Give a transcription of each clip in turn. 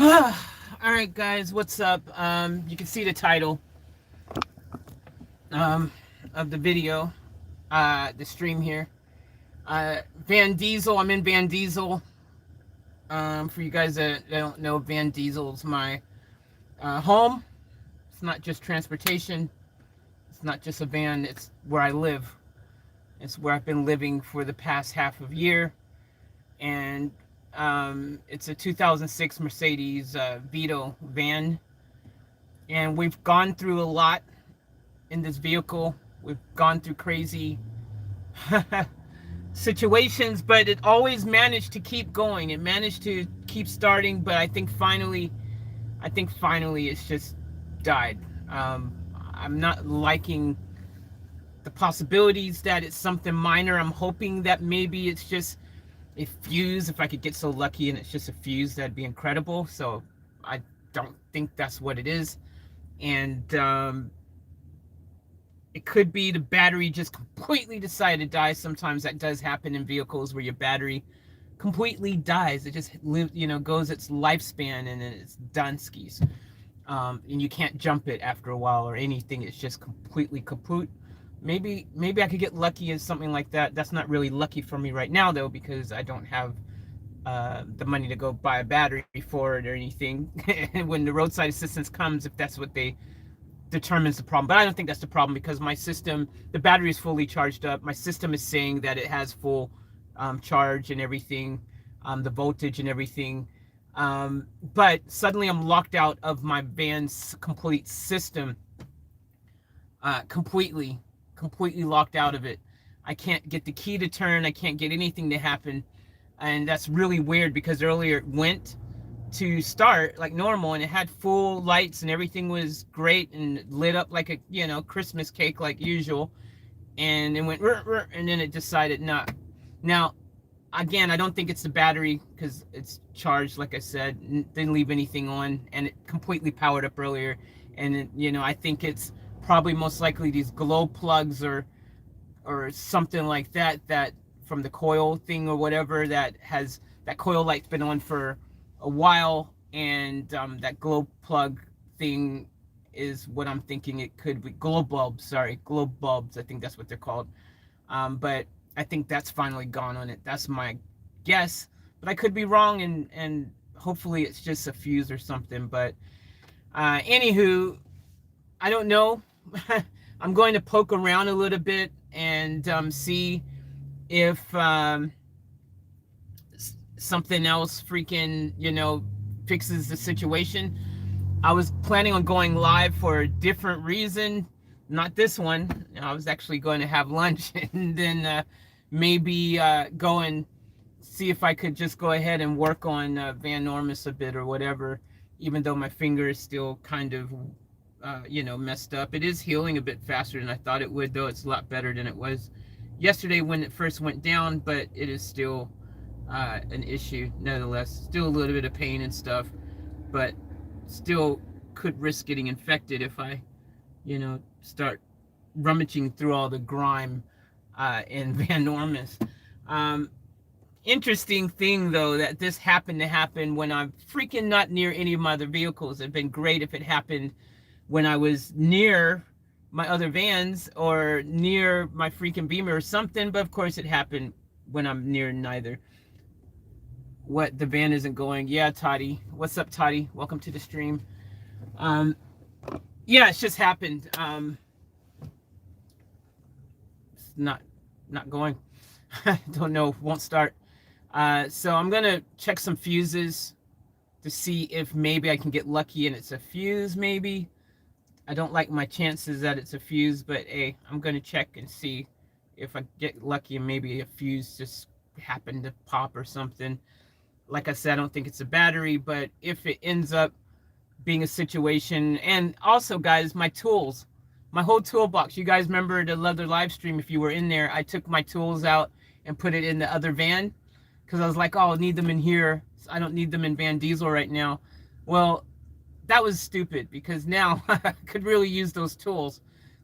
All right, guys, what's up? You can see the title um, of the video, the stream here. Van Diesel. I'm in Van Diesel. For you guys that don't know, Van Diesel's my home. It's not just transportation. It's not just a van. It's where I live. It's where I've been living for the past half of year, and it's a 2006 Mercedes Vito van, and we've gone through a lot in this vehicle. We've gone through crazy situations, but it always managed to keep going. It managed to keep starting, but I think finally it's just died. I'm not liking the possibilities that it's something minor. I'm hoping that maybe it's just a fuse. If I could get so lucky and it's just a fuse, that'd be incredible. So I don't think that's what it is. And it could be the battery just completely decided to die. Sometimes that does happen in vehicles where your battery completely dies. It just goes its lifespan and then it's done skis. And you can't jump it after a while or anything. It's just completely kaput. Maybe I could get lucky as something like that. That's not really lucky for me right now though, because I don't have the money to go buy a battery for it or anything. And when the roadside assistance comes, if that's what they determines the problem. But I don't think that's the problem, because my system, the battery is fully charged up. My system is saying that it has full charge and everything, the voltage and everything. But suddenly I'm locked out of my van's complete system, completely locked out of it. I can't get the key to turn. I can't get anything to happen. And that's really weird, because earlier it went to start like normal and it had full lights and everything was great and lit up like a Christmas cake like usual, and it went and then it decided not. Now again, I don't think it's the battery, because it's charged, like I said, didn't leave anything on, and it completely powered up earlier. And I think it's probably most likely these glow plugs or something like that from the coil thing or whatever, that coil light's been on for a while, and that glow plug thing is what I'm thinking it could be. Glow bulbs, I think that's what they're called. But I think that's finally gone on it. That's my guess, but I could be wrong, and hopefully it's just a fuse or something. But anywho, I don't know. I'm going to poke around a little bit and see if something else freaking fixes the situation. I was planning on going live for a different reason, not this one. I was actually going to have lunch and then maybe go and see if I could just go ahead and work on Van Normus a bit or whatever, even though my finger is still kind of messed up. It is healing a bit faster than I thought it would, though. It's a lot better than it was yesterday when it first went down, but it is still an issue nevertheless. Still a little bit of pain and stuff, but still could risk getting infected if I start rummaging through all the grime in Van Normus. Interesting thing though, that this happened to happen when I'm freaking not near any of my other vehicles. It'd been great if it happened when I was near my other vans or near my freaking Beamer or something, but of course it happened when I'm near neither. What, the van isn't going? Yeah, Toddy. What's up, Toddy? Welcome to the stream. Yeah, it's just happened. It's not going. Don't know. Won't start. So I'm gonna check some fuses to see if maybe I can get lucky and it's a fuse. Maybe. I don't like my chances that it's a fuse, but hey, I'm gonna check and see if I get lucky and maybe a fuse just happened to pop or something. Like I said, I don't think it's a battery, but if it ends up being a situation. And also, guys, my tools, my whole toolbox. You guys remember the other live stream? If you were in there, I took my tools out and put it in the other van, because I was like, oh, I'll need them in here. I don't need them in Van Diesel right now. Well, that was stupid, because now I could really use those tools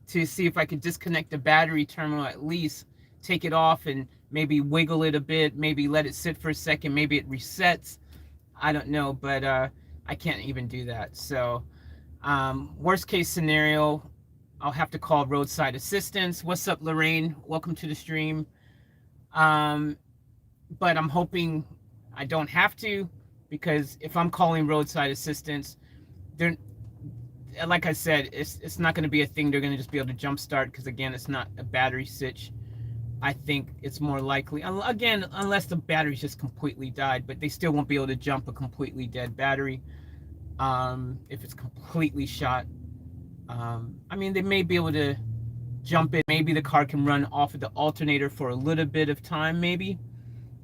to see if I could disconnect the battery terminal, at least take it off and maybe wiggle it a bit, maybe let it sit for a second, maybe it resets. I don't know, but I can't even do that. So worst case scenario, I'll have to call roadside assistance. What's up, Lorraine? Welcome to the stream. Um, but I'm hoping I don't have to, because if I'm calling roadside assistance, they're, like I said, it's not going to be a thing they're going to just be able to jumpstart, because again, it's not a battery switch. I think it's more likely, again, unless the battery's just completely died, but they still won't be able to jump a completely dead battery if it's completely shot. I mean, they may be able to jump it. Maybe the car can run off of the alternator for a little bit of time, maybe.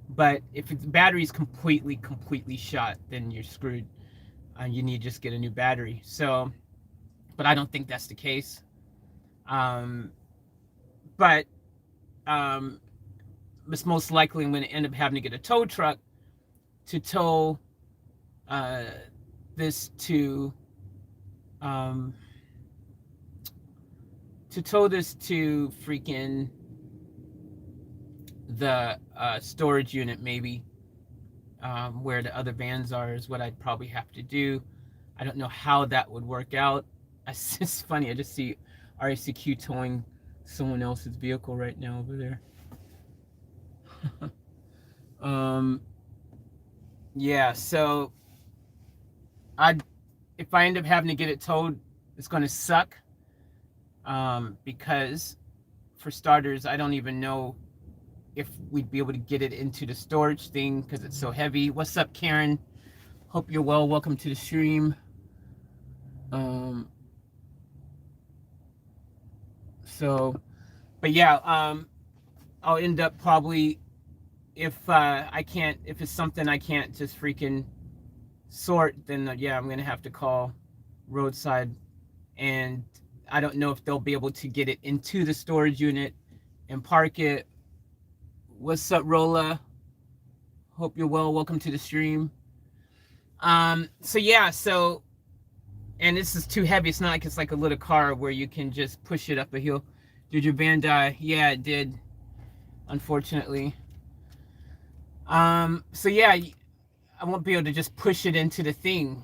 But if the battery's completely shot, then you're screwed. You need to just get a new battery. So, but I don't think that's the case. But it's most likely I'm going to end up having to get a tow truck to tow this to freaking the storage unit, maybe where the other vans are, is what I'd probably have to do. I don't know how that would work out. It's just funny. I just see RACQ towing someone else's vehicle right now over there. Yeah, so if I end up having to get it towed, it's going to suck, because for starters, I don't even know if we'd be able to get it into the storage thing because it's so heavy. What's up, Karen? Hope you're well. Welcome to the stream. But yeah, I'll end up probably, if it's something I can't just freaking sort, then yeah, I'm gonna have to call roadside, and I don't know if they'll be able to get it into the storage unit and park it. What's up, Rolla? Hope you're well. Welcome to the stream. So yeah, and this is too heavy. It's not like it's like a little car where you can just push it up a hill. Did your van die? Yeah, it did, unfortunately. So yeah, I won't be able to just push it into the thing,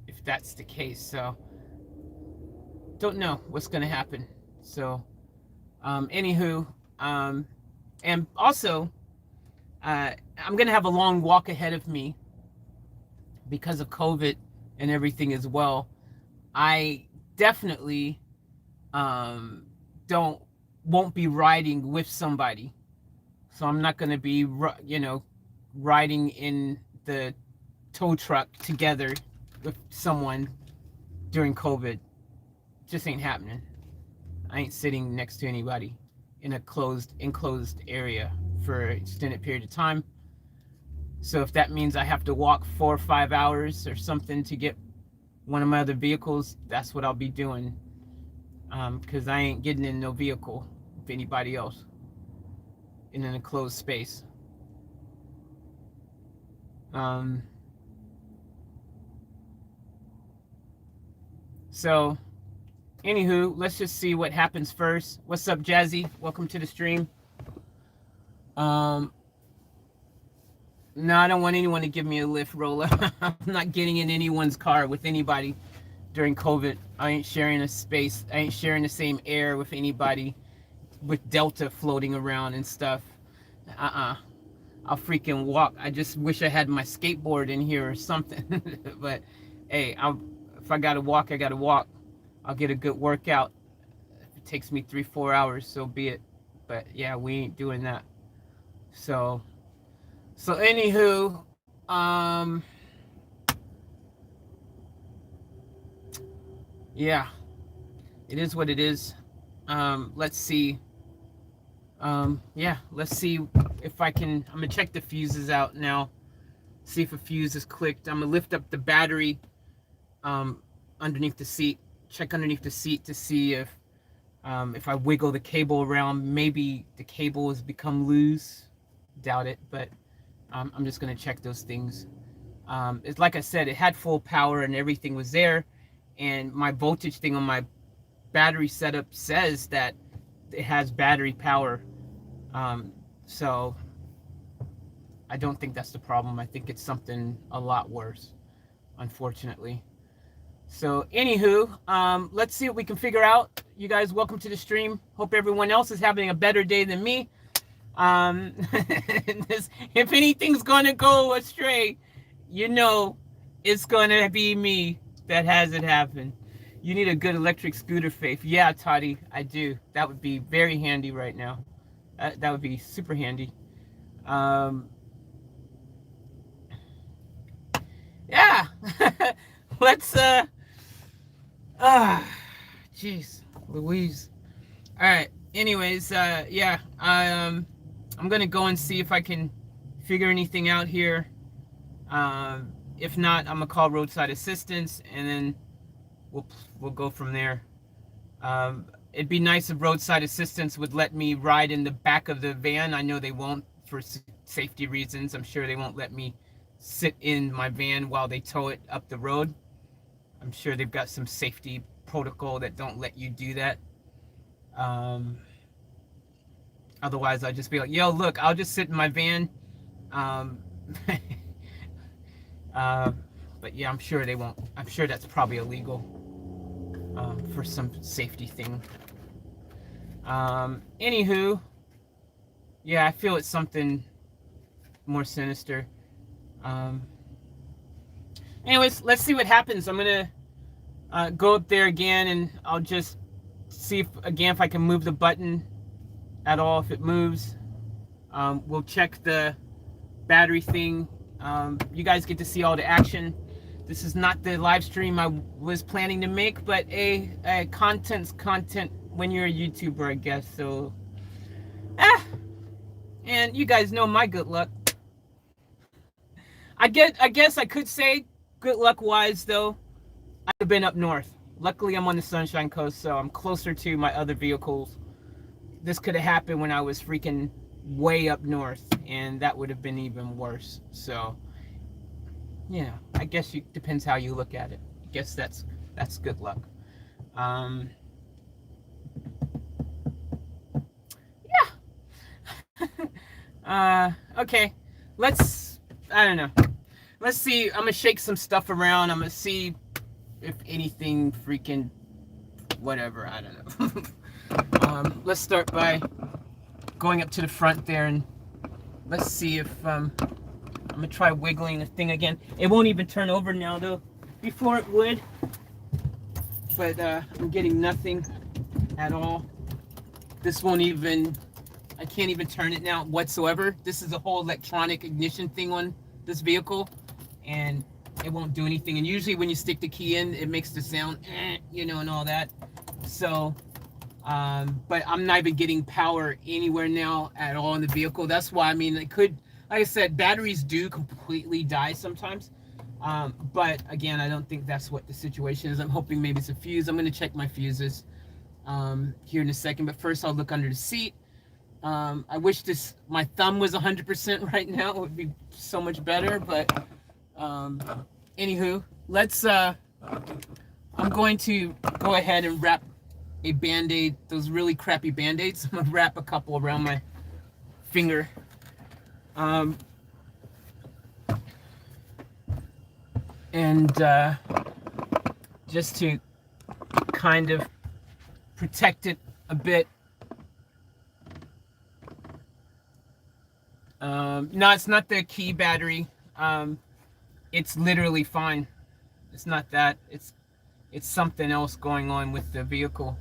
if that's the case. So don't know what's gonna happen. So anywho, and also I'm gonna have a long walk ahead of me because of COVID and everything as well. I definitely won't be riding with somebody, so I'm not going to be riding in the tow truck together with someone during COVID. Just ain't happening. I ain't sitting next to anybody in a enclosed area for an extended period of time. So if that means I have to walk 4 or 5 hours or something to get one of my other vehicles, that's what I'll be doing, because I ain't getting in no vehicle with anybody else in an enclosed space. So anywho, let's just see what happens first. What's up, Jazzy? Welcome to the stream. No, I don't want anyone to give me a lift, Rolla. I'm not getting in anyone's car with anybody during COVID. I ain't sharing a space. I ain't sharing the same air with anybody with Delta floating around and stuff. I'll freaking walk. I just wish I had my skateboard in here or something. But hey, if I gotta walk, I gotta walk. I'll get a good workout. If it takes me 3-4 hours, so be it. But yeah, we ain't doing that. So anywho, yeah, it is what it is. Let's see. Yeah, let's see if I can. I'm gonna check the fuses out now. See if a fuse is clicked. I'm gonna lift up the battery underneath the seat. Check underneath the seat to see if I wiggle the cable around, maybe the cable has become loose. Doubt it, but I'm just going to check those things. It's like I said, it had full power and everything was there, and my voltage thing on my battery setup says that it has battery power. So I don't think that's the problem. I think it's something a lot worse. unfortunately. So anywho, let's see what we can figure out. You guys, welcome to the stream. Hope everyone else is having a better day than me. If anything's gonna go astray, you know it's gonna be me that has it happen. You need a good electric scooter, Faith. Yeah, Toddy, I do. That would be very handy right now. That would be super handy. Yeah. Let's jeez, Louise. All right. Anyways, yeah. I'm gonna go and see if I can figure anything out here. If not, I'm gonna call roadside assistance, and then we'll go from there. It'd be nice if roadside assistance would let me ride in the back of the van. I know they won't for safety reasons. I'm sure they won't let me sit in my van while they tow it up the road. I'm sure they've got some safety protocol that don't let you do that. Otherwise, I'll just be like, yo, look, I'll just sit in my van. But yeah, I'm sure they won't. I'm sure that's probably illegal for some safety thing. Anywho, yeah, I feel it's something more sinister. Anyways, let's see what happens. I'm gonna go up there again, and I'll just see if I can move the button at all. If it moves, we'll check the battery thing. You guys get to see all the action. This is not the live stream I was planning to make, but content's content when you're a YouTuber, I guess. So, and you guys know my good luck. I guess I could say good luck wise though, I'd have been up north. Luckily, I'm on the Sunshine Coast, so I'm closer to my other vehicles. This could have happened when I was freaking way up north, and that would have been even worse. So, yeah, I guess it depends how you look at it. I guess that's good luck. Yeah. Okay. I don't know. Let's see. I'm gonna shake some stuff around. I'm gonna see if anything freaking whatever. I don't know. Let's start by going up to the front there, and let's see if I'm gonna try wiggling the thing again. It won't even turn over now though. Before it would, but I'm getting nothing at all. This won't even. I can't even turn it now whatsoever. This is a whole electronic ignition thing on this vehicle, and it won't do anything. And usually when you stick the key in, it makes the sound, you know, and all that. So, but I'm not even getting power anywhere now at all in the vehicle. That's why, I mean, it could, like I said, batteries do completely die sometimes. But again, I don't think that's what the situation is. I'm hoping maybe it's a fuse. I'm going to check my fuses here in a second. But first, I'll look under the seat. I wish my thumb was 100% right now. It would be so much better. But anywho, let's I'm going to go ahead and wrap a band-aid, those really crappy band-aids. I'm gonna wrap a couple around my finger. And just to kind of protect it a bit. No, it's not the key battery. It's literally fine. It's not that. It's something else going on with the vehicle.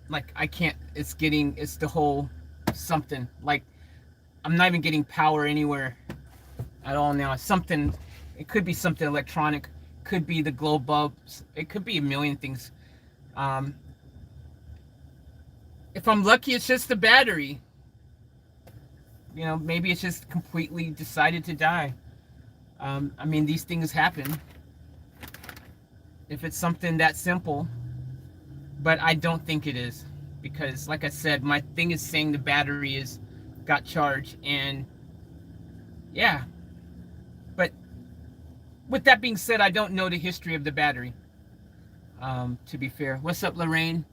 Like I can't. It's the whole something. Like I'm not even getting power anywhere at all now. It's something. It could be something electronic. Could be the glow bulbs. It could be a million things. If I'm lucky, it's just the battery. You know, maybe it's just completely decided to die. I mean, these things happen. If it's something that simple. But I don't think it is. Because, like I said, my thing is saying the battery got charged. And, yeah. But, with that being said, I don't know the history of the battery. To be fair. What's up, Lorraine?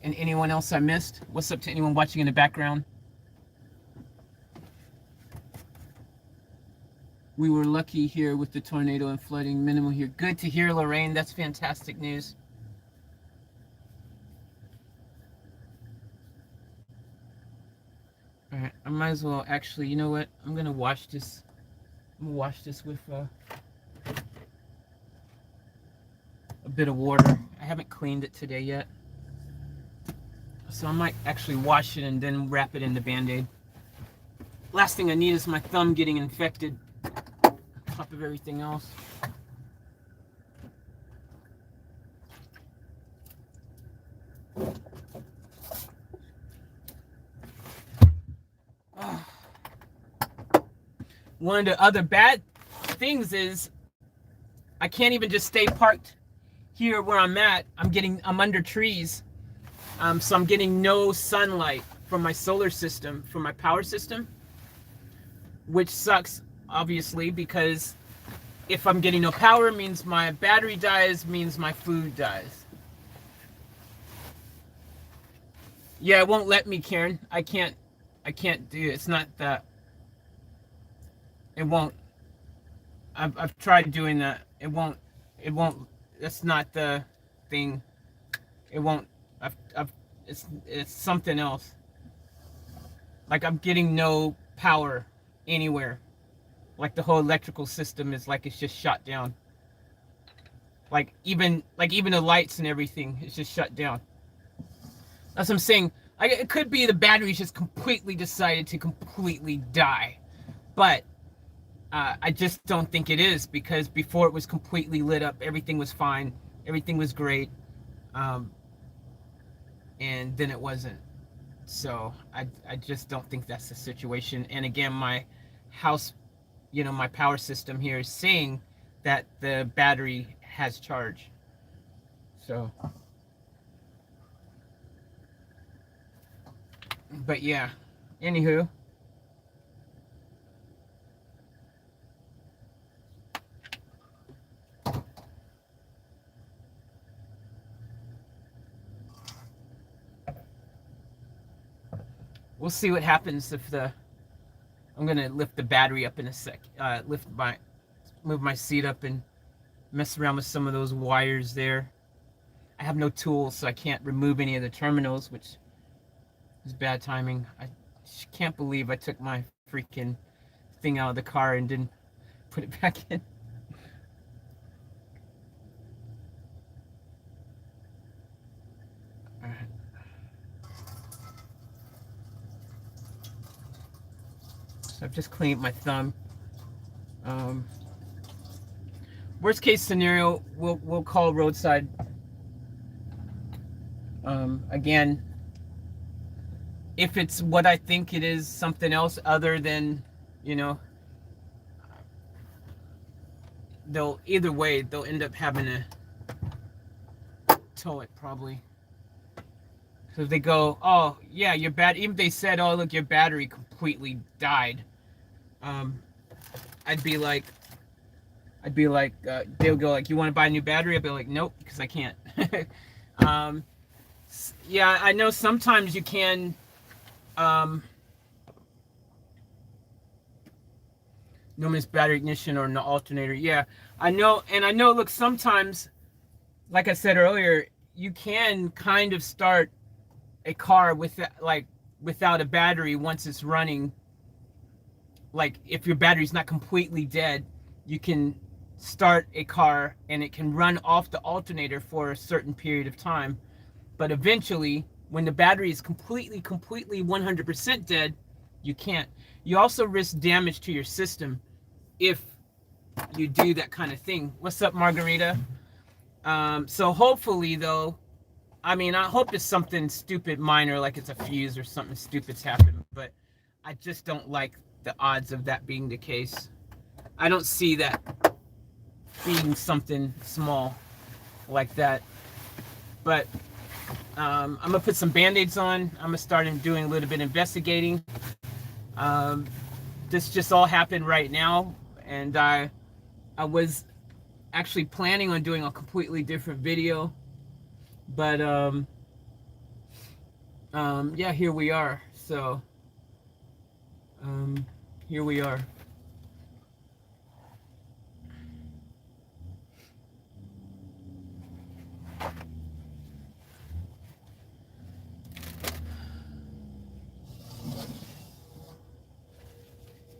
And anyone else I missed? What's up to anyone watching in the background? We were lucky here with the tornado and flooding, minimal here. Good to hear, Lorraine. That's fantastic news. All right, I might as well actually, you know what? I'm gonna wash this. I'm gonna wash this with a bit of water. I haven't cleaned it today yet, so I might actually wash it and then wrap it in the Band-Aid. Last thing I need is my thumb getting infected on top of everything else. One of the other bad things is I can't even just stay parked here where I'm at. I'm under trees, so I'm getting no sunlight from my solar system, from my power system, which sucks, obviously, because if I'm getting no power, it means my battery dies, means my food dies. Yeah, it won't let me, Karen. I can't do it. It's not that. It won't. I've tried doing that. It won't. That's not the thing. It won't. It's something else. Like I'm getting no power anywhere. Like the whole electrical system is like it's just shut down. Like even the lights and everything is just shut down. That's what I'm saying. It could be the batteries just completely decided to completely die, but I just don't think it is, because before it was completely lit up, everything was fine, everything was great, and then it wasn't. So I just don't think that's the situation. And again, my house, my power system here is saying that the battery has charge. So, but yeah, anywho. We'll see what happens if I'm gonna lift the battery up in a sec. Move my seat up and mess around with some of those wires there. I have no tools, so I can't remove any of the terminals, which is bad timing. I can't believe I took my freaking thing out of the car and didn't put it back in. All right. So I've just cleaned my thumb. Worst case scenario, we'll call roadside. Again, if it's what I think it is, something else other than, they'll end up having to tow it probably. So if they go, oh yeah, even if they said, oh look, your battery completely died, I'd be like, they'll go like, you want to buy a new battery? I'd be like, nope, because I can't. Yeah, I know sometimes you can, no means battery ignition or no alternator. Yeah, I know, and I know, look, sometimes, like I said earlier, you can kind of start a car without a battery once it's running. Like if your battery's not completely dead, you can start a car and it can run off the alternator for a certain period of time. But eventually, when the battery is completely 100% dead, you can't. You also risk damage to your system if you do that kind of thing. What's up, Margarita? So hopefully, though, I hope it's something stupid minor, like it's a fuse or something stupid's happened, but I just don't like the odds of that being the case. I don't see that being something small like that. But I'm gonna put some band-aids on. I'm gonna start doing a little bit of investigating. This just all happened right now, and I was actually planning on doing a completely different video, but yeah, here we are. So here we are.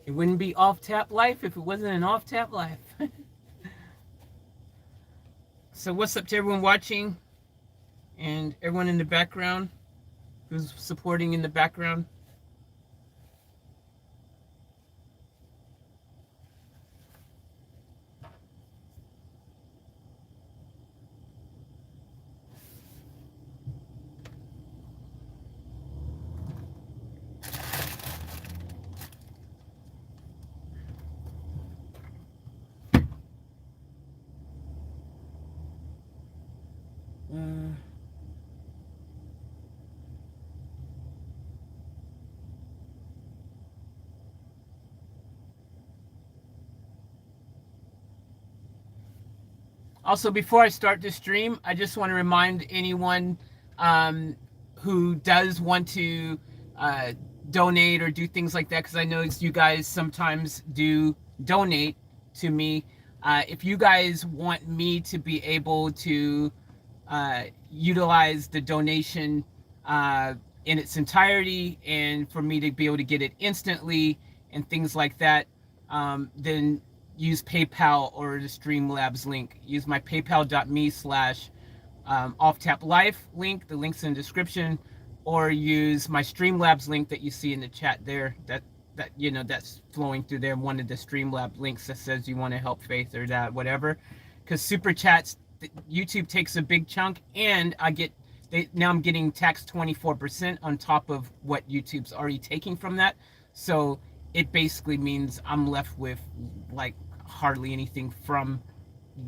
It wouldn't be Off Tap Life if it wasn't an Off Tap Life. So what's up to everyone watching and everyone in the background who's supporting in the background? Also, before I start the stream, I just want to remind anyone who does want to donate or do things like that, because I know you guys sometimes do donate to me. If you guys want me to be able to utilize the donation in its entirety and for me to be able to get it instantly and things like that, then use PayPal or the Streamlabs link. Use my paypal.me/OffTapLife link. The link's in the description, or use my Streamlabs link that you see in the chat there. That's flowing through there. One of the Streamlabs links that says you want to help Faith or that whatever. Because super chats, YouTube takes a big chunk, and now I'm getting taxed 24% on top of what YouTube's already taking from that. So it basically means I'm left with like hardly anything from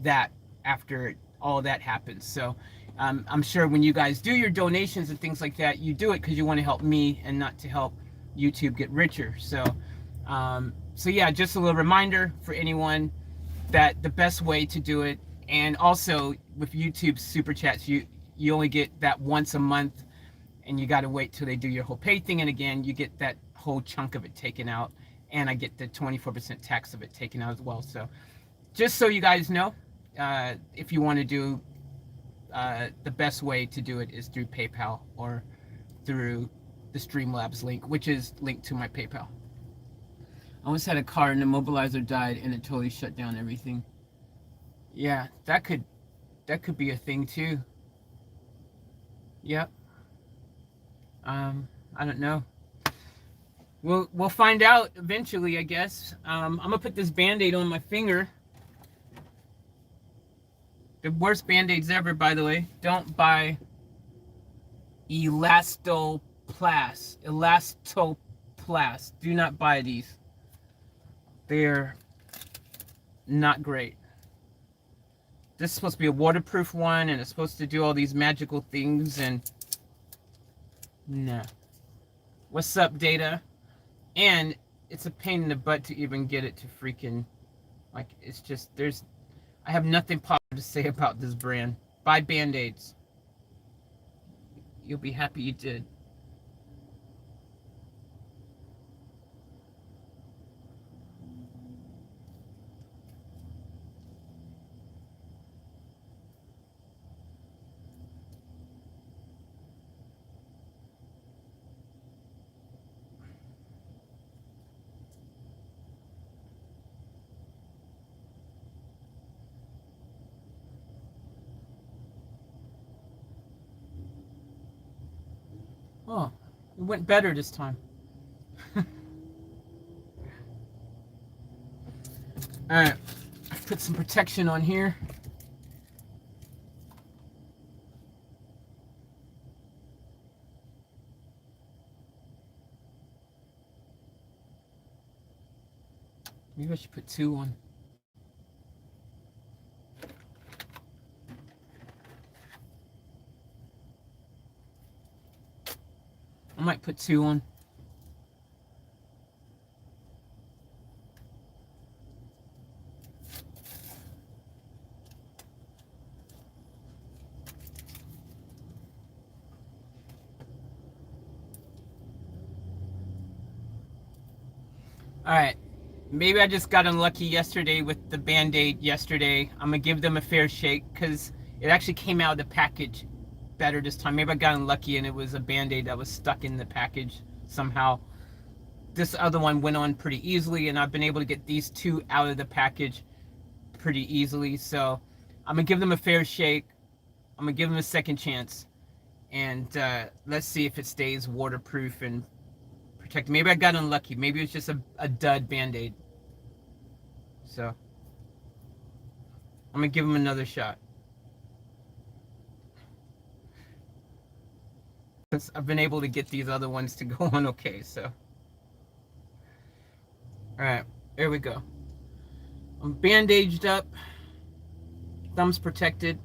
that after all that happens. So I'm sure when you guys do your donations and things like that, you do it because you want to help me and not to help YouTube get richer. So yeah, just a little reminder for anyone that the best way to do it, and also with YouTube super chats, you only get that once a month, and you got to wait till they do your whole pay thing, and again you get that whole chunk of it taken out, and I get the 24% tax of it taken out as well. So just so you guys know, if you want to do the best way to do it is through PayPal or through the Streamlabs link, which is linked to my PayPal. I almost had a car and the mobilizer died and it totally shut down everything. Yeah, that could be a thing too. Yep. I don't know. We'll find out eventually, I guess. I'm gonna put this Band-Aid on my finger. The worst Band-Aids ever, by the way. Don't buy Elastoplast. Elastoplast. Do not buy these. They're not great. This is supposed to be a waterproof one, and it's supposed to do all these magical things, and no. What's up, Data? And it's a pain in the butt to even get it to freaking, like, it's just, I have nothing positive to say about this brand. Buy Band-Aids. You'll be happy you did. Oh, it went better this time. Alright, I've put some protection on here. Maybe I should put 2 on. I might put 2 on. All right. Maybe I just got unlucky yesterday with the Band-Aid yesterday. I'm going to give them a fair shake because it actually came out of the package better this time. Maybe I got unlucky and it was a Band-Aid that was stuck in the package somehow. this other one went on pretty easily, and I've been able to get these two out of the package pretty easily. So I'm gonna give them a fair shake. I'm gonna give them a second chance, and let's see if it stays waterproof and protected. Maybe I got unlucky. Maybe it's just a dud Band-Aid. So I'm gonna give them another shot. I've been able to get these other ones to go on okay. So all right, there we go. I'm bandaged up, thumb's protected.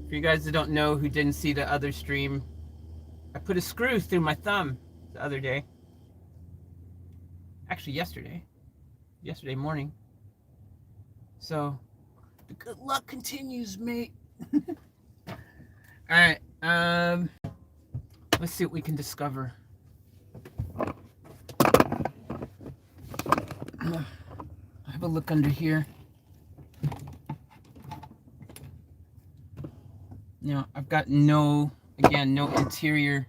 For you guys that don't know, who didn't see the other stream, I put a screw through my thumb the other day. Actually yesterday morning. So the good luck continues, mate. All right, let's see what we can discover. Have a look under here. Now, I've got no interior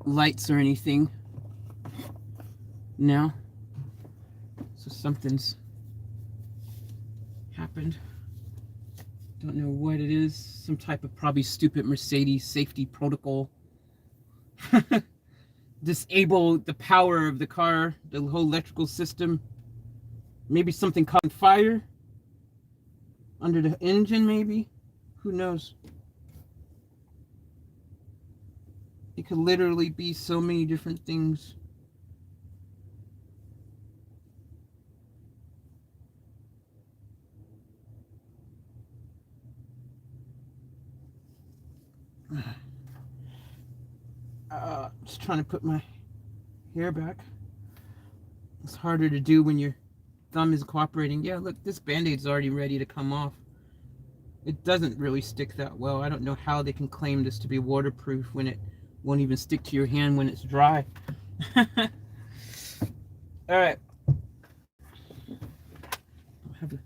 lights or anything. No. So something's happened. Don't know what it is. Some type of probably stupid Mercedes safety protocol. Disable the power of the car, the whole electrical system. Maybe something caught fire under the engine, maybe. Who knows? It could literally be so many different things. Just trying to put my hair back. It's harder to do when your thumb is cooperating. Yeah, look, this Band-Aid's already ready to come off. It doesn't really stick that well. I don't know how they can claim this to be waterproof when it won't even stick to your hand when it's dry. All right. I'll have to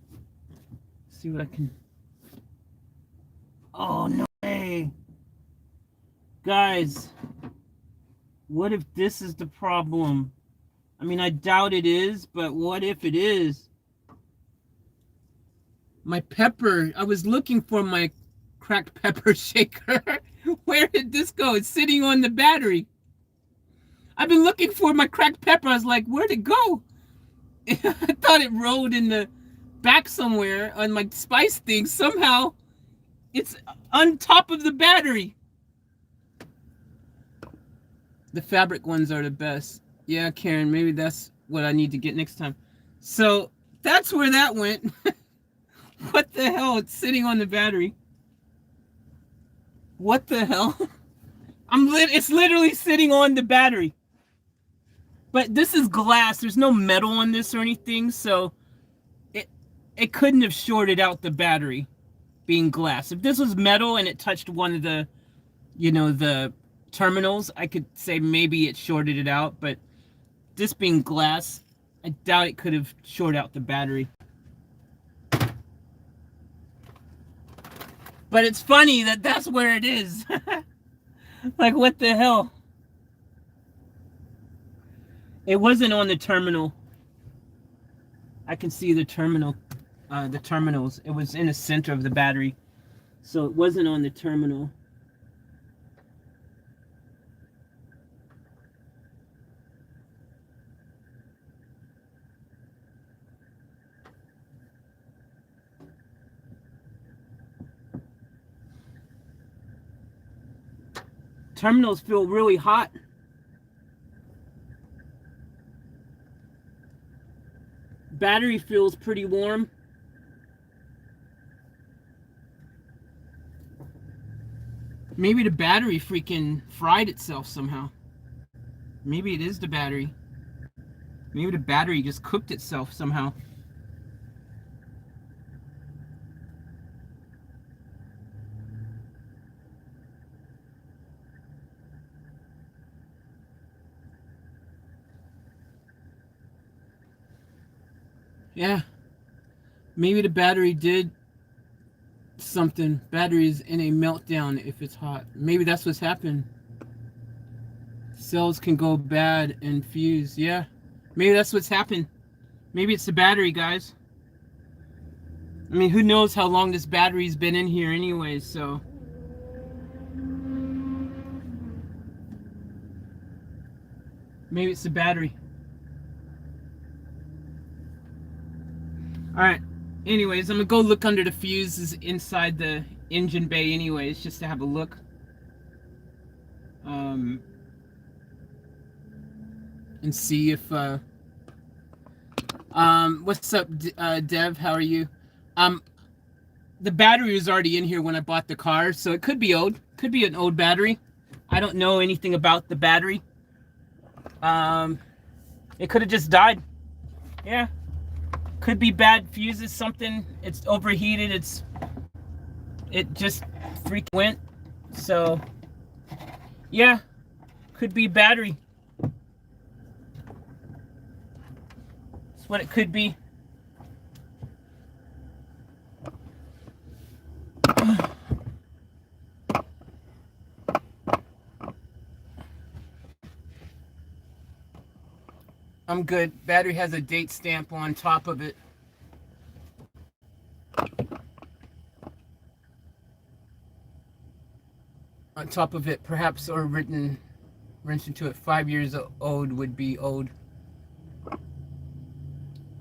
see what I can. Oh, no way. Guys, what if this is the problem? I mean, I doubt it is, but what if it is? My pepper, I was looking for my cracked pepper shaker. Where did this go? It's sitting on the battery. I've been looking for my cracked pepper. I was like, where'd it go? I thought it rolled in the back somewhere on my spice thing. Somehow, it's on top of the battery. The fabric ones are the best. Yeah, Karen, maybe that's what I need to get next time. So that's where that went. What the hell? It's sitting on the battery. What the hell? It's literally sitting on the battery. But this is glass. There's no metal on this or anything, so it couldn't have shorted out the battery being glass. If this was metal and it touched one of the, the terminals, I could say maybe it shorted it out, but this being glass, I doubt it could have shorted out the battery. But it's funny that that's where it is. Like, what the hell? It wasn't on the terminal. I can see the terminal, the terminals. It was in the center of the battery, so it wasn't on the terminal. Terminals feel really hot. Battery feels pretty warm. Maybe the battery freaking fried itself somehow. Maybe it is the battery. Maybe the battery just cooked itself somehow. Yeah, maybe the battery did something. Battery's in a meltdown if it's hot. Maybe that's what's happened. Cells can go bad and fuse. Yeah, maybe that's what's happened. Maybe it's the battery, guys. I mean, who knows how long this battery's been in here anyways, so. Maybe it's the battery. Alright, anyways, I'm gonna go look under the fuses inside the engine bay anyways, just to have a look. And see if, what's up, Dev, how are you? The battery was already in here when I bought the car, so it could be old. Could be an old battery. I don't know anything about the battery. It could have just died. Yeah. Could be bad fuses, something. It's overheated. It just freaking went. So, yeah. Could be battery. That's what it could be. I'm good. Battery has a date stamp on top of it. On top of it, perhaps, or written into it, 5 years old would be old.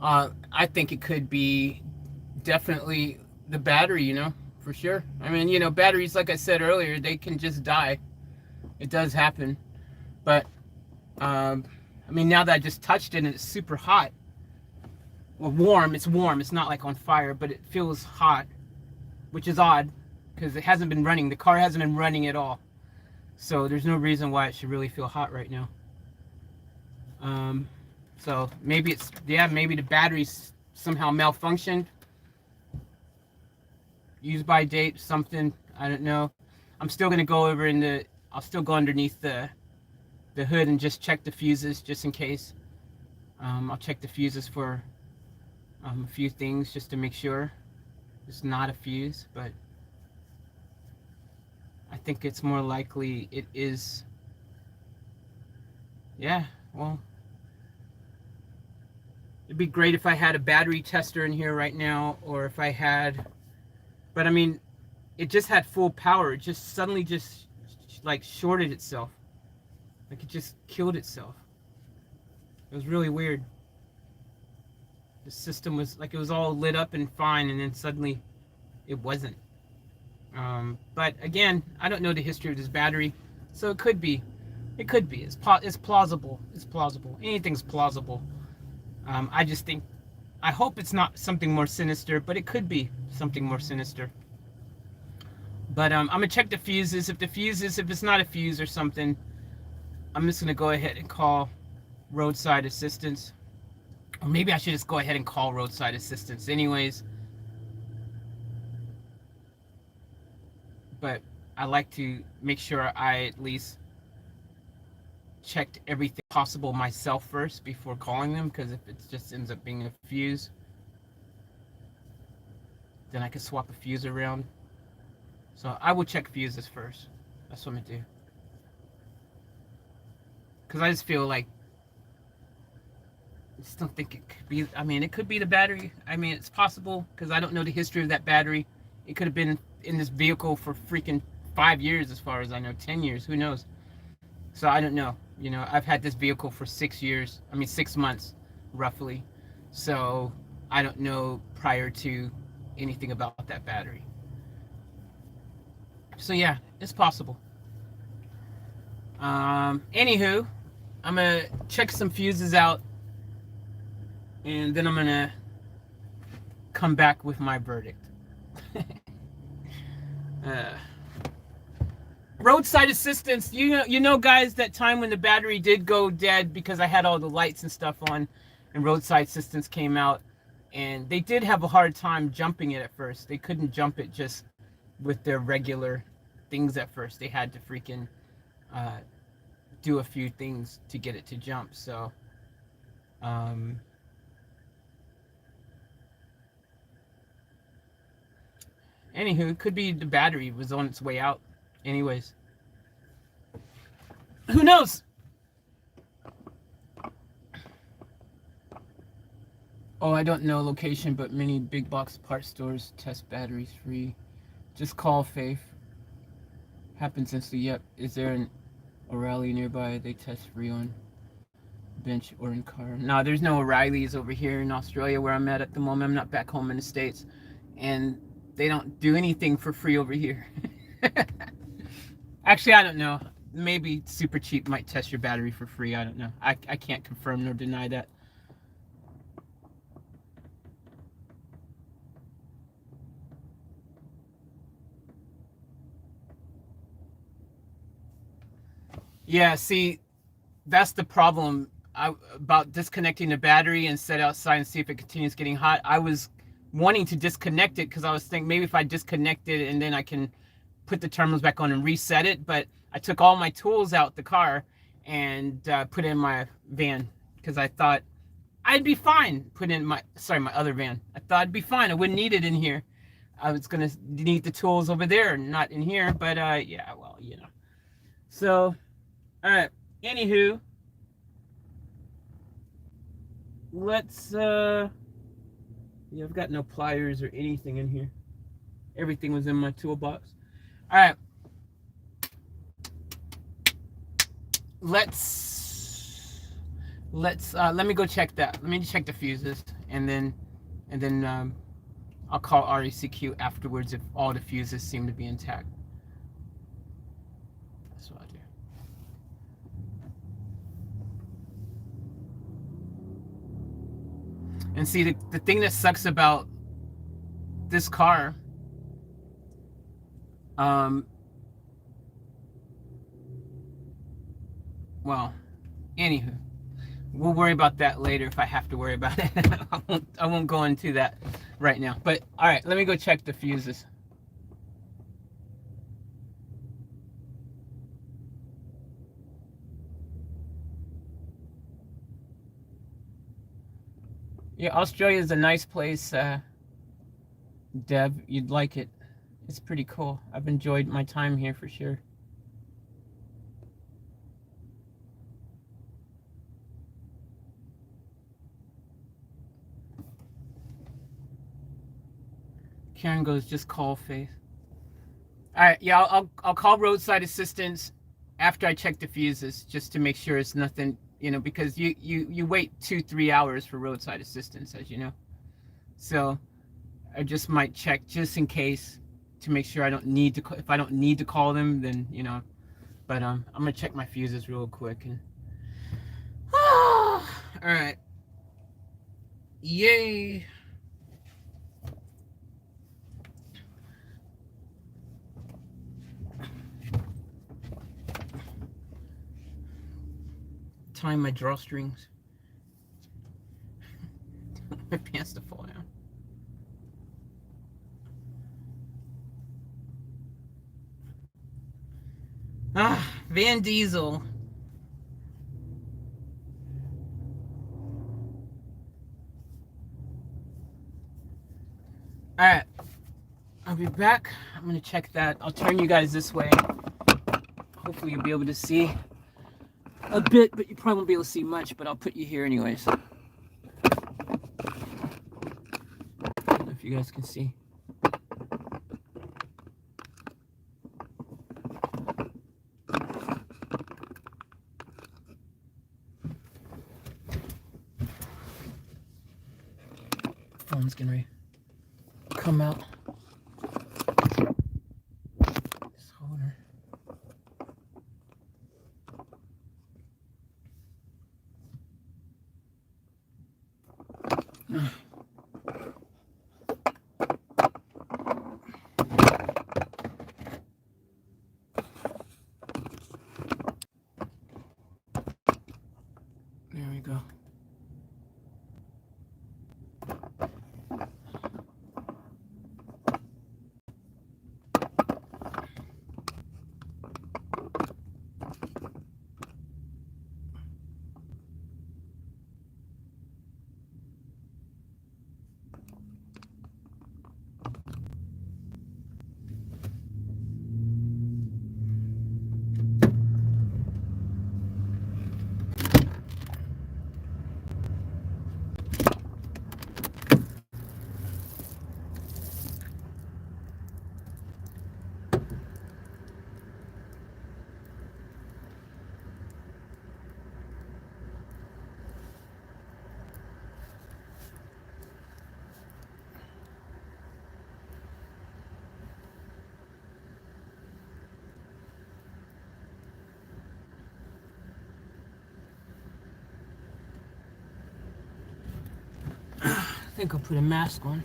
I think it could be definitely the battery, you know, for sure. I mean, you know, batteries, like I said earlier, they can just die. It does happen. But, I mean, now that I just touched it and it's super hot. Well, warm. It's warm. It's not like on fire, but it feels hot, which is odd because it hasn't been running. The car hasn't been running at all. So there's no reason why it should really feel hot right now. So maybe it's, yeah, maybe the battery's somehow malfunctioned. Use by date, something, I don't know. I'm still going to go over I'll still go underneath the hood and just check the fuses just in case. I'll check the fuses for a few things just to make sure it's not a fuse, but I think it's more likely it is. Yeah, well, it'd be great if I had a battery tester in here right now, or if I had, but I mean, it just had full power. It just suddenly just like shorted itself. Like it just killed itself. It was really weird. The system was like, it was all lit up and fine, and then suddenly it wasn't. But again, I don't know the history of this battery, so it could be. It could be. It's plausible. It's plausible. Anything's plausible. I just think, I hope it's not something more sinister, but it could be something more sinister. But I'm gonna check the fuses. If it's not a fuse or something, I'm just gonna go ahead and call roadside assistance. Or maybe I should just go ahead and call roadside assistance anyways. But I like to make sure I at least checked everything possible myself first before calling them, because if it just ends up being a fuse, then I can swap a fuse around. So I will check fuses first. That's what I'm gonna do. Because I just feel like, I just don't think it could be, I mean, it could be the battery. I mean, it's possible, because I don't know the history of that battery. It could have been in this vehicle for freaking 5 years, as far as I know, 10 years, who knows? So I don't know. You know, I've had this vehicle for 6 years, I mean 6 months, roughly. So I don't know prior to anything about that battery. So yeah, it's possible. Anywho, I'm gonna check some fuses out, and then I'm gonna come back with my verdict. Roadside assistance, you know guys, that time when the battery did go dead because I had all the lights and stuff on, and roadside assistance came out, and they did have a hard time jumping it at first. They couldn't jump it just with their regular things at first. They had to freaking do a few things to get it to jump. So anywho, it could be the battery was on its way out anyways. Who knows? Oh, I don't know location, but many big box parts stores test batteries free. Just call Faith. Happens instantly. Yep. Is there an O'Reilly nearby? They test free on bench or in car. No, there's no O'Reillys over here in Australia where I'm at the moment. I'm not back home in the States. And they don't do anything for free over here. Actually, I don't know. Maybe Super Cheap might test your battery for free. I don't know. I can't confirm nor deny that. Yeah, see, that's the problem about disconnecting the battery and set outside and see if it continues getting hot. I was wanting to disconnect it because I was thinking maybe if I disconnect it and then I can put the terminals back on and reset it. But I took all my tools out the car and put it in my van because I thought I'd be fine. Put in my other van. I thought I'd be fine. I wouldn't need it in here. I was gonna need the tools over there, not in here. But yeah, well, you know. So, all right. Anywho, let's yeah, I've got no pliers or anything in here. Everything was in my toolbox. All right. Let me go check that. Let me check the fuses and then I'll call RECQ afterwards if all the fuses seem to be intact. That's what I'll do. And see, the thing that sucks about this car, well, anywho, we'll worry about that later if I have to worry about it. I won't go into that right now. But all right, let me go check the fuses. Yeah, Australia is a nice place, Deb. You'd like it. It's pretty cool. I've enjoyed my time here for sure. Karen goes, just call Faith. All right, yeah, I'll call roadside assistance after I check the fuses just to make sure it's nothing, you know, because you wait 2-3 hours for roadside assistance, as you know. So I just might check just in case to make sure I don't need to. If I don't need to call them, then you know. But I'm gonna check my fuses real quick and. All right. Yay. Tying my drawstrings. My pants to fall down. Van Diesel. All right, I'll be back. I'm gonna check that. I'll turn you guys this way. Hopefully you'll be able to see a bit, but you probably won't be able to see much, but I'll put you here anyways. I don't know if you guys can see. Phone's gonna come out. This holder. There we go. think I'll put a mask on.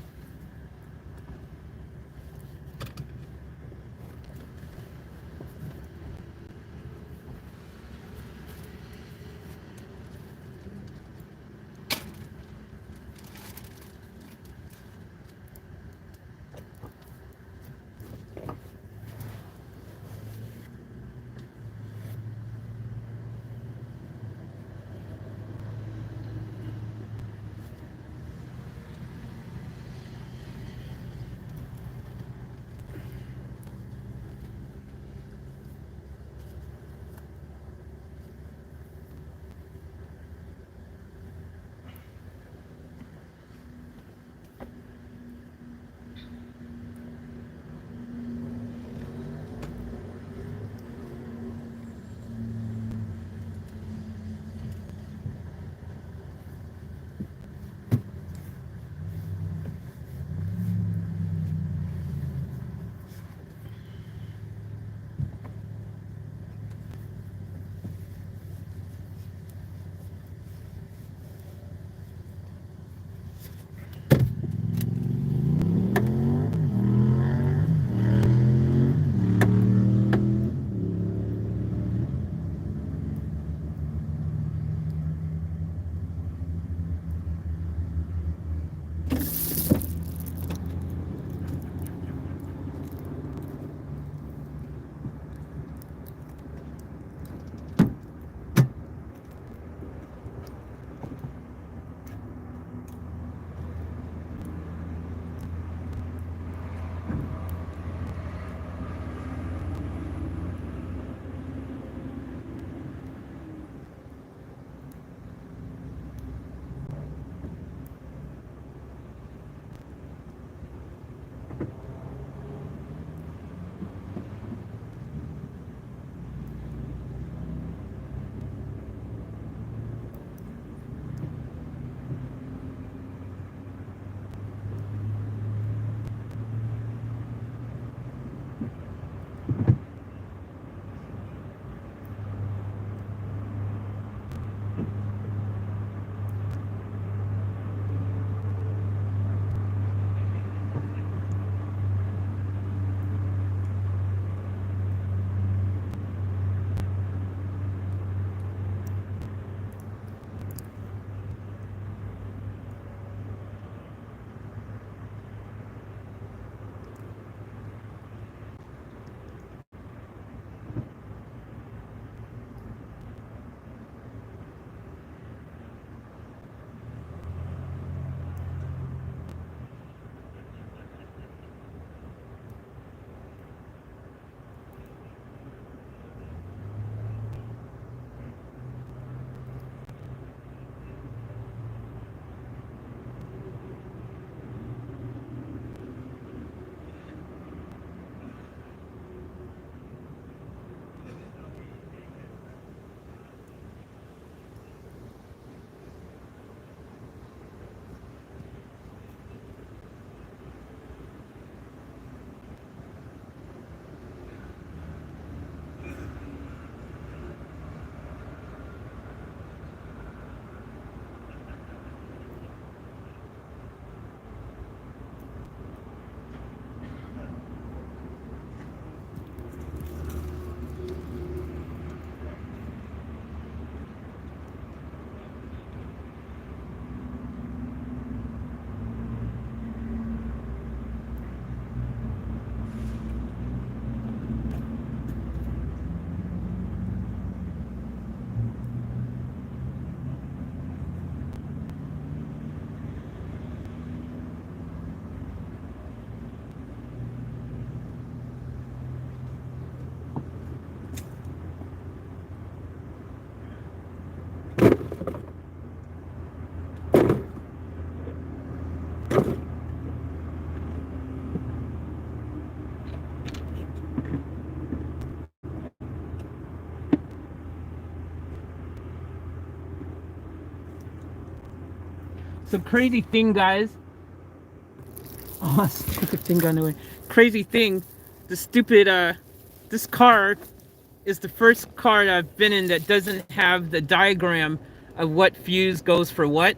So crazy thing, guys. Oh, stupid thing got away. Crazy thing. The stupid this car is the first car that I've been in that doesn't have the diagram of what fuse goes for what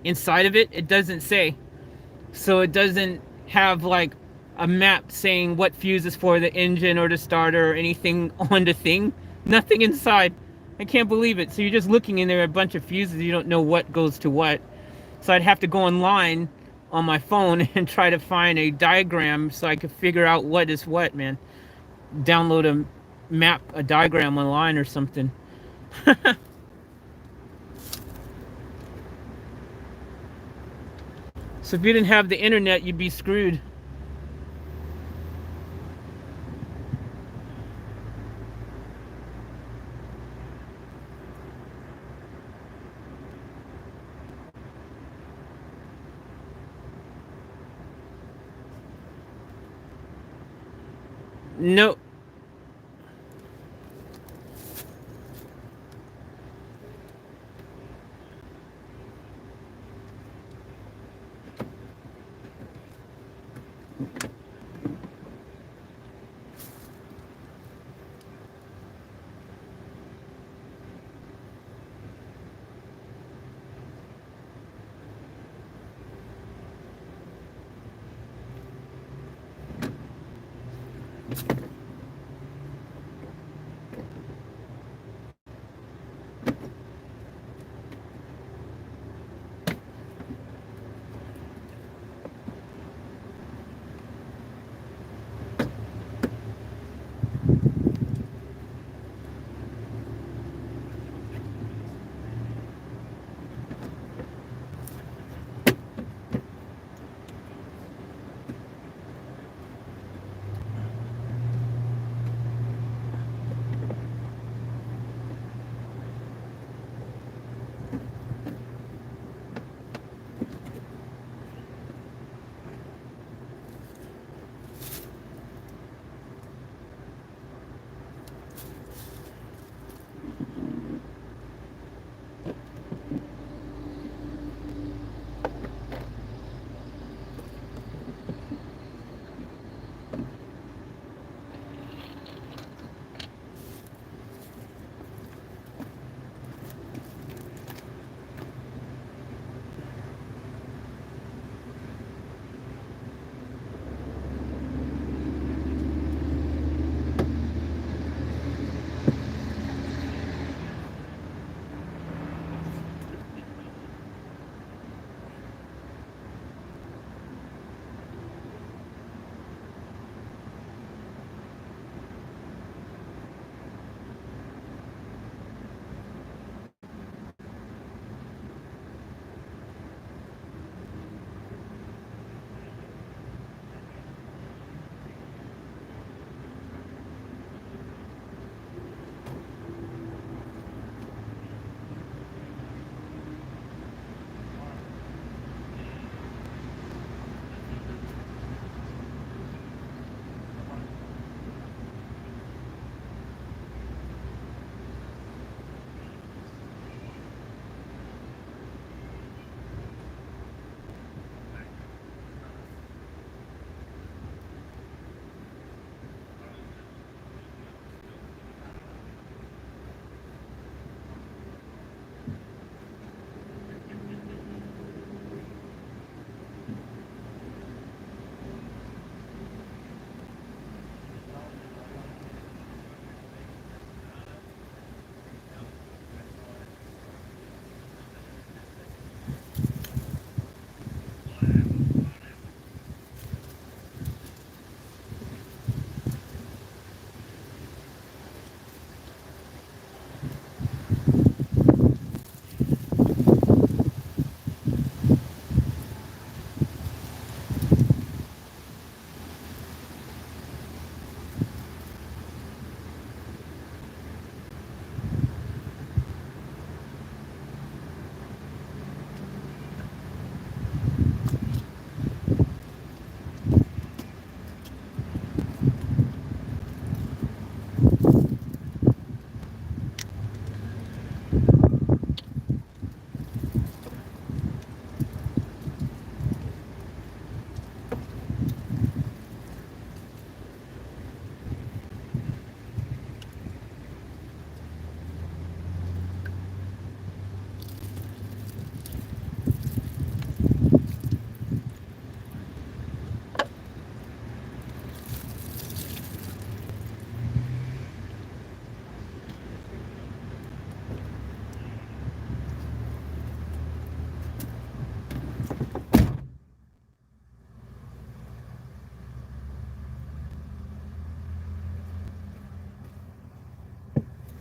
inside of it. It doesn't say. so it doesn't have like a map saying what fuse is for the engine or the starter or anything on the thing. Nothing inside. I can't believe it. So you're just looking in there, a bunch of fuses, you don't know what goes to what. So I'd have to go online on my phone and try to find a diagram so I could figure out what is what, man. Download a map, a diagram online or something. So if you didn't have the internet, you'd be screwed. No.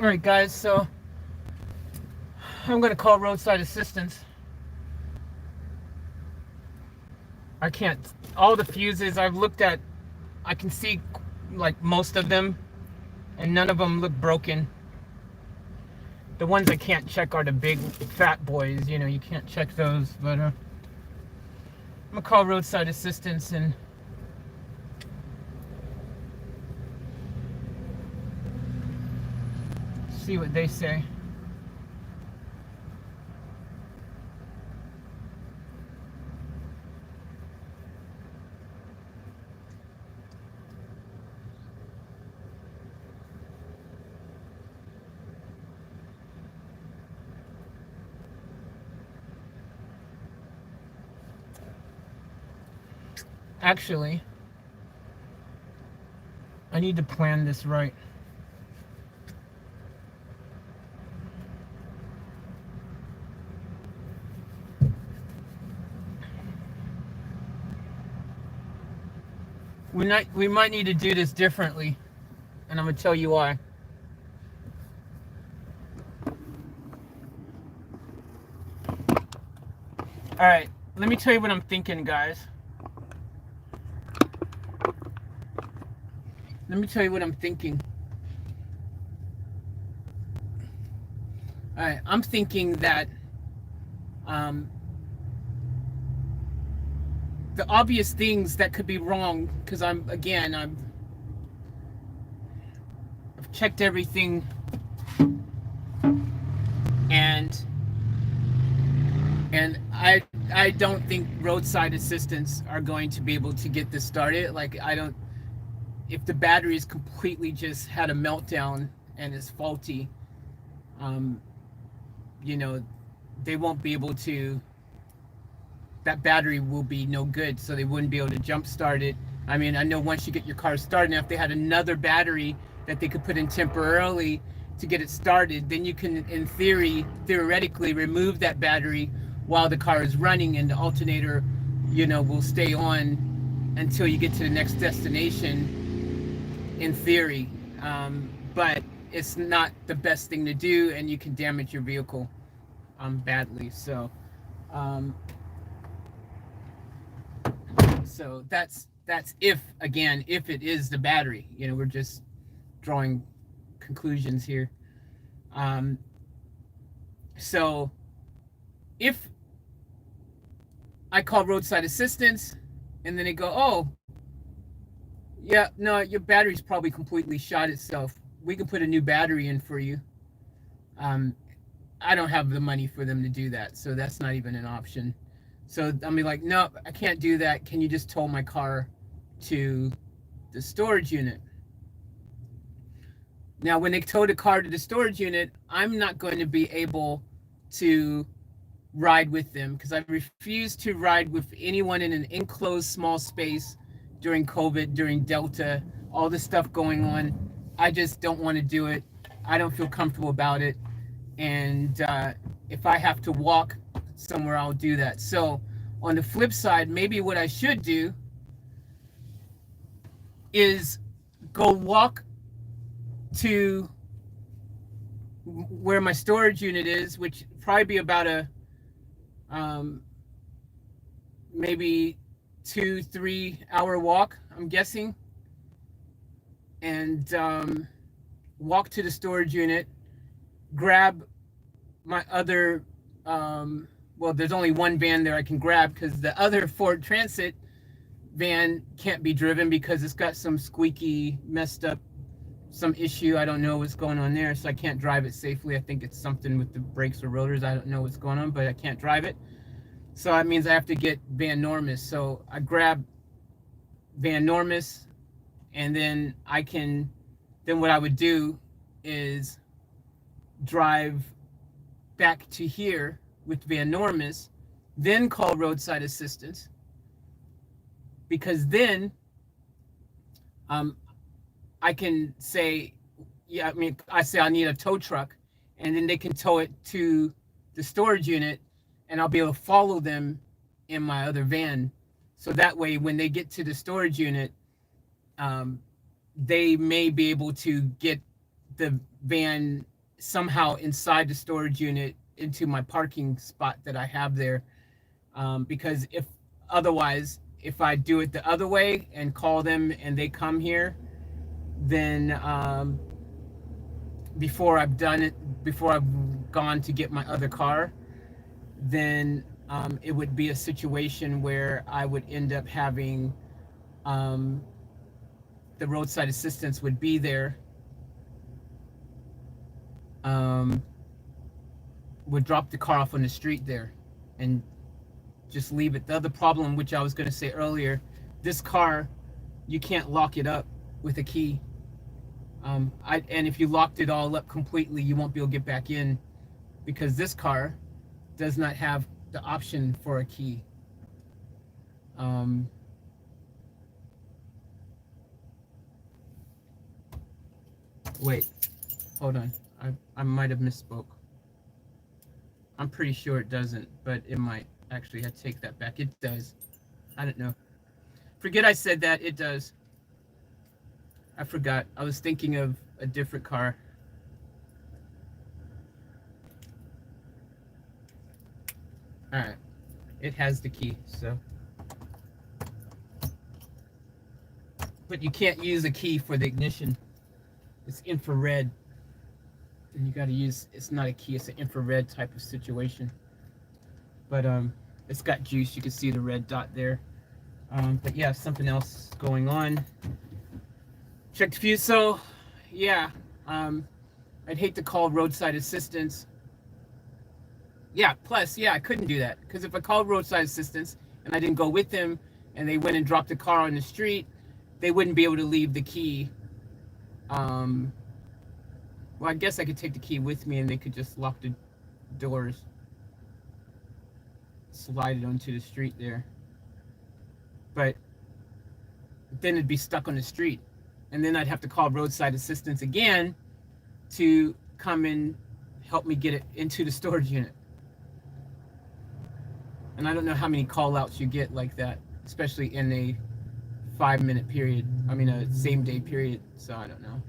right, guys, so I'm going to call roadside assistance. I can't, all the fuses I've looked at, I can see like most of them, and none of them look broken. The ones I can't check are the big fat boys, you know, you can't check those, but I'm gonna call roadside assistance and see what they say. Actually, I need to plan this right. We might need to do this differently, and I'm gonna tell you why. All right, let me tell you what I'm thinking, guys. Let me tell you what I'm thinking. All right, I'm thinking that the obvious things that could be wrong, because I've checked everything, and I don't think roadside assistance are going to be able to get this started. Like, if the battery's completely just had a meltdown and is faulty, you know, they won't be able to, that battery will be no good, so they wouldn't be able to jump start it. I mean, I know once you get your car started, now if they had another battery that they could put in temporarily to get it started, then you can, in theoretically remove that battery while the car is running, and the alternator, you know, will stay on until you get to the next destination, in theory. But it's not the best thing to do, and you can damage your vehicle badly. So so that's if it is the battery. You know, we're just drawing conclusions here. So if I call roadside assistance and then they go, oh yeah, no, your battery's probably completely shot itself, we can put a new battery in for you. I don't have the money for them to do that, so that's not even an option. So I mean, like, no, I can't do that. Can you just tow my car to the storage unit? Now, when they tow the car to the storage unit, I'm not going to be able to ride with them, because I refuse to ride with anyone in an enclosed small space during COVID, during Delta, all this stuff going on. I just don't want to do it. I don't feel comfortable about it. And if I have to walk somewhere, I'll do that. So on the flip side, maybe what I should do is go walk to where my storage unit is, which probably be about a maybe 2-3 hour walk, I'm guessing, and walk to the storage unit, grab my other well, there's only one van there I can grab, because the other Ford Transit van can't be driven because it's got some squeaky, messed up, some issue. I don't know what's going on there, so I can't drive it safely. I think it's something with the brakes or rotors. I don't know what's going on, but I can't drive it. So that means I have to get Van Normus. So I grab Van Normus, and then then what I would do is drive back to here with Van Normus, then call roadside assistance, because then I can say, yeah, I mean, I say I need a tow truck, and then they can tow it to the storage unit, and I'll be able to follow them in my other van. So that way, when they get to the storage unit, they may be able to get the van somehow inside the storage unit into my parking spot that I have there. Because if otherwise, if I do it the other way and call them and they come here, then before I've done it, before I've gone to get my other car, then it would be a situation where I would end up having the roadside assistance would be there, would drop the car off on the street there and just leave it. The other problem, which I was going to say earlier, this car, you can't lock it up with a key. And if you locked it all up completely, you won't be able to get back in, because this car does not have the option for a key. Wait, hold on. I might have misspoke. I'm pretty sure it doesn't, but it might. Actually, I take that back. It does. I don't know. Forget I said that. It does. I forgot. I was thinking of a different car. All right. It has the key, so. But you can't use a key for the ignition. It's infrared. And you got to use, it's not a key, it's an infrared type of situation. But it's got juice. You can see the red dot there. But yeah, something else going on. Checked the fuse. So yeah, I'd hate to call roadside assistance. Yeah, plus, yeah, I couldn't do that, because if I called roadside assistance and I didn't go with them and they went and dropped the car on the street, they wouldn't be able to leave the key. Well, I guess I could take the key with me and they could just lock the doors, slide it onto the street there. But then it'd be stuck on the street, and then I'd have to call roadside assistance again to come and help me get it into the storage unit. And I don't know how many call outs you get like that, especially in a 5-minute period. I mean, a same day period. So I don't know.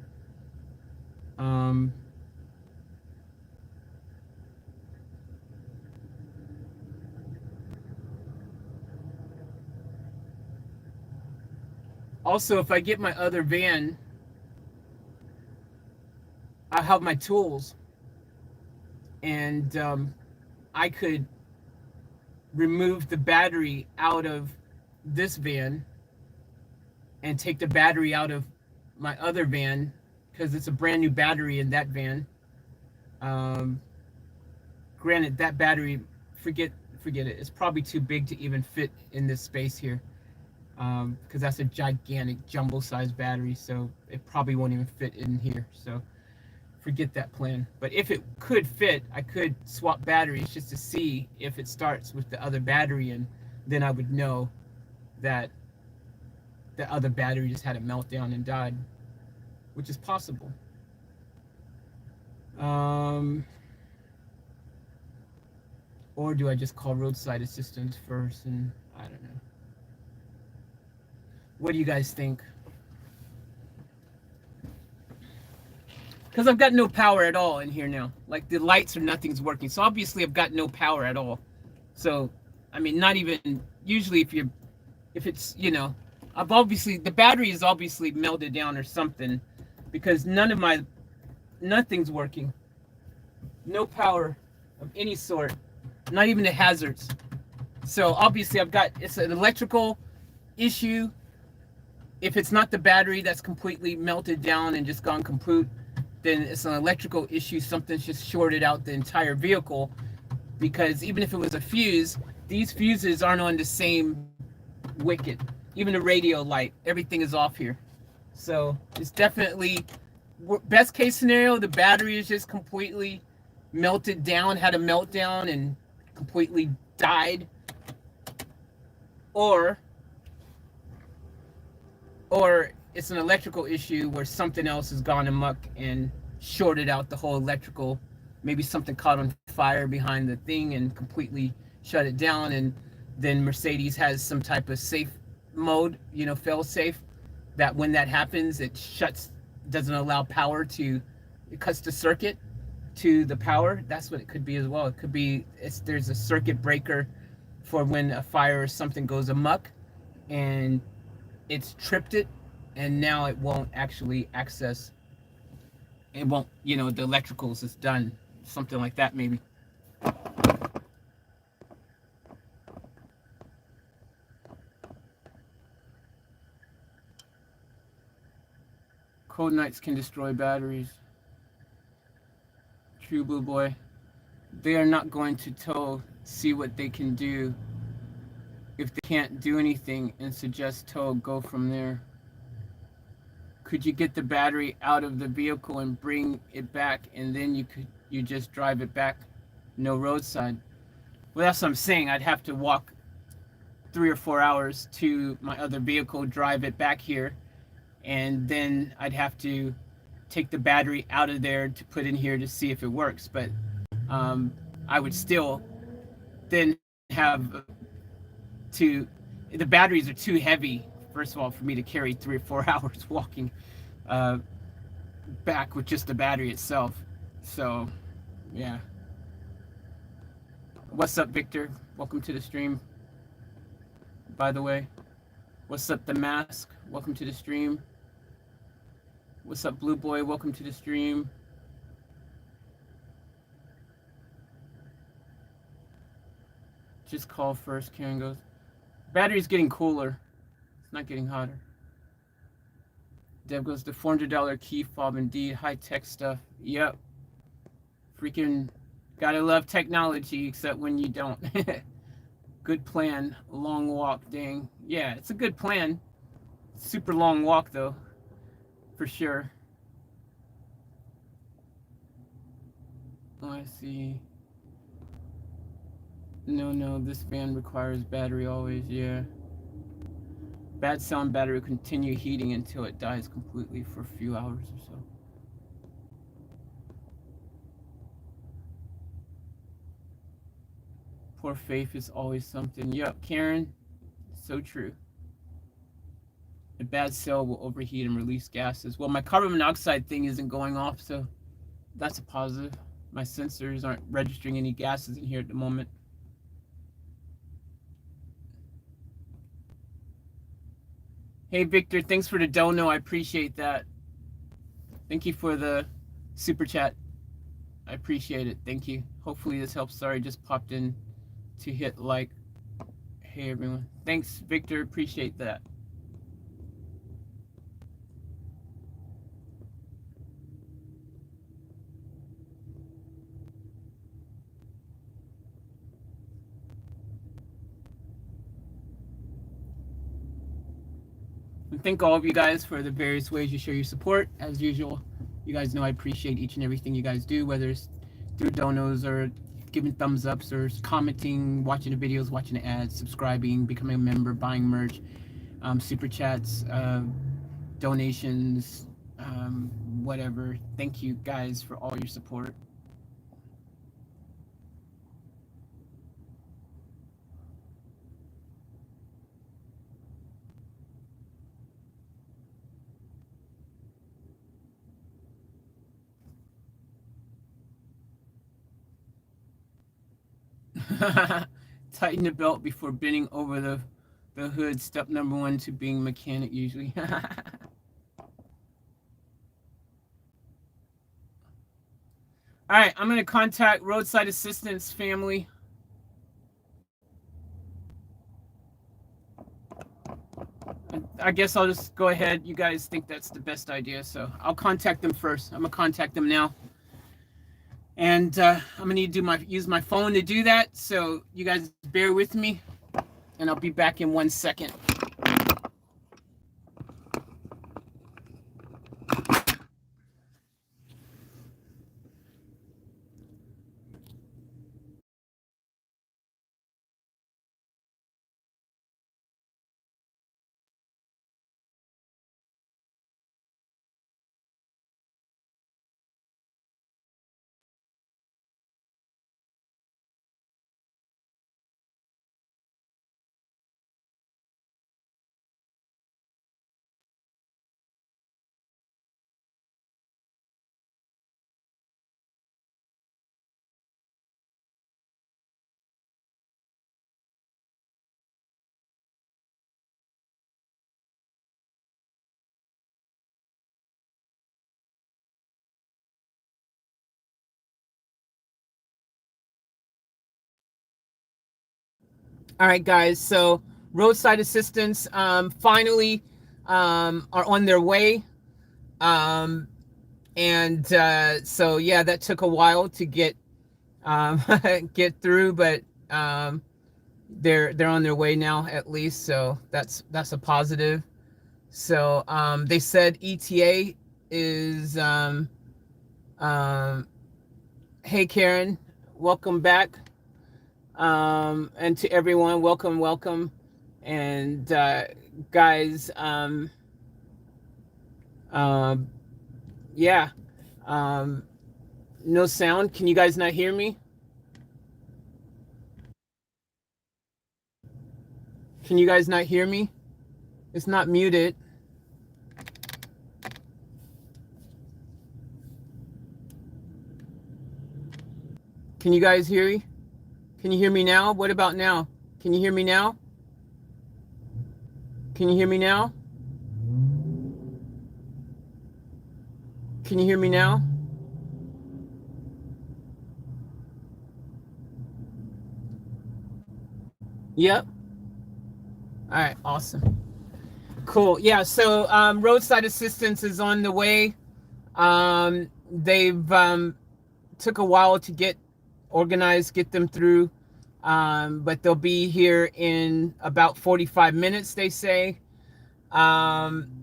Also, if I get my other van, I have my tools, and I could remove the battery out of this van and take the battery out of my other van, because it's a brand new battery in that van. Granted, that battery, forget it. It's probably too big to even fit in this space here, because that's a gigantic jumbo-sized battery, so it probably won't even fit in here. So forget that plan. But if it could fit, I could swap batteries just to see if it starts with the other battery, and then I would know that the other battery just had a meltdown and died, which is possible. Or do I just call roadside assistance first? And I don't know. What do you guys think? Because I've got no power at all in here now. Like, the lights or nothing's working. So obviously I've got no power at all. So, I mean, not even, usually if it's, you know, I've obviously, the battery is obviously melted down or something, because nothing's working. No power of any sort, not even the hazards. So obviously it's an electrical issue. If it's not the battery that's completely melted down and just gone kaput, then it's an electrical issue. Something's just shorted out the entire vehicle, because even if it was a fuse, these fuses aren't on the same wicket. Even the radio light, everything is off here. So it's definitely, best case scenario, the battery is just completely melted down, had a meltdown and completely died. Or it's an electrical issue where something else has gone amok and shorted out the whole electrical. Maybe something caught on fire behind the thing and completely shut it down, and then Mercedes has some type of safe mode, you know, fail safe, that when that happens, it shuts, doesn't allow power to, it cuts the circuit, to the power. That's what it could be as well. It could be there's a circuit breaker for when a fire or something goes amok, and it's tripped it, and now it won't actually access. It won't, the electricals is done. Something like that, maybe. Cold nights can destroy batteries. True, Blue Boy. They are not going to see what they can do. If they can't do anything and suggest tow, go from there. Could you get the battery out of the vehicle and bring it back, and then you just drive it back? No roadside. Well, that's what I'm saying. I'd have to walk 3 or 4 hours to my other vehicle, drive it back here, and then I'd have to take the battery out of there to put in here to see if it works. But I would still then have the batteries are too heavy, first of all, for me to carry 3 or 4 hours walking back with just the battery itself. So, yeah. What's up, Victor? Welcome to the stream, by the way. What's up, The Mask? Welcome to the stream. What's up, Blue Boy? Welcome to the stream. Just call first, Karen goes. Battery's getting cooler. It's not getting hotter. Deb goes, the $400 key fob, indeed. High-tech stuff. Yep. Freaking gotta love technology, except when you don't. Good plan. Long walk, dang. Yeah, it's a good plan. Super long walk, though. For sure. Oh, I see. No, this fan requires battery always, yeah. Bad sound battery will continue heating until it dies completely for a few hours or so. Poor Faith is always something. Yep, Karen, so true. A bad cell will overheat and release gases. Well, my carbon monoxide thing isn't going off, so that's a positive. My sensors aren't registering any gases in here at the moment. Hey, Victor, thanks for the dono. I appreciate that. Thank you for the super chat. I appreciate it. Thank you. Hopefully this helps. Sorry, just popped in to hit like. Hey, everyone. Thanks, Victor. Appreciate that. And thank all of you guys for the various ways you show your support. As usual, you guys know I appreciate each and everything you guys do, whether it's through donos or giving thumbs ups or commenting, watching the videos, watching the ads, subscribing, becoming a member, buying merch, super chats, donations, whatever. Thank you guys for all your support. Tighten the belt before bending over the hood. Step number 1 to being mechanic usually. All right, I'm going to contact roadside assistance family. I guess I'll just go ahead. You guys think that's the best idea, so I'll contact them first. I'm going to contact them now. And I'm going to need to use my phone to do that, so you guys bear with me, and I'll be back in 1 second. All right, guys. So roadside assistance finally are on their way. Um, and so yeah, that took a while to get get through, but they're on their way now at least. So that's a positive. So they said ETA is hey Karen, welcome back. And to everyone, welcome. And guys, yeah, no sound. Can you guys not hear me? Can you guys not hear me? It's not muted. Can you guys hear me? Can you hear me now? What about now? Can you hear me now? Can you hear me now? Can you hear me now? Yep. All right, awesome. Cool. Yeah, so roadside assistance is on the way. They've took a while to get organized, get them through, but they'll be here in about 45 minutes, they say.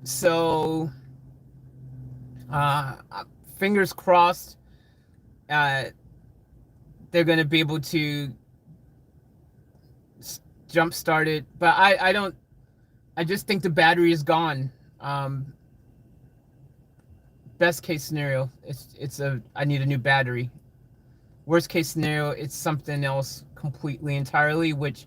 So fingers crossed they're going to be able to jump start it, but I just think the battery is gone. Best case scenario, I need a new battery. Worst case scenario, it's something else completely entirely, which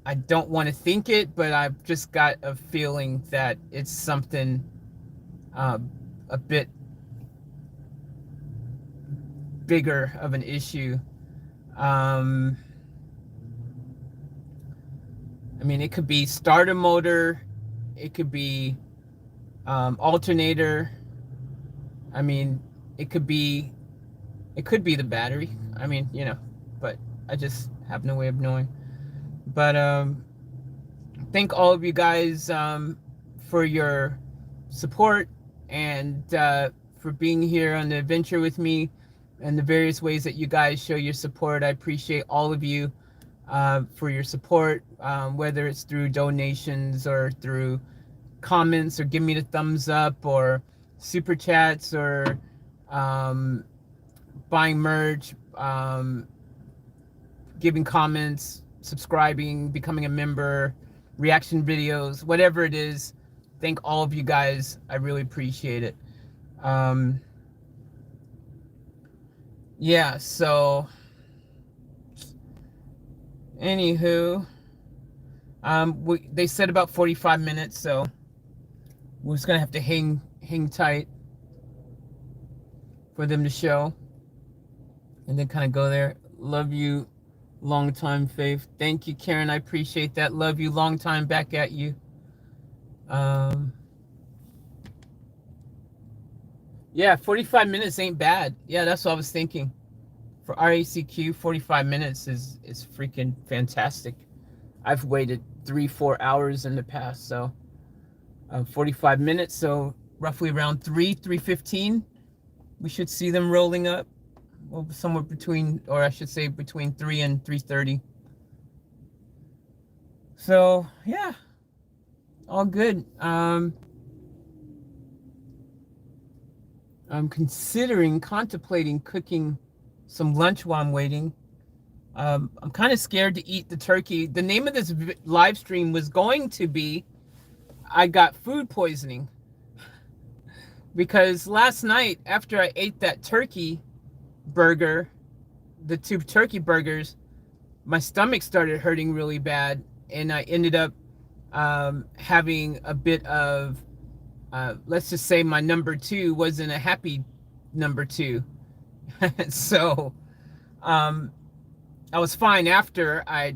I don't want to think it, but I've just got a feeling that it's something a bit bigger of an issue. I mean, it could be starter motor, it could be alternator. I mean, it could be the battery. I mean, you know, but I just have no way of knowing. But thank all of you guys for your support and for being here on the adventure with me and the various ways that you guys show your support. I appreciate all of you for your support, whether it's through donations or through comments or give me the thumbs up or super chats or buying merch, giving comments, subscribing, becoming a member, reaction videos, whatever it is. Thank all of you guys. I really appreciate it. Yeah, so anywho, they said about 45 minutes, so we're just gonna have to hang tight for them to show and then kind of go there. Love you, long time Faith. Thank you, Karen. I appreciate that. Love you, long time back at you. Yeah, 45 minutes ain't bad. Yeah, that's what I was thinking. For RACQ, 45 minutes is freaking fantastic. I've waited 3-4 hours in the past, so 45 minutes, so roughly around 3:15 we should see them rolling up. Well, somewhere between, or I should say between 3 and 3:30. So yeah, all good. I'm contemplating cooking some lunch while I'm waiting. I'm kind of scared to eat the turkey. The name of this live stream was going to be I got food poisoning, because last night after I ate that turkey burger, the 2 turkey burgers, my stomach started hurting really bad, and I ended up having a bit of let's just say my number 2 wasn't a happy number 2. So I was fine after I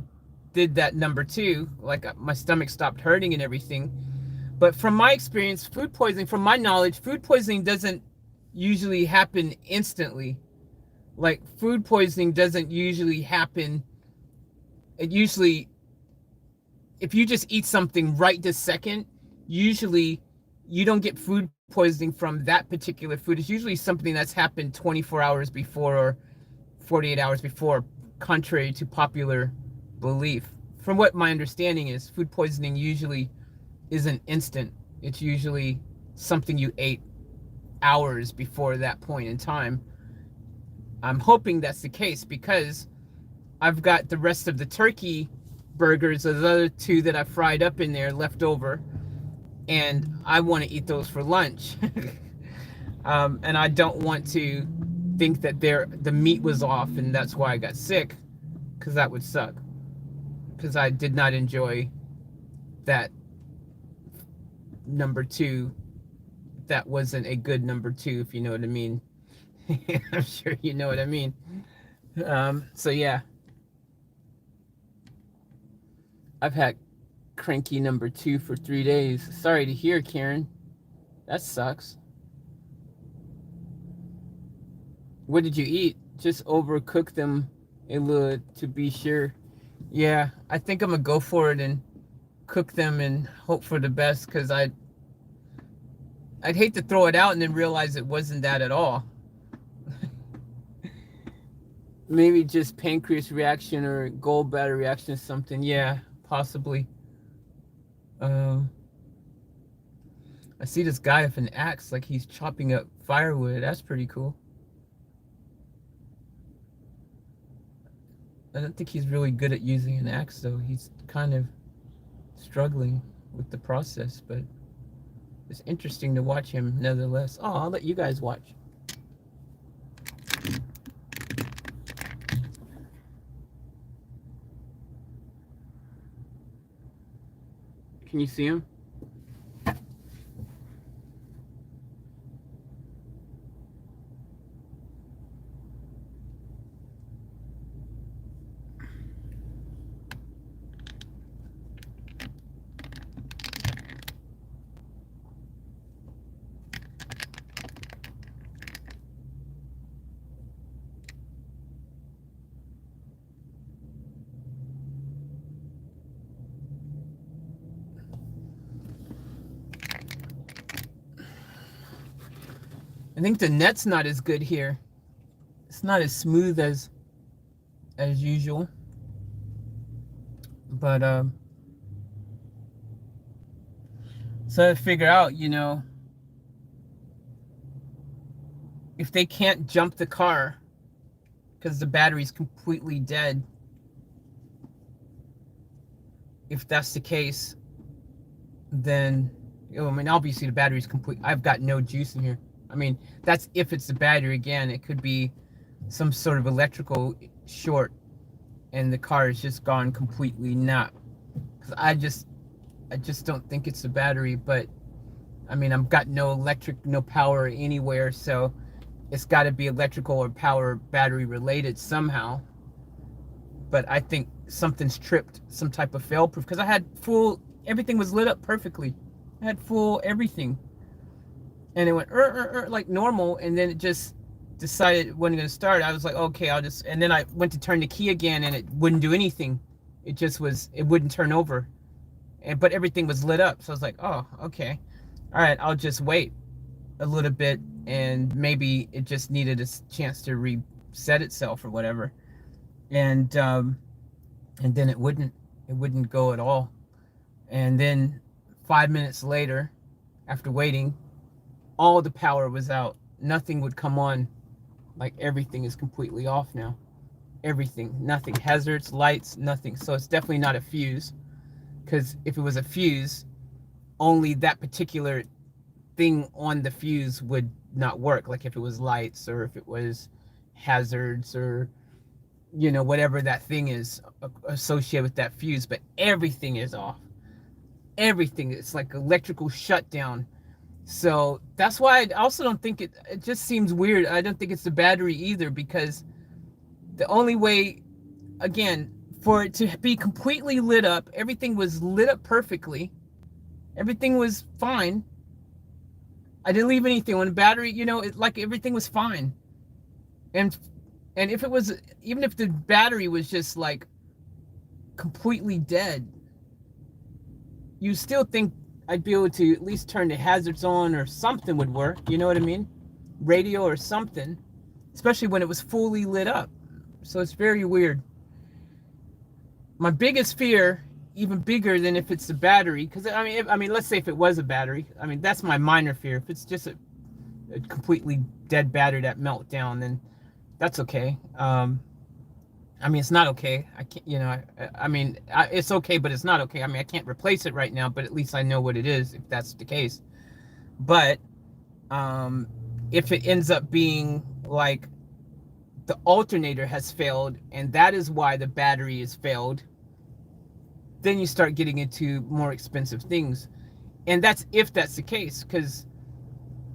did that number 2, like my stomach stopped hurting and everything. But from my experience, food poisoning, from my knowledge, food poisoning doesn't usually happen instantly. Like food poisoning doesn't usually happen it usually, if you just eat something right this second, usually you don't get food poisoning from that particular food. It's usually something that's happened 24 hours before or 48 hours before, contrary to popular belief. From what my understanding is, food poisoning usually isn't instant. It's usually something you ate hours before that point in time. I'm hoping that's the case because I've got the rest of the turkey burgers, those other two that I fried up in there left over, and I want to eat those for lunch. And I don't want to think that the meat was off and that's why I got sick, because that would suck. Because I did not enjoy that number two. That wasn't a good number two, if you know what I mean. I'm sure you know what I mean. So yeah, I've had cranky number two for 3 days. Sorry to hear, Karen. That sucks. What did you eat? Just overcook them a little to be sure. Yeah, I think I'm gonna go for it and cook them and hope for the best, because I'd hate to throw it out and then realize it wasn't that at all. Maybe just pancreas reaction or gallbladder reaction or something. Yeah, possibly. I see this guy with an axe, like he's chopping up firewood. That's pretty cool. I don't think he's really good at using an axe, though. He's kind of struggling with the process, but it's interesting to watch him nevertheless. Oh, I'll let you guys watch. Can you see him? I think the net's not as good here. It's not as smooth as usual. But so I figure out, you know, if they can't jump the car because the battery's completely dead, if that's the case, then, you know, I mean, obviously the battery's complete. I've got no juice in here. I mean, that's if it's the battery. Again, it could be some sort of electrical short and the car is just gone completely not. Because I just don't think it's the battery. But I mean, I've got no power anywhere, so it's got to be electrical or power battery related somehow. But I think something's tripped, some type of fail proof, because I had full, everything was lit up perfectly. I had full everything. And it went like normal, and then it just decided it wasn't going to start. I was like, okay, I'll just, and then I went to turn the key again, and it wouldn't do anything. It just was, it wouldn't turn over. But everything was lit up. So I was like, oh, okay. All right, I'll just wait a little bit, and maybe it just needed a chance to reset itself or whatever. And then it wouldn't go at all. And then 5 minutes later, after waiting, all the power was out. Nothing would come on. Like, everything is completely off now. Everything, nothing, hazards, lights, nothing. So it's definitely not a fuse, because if it was a fuse, only that particular thing on the fuse would not work. Like if it was lights, or if it was hazards, or, you know, whatever that thing is associated with that fuse. But everything is off. Everything. It's like electrical shutdown. So that's why I also don't think it just seems weird. I don't think it's the battery either, because the only way, again, for it to be completely lit up, everything was lit up perfectly. Everything was fine. I didn't leave anything on the battery, you know, like everything was fine. And if it was, even if the battery was just like completely dead, you still think I'd be able to at least turn the hazards on or something would work. You know what I mean? Radio or something, especially when it was fully lit up. So it's very weird. My biggest fear, even bigger than if it's the battery, because I mean, let's say if it was a battery, I mean, that's my minor fear. If it's just a completely dead battery that melt down, then that's okay. I mean, it's not okay. I can't, you know, it's okay, but it's not okay. I mean, I can't replace it right now, but at least I know what it is if that's the case. But if it ends up being like the alternator has failed and that is why the battery is failed, then you start getting into more expensive things. And that's if that's the case, because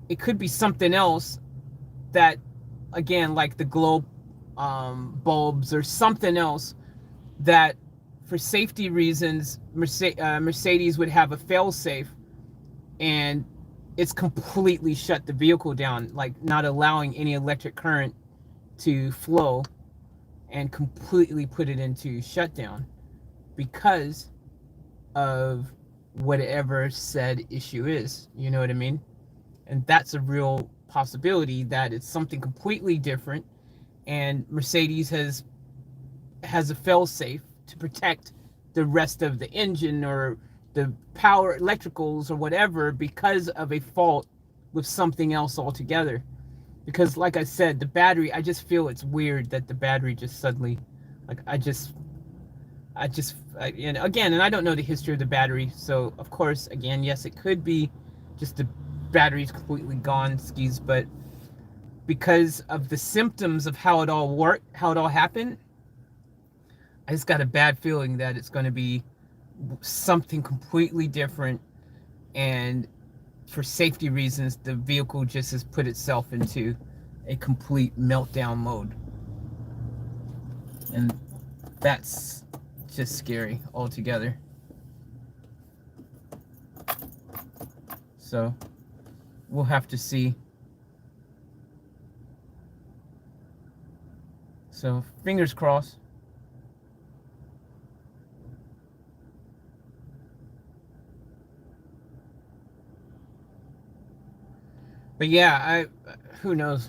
it could be something else that, again, like the glow bulbs or something else that for safety reasons Mercedes would have a fail-safe, and it's completely shut the vehicle down, like not allowing any electric current to flow, and completely put it into shutdown because of whatever said issue is. You know what I mean? And that's a real possibility, that it's something completely different, and Mercedes has a fail-safe to protect the rest of the engine or the power electricals or whatever because of a fault with something else altogether. Because like I said, the battery, I just feel it's weird that the battery just suddenly, like, and again, and I don't know the history of the battery, so of course, again, yes, it could be just the battery's completely gone, skis, but because of the symptoms of how it all worked, how it all happened, I just got a bad feeling that it's going to be something completely different, and for safety reasons, the vehicle just has put itself into a complete meltdown mode. And that's just scary altogether. So we'll have to see. So fingers crossed. But yeah, who knows?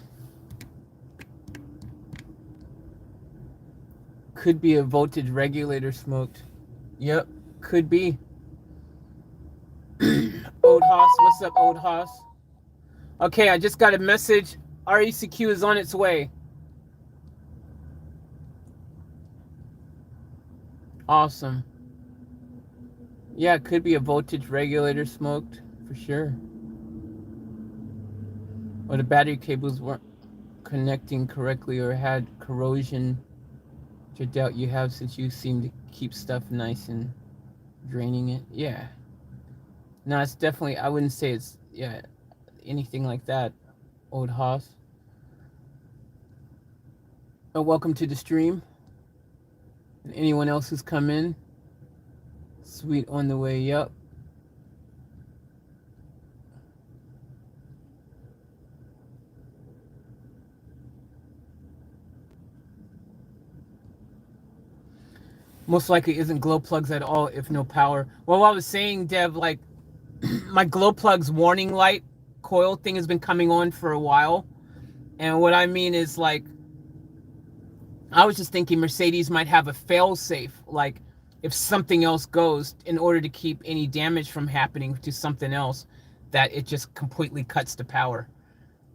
Could be a voltage regulator smoked. Yep, could be. Old Haas, what's up, Old Haas? Okay, I just got a message. RECQ is on its way. Awesome. Yeah, it could be a voltage regulator smoked, for sure. Or the battery cables weren't connecting correctly or had corrosion, which I doubt you have since you seem to keep stuff nice and draining it. Yeah. No, it's definitely, I wouldn't say it's, yeah, anything like that, Old Haas. Oh, welcome to the stream. And anyone else who's come in, sweet on the way up. Most likely isn't glow plugs at all if no power. Well, I was saying, Dev, like, my glow plugs warning light coil thing has been coming on for a while. And what I mean is, like, I was just thinking Mercedes might have a fail-safe, like, if something else goes, in order to keep any damage from happening to something else, that it just completely cuts the power.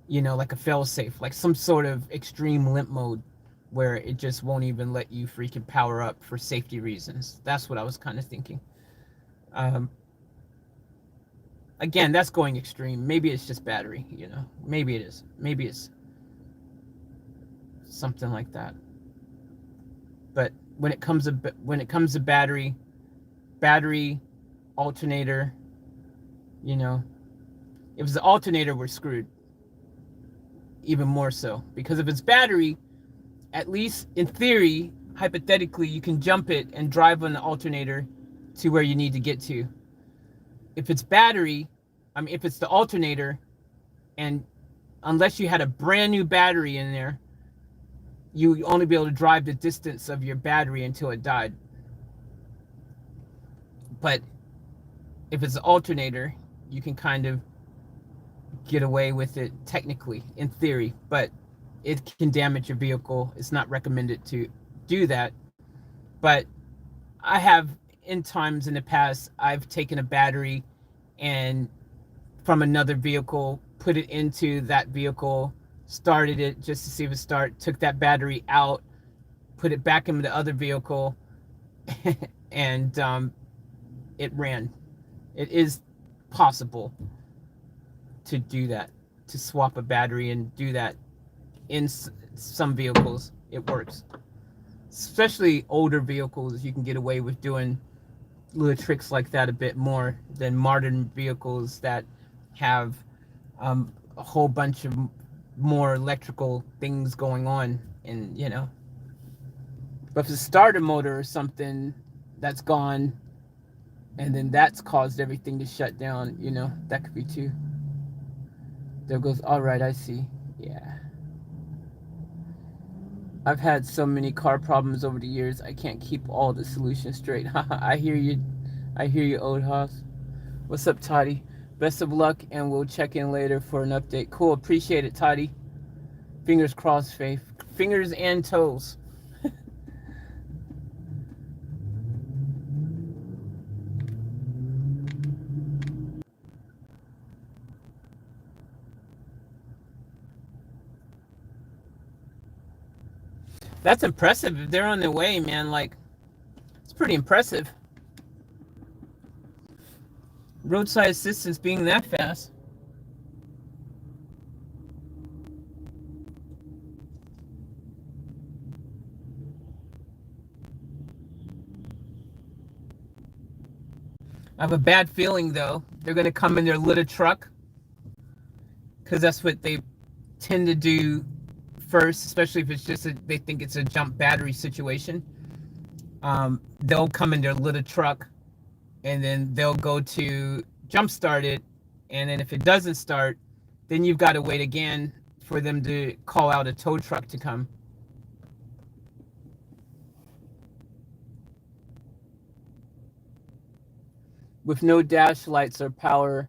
You know, like a fail-safe, like some sort of extreme limp mode where it just won't even let you freaking power up for safety reasons. That's what I was kind of thinking. Again, that's going extreme. Maybe it's just battery, you know. Maybe it is. Maybe it's something like that. But when it comes to battery, alternator, you know, if it's the alternator, we're screwed. Even more so, because if it's battery, at least in theory, hypothetically, you can jump it and drive on the alternator to where you need to get to. If it's battery, I mean, if it's the alternator, and unless you had a brand new battery in there, you only be able to drive the distance of your battery until it died. But if it's an alternator, you can kind of get away with it technically, in theory, but it can damage your vehicle. It's not recommended to do that. But I have, in times in the past, I've taken a battery and from another vehicle, put it into that vehicle, started it just to see if it start, took that battery out, put it back in the other vehicle, and it ran. It is possible to do that, to swap a battery and do that in some vehicles. It works. Especially older vehicles, you can get away with doing little tricks like that a bit more than modern vehicles that have a whole bunch of more electrical things going on. And but if it's a starter motor or something that's gone and then that's caused everything to shut down, that could be too. There goes, all right, I see. Yeah. I've had so many car problems over the years, I can't keep all the solutions straight. I hear you. I hear you, old hoss. What's up, Toddy? Best of luck, and we'll check in later for an update. Cool, appreciate it, Toddy. Fingers crossed, Faith. Fingers and toes. That's impressive. If they're on their way, man, like, it's pretty impressive. Roadside assistance being that fast. I have a bad feeling, though. They're going to come in their little truck, because that's what they tend to do first, especially if it's just they think it's a jump battery situation. They'll come in their little truck, and then they'll go to jump start it, and then if it doesn't start, then you've got to wait again for them to call out a tow truck to come. With no dash lights or power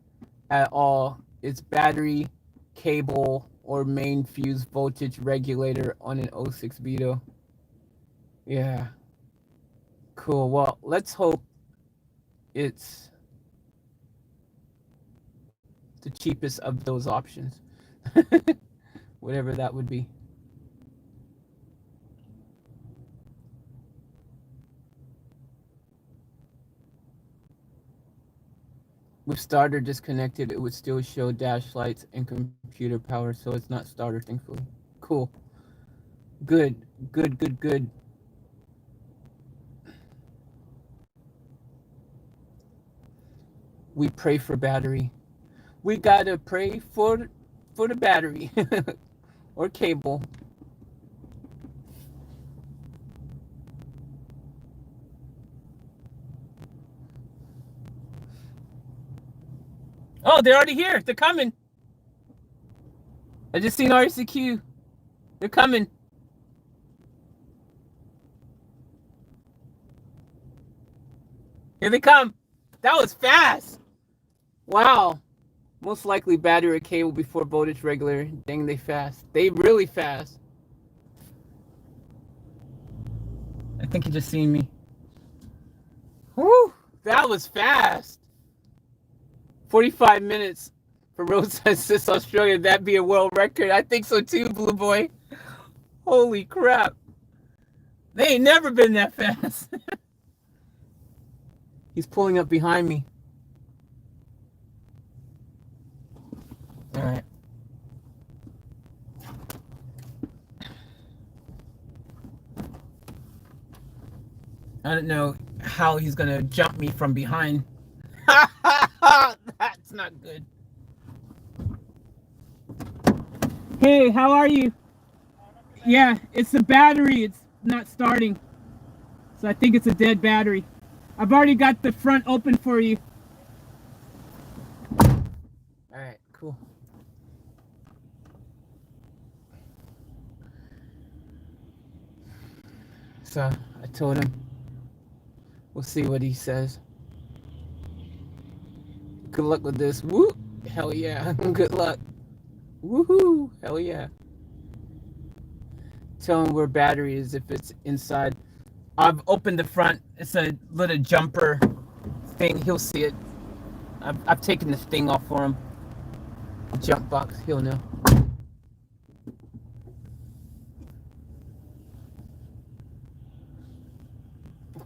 at all, it's battery, cable, or main fuse voltage regulator on an 06 Vito. Yeah. Cool. Well, let's hope it's the cheapest of those options. Whatever that would be. With starter disconnected, it would still show dash lights and computer power, so it's not starter, thankfully. Cool. Good. We pray for battery. We gotta pray for the battery or cable. Oh, they're already here. They're coming. I just seen RCQ. They're coming. Here they come. That was fast. Wow. Most likely battery or cable before voltage regulator. Dang, they fast. They really fast. I think you just seen me. Whew. That was fast. 45 minutes for Roadside Assist Australia. That'd be a world record. I think so too, Blue Boy. Holy crap. They ain't never been that fast. He's pulling up behind me. All right. I don't know how he's going to jump me from behind. That's not good. Hey, how are you? Yeah, it's the battery. It's not starting. So I think it's a dead battery. I've already got the front open for you. All right, cool. So I told him, we'll see what he says. Good luck with this. Woo! Hell yeah. Good luck. Woohoo! Hell yeah. Tell him where battery is if it's inside. I've opened the front. It's a little jumper thing. He'll see it. I've taken the thing off for him. Jump box. He'll know.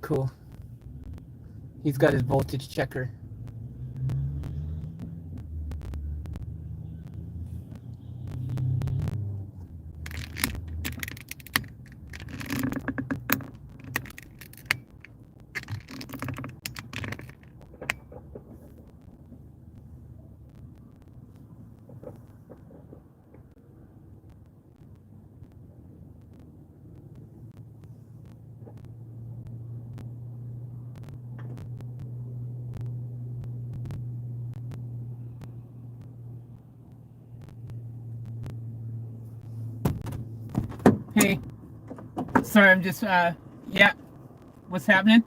Cool. He's got his voltage checker. Hey, sorry, I'm just, yeah, what's happening?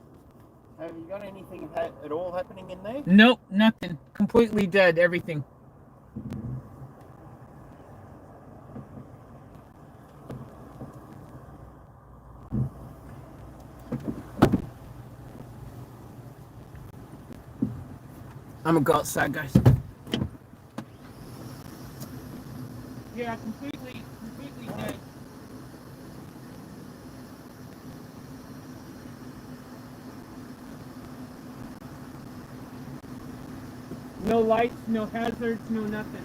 Have you got anything at all happening in there? Nope, nothing. Completely dead, everything. I'm gonna go outside, guys. Yeah, completely dead. No lights, no hazards, no nothing.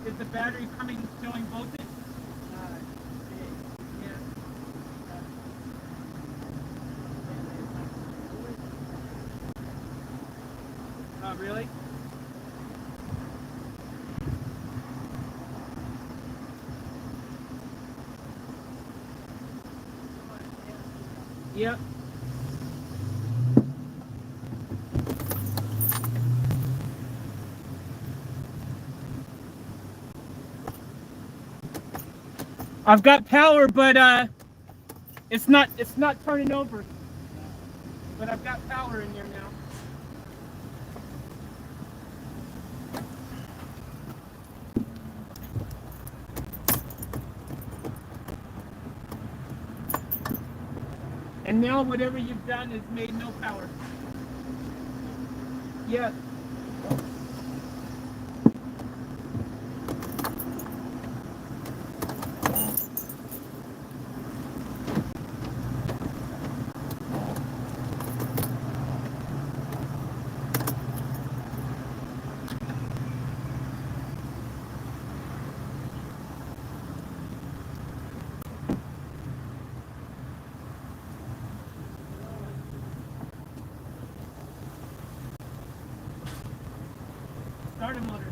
Is the battery coming showing voltage? Yeah. Oh, really? Yep. I've got power, but it's not turning over. But I've got power in there now. And now whatever you've done has made no power. Yes. Starter motor.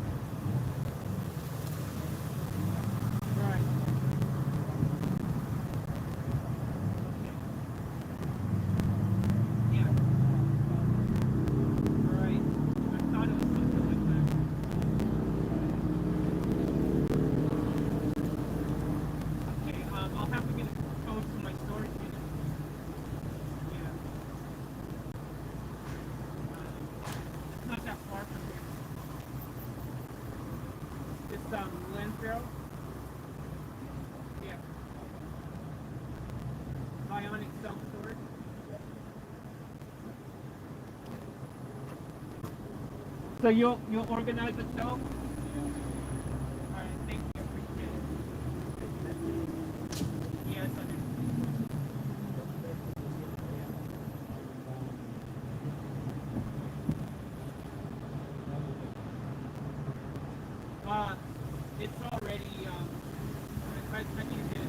Right. Yeah. Right. I thought it was something like that. Okay, I'll have to get a code from my storage unit. Yeah. It's not that far from here. It's Lansdale. Yeah. Bionic self storage. So you'll organize it yourself? All right, thank you. Appreciate it. Yes, I do. It's already I need to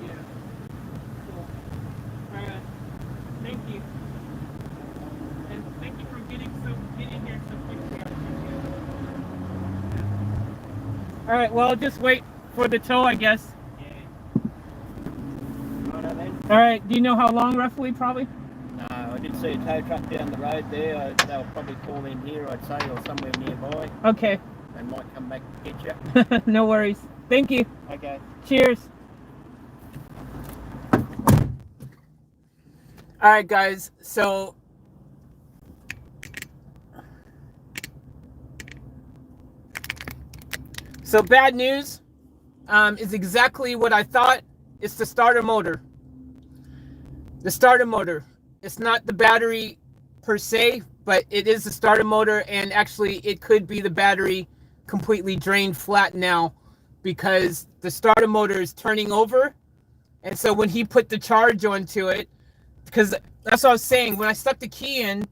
yeah. Cool. All right. Thank you. And thank you for getting here so quickly. I appreciate it. Yeah. All right. Well, I'll just wait for the tow, I guess. Yeah. Righto then. All right. Do you know how long, roughly? Probably. No, I did see a tow truck down the road there. They'll probably call in here, I'd say, or somewhere nearby. Okay. They might come back to get you. No worries. Thank you. Okay. Cheers. All right, guys. So bad news is exactly what I thought. It's the starter motor. The starter motor. It's not the battery per se, but it is the starter motor, and actually it could be the battery completely drained flat now because the starter motor is turning over. And so when he put the charge onto it, because that's what I was saying, when I stuck the key in,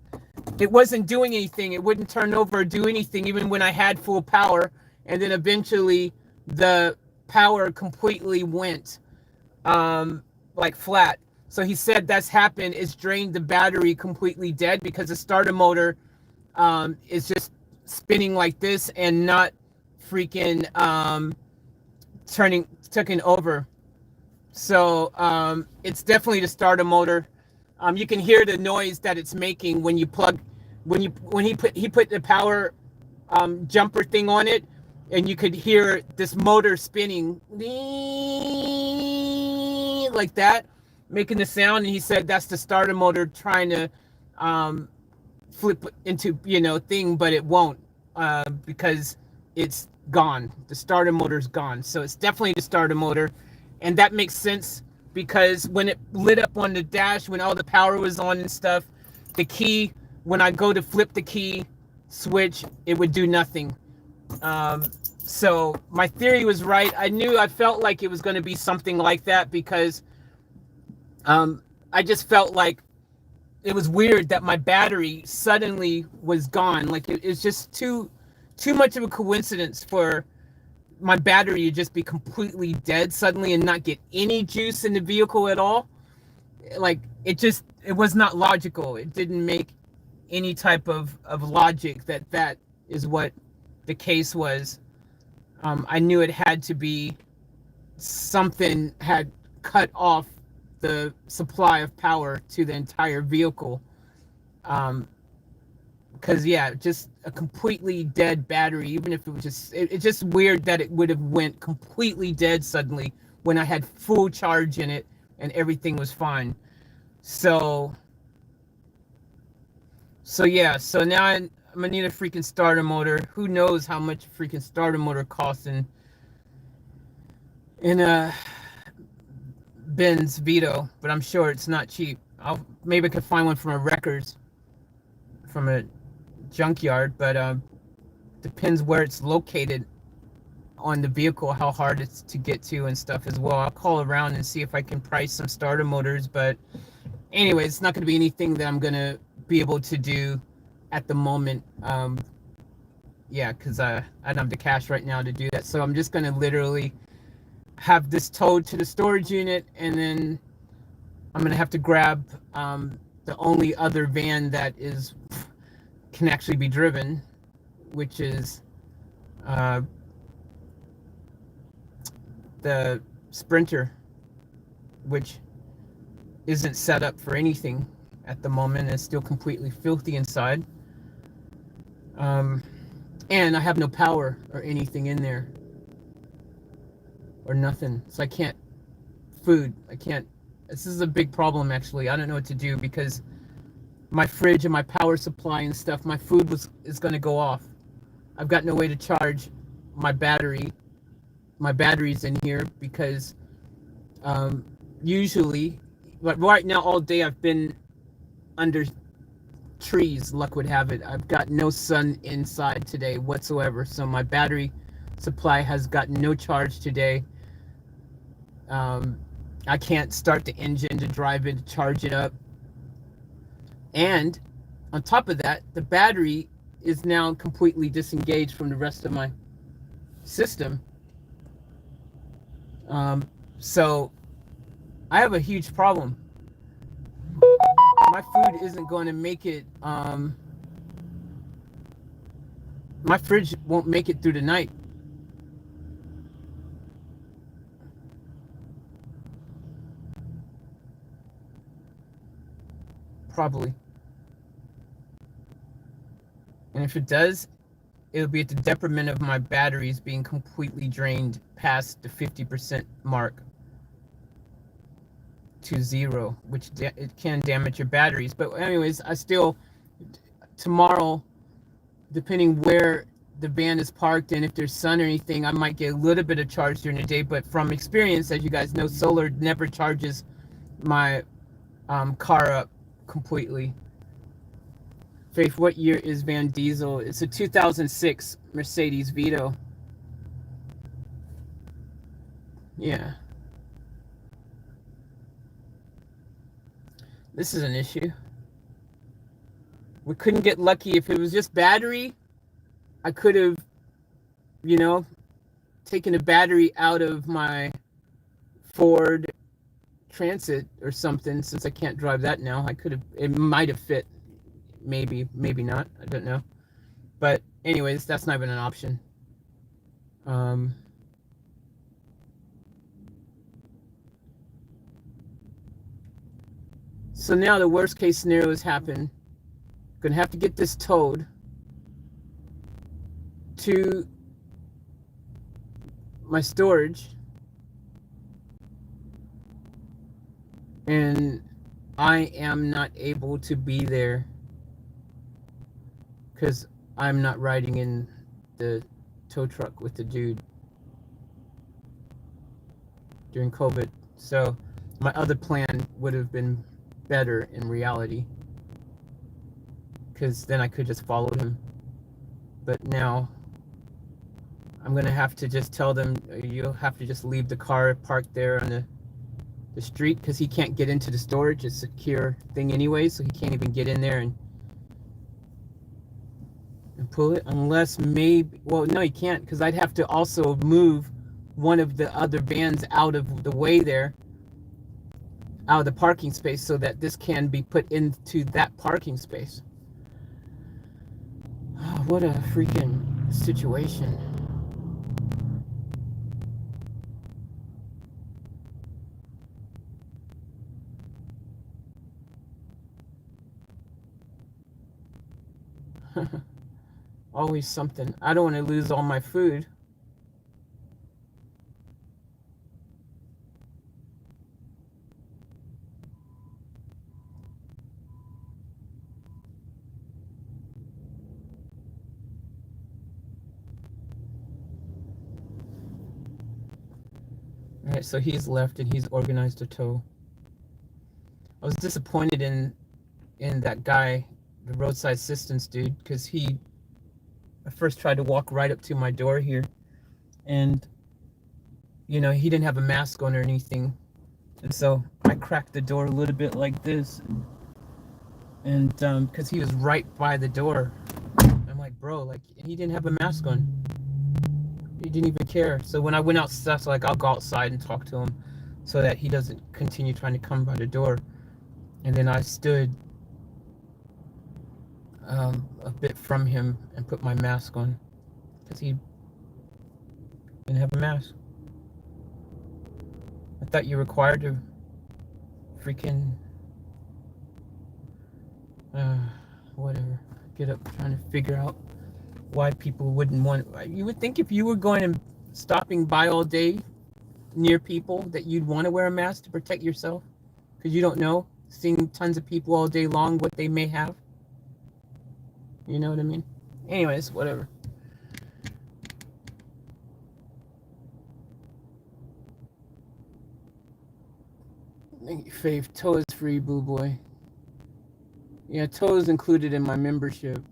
it wasn't doing anything. It wouldn't turn over or do anything even when I had full power. And then eventually the power completely went like flat. So he said that's happened. It's drained the battery completely dead because the starter motor is just spinning like this and not freaking taking over. So it's definitely the starter motor. You can hear the noise that it's making when you plug, when he put the power jumper thing on it, and you could hear this motor spinning like that, making the sound. And he said that's the starter motor trying to flip into thing, but it won't because it's gone. The starter motor's gone. So it's definitely the starter motor, and that makes sense because when it lit up on the dash, when all the power was on and stuff, the key, when I go to flip the key switch, it would do nothing. So my theory was right. I felt like it was going to be something like that because I just felt like it was weird that my battery suddenly was gone. Like it's just too much of a coincidence for my battery to just be completely dead suddenly and not get any juice in the vehicle at all. Like it was not logical. It didn't make any type of logic that is what the case was. I knew it had to be something had cut off the supply of power to the entire vehicle. Because yeah, just a completely dead battery, even if it was it's just weird that it would have went completely dead suddenly when I had full charge in it and everything was fine. So yeah, so now I'm gonna need a freaking starter motor. Who knows how much a freaking starter motor costs in a Benz Vito, but I'm sure it's not cheap. Maybe I could find one from a wreckers, from a junkyard, but depends where it's located on the vehicle, how hard it's to get to and stuff as well. I'll call around and see if I can price some starter motors, but anyway, it's not going to be anything that I'm going to be able to do at the moment. Yeah, because I don't have the cash right now to do that. So I'm just going to literally have this towed to the storage unit, and then I'm going to have to grab the only other van that can actually be driven, which is the Sprinter, which isn't set up for anything at the moment. It's still completely filthy inside. And I have no power or anything in there, or nothing. So I can't this is a big problem actually. I don't know what to do because my fridge and my power supply and stuff, my food is going to go off. I've got no way to charge my battery. My battery's in here because usually, but right now all day I've been under trees, luck would have it. I've got no sun inside today whatsoever, so my battery supply has gotten no charge today. I can't start the engine to drive it, to charge it up. And on top of that, the battery is now completely disengaged from the rest of my system. So I have a huge problem. My food isn't going to make it, my fridge won't make it through the night. Probably. And if it does, it'll be at the detriment of my batteries being completely drained past the 50% mark. to 0, which it can damage your batteries. But anyways, I still, tomorrow, depending where the van is parked and if there's sun or anything, I might get a little bit of charge during the day. But from experience, as you guys know, solar never charges my car up completely. Faith, what year is Van Diesel? It's a 2006 Mercedes Vito. Yeah. This is an issue. We couldn't get lucky. If it was just battery, I could have, you know, taken a battery out of my Ford Transit or something. Since I can't drive that now, I could have, it might have fit. Maybe, maybe not. I don't know. But anyways, that's not even an option. So now the worst case scenario has happened. Gonna have to get this towed to my storage, and I am not able to be there because I'm not riding in the tow truck with the dude during COVID. So my other plan would have been better in reality, because then I could just follow him. But now I'm gonna have to just tell them, you'll have to just leave the car parked there on the street, because he can't get into the storage. It's a secure thing anyway, so he can't even get in there and pull it, unless maybe, well, no, he can't, because I'd have to also move one of the other vans out of the way there, out of the parking space, so that this can be put into that parking space. Oh, what a freaking situation. Always something. I don't want to lose all my food. All right, so he's left and he's organized a tow. I was disappointed in that guy, the roadside assistance dude, because I first tried to walk right up to my door here, and you know, he didn't have a mask on or anything, and so I cracked the door a little bit like this, and because he was right by the door. I'm like, bro, like, he didn't have a mask on. He didn't even care. So when I went outside, so like, I'll go outside and talk to him so that he doesn't continue trying to come by the door. And then I stood a bit from him and put my mask on, because he didn't have a mask. I thought you were required to freaking whatever, get up, trying to figure out why people wouldn't want. You would think if you were going and stopping by all day near people that you'd want to wear a mask to protect yourself, because you don't know, seeing tons of people all day long, what they may have. You know what I mean? Anyways, whatever. Thank you, Faith. Tow is free, boo boy. Yeah, tow is included in my membership.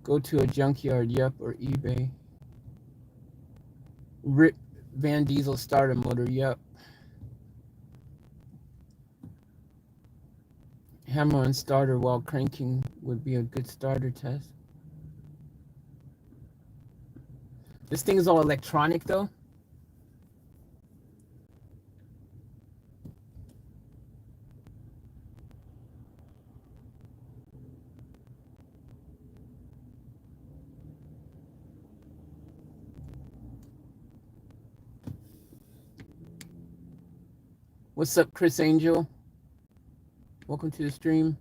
Go to a junkyard, yep, or eBay. Rip Van Diesel starter motor, yep. Hammer on starter while cranking would be a good starter test. This thing is all electronic though. What's up, Chris Angel? Welcome to the stream.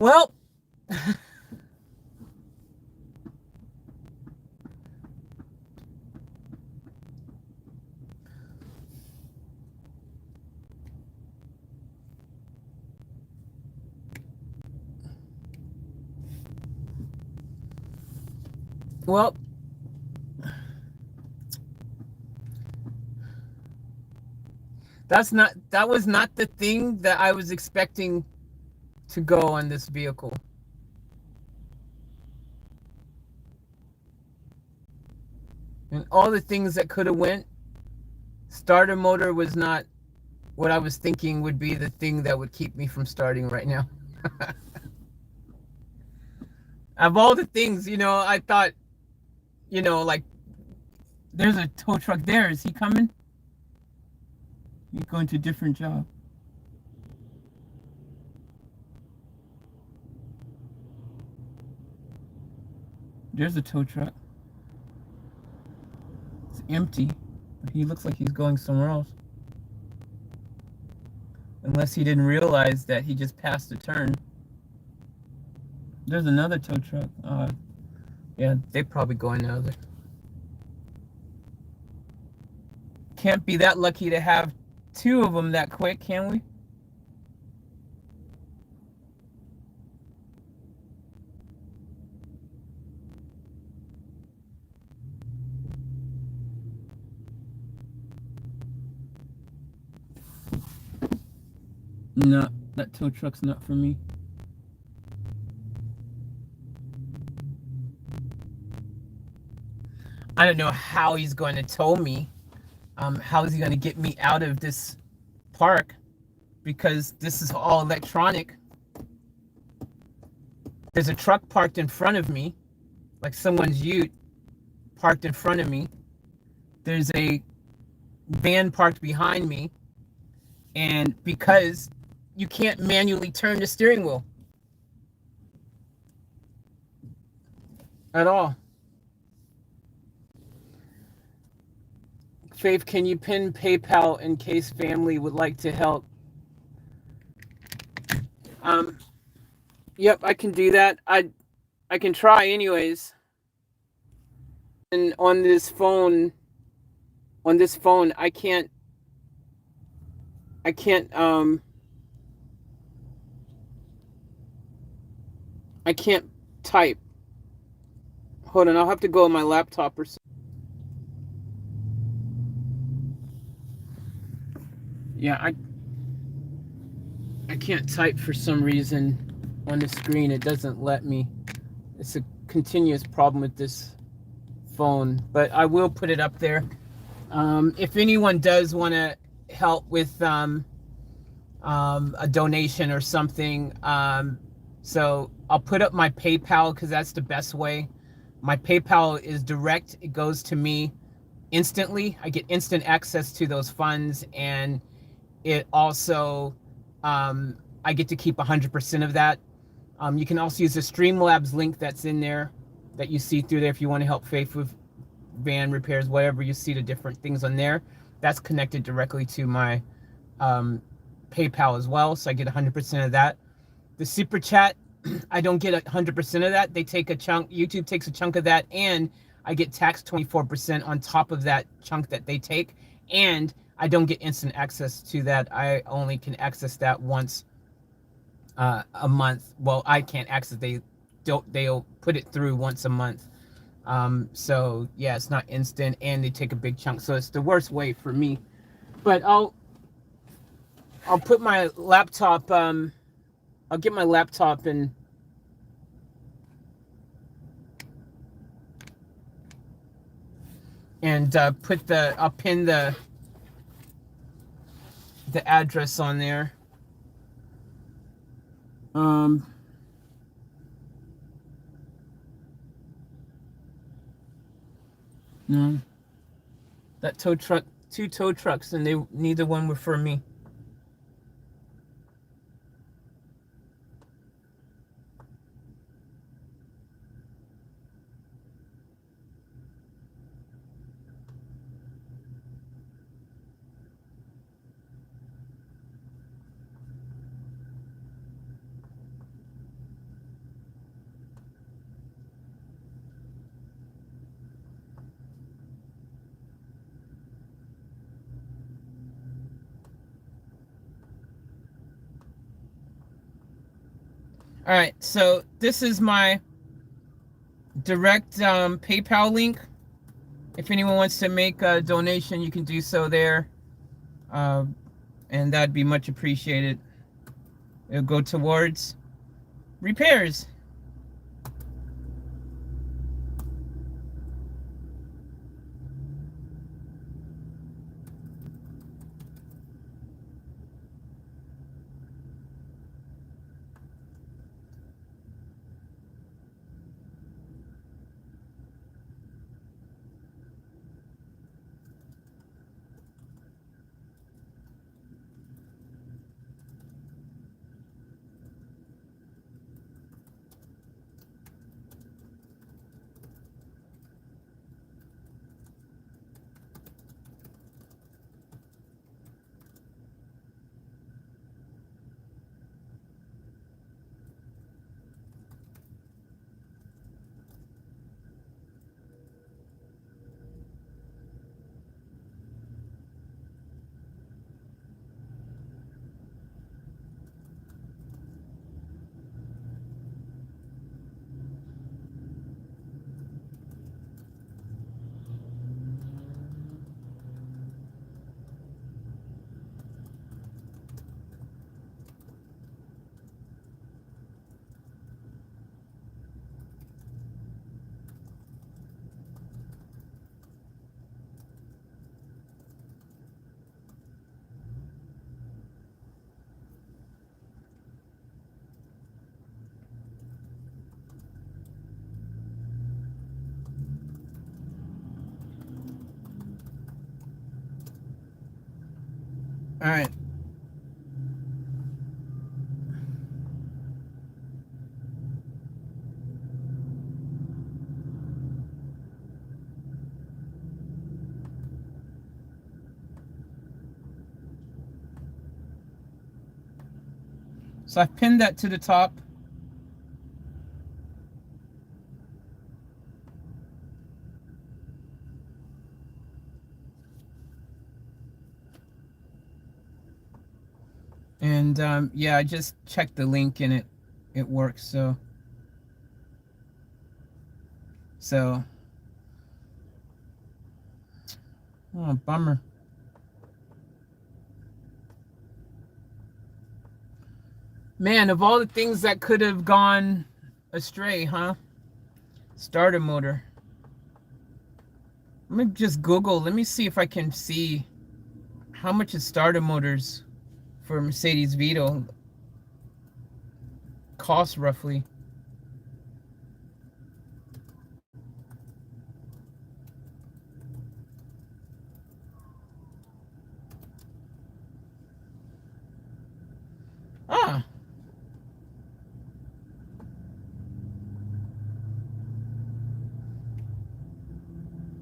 Well, well, that was not the thing that I was expecting to go on this vehicle. And all the things that could have went, starter motor was not what I was thinking would be the thing that would keep me from starting right now. Of all the things, I thought, like, there's a tow truck there. Is he coming? He's going to a different job. There's a tow truck. It's empty. But he looks like he's going somewhere else. Unless he didn't realize that he just passed a turn. There's another tow truck. Yeah, they probably going the other. Can't be that lucky to have two of them that quick, can we? No, that tow truck's not for me. I don't know how he's going to tow me. How is he going to get me out of this park? Because this is all electronic. There's a truck parked in front of me, like someone's ute parked in front of me. There's a van parked behind me. And because you can't manually turn the steering wheel at all. Faith, can you pin PayPal in case family would like to help? Yep, I can do that. I can try anyways. And on this phone, I can't type. Hold on, I'll have to go on my laptop or something. Yeah, I can't type for some reason on the screen. It doesn't let me. It's a continuous problem with this phone, but I will put it up there. If anyone does want to help with a donation or something, so I'll put up my PayPal because that's the best way. My PayPal is direct. It goes to me instantly. I get instant access to those funds, and it also, I get to keep 100% of that. You can also use the Streamlabs link that's in there that you see through there if you want to help Faith with van repairs, whatever. You see the different things on there. That's connected directly to my PayPal as well, so I get 100% of that. The Super Chat, I don't get 100% of that. They take a chunk, YouTube takes a chunk of that, and I get taxed 24% on top of that chunk that they take, and I don't get instant access to that. I only can access that once a month. Well, I can't access. They'll put it through once a month. So yeah, it's not instant, and they take a big chunk. So it's the worst way for me. But I'll put my laptop. I'll get my laptop and I'll pin the address on there. No. That tow truck, two tow trucks, and neither one were for me. All right, so this is my direct PayPal link. If anyone wants to make a donation, you can do so there, and that'd be much appreciated. It'll go towards repairs. All right. So I've pinned that to the top. And yeah, I just checked the link and it works. So oh, bummer. Man, of all the things that could have gone astray, huh? Starter motor. Let me just Google. Let me see if I can see how much is starter motors for Mercedes Vito cost roughly. Ah.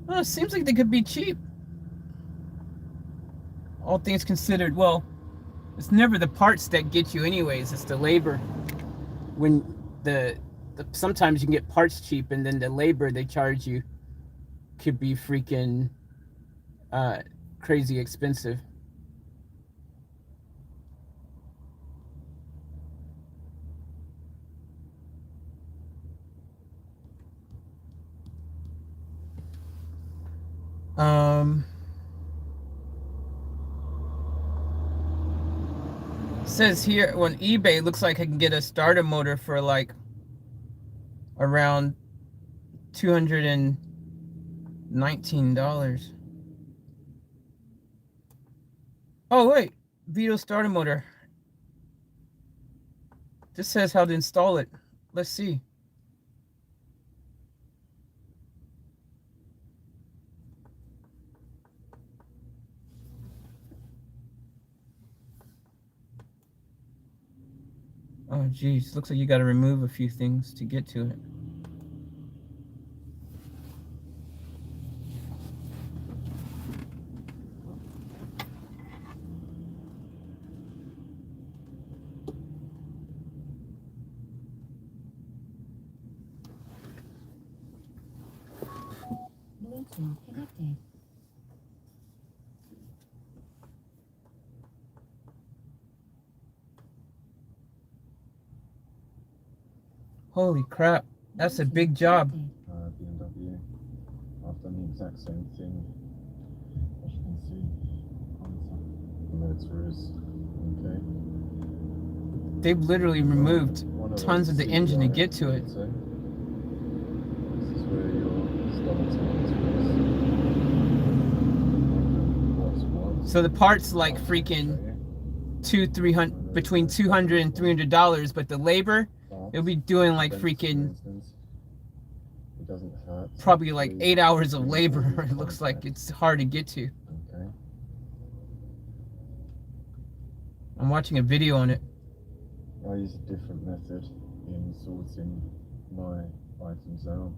Well, it seems like they could be cheap. All things considered. Well, it's never the parts that get you anyways. It's the labor. When the sometimes you can get parts cheap and then the labor they charge you could be freaking crazy expensive. Says here on eBay, looks like I can get a starter motor for like around $219. Oh wait, Vito starter motor. This says how to install it. Let's see. Oh geez, looks like you got to remove a few things to get to it. Bluetooth connected. Holy crap. That's a big job. BMW. I've done the exact same thing. As you can see, motorist. Okay. They've literally removed One tons of the engine to get to it. This is where your skeleton is. So the part's like freaking between $200 and $300, but the labor, it'll be doing like freaking It doesn't hurt. probably like 8 hours of labor. It looks like it's hard to get to. Okay. I'm watching a video on it. I use a different method in sorting my items out.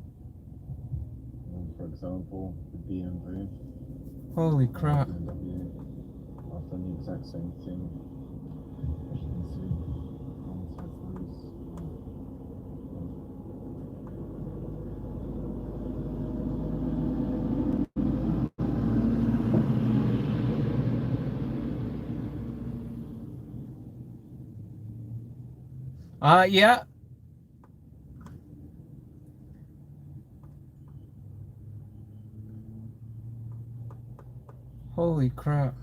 For example, the BMW. Holy crap. BMW. I've done the exact same thing. As you can see, Yeah. Holy crap.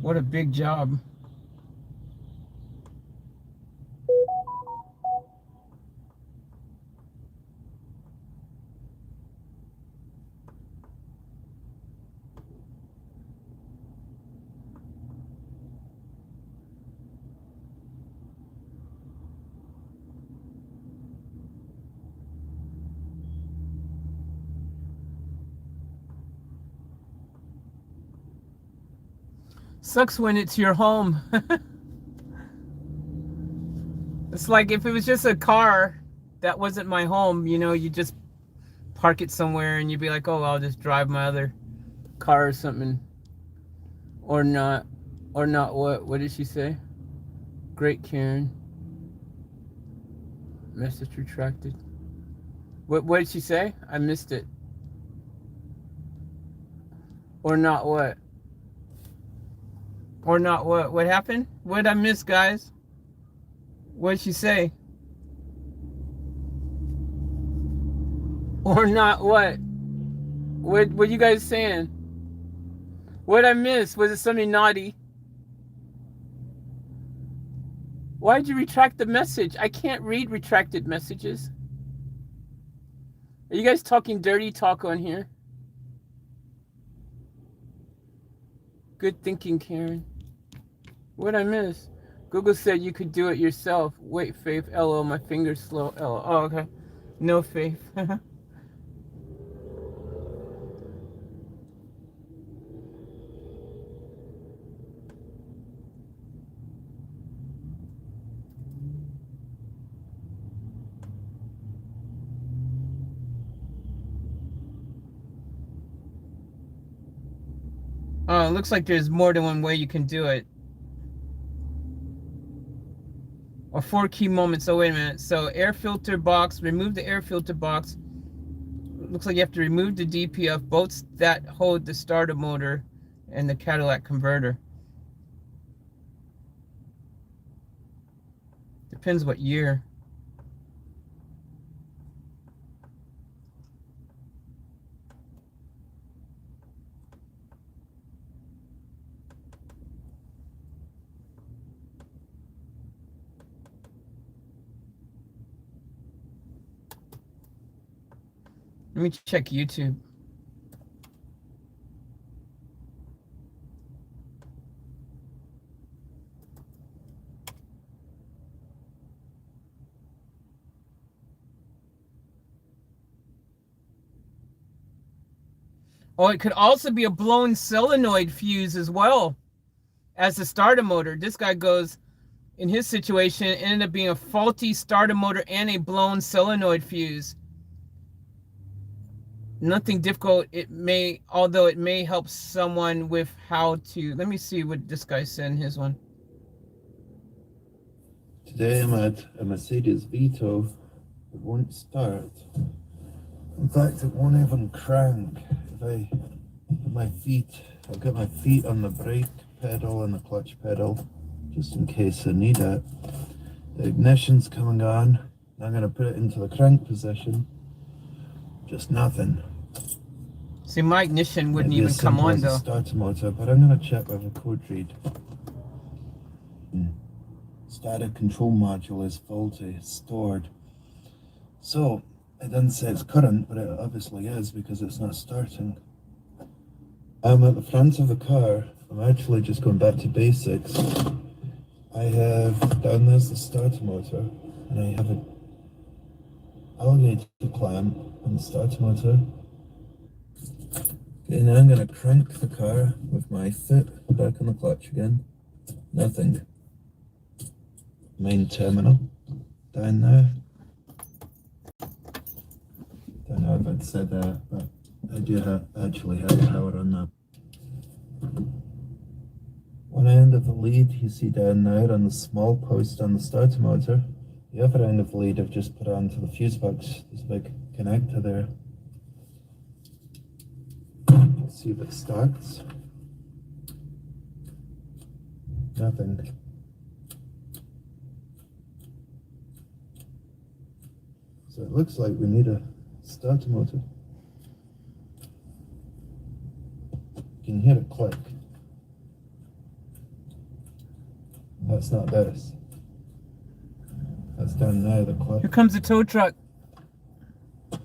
What a big job. Sucks when it's your home. It's like if it was just a car that wasn't my home, you know, you just park it somewhere and you'd be like, oh, I'll just drive my other car or something. Or not. Or not what? What did she say? Great, Karen. Message retracted. What did she say? I missed it. Or not what? Or not what? What happened? What did I miss, guys? What did she say? Or not what? What you guys saying? What did I miss? Was it something naughty? Why did you retract the message? I can't read retracted messages. Are you guys talking dirty talk on here? Good thinking, Karen. What'd I miss? Google said you could do it yourself. Wait, Faith. LO, my finger's slow. LO. Oh, okay. No, Faith. Oh, it looks like there's more than one way you can do it. Or 4 key moments. Oh, wait a minute. So air filter box, remove the air filter box. Looks like you have to remove the DPF, bolts that hold the starter motor and the Cadillac converter. Depends what year. Let me check YouTube. Oh, it could also be a blown solenoid fuse as well as the starter motor. This guy goes, in his situation, it ended up being a faulty starter motor and a blown solenoid fuse. Nothing difficult. It may, although it may help someone with how to, let me see what this guy said in his one. Today I'm at a Mercedes Vito. It won't start. In fact, it won't even crank. If I put my feet, I'll get my feet on the brake pedal and the clutch pedal. just in case I need it. The ignition's coming on. I'm going to put it into the crank position. Just nothing. See, my ignition wouldn't Maybe even as come simple on as a though. starter motor, but I'm going to check with a code read. Static control module is faulty, stored. So, it doesn't say it's current, but it obviously is because it's not starting. I'm at the front of the car. I'm actually just going back to basics. I have, down there's the starter motor, and I have a alligator clamp on the starter motor. Okay, now I'm going to crank the car with my foot back on the clutch again. Nothing. Main terminal. Down there. Don't know if I'd said that, but I do actually have power on that. One end of the lead you see down there on the small post on the starter motor. The other end of the lead I've just put onto the fuse box. There's a big connector there. Let's see if it starts. Nothing. So it looks like we need a starter motor. You can hear it click. That's not this. That's down there, the click. Here comes the tow truck. At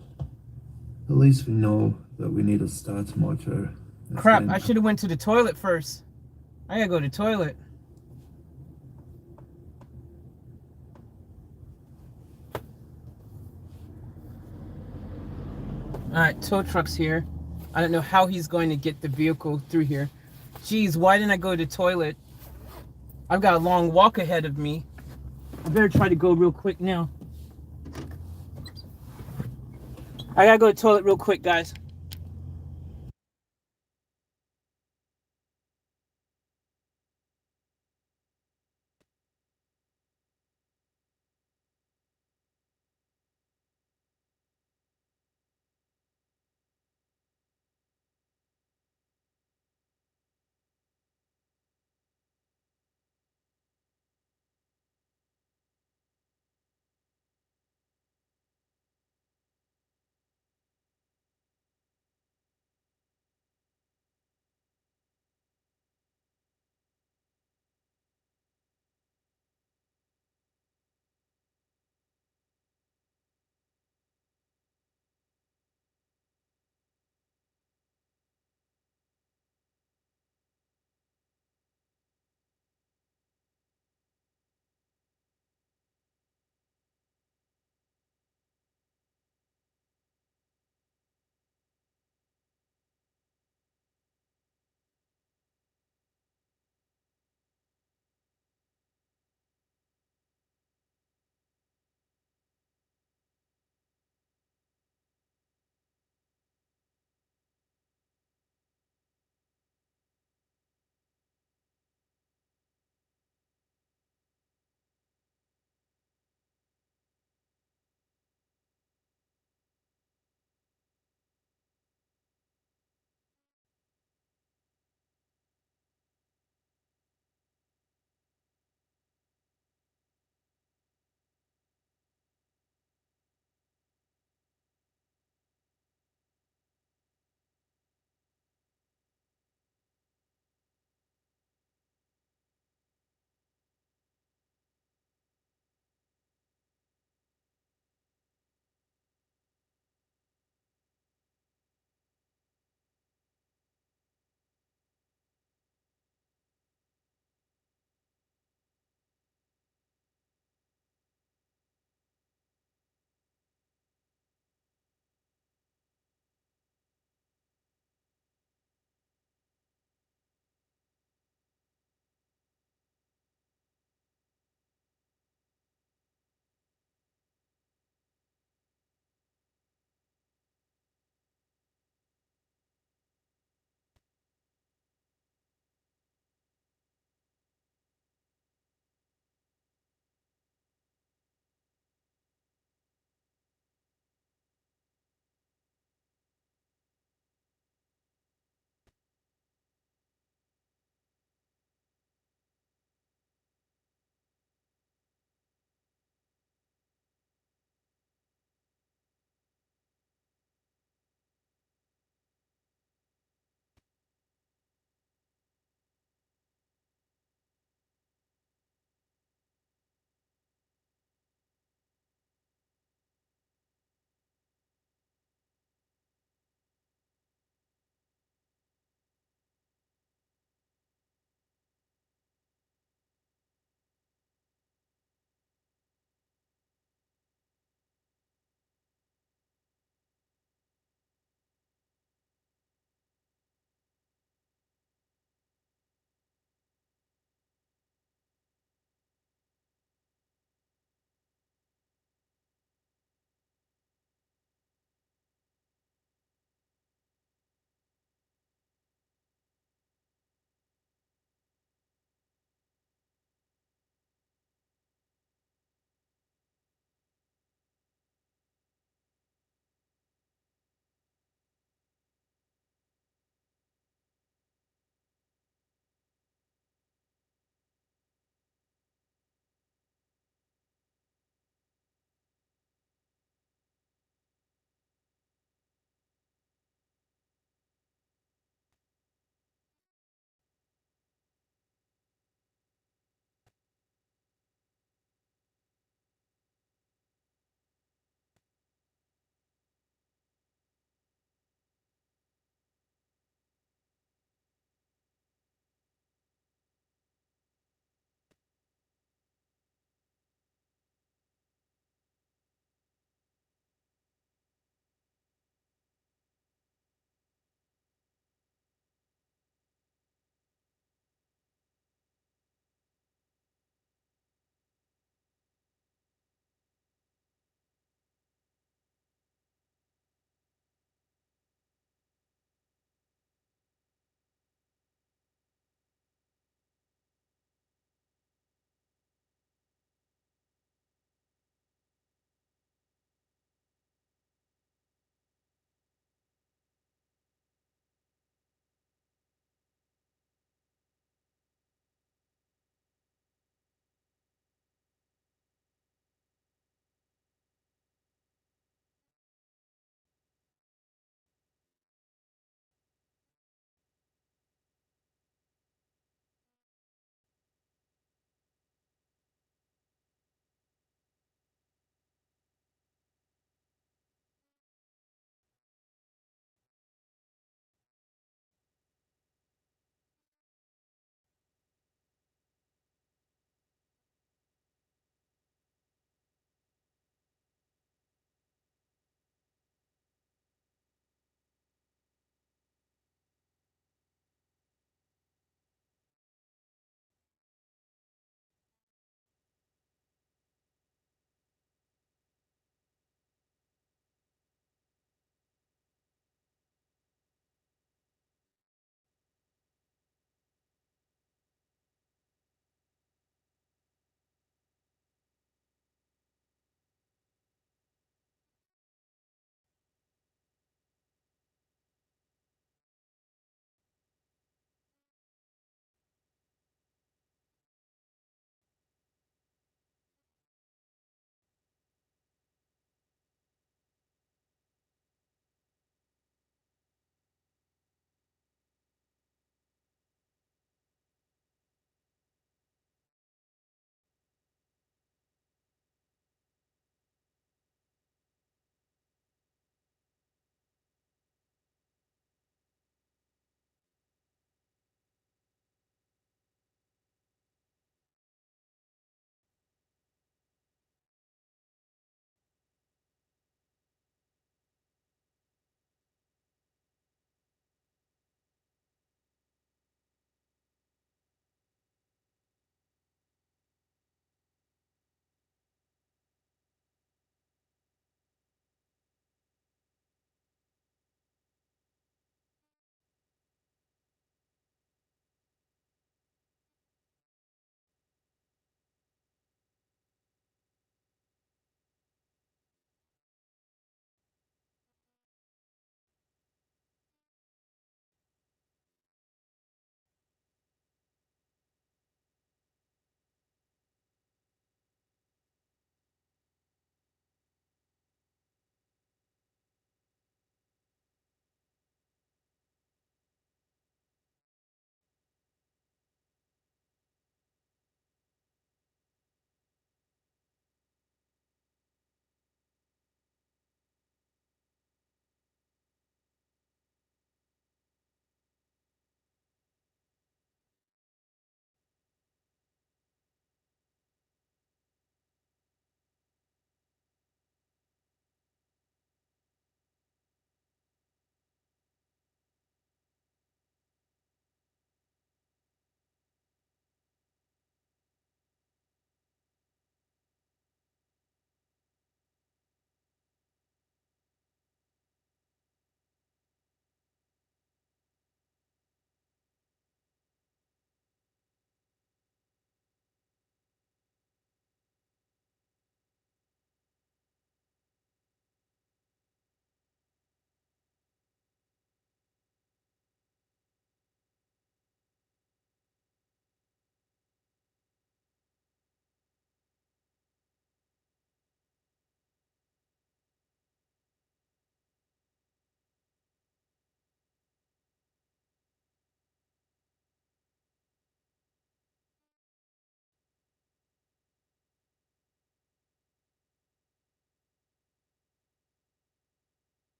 least we know that we need a starter motor. Crap, I should have went to the toilet first. I gotta go to the toilet. Alright, tow truck's here. I don't know how he's going to get the vehicle through here. Geez, why didn't I go to the toilet? I've got a long walk ahead of me. I better try to go real quick now. I gotta go to the toilet real quick, guys.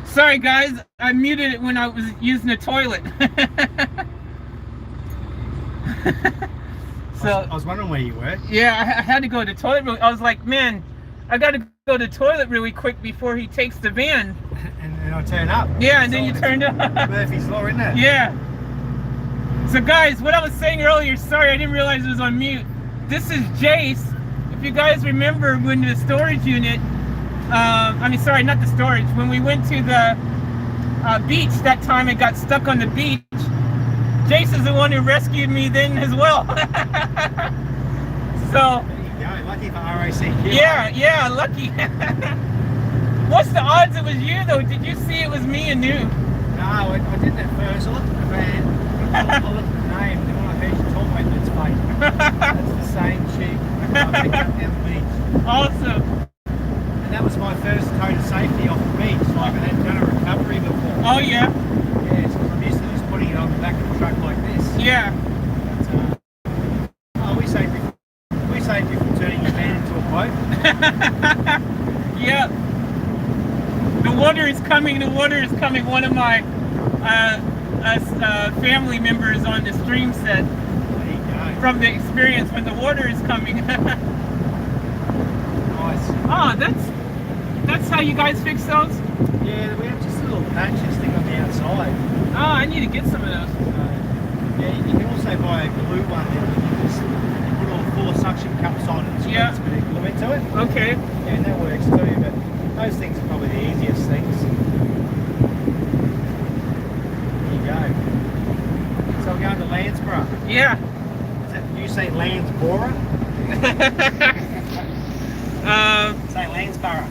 Sorry guys, I muted it when I was using the toilet. So I was wondering where you were. yeah, I had to go to the toilet really. I was like, man, I got to go to the toilet really quick before he takes the van. And I turn up. Yeah, and then you turned up. Murphy's Law, isn't it? Yeah. So guys, what I was saying earlier, sorry I didn't realize it was on mute. This is Jace. If you guys remember when the storage unit, I mean, sorry, not the storage, when we went to the beach that time and got stuck on the beach, Jace is the one who rescued me then as well. So, There you go. Lucky for RACQ. yeah, lucky. What's the odds it was you though? Did you see it was me and you? No, I did that first. I looked at the van. I looked at the name. Then when I heard you talk about it, it's fake. That's the same chick I picked up down the beach. Awesome. And that was my first code of safety off the beach. Like I hadn't done a recovery before. Oh yeah, Yes, because I'm used to just putting it on the back of the truck like this. yeah. But, we saved you from turning your van into a boat. Yeah. The water is coming. The water is coming. One of my family members on the stream said There you go. from the experience when the water is coming. Nice. Oh, that's how you guys fix those? Yeah, we have just a little patches thing on the outside. Oh, I need to get some of those. Yeah, you can also buy a glue one that you just put all 4 suction cups on and squeeze Yeah. a bit of glue into it. Okay. Yeah, and that works too, but those things are probably the easiest things. There you go. So we're going to Landsborough. Yeah. Is that, you say Landsborough? Say Landsborough.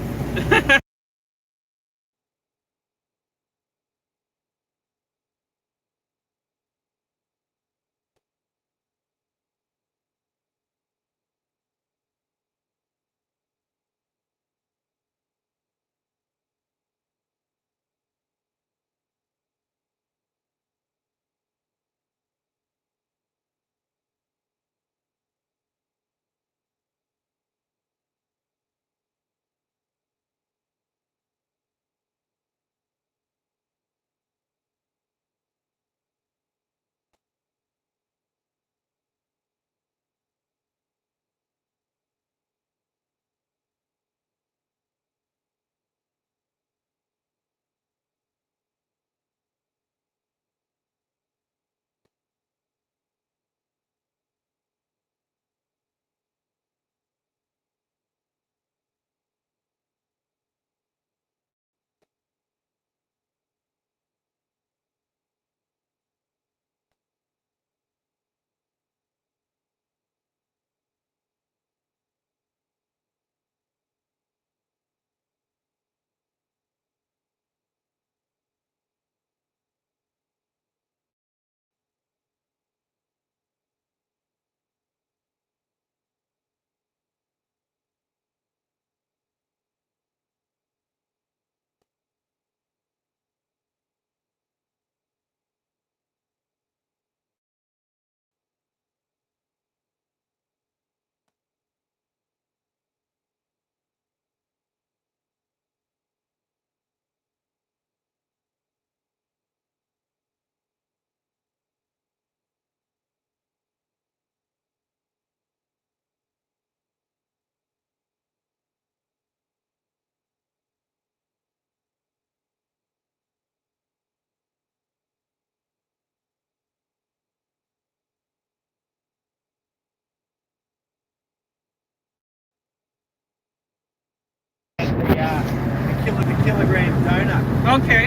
The kilogram donut. Okay.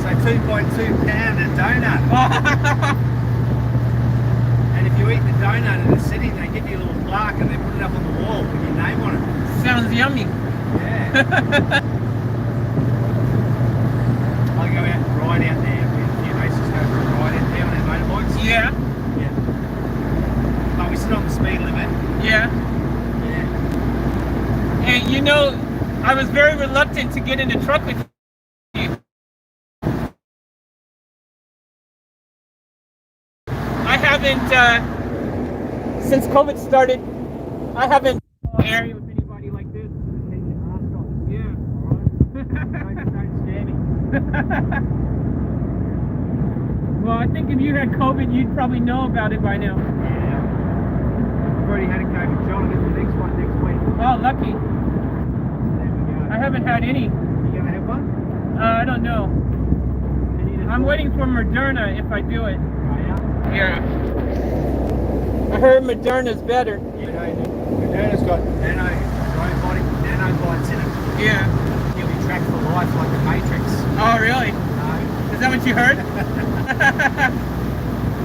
So 2.2 pound a donut. And if you eat the donut in the city, they give you a little plaque and they put it up on the wall with your name on it. Sounds yummy. Yeah. I go out and ride out there with a few mates, just go for a ride out there on our motorbikes. Yeah. Yeah. Oh, we sit on the speed limit. Yeah. Yeah. And you know, I was very reluctant to get in the truck with you. I haven't, since COVID started, I haven't area with anybody like this. Take your mask off. Yeah. Alright. Well, I think if you had COVID, you'd probably know about it by now. Yeah. I've already had a COVID shot. I get the next one next week. Oh, lucky. There we go. I haven't had any. You gonna have one? I don't know. Any this I'm morning? waiting for Moderna if I do it. Oh, yeah. Yeah. I heard Moderna's better. You know, Moderna's got nanobots in it. Yeah. You'll be tracked for life like the Matrix. Oh, really? No. Is that what you heard?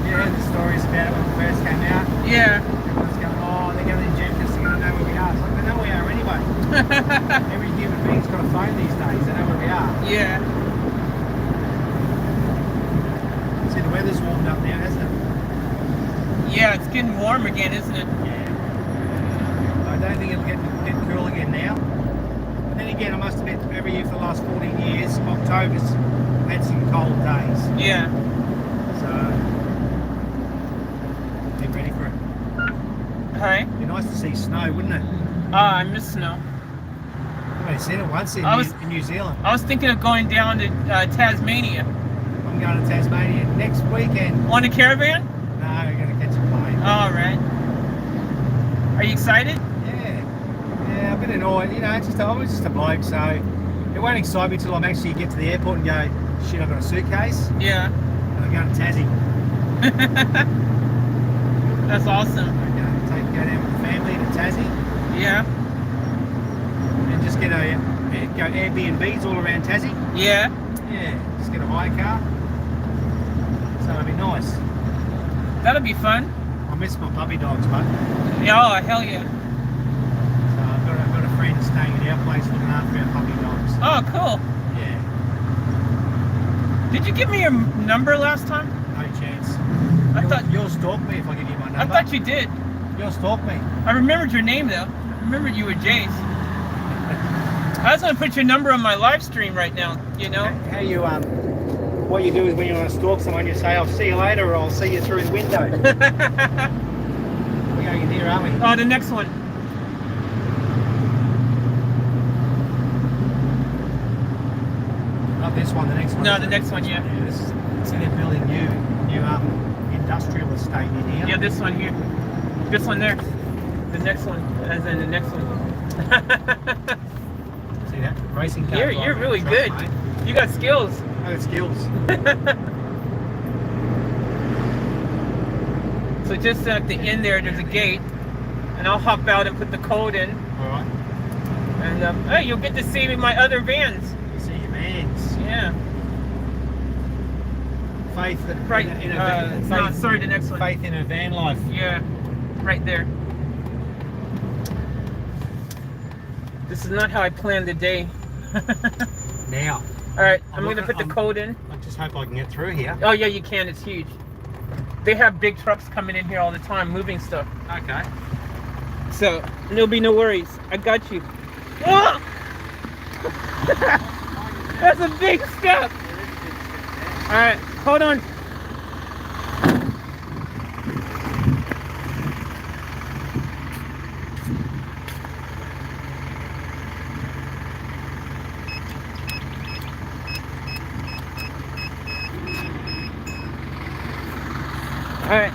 Yeah, the stories about it when it first came out. Yeah. Everyone's going, oh, they're going to inject us, they're going to know where we are. It's like, they know where we are anyway. Every human being's got a phone these days, they know where we are. Yeah. See, the weather's warmed up now, hasn't it? Yeah, it's getting warm again, isn't it? Yeah. I don't think it'll get cool again now. But then again, I must admit, every year for the last 14 years, October's had some cold days. Yeah. So, get ready for it. Hi. Be nice to see snow, wouldn't it? I miss snow. I've only seen it once in New Zealand. I was thinking of going down to Tasmania. I'm going to Tasmania next weekend. On a caravan? No, we're going to catch a plane. All right. Are you excited? Yeah, a bit annoyed. You know, I was just a bloke, so it won't excite me till I actually get to the airport and go, shit, I've got a suitcase. Yeah. And I'm going to Tassie. That's awesome. I'm going to go down with the family to Tassie Yeah. and just go Airbnbs all around Tassie. Yeah. Yeah, just get a hire car. So it'll be nice. That'll be fun. I miss my puppy dogs, but Yeah, oh, hell yeah. so I've got a friend staying at our place looking after our puppy dogs. Oh, cool. Yeah, Did you give me your number last time? no chance. You'll stalk me if I give you my number. I thought you did. You'll stalk me. I remembered your name though. I remembered you were Jace. I was gonna put your number on my live stream right now, you know? How you what you do is when you want to stalk someone, you say, "I'll see you later," or "I'll see you through the window." We're going in here, aren't we? Oh, the next one. Not this one. The next one. No, isn't the it? next one, yeah. Yeah, this is. See, they're building new industrial estate in here. Yeah, this one here. This one there. The next one. As in the next one. See that racing car? You're driving really truck, good. mate. You got skills. I got skills. So just at the end there's a gate, and I'll hop out and put the code in, All right. and hey, you'll get to see my other vans. You see your vans. Yeah. Faith Right. in a van. No, sorry, the next one. Faith in a van life. Yeah, right there. This is not how I planned the day. Now. All right, I'm I'm gonna put the looking- code in. I just hope I can get through here. Oh yeah, you can. It's huge. They have big trucks coming in here all the time, moving stuff. Okay. So there'll be no worries. I got you. Whoa! That's a big step. All right, hold on. All right.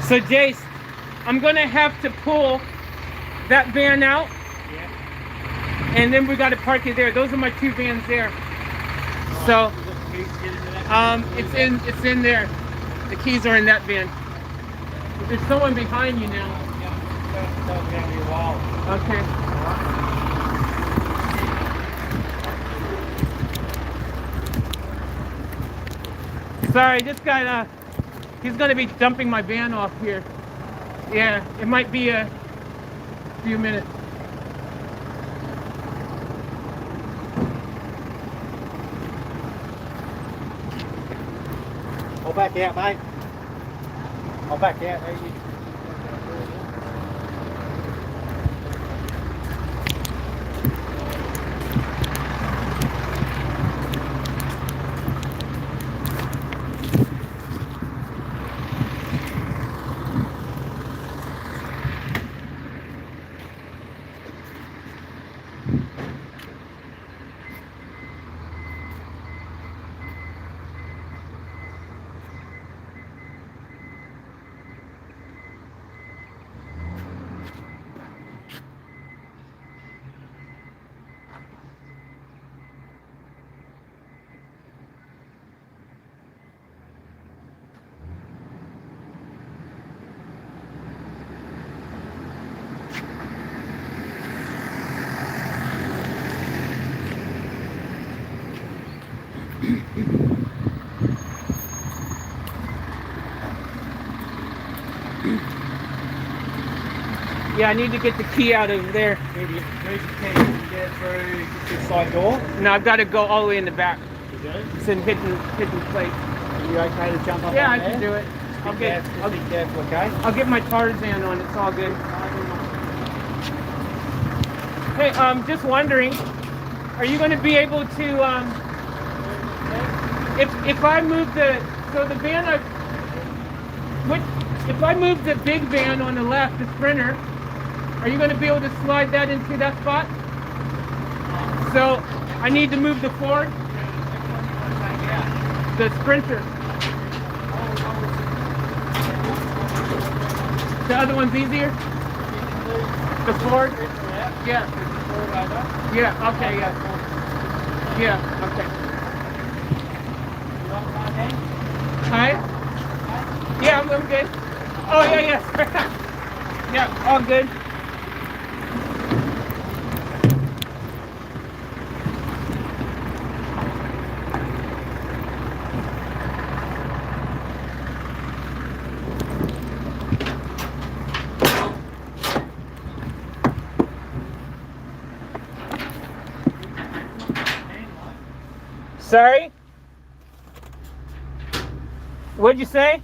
So Jace, I'm gonna have to pull that van out, Yeah. and then we got to park it there. Those are my two vans there. So it's in there. The keys are in that van. There's someone behind you now. Okay. Sorry, this guy, he's gonna be dumping my van off here. Yeah, it might be a few minutes. I'll back out, mate. I'll back out. There you. Yeah, I need to get the key out of there. Where's your key? Can you get it through this side door? No, I've got to go all the way in the back. You do? It's in hidden place. Are you okay to jump up Yeah, on I can there? do it. Be careful, okay? I'll get my Tarzan on. It's all good. Hey, just wondering, are you going to be able to, if I move the van, if I move the big van on the left, the Sprinter, are you going to be able to slide that into that spot? So I need to move the Ford, the Sprinter. The other one's easier? The Ford? Yeah. Yeah, okay, yeah. Yeah, okay. Hi? Yeah, I'm good. Oh, yeah, yeah. Yeah, all good. Sorry? What'd you say?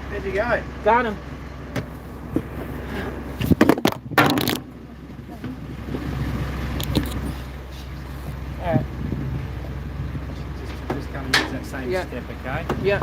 Where'd you go? Got him. Alright. Just come and use that same Yeah. step, okay? Yeah.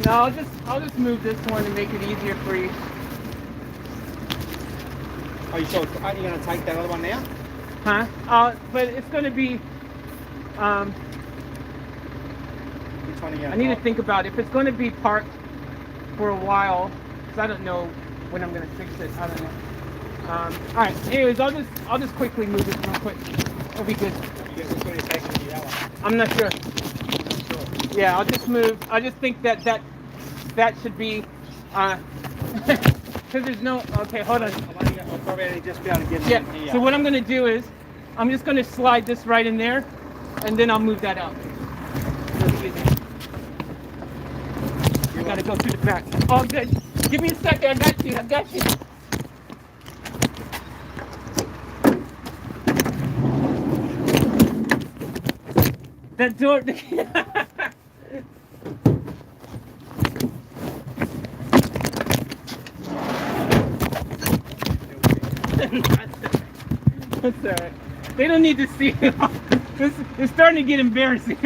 No, I'll just move this one to make it easier for you. Are you sure? Aren't you going to take that other one now? Huh? But it's gonna be. Which one are you going I need to think about it. If it's gonna be parked for a while, because I don't know when I'm gonna fix it. I don't know. All right. Anyways, I'll just quickly move this real quick. It'll be good. You get which one you take with the other one? I'm not sure. Yeah, I'll just move. I just think that should be, because there's no. Okay, hold on. I'll probably only just be able to get it Yeah. in here. So what I'm gonna do is, I'm just gonna slide this right in there, and then I'll move that out. Really easy. I gotta go through the back. All good. Give me a second. I got you. I got you. That door. That's alright. They don't need to see it. It's starting to get embarrassing.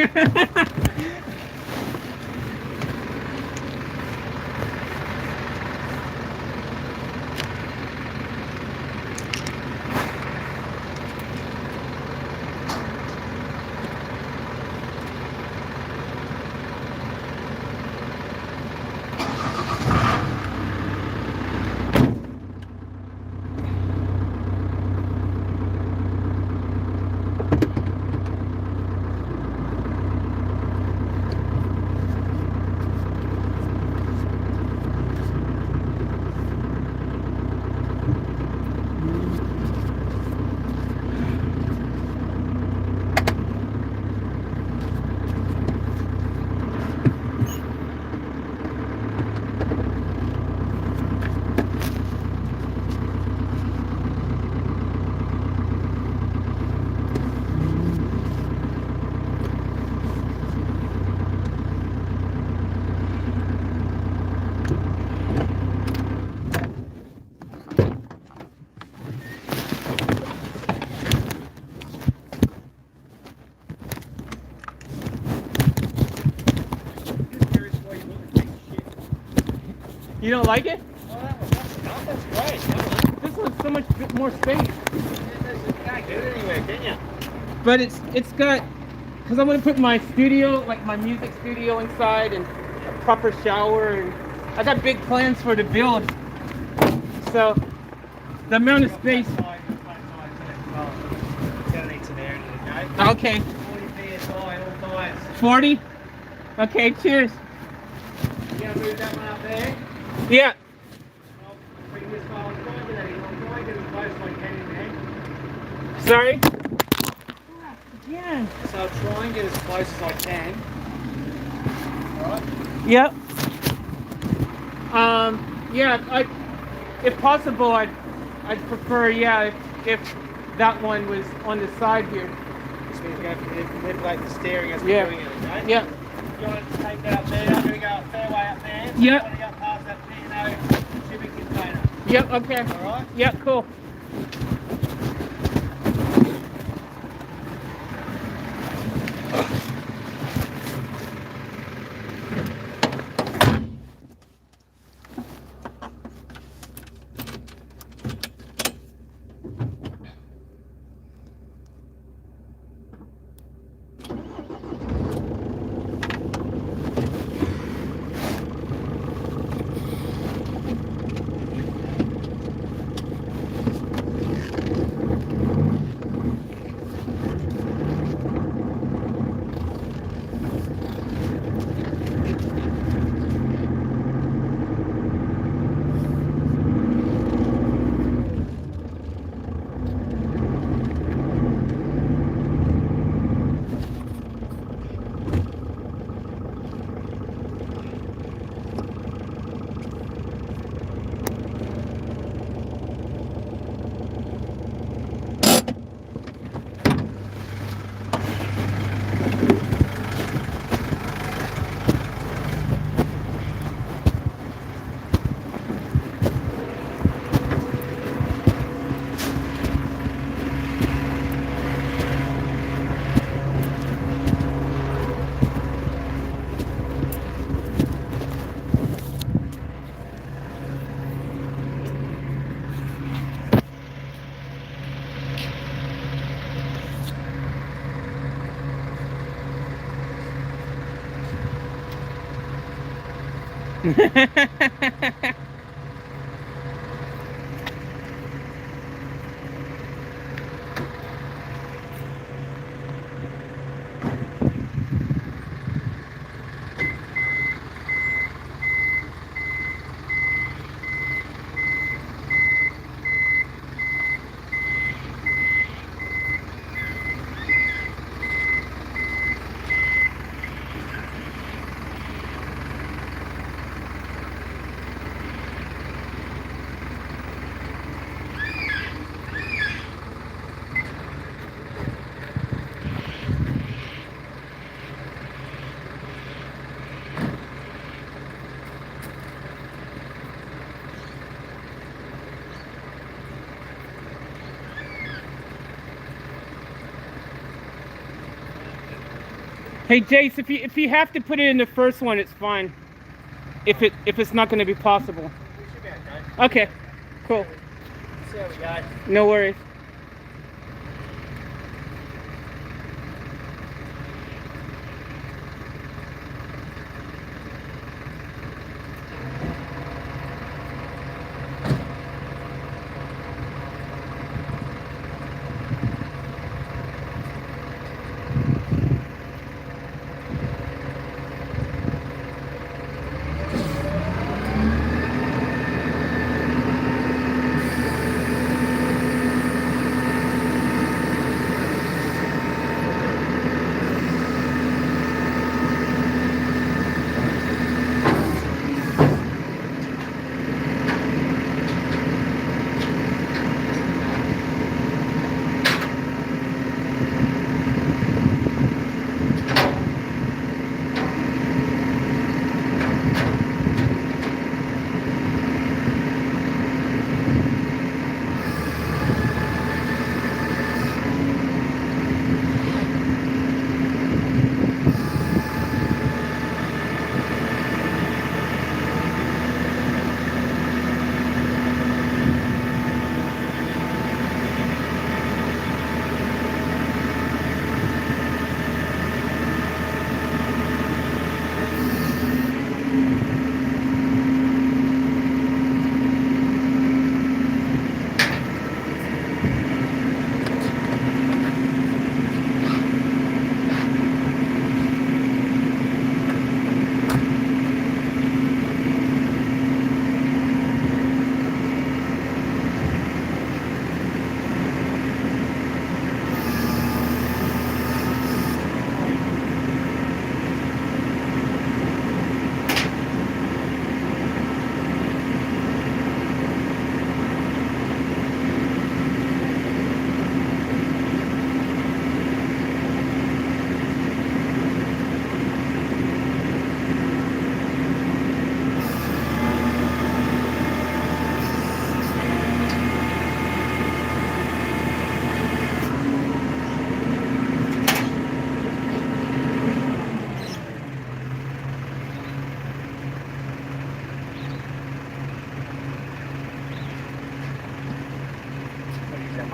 You don't like it? Well, that's enough. That's great. That This one's so much more space. was, you can't get it anywhere, can you? But it's got, because I'm gonna put my studio, like my music studio inside, and a proper shower, and I got big plans for the build. So the amount of space. Well, it's gonna need some air in it, okay? Okay, 40 psi, all tires. 40. Okay, cheers. You gonna move that one up there? Yeah. I'll bring this one. I'll try and get it. I'll try and get as close as I can in there. Sorry. Yeah. So I'll try and get as close as I can. Alright? Yep. Yeah. If possible, I'd prefer, yeah, if that one was on the side here. Just going to go manipulate the steering as Yeah. we're doing it, okay? Yeah. You want to take that up there? I'm going to go a fair way up there. So Yep. you want to get past that P&O shipping container. Yep. Okay. Alright? Yep. Cool. Hey Jace, if you have to put it in the first one, it's fine. If it's not going to be possible. We should be okay. Okay, cool. See how we go. No worries.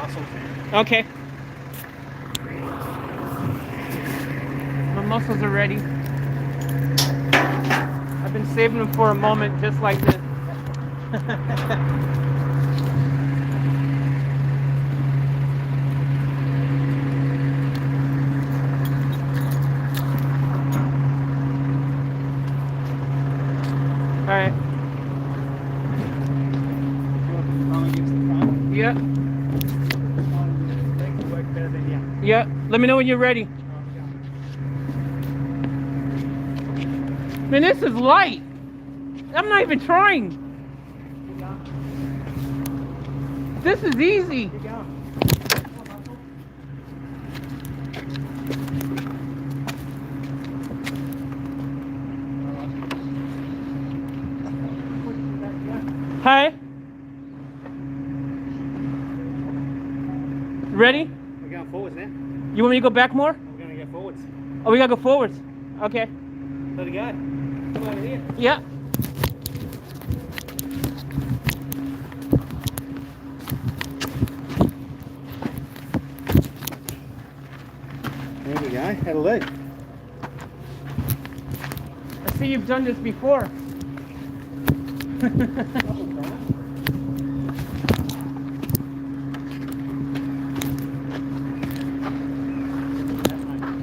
muscles. Okay. My muscles are ready. I've been saving them for a moment just like this. All right. Yeah. Yeah. Let me know when you're ready. Man, this is light. I'm not even trying. This is easy. Hi. Ready? We're going forwards now. You want me to go back more? We're going to go forwards. Oh, we gotta go forwards. Okay. Let it go. Come over here. Yeah. There we go. That'll do. I see you've done this before.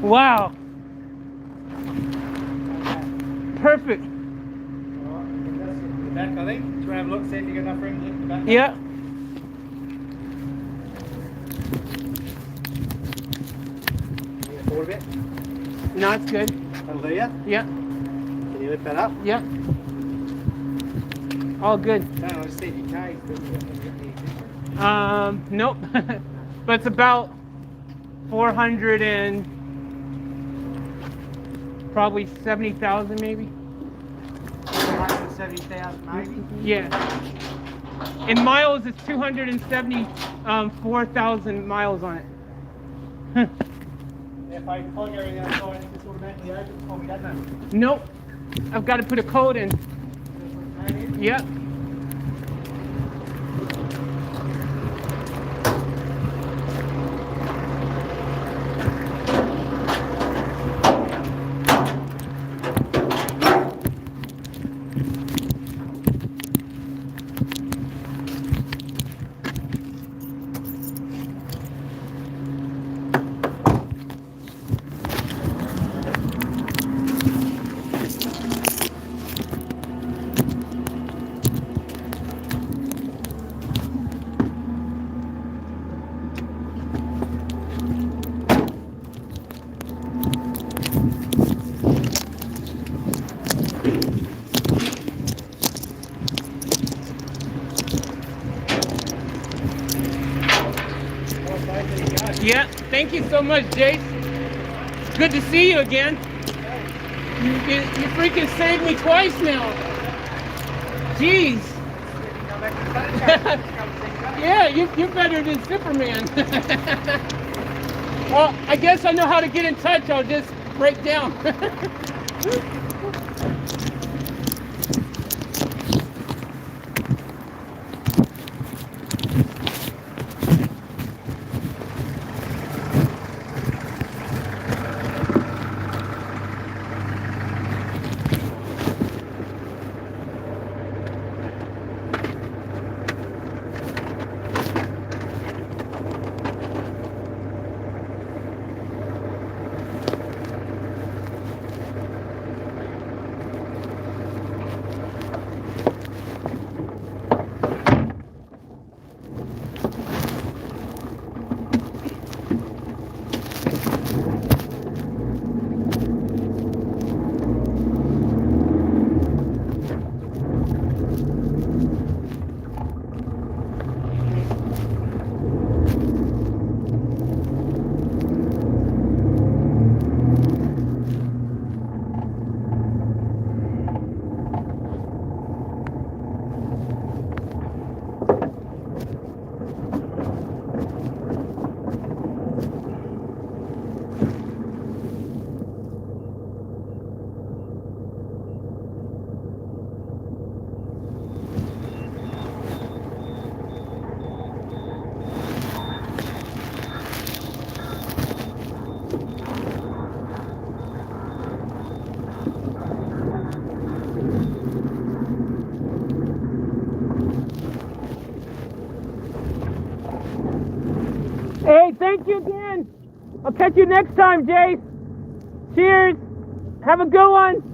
Wow. Perfect. The back, I think. Do you want to have a look, see if you got enough room to lift the back? Yeah. Yeah, forward a bit. No, it's good. That'll do ya. Yeah. Can you lift that up? Yeah. All good. No, I just see if you cave. Nope. But it's about 400 and probably 70,000 maybe. 170,000 maybe. Yeah. In miles, it's 274,000 miles on it. If I plug everything outside, it's automatically open before we get there. Nope. I've got to put a code in. Yep. Yeah, thank you so much, Jace. Good to see you again. You freaking saved me twice now. Jeez. Yeah, you're better than Superman. Well, I guess I know how to get in touch. I'll just break down. you again. I'll catch you next time, Jace. Cheers. Have a good one.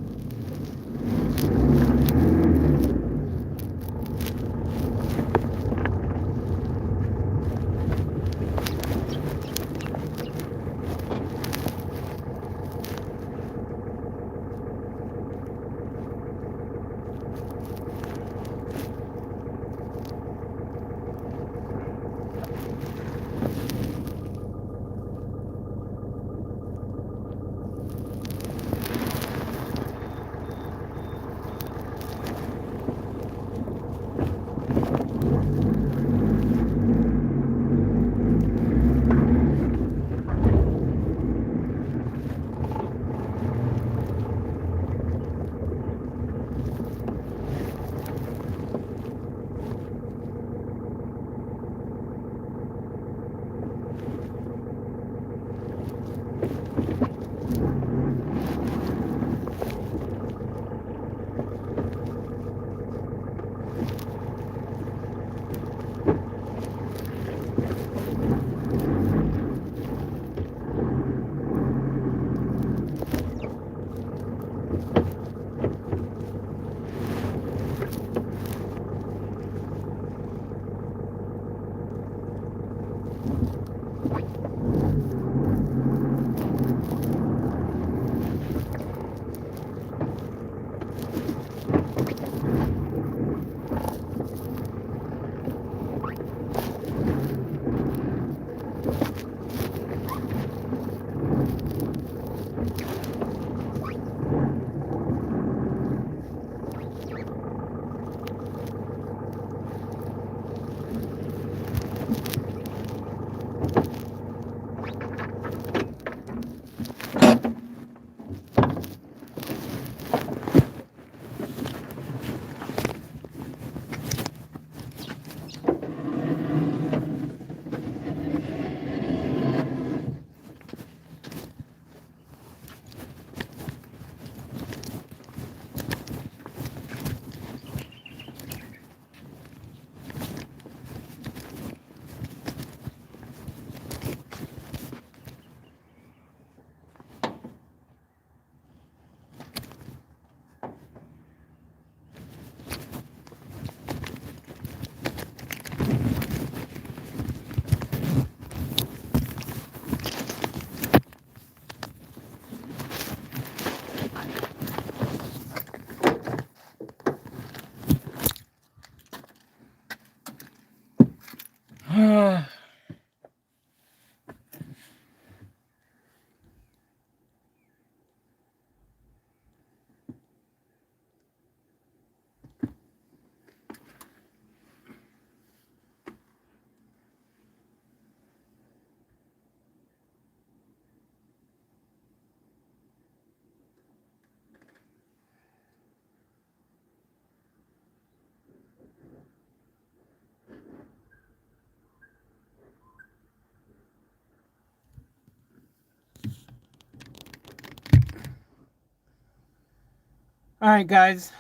All right, guys.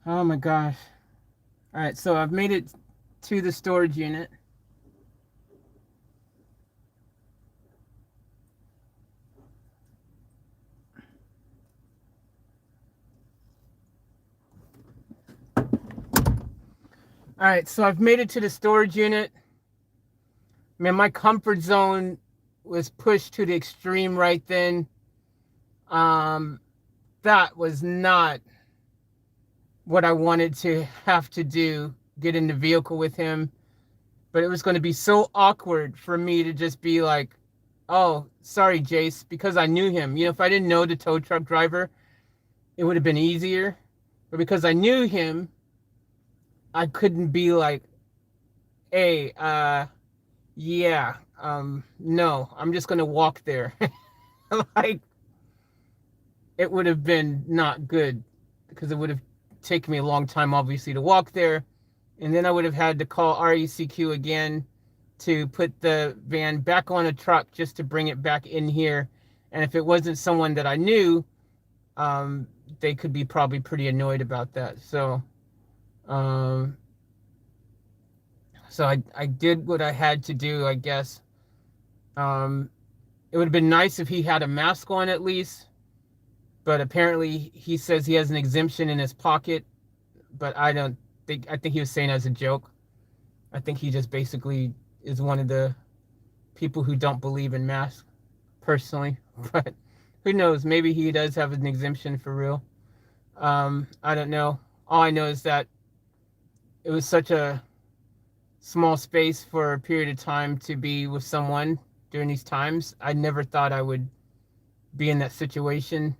Oh my gosh. All right, so I've made it to the storage unit. All right, so I've made it to the storage unit. Man, my comfort zone was pushed to the extreme right then. That was not what I wanted to have to do, get in the vehicle with him. But it was going to be so awkward for me to just be like, oh, sorry, Jace, because I knew him. You know, if I didn't know the tow truck driver, it would have been easier. But because I knew him, I couldn't be like, hey, yeah, no, I'm just going to walk there. Like, it would have been not good because it would have taken me a long time, obviously, to walk there. And then I would have had to call RECQ again to put the van back on a truck just to bring it back in here. And if it wasn't someone that I knew, they could be probably pretty annoyed about that. So, so I did what I had to do, I guess. It would have been nice if he had a mask on at least, but apparently he says he has an exemption in his pocket, but I think he was saying as a joke. I think he just basically is one of the people who don't believe in masks, personally. But who knows? Maybe he does have an exemption for real. I don't know. All I know is that it was such a small space for a period of time to be with someone during these times. I never thought I would be in that situation,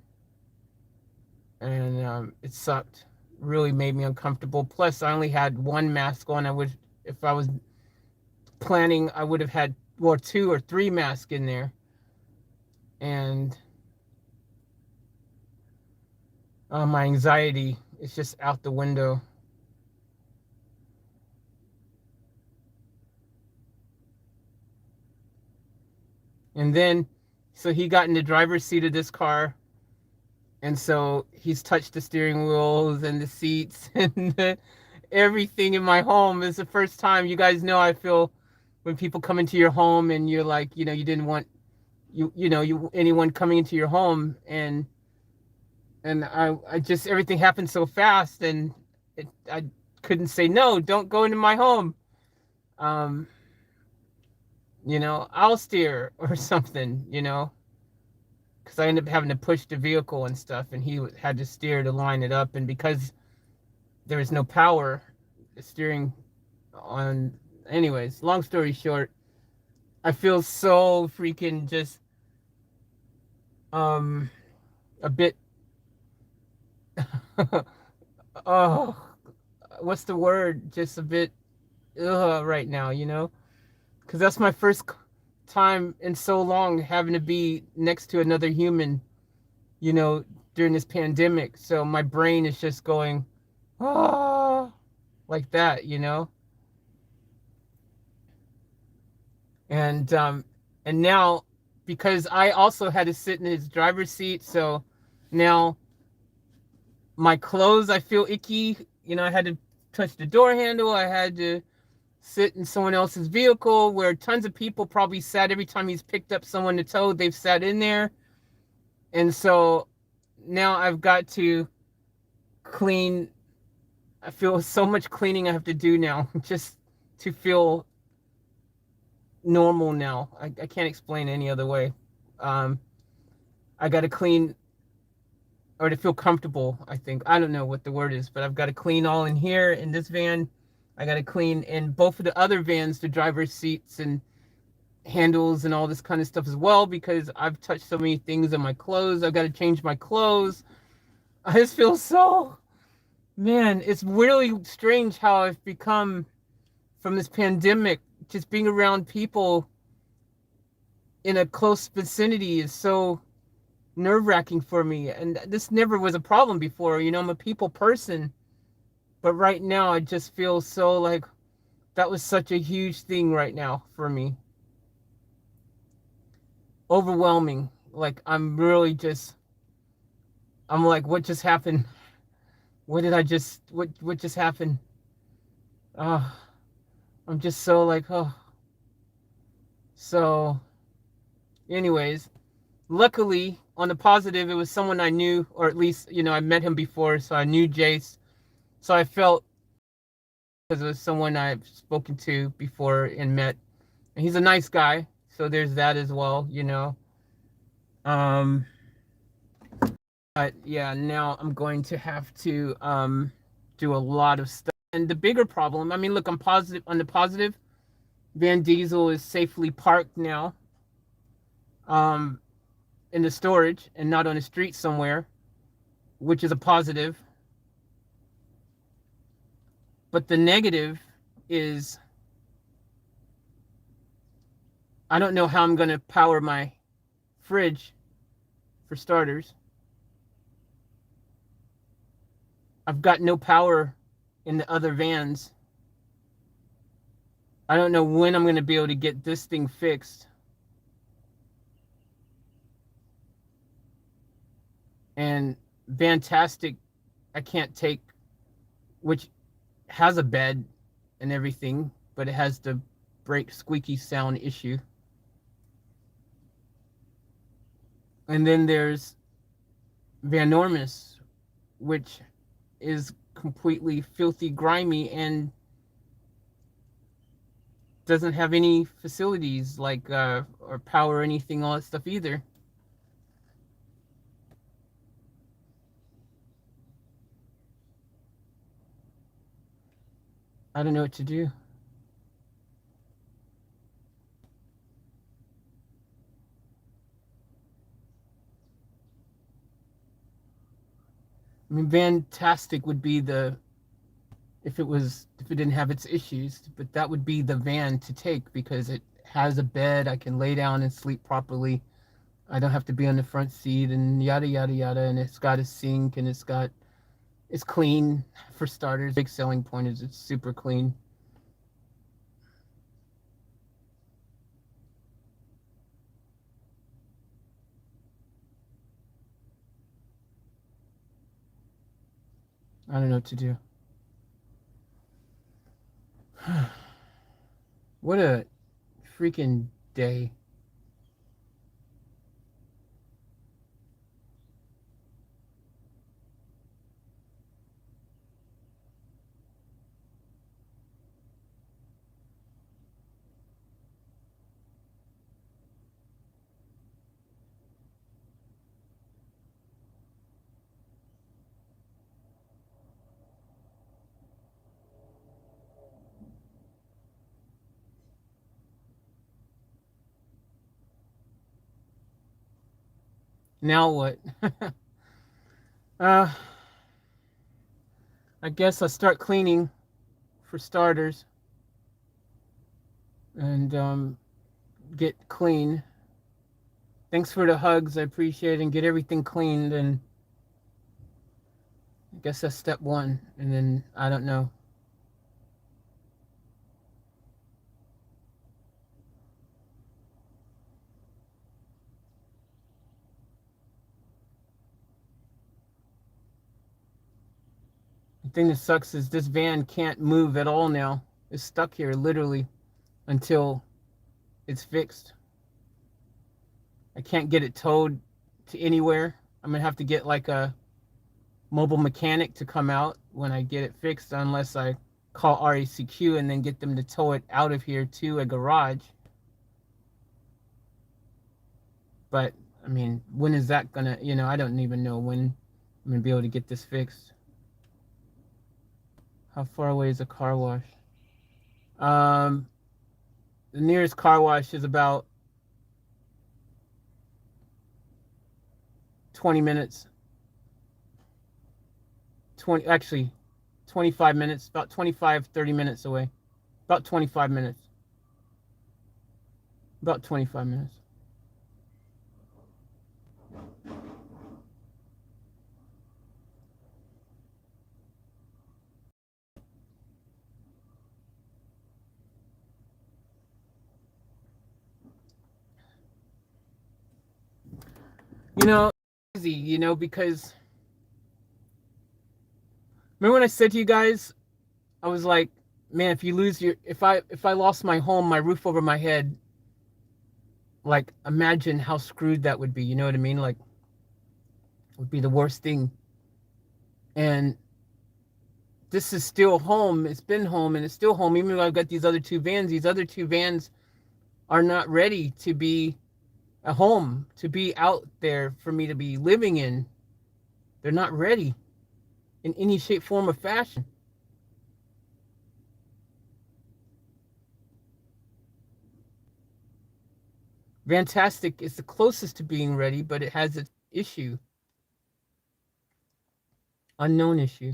and it sucked. Really made me uncomfortable. Plus, I only had one mask on. If I was planning, I would have had 2 or 3 masks in there, and my anxiety is just out the window. And then, so he got in the driver's seat of this car, and so he's touched the steering wheels and the seats and everything in my home. It's the first time. You guys know I feel when people come into your home and you're like, you didn't want anyone coming into your home, and I just, everything happened so fast, and I couldn't say no, don't go into my home. I'll steer or something, because I ended up having to push the vehicle and stuff, and he had to steer to line it up. And because there was no power, the steering on, anyways, long story short, I feel so freaking just, a bit, oh, what's the word? Just a bit, right now, because that's my first time in so long having to be next to another human, during this pandemic. So my brain is just going, like that, and now, because I also had to sit in his driver's seat, so now my clothes, I feel icky. I had to touch the door handle. I had to sit in someone else's vehicle where tons of people probably sat. Every time he's picked up someone to tow, they've sat in there. And so now I've got to clean. I feel so much cleaning I have to do now just to feel normal now. I can't explain it any other way. I got to clean, or to feel comfortable, I think. I don't know what the word is, but I've got to clean all in here in this van. I got to clean in both of the other vans, the driver's seats and handles and all this kind of stuff as well, because I've touched so many things in my clothes. I've got to change my clothes. I just feel so, man, it's really strange how I've become from this pandemic. Just being around people in a close vicinity is so nerve-wracking for me. And this never was a problem before. I'm a people person. But right now, I just feel so like that was such a huge thing right now for me. Overwhelming. Like, I'm really just, I'm like, what just happened? What just happened? I'm just so like, oh. So, anyways, luckily, on the positive, it was someone I knew, or at least, I met him before, so I knew Jace. So I felt, because it was someone I've spoken to before and met, and he's a nice guy, so there's that as well, But yeah, now I'm going to have to do a lot of stuff. And the bigger problem, I mean, look, I'm positive. On the positive, Van Diesel is safely parked now, in the storage and not on the street somewhere, which is a positive. But the negative is, I don't know how I'm going to power my fridge, for starters. I've got no power in the other vans. I don't know when I'm going to be able to get this thing fixed. And Fantastic, I can't take, which has a bed and everything, but it has the brake squeaky sound issue. And then there's Vanormus, which is completely filthy, grimy, and doesn't have any facilities like or power or anything, all that stuff either. I don't know what to do. I mean, Fantastic would be the, if it didn't have its issues, but that would be the van to take because it has a bed. I can lay down and sleep properly. I don't have to be on the front seat and yada yada yada. And it's got a sink and it's clean for starters. Big selling point is it's super clean. I don't know what to do. What a freaking day. Now what? I guess I'll start cleaning for starters and get clean. Thanks for the hugs. I appreciate it, and get everything cleaned. And I guess that's step one. And then I don't know. The thing that sucks is this van can't move at all now. It's stuck here literally until it's fixed. I can't get it towed to anywhere. I'm gonna have to get like a mobile mechanic to come out when I get it fixed, unless I call RACQ and then get them to tow it out of here to a garage. But I mean, when is that gonna, I don't even know when I'm gonna be able to get this fixed. How far away is a car wash? The nearest car wash is about 20 minutes. 25 minutes, about 25, 30 minutes away. About 25 minutes. About 25 minutes. Easy, because remember when I said to you guys, I was like, man, if I lost my home, my roof over my head, like imagine how screwed that would be, you know what I mean? Like, it would be the worst thing. And this is still home. It's been home and it's still home, even though I've got these other two vans are not ready to be a home, to be out there for me to be living in. They're not ready in any shape, form, or fashion. Fantastic is the closest to being ready, but it has its issue. Unknown issue.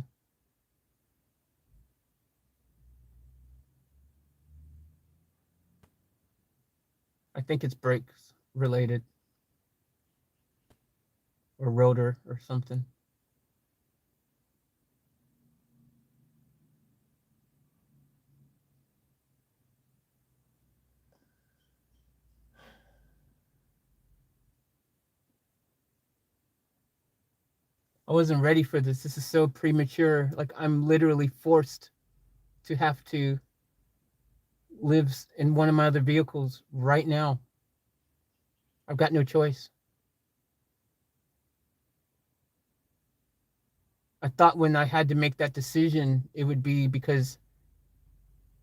I think it's brakes related. Or rotor or something. I wasn't ready for this. This is so premature. Like I'm literally forced to have to live in one of my other vehicles right now. I've got no choice. I thought when I had to make that decision, it would be because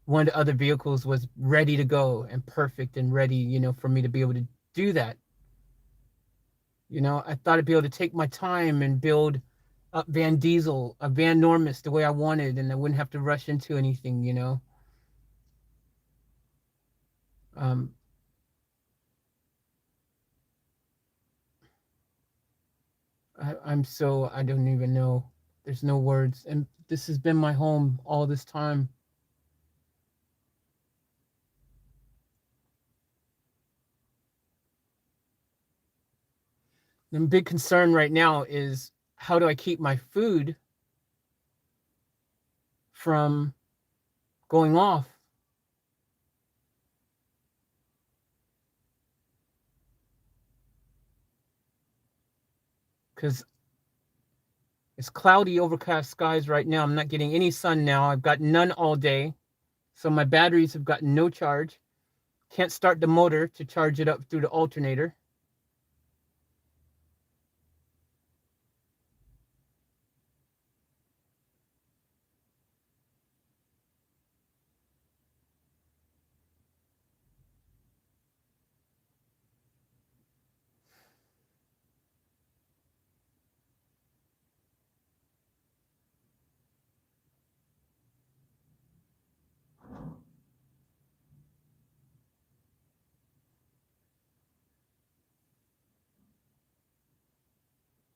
one of the other vehicles was ready to go and perfect and ready, you know, for me to be able to do that. You know, I thought I'd be able to take my time and build up Van Diesel, a Van Normus the way I wanted, and I wouldn't have to rush into anything, you know. I don't even know. There's no words. And this has been my home all this time. The big concern right now is how do I keep my food from going off? Because it's cloudy, overcast skies right now. I'm not getting any sun now. I've got none all day. So my batteries have gotten no charge. Can't start the motor to charge it up through the alternator.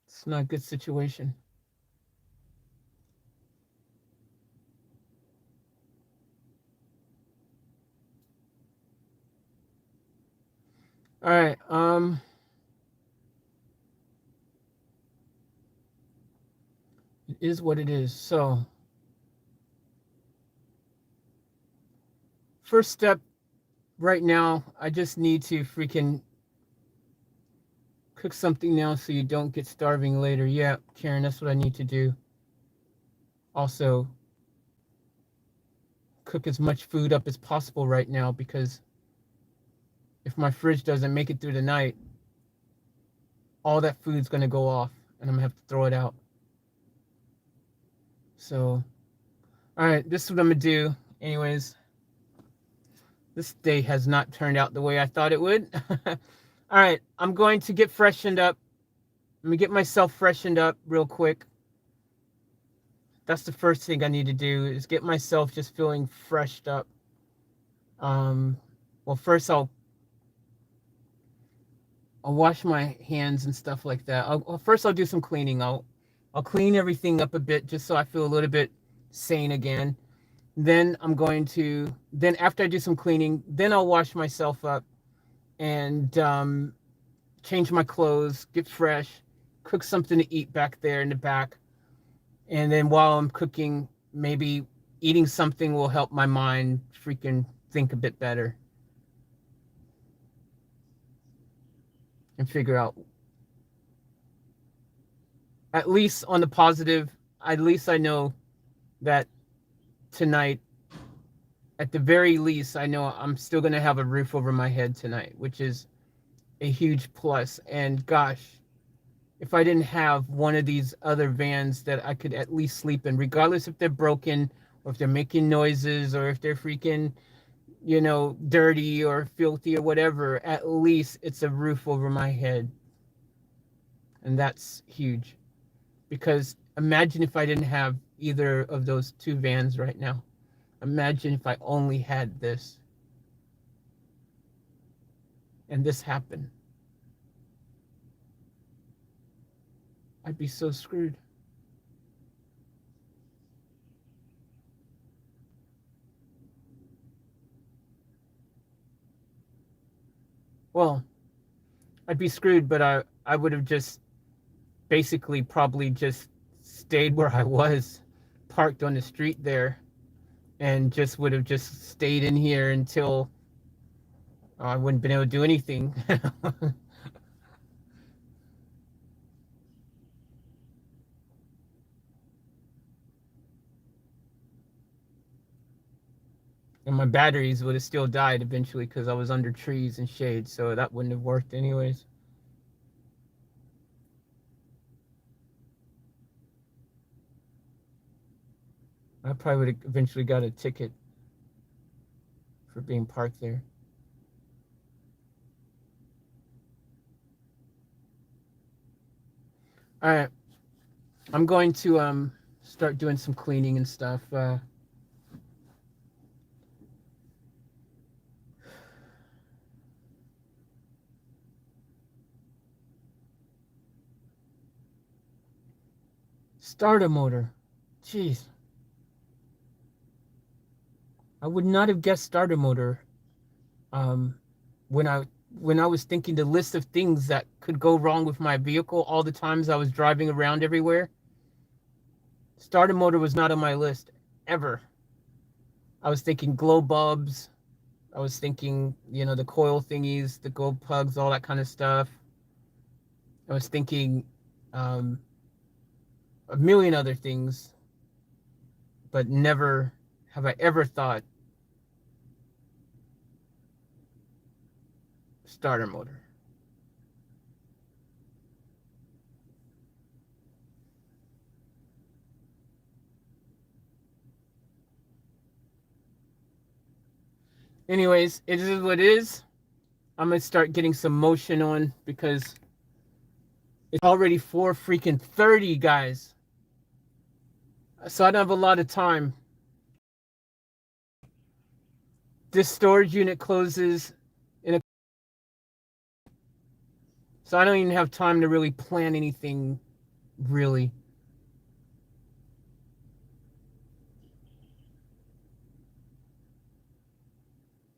It's not a good situation. All right. It is what it is. So, first step right now, I just need to freaking cook something now so you don't get starving later. Yeah, Karen, that's what I need to do. Also, cook as much food up as possible right now, because if my fridge doesn't make it through the night, all that food's going to go off and I'm going to have to throw it out. So, all right, this is what I'm going to do. Anyways, this day has not turned out the way I thought it would. All right, I'm going to get freshened up. Let me get myself freshened up real quick. That's the first thing I need to do, is get myself just feeling freshed up. Well, first I'll wash my hands and stuff like that. First I'll do some cleaning. I'll clean everything up a bit just so I feel a little bit sane again. Then then after I do some cleaning, then I'll wash myself up and change my clothes, get fresh, cook something to eat back there in the back. And then while I'm cooking, maybe eating something will help my mind freaking think a bit better and figure out, at least on the positive, at least I know that tonight, at the very least, I know I'm still going to have a roof over my head tonight, which is a huge plus. And gosh, if I didn't have one of these other vans that I could at least sleep in, regardless if they're broken or if they're making noises or if they're freaking, you know, dirty or filthy or whatever, at least it's a roof over my head. And that's huge. Because imagine if I didn't have either of those two vans right now. Imagine if I only had this. And this happened. I'd be so screwed. Well, I'd be screwed, but I would have just basically probably just stayed where I was, parked on the street there, and just would have just stayed in here until I wouldn't have been able to do anything. And my batteries would have still died eventually because I was under trees and shade, so that wouldn't have worked anyways. I probably would have eventually got a ticket for being parked there. All right, I'm going to start doing some cleaning and stuff. Starter motor, jeez. I would not have guessed starter motor. When I was thinking the list of things that could go wrong with my vehicle, all the times I was driving around everywhere, starter motor was not on my list ever. I was thinking glow bulbs. I was thinking, the coil thingies, the glow plugs, all that kind of stuff. I was thinking a million other things, but never have I ever thought starter motor. Anyways, it is what it is. I'm gonna start getting some motion on because it's already 4:30, guys. So I don't have a lot of time. This storage unit closes so I don't even have time to really plan anything, really.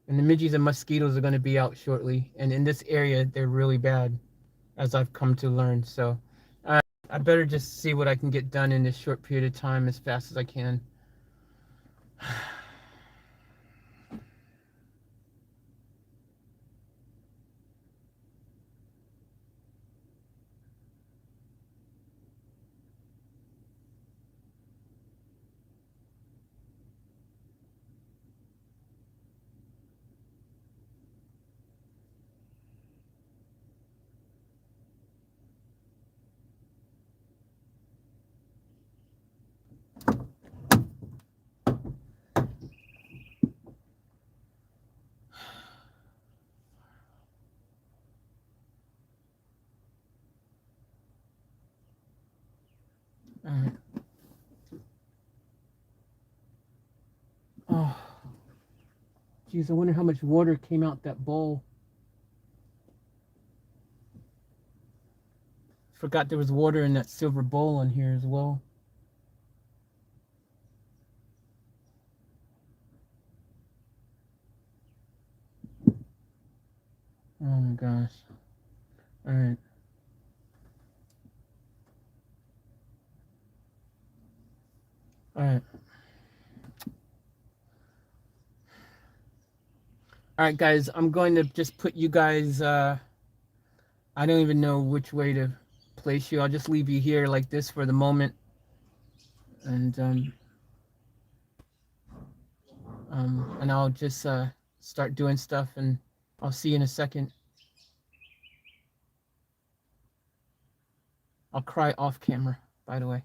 And the midges and mosquitoes are going to be out shortly. And in this area, they're really bad, as I've come to learn. So I better just see what I can get done in this short period of time as fast as I can. Alright. Oh, geez, I wonder how much water came out that bowl. Forgot there was water in that silver bowl in here as well. Oh my gosh. All right. All right. All right, guys, I'm going to just put you guys, I don't even know which way to place you. I'll just leave you here like this for the moment. And I'll just start doing stuff, and I'll see you in a second. I'll cry off camera, by the way.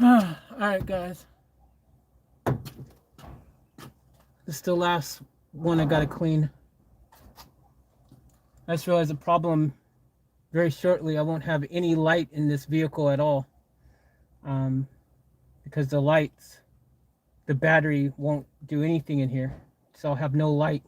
Alright, guys. This is the last one I gotta clean. I just realized the problem very shortly. I won't have any light in this vehicle at all. Because the lights, the battery won't do anything in here. So I'll have no light.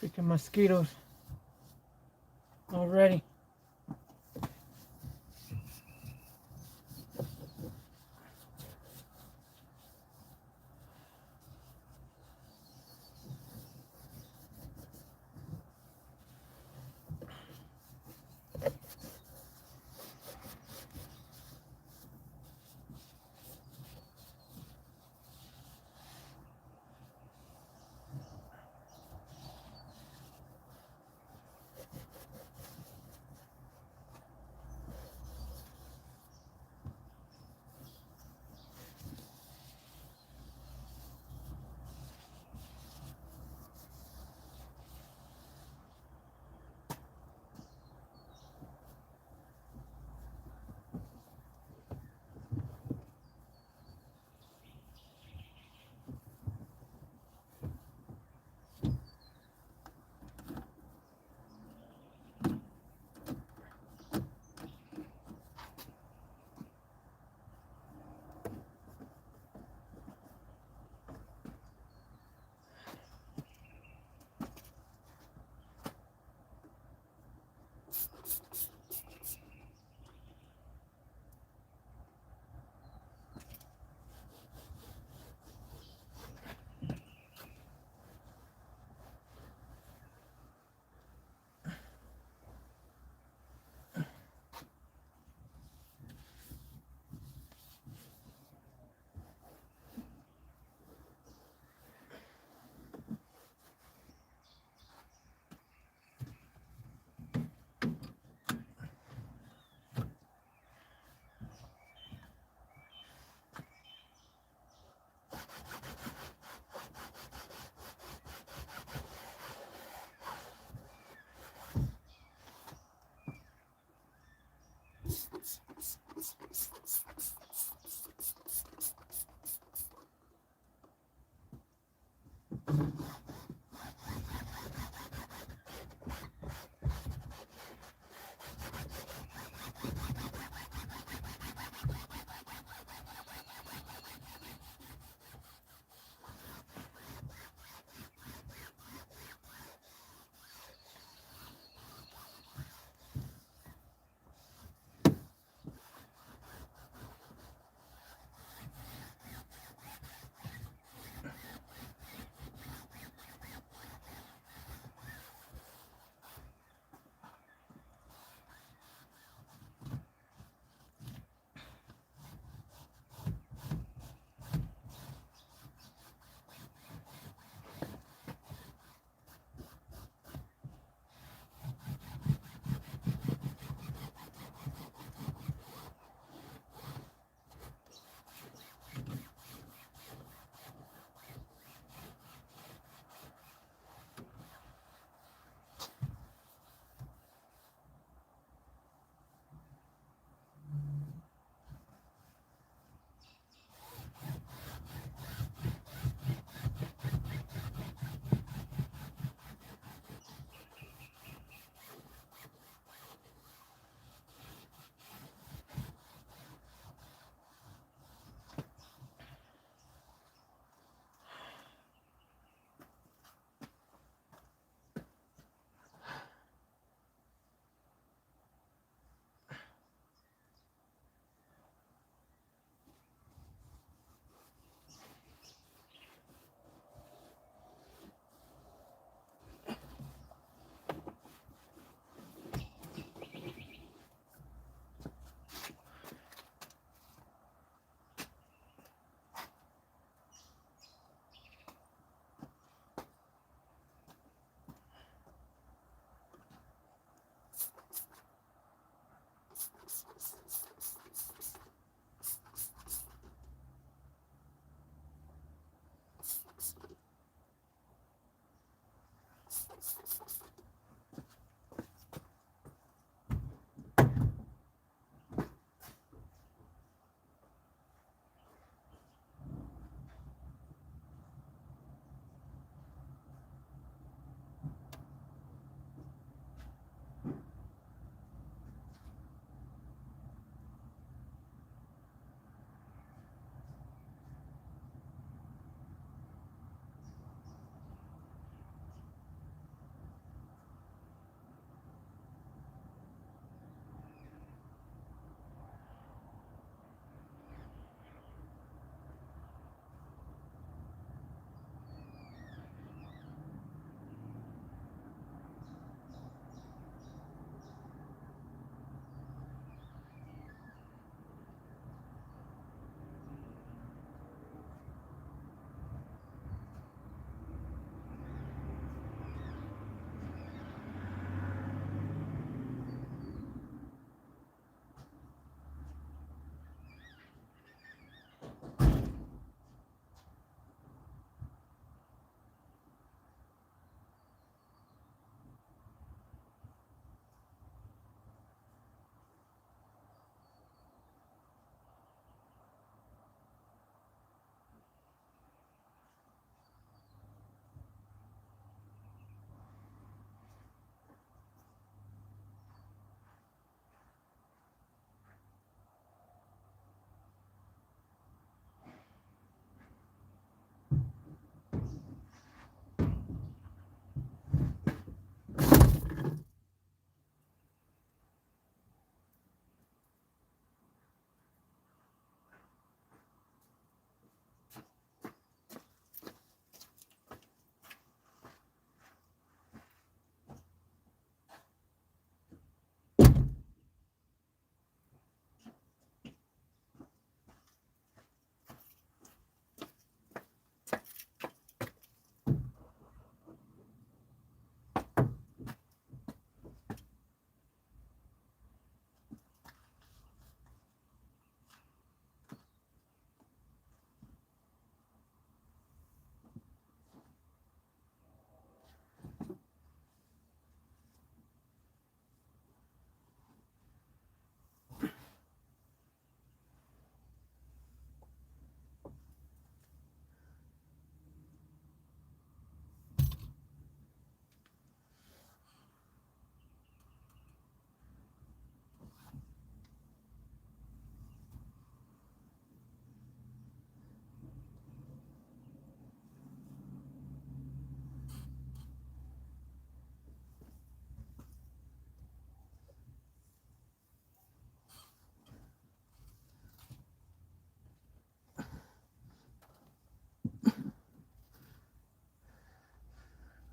Freaking mosquitoes already.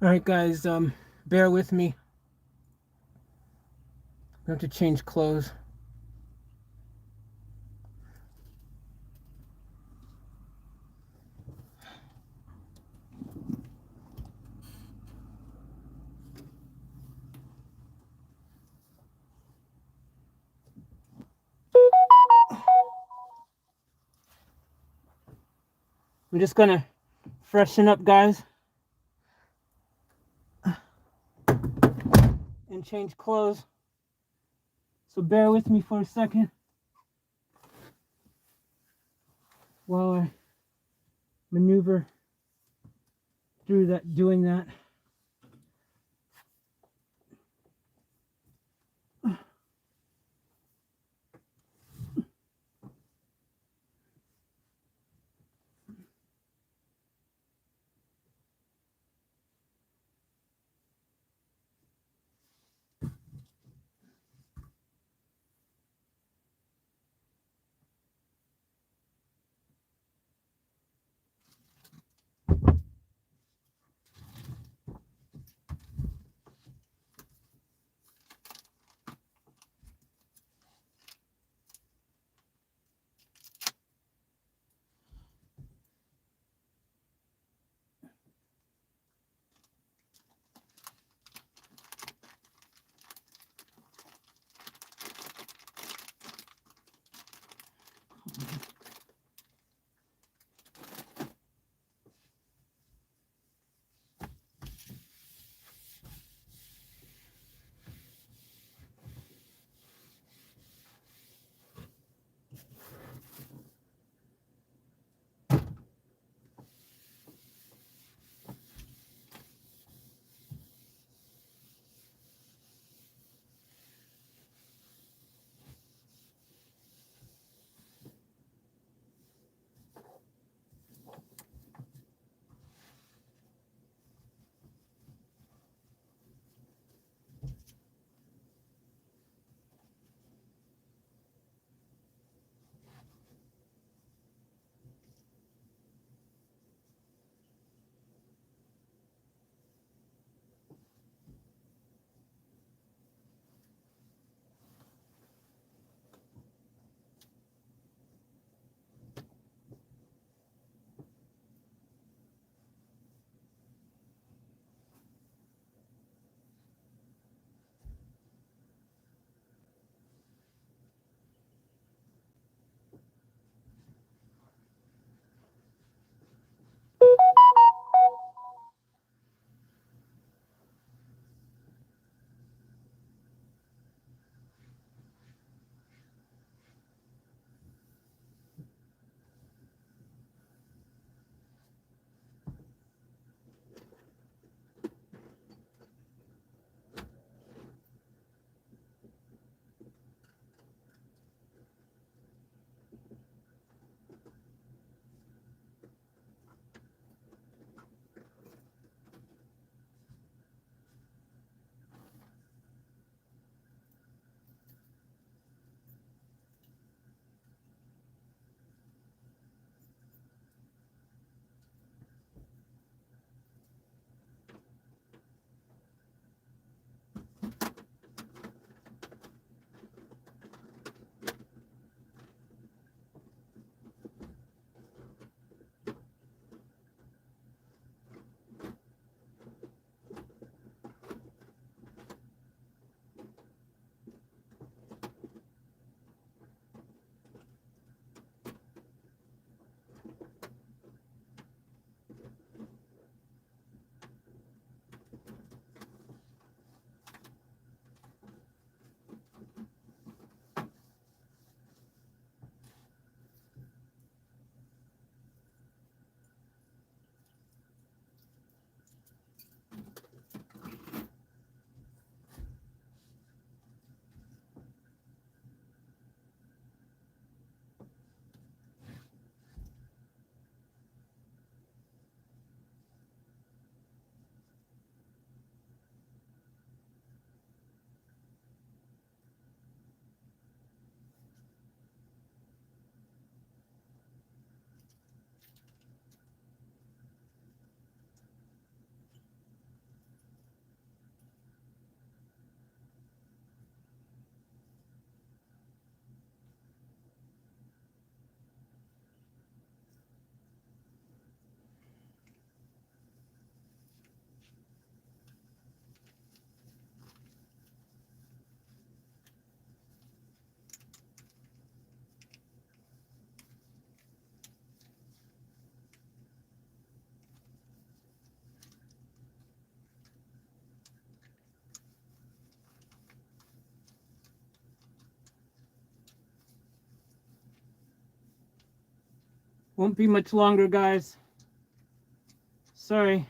All right, guys, bear with me. I have to change clothes. I'm just gonna freshen up, guys, and change clothes. So bear with me for a second while I maneuver through that, doing that. Won't be much longer, guys. Sorry.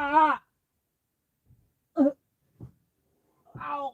Ah! Ow!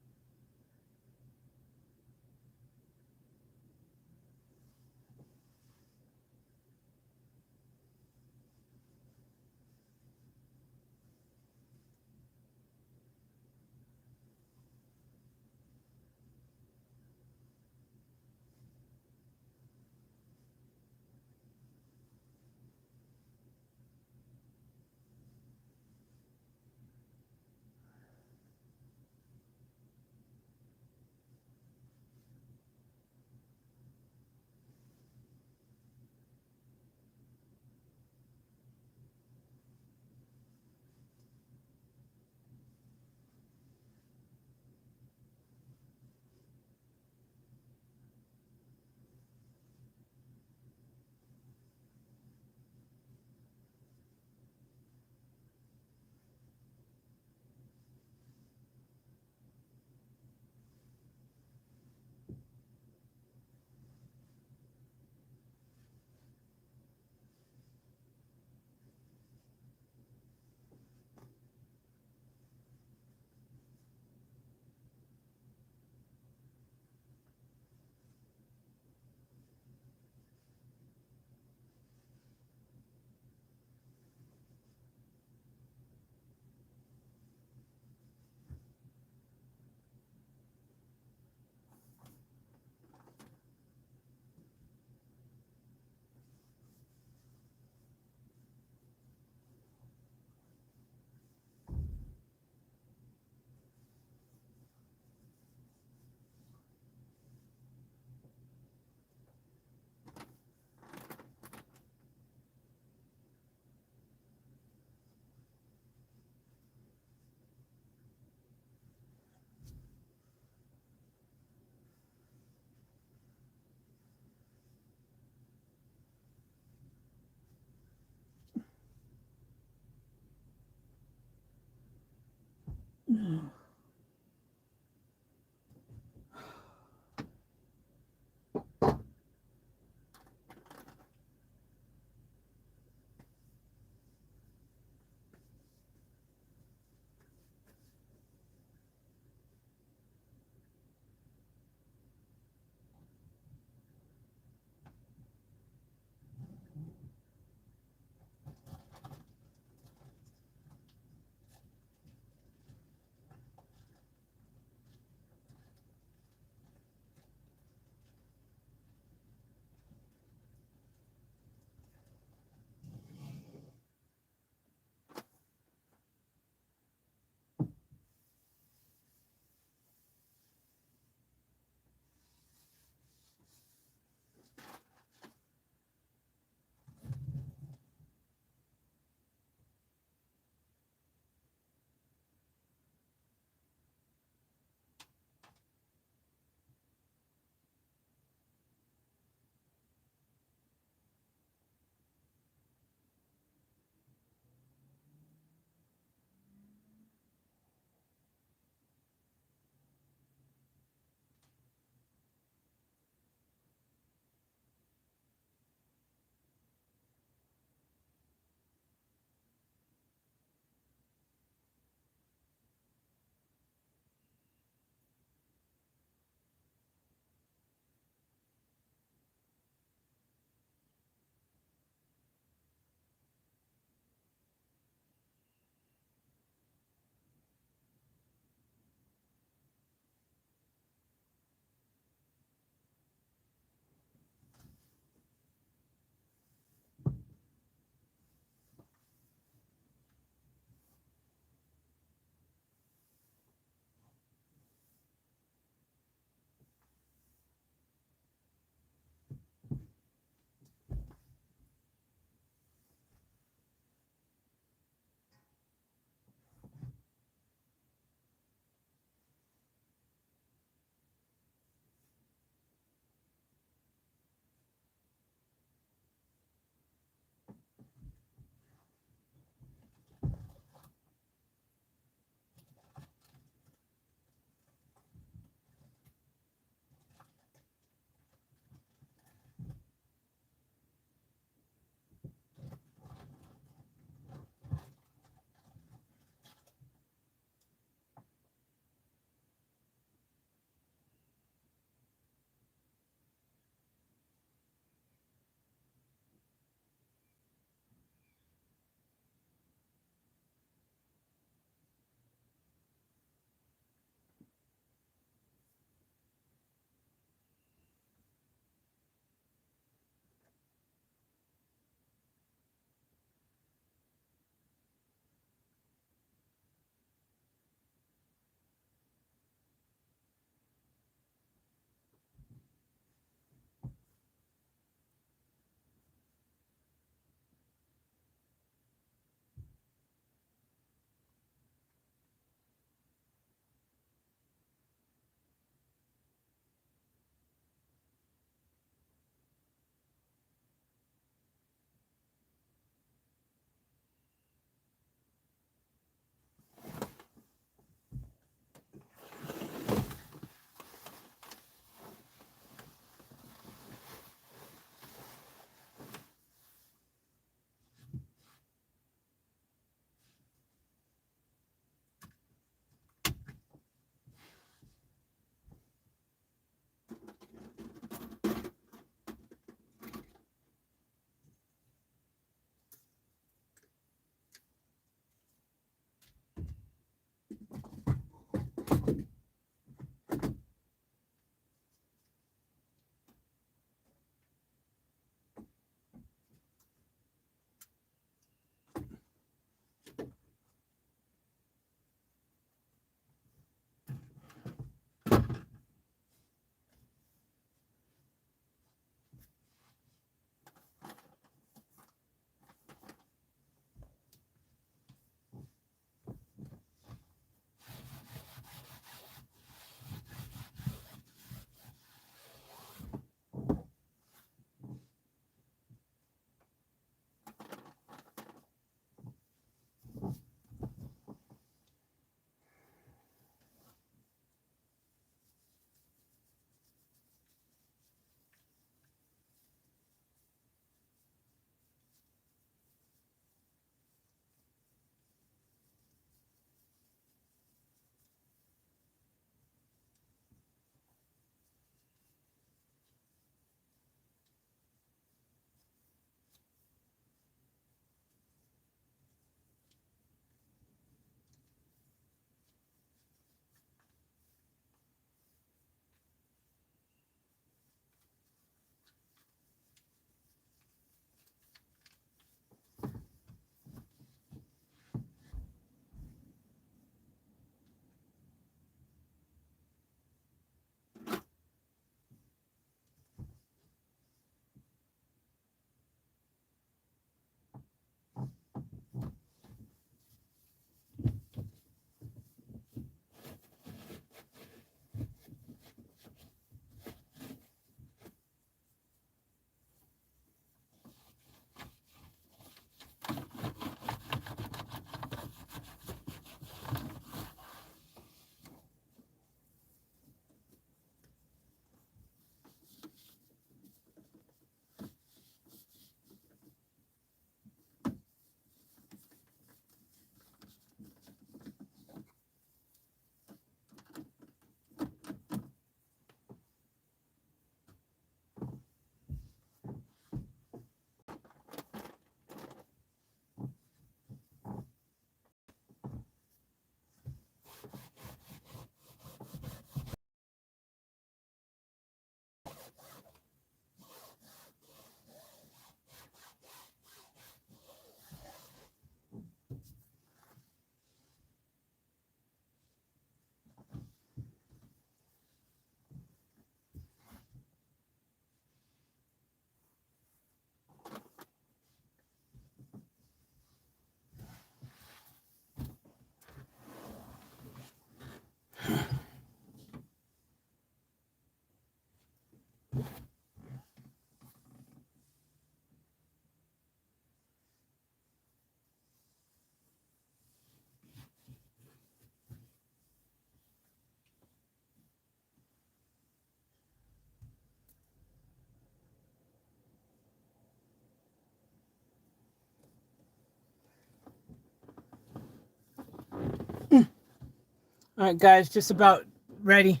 All right, guys, just about ready.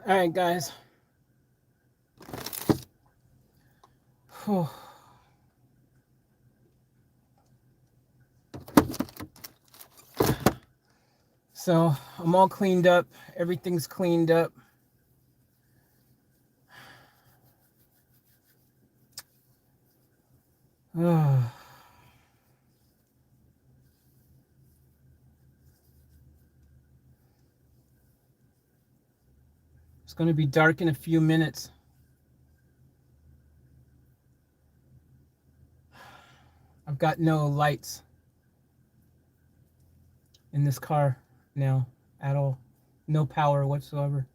All right, guys. Whew. So I'm all cleaned up. Everything's cleaned up. It's going to be dark in a few minutes. I've got no lights in this car now at all. No power whatsoever.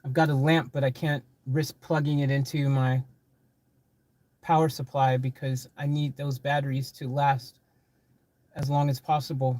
I've got a lamp, but I can't risk plugging it into my power supply because I need those batteries to last as long as possible.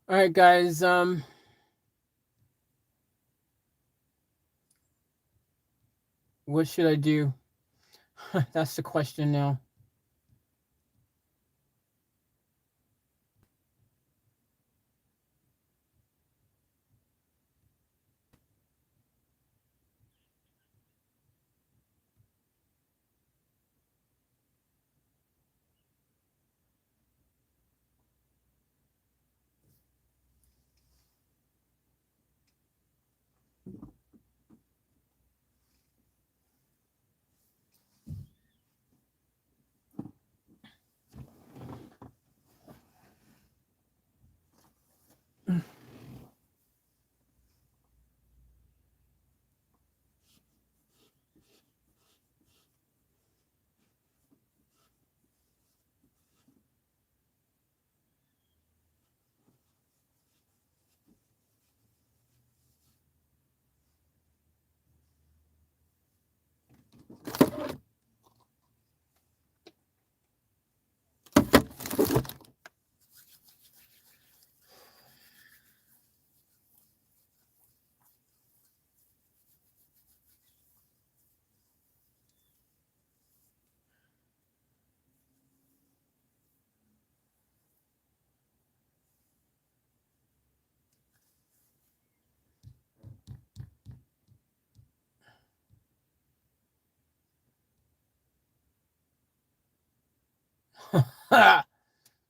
All right, guys. What should I do? That's the question now.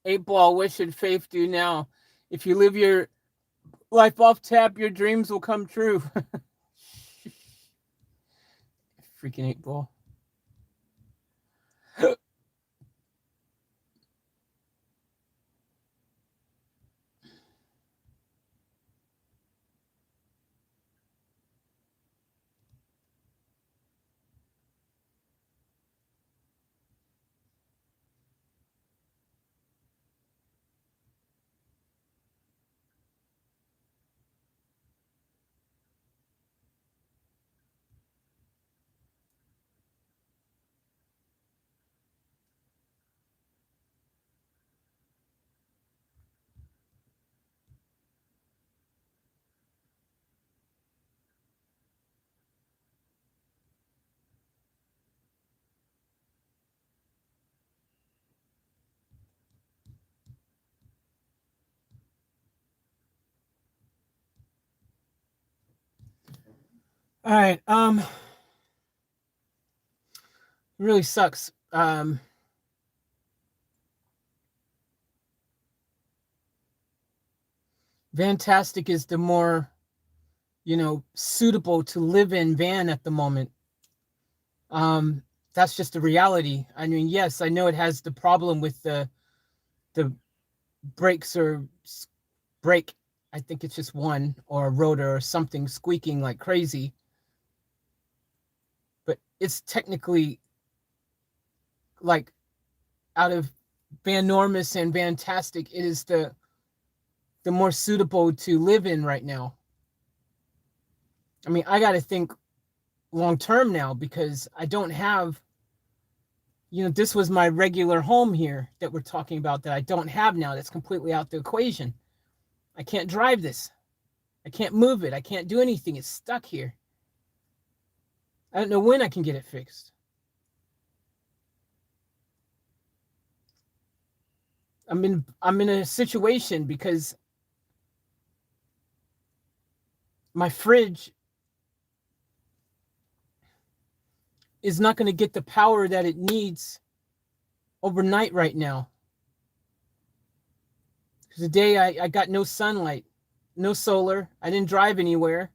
Eight ball. What should faith do now? If you live your life off tap, your dreams will come true. Freaking eight ball. All right. It really sucks. Vantastic is the more, suitable to live in van at the moment. That's just the reality. I mean, yes, I know it has the problem with the brakes or brake. I think it's just one or a rotor or something squeaking like crazy. But it's technically like out of Vanormous and Vantastic, it is the more suitable to live in right now. I mean, I got to think long term now because I don't have, this was my regular home here that we're talking about that I don't have now. That's completely out the equation. I can't drive this. I can't move it. I can't do anything. It's stuck here. I don't know when I can get it fixed. I'm in a situation because my fridge is not going to get the power that it needs overnight right now. Because today I got no sunlight, no solar. I didn't drive anywhere.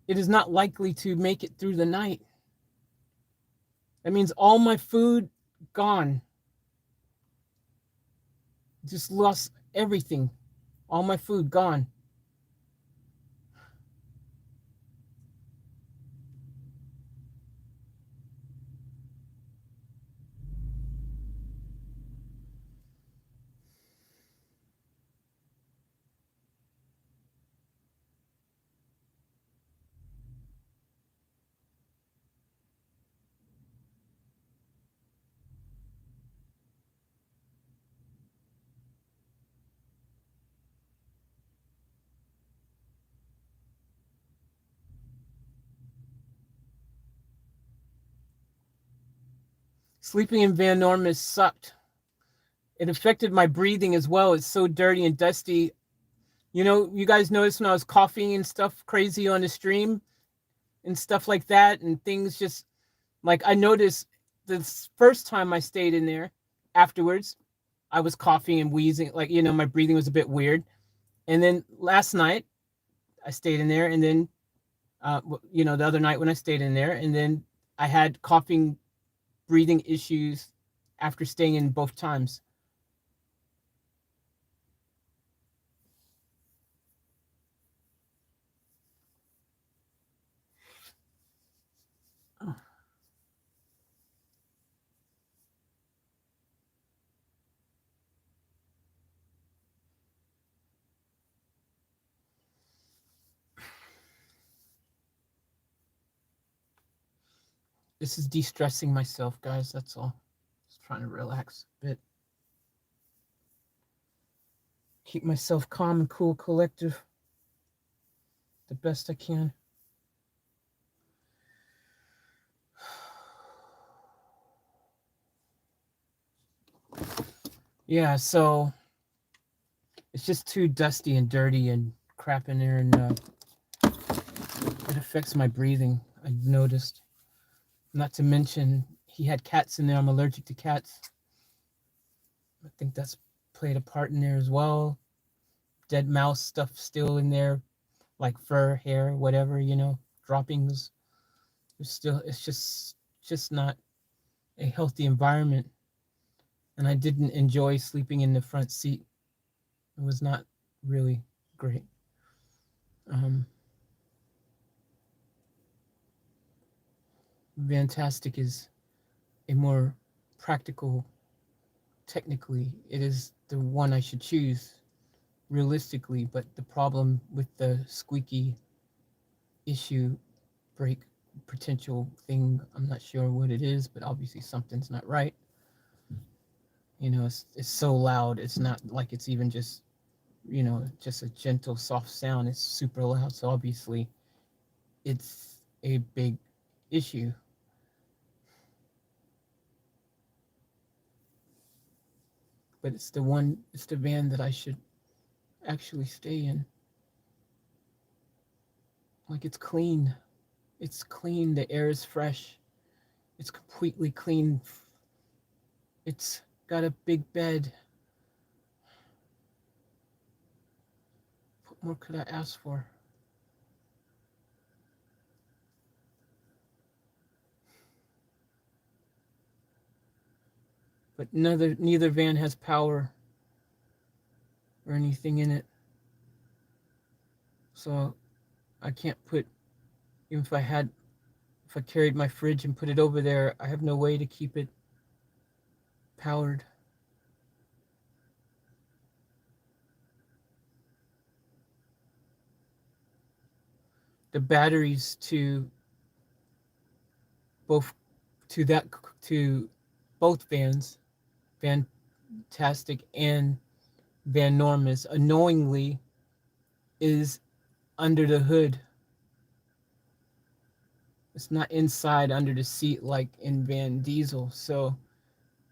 It is not likely to make it through the night. That means all my food gone. Just lost everything. All my food gone. Sleeping in Van Norman sucked. It affected my breathing as well. It's so dirty and dusty. You know, you guys noticed when I was coughing and stuff crazy on the stream and stuff like that, and things just like I noticed this first time I stayed in there. Afterwards, I was coughing and wheezing, like, you know, my breathing was a bit weird. And then last night I stayed in there, and then you know, the other night when I stayed in there, and then I had coughing, breathing issues after staying in both times. This is de-stressing myself, guys. That's all. Just trying to relax a bit. Keep myself calm and cool, collective, the best I can. Yeah, so it's just too dusty and dirty and crap in there, and it affects my breathing, I've noticed. Not to mention, he had cats in there. I'm allergic to cats. I think that's played a part in there as well. Dead mouse stuff still in there, like fur, hair, whatever, you know, droppings. It's just not a healthy environment. And I didn't enjoy sleeping in the front seat. It was not really great. Vantastic is a more practical, technically, it is the one I should choose realistically, but the problem with the squeaky issue, break potential thing, I'm not sure what it is, but obviously something's not right. You know, it's so loud. It's not like it's even just, you know, just a gentle, soft sound. It's super loud. So obviously it's a big issue. But it's the van that I should actually stay in. Like, it's clean. It's clean. The air is fresh. It's completely clean. It's got a big bed. What more could I ask for? But neither van has power or anything in it. So I can't put, even if I carried my fridge and put it over there, I have no way to keep it powered. The batteries to both vans, Vantastic and Van Normus, annoyingly is under the hood. It's not inside under the seat like in Van Diesel. So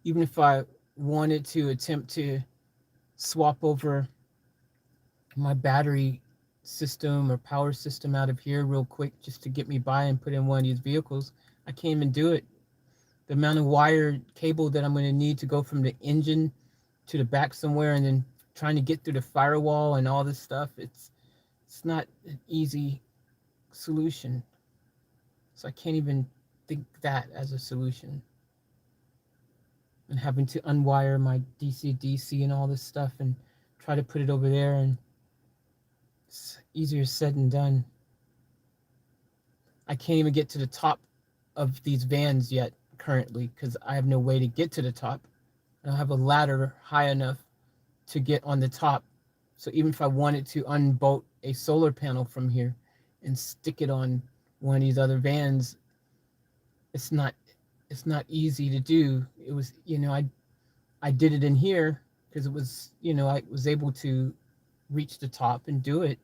even if I wanted to attempt to swap over my battery system or power system out of here real quick just to get me by and put in one of these vehicles, I can't even do it. The amount of wire cable that I'm going to need to go from the engine to the back somewhere, and then trying to get through the firewall and all this stuff, it's not an easy solution. So I can't even think that as a solution. And having to unwire my DC and all this stuff and try to put it over there, and it's easier said than done. I can't even get to the top of these vans yet currently because I have no way to get to the top. I don't have a ladder high enough to get on the top. So even if I wanted to unbolt a solar panel from here and stick it on one of these other vans, it's not easy to do. It was, you know, I did it in here because it was, you know, I was able to reach the top and do it.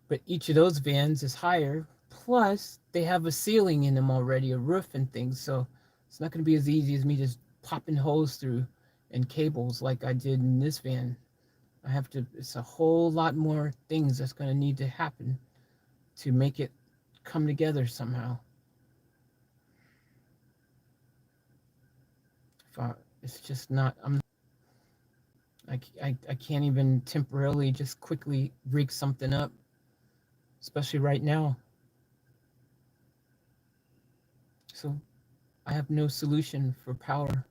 But each of those vans is higher. Plus, they have a ceiling in them already, a roof and things. So It's not going to be as easy as me just popping holes through and cables like I did in this van. I have to, it's a whole lot more things that's going to need to happen to make it come together somehow. It's just not, I can't even temporarily just quickly rig something up, especially right now. So I have no solution for power.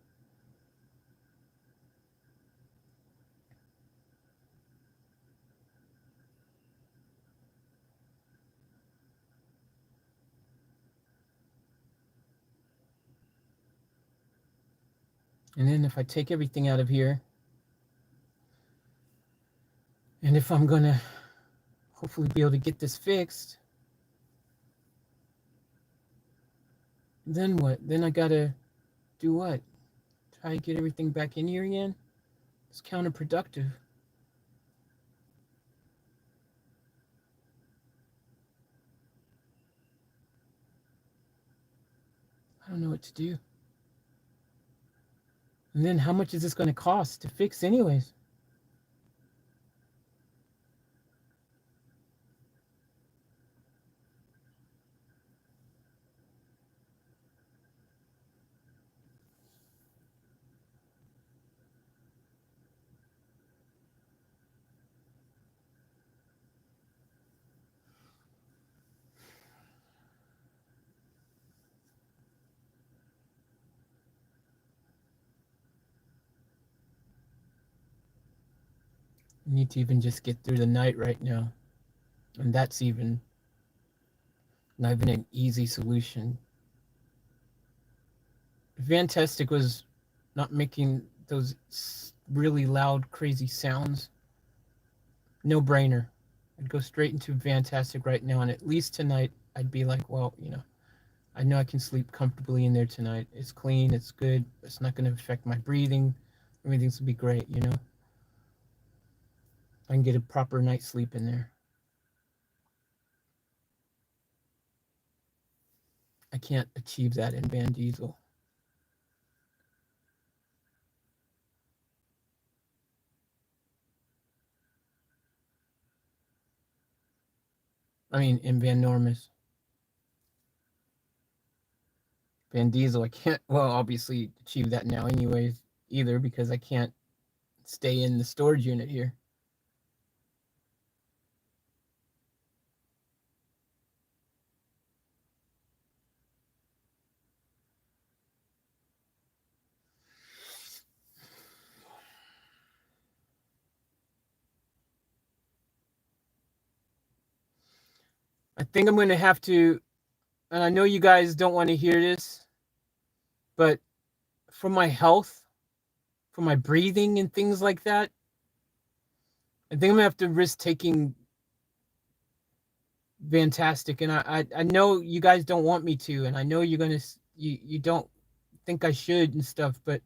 And then if I take everything out of here, and if I'm going to hopefully be able to get this fixed, then what? Then I got to do what? Try to get everything back in here again? It's counterproductive. I don't know what to do. And then how much is this going to cost to fix anyways? I need to even just get through the night right now. And that's even not even an easy solution. If Vantastic was not making those really loud, crazy sounds, no brainer. I'd go straight into Vantastic right now, and at least tonight I'd be like, well, you know, I know I can sleep comfortably in there tonight. It's clean, it's good, it's not going to affect my breathing. Everything's going to be great, you know. I can get a proper night's sleep in there. I can't achieve that in Van Diesel. I mean, in Van Normus. Van Diesel, I can't, well, obviously achieve that now anyways, either, because I can't stay in the storage unit here. I think I'm going to have to, and I know you guys don't want to hear this, but for my health, for my breathing and things like that, I think I'm going to have to risk taking Vantastic. And I know you guys don't want me to, and I know you're going to, you don't think I should and stuff, but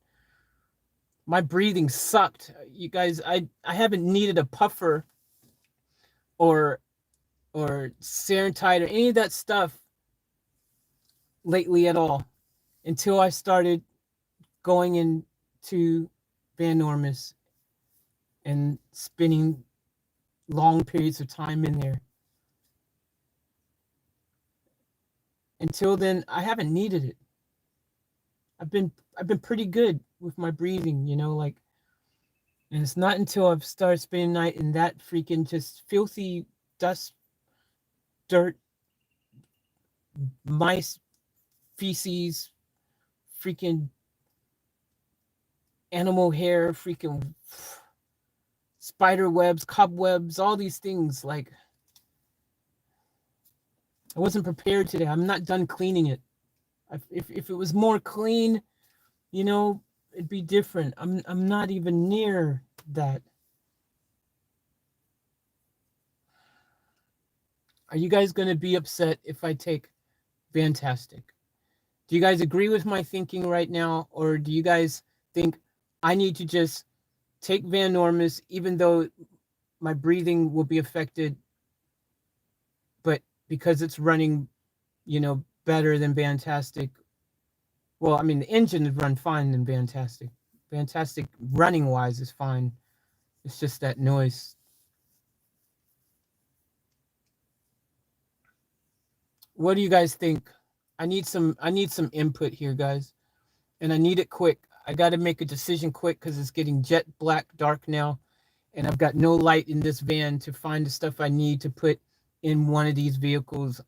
my breathing sucked. You guys, I haven't needed a puffer or Serentide or any of that stuff lately at all until I started going into Van Normus and spending long periods of time in there. Until then, I haven't needed it. I've been pretty good with my breathing, you know, like, and it's not until I've started spending the night in that freaking just filthy dust, dirt, mice, feces, freaking animal hair, freaking spider webs, cobwebs, all these things. Like, I wasn't prepared today. I'm not done cleaning it. If it was more clean, you know, it'd be different. I'm not even near that. Are you guys going to be upset if I take Vantastic? Do you guys agree with my thinking right now? Or do you guys think I need to just take Van Normus, even though my breathing will be affected, but because it's running, you know, better than Vantastic, Well, I mean, the engine would run fine and fantastic. Fantastic running wise is fine. It's just that noise. What do you guys think? I need some input here, guys. And I need it quick. I got to make a decision quick because it's getting jet black dark now. And I've got no light in this van to find the stuff I need to put in one of these vehicles.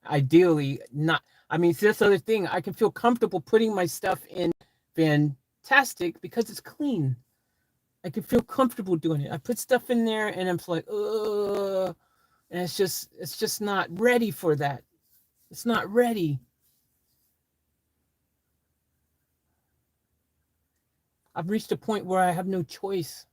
Ideally, not. I mean, it's this other thing. I can feel comfortable putting my stuff in Fantastic because it's clean. I can feel comfortable doing it. I put stuff in there and I'm just like, ugh. And it's just not ready for that. It's not ready. I've reached a point where I have no choice.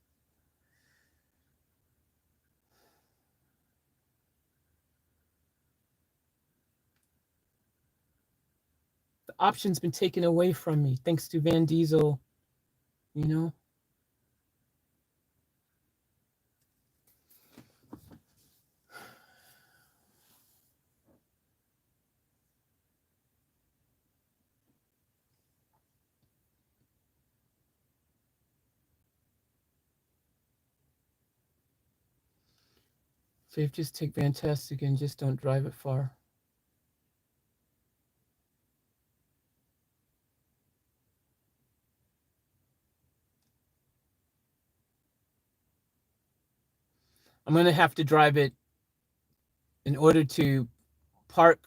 The option's been taken away from me thanks to Van Diesel, you know. Faith, just take Fantastic and just don't drive it far. I'm going to have to drive it in order to park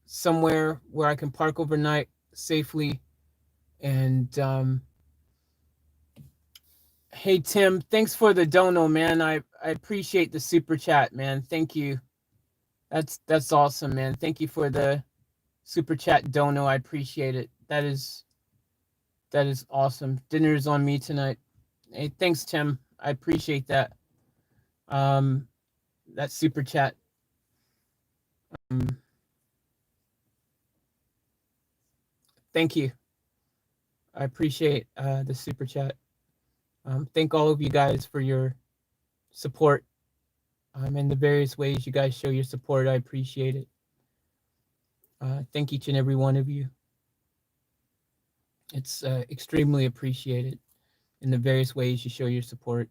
somewhere where I can park overnight safely. And hey, Tim, thanks for the dono, man. I appreciate the super chat, man. Thank you. That's awesome, man. Thank you for the super chat dono. I appreciate it. That is awesome. Dinner is on me tonight. Hey, thanks, Tim. I appreciate that. That super chat. Thank you. I appreciate the super chat. Thank all of you guys for your support. And the various ways you guys show your support. I appreciate it. Thank each and every one of you. It's extremely appreciated in the various ways you show your support.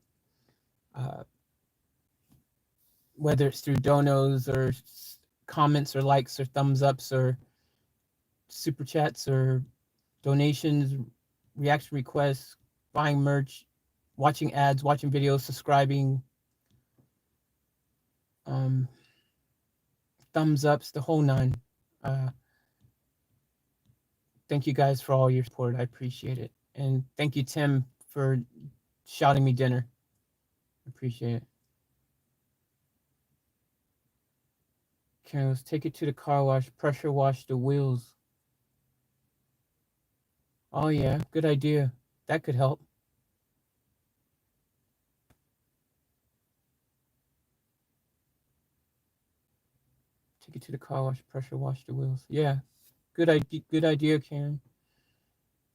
Whether it's through donos or comments or likes or thumbs ups or super chats or donations, reaction requests, buying merch, watching ads, watching videos, subscribing, thumbs ups, the whole nine. Thank you guys for all your support. I appreciate it. And thank you, Tim, for shouting me dinner. I appreciate it. Okay, let's take it to the car wash, pressure wash the wheels. Oh yeah, good idea. That could help. Take it to the car wash, pressure wash the wheels. Yeah, good idea, Karen.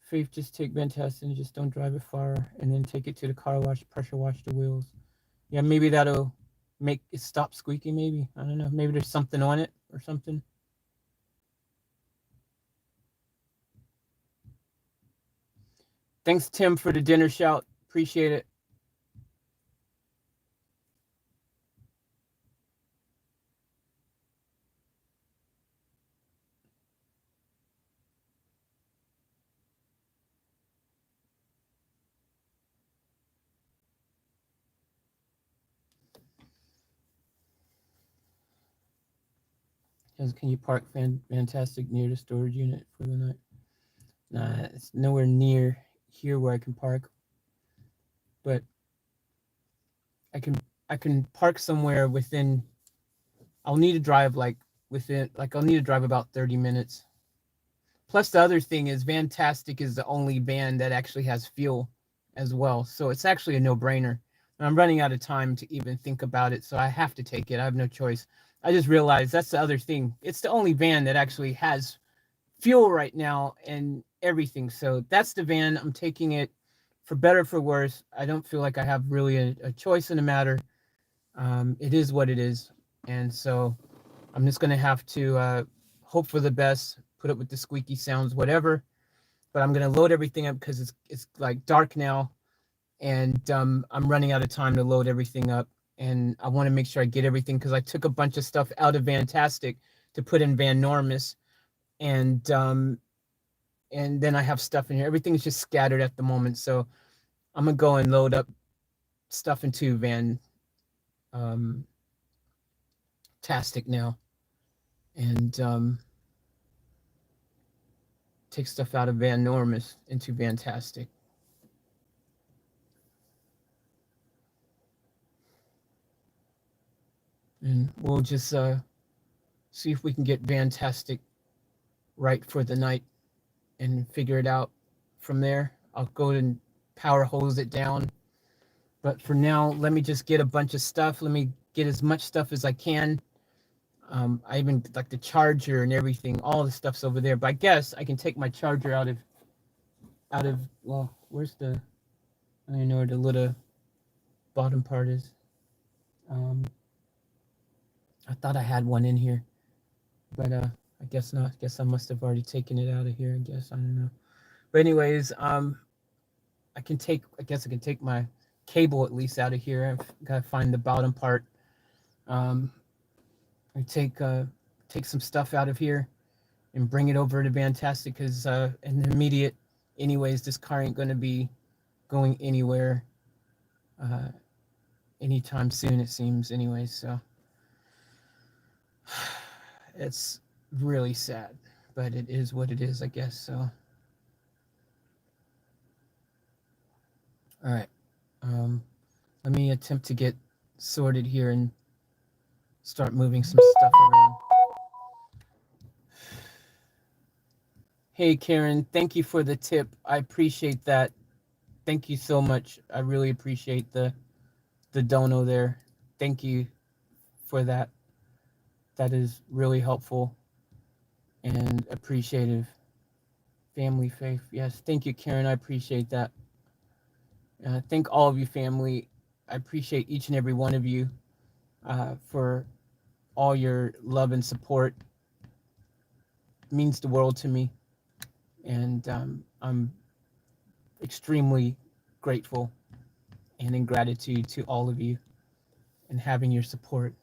Faith, just take Fantastic and just don't drive it far, and then take it to the car wash, pressure wash the wheels. Yeah, maybe that'll make it stop squeaking. Maybe, I don't know. Maybe there's something on it or something. Thanks, Tim, for the dinner shout. Appreciate it. Can you park Fantastic near the storage unit for the night? Nah, it's nowhere near here where I can park. But I can park somewhere within. I'll need to drive I'll need to drive about 30 minutes. Plus the other thing is Fantastic is the only van that actually has fuel as well. So it's actually a no-brainer. And I'm running out of time to even think about it, so I have to take it. I have no choice. I just realized that's the other thing. It's the only van that actually has fuel right now and everything. So that's the van. I'm taking it for better or for worse. I don't feel like I have really a choice in the matter. It is what it is. And so I'm just going to have to hope for the best, put up with the squeaky sounds, whatever. but I'm gonna load everything up because it's like dark now, and I'm running out of time to load everything up, and I want to make sure I get everything because I took a bunch of stuff out of Vantastic to put in Vanormous, and then I have stuff in here. Everything's just scattered at the moment, so I'm gonna go and load up stuff into Tastic now, and take stuff out of Vanormous into Vantastic. And we'll just see if we can get Vantastic right for the night and figure it out from there. I'll go and power hose it down. But for now, let me just get a bunch of stuff. Let me get as much stuff as I can. I even like the charger and everything. All the stuff's over there. But I guess I can take my charger out of well, where's the, I don't even know where the little bottom part is. I thought I had one in here, but I guess not. I guess I must have already taken it out of here. I guess, I don't know. But anyways, I guess I can take my cable at least out of here. I've got to find the bottom part. I take some stuff out of here and bring it over to Vantastic because in the immediate, anyways, this car ain't going to be going anywhere anytime soon, it seems, anyways. So it's really sad, but it is what it is, I guess. So all right, let me attempt to get sorted here and start moving some stuff around. Hey Karen, thank you for the tip. I appreciate that. Thank you so much. I really appreciate the dono there. Thank you for that. That is really helpful and appreciative. Family faith. Yes, thank you, Karen. I appreciate that. Thank all of you, family. I appreciate each and every one of you for all your love and support. It means the world to me. And I'm extremely grateful and in gratitude to all of you and having your support.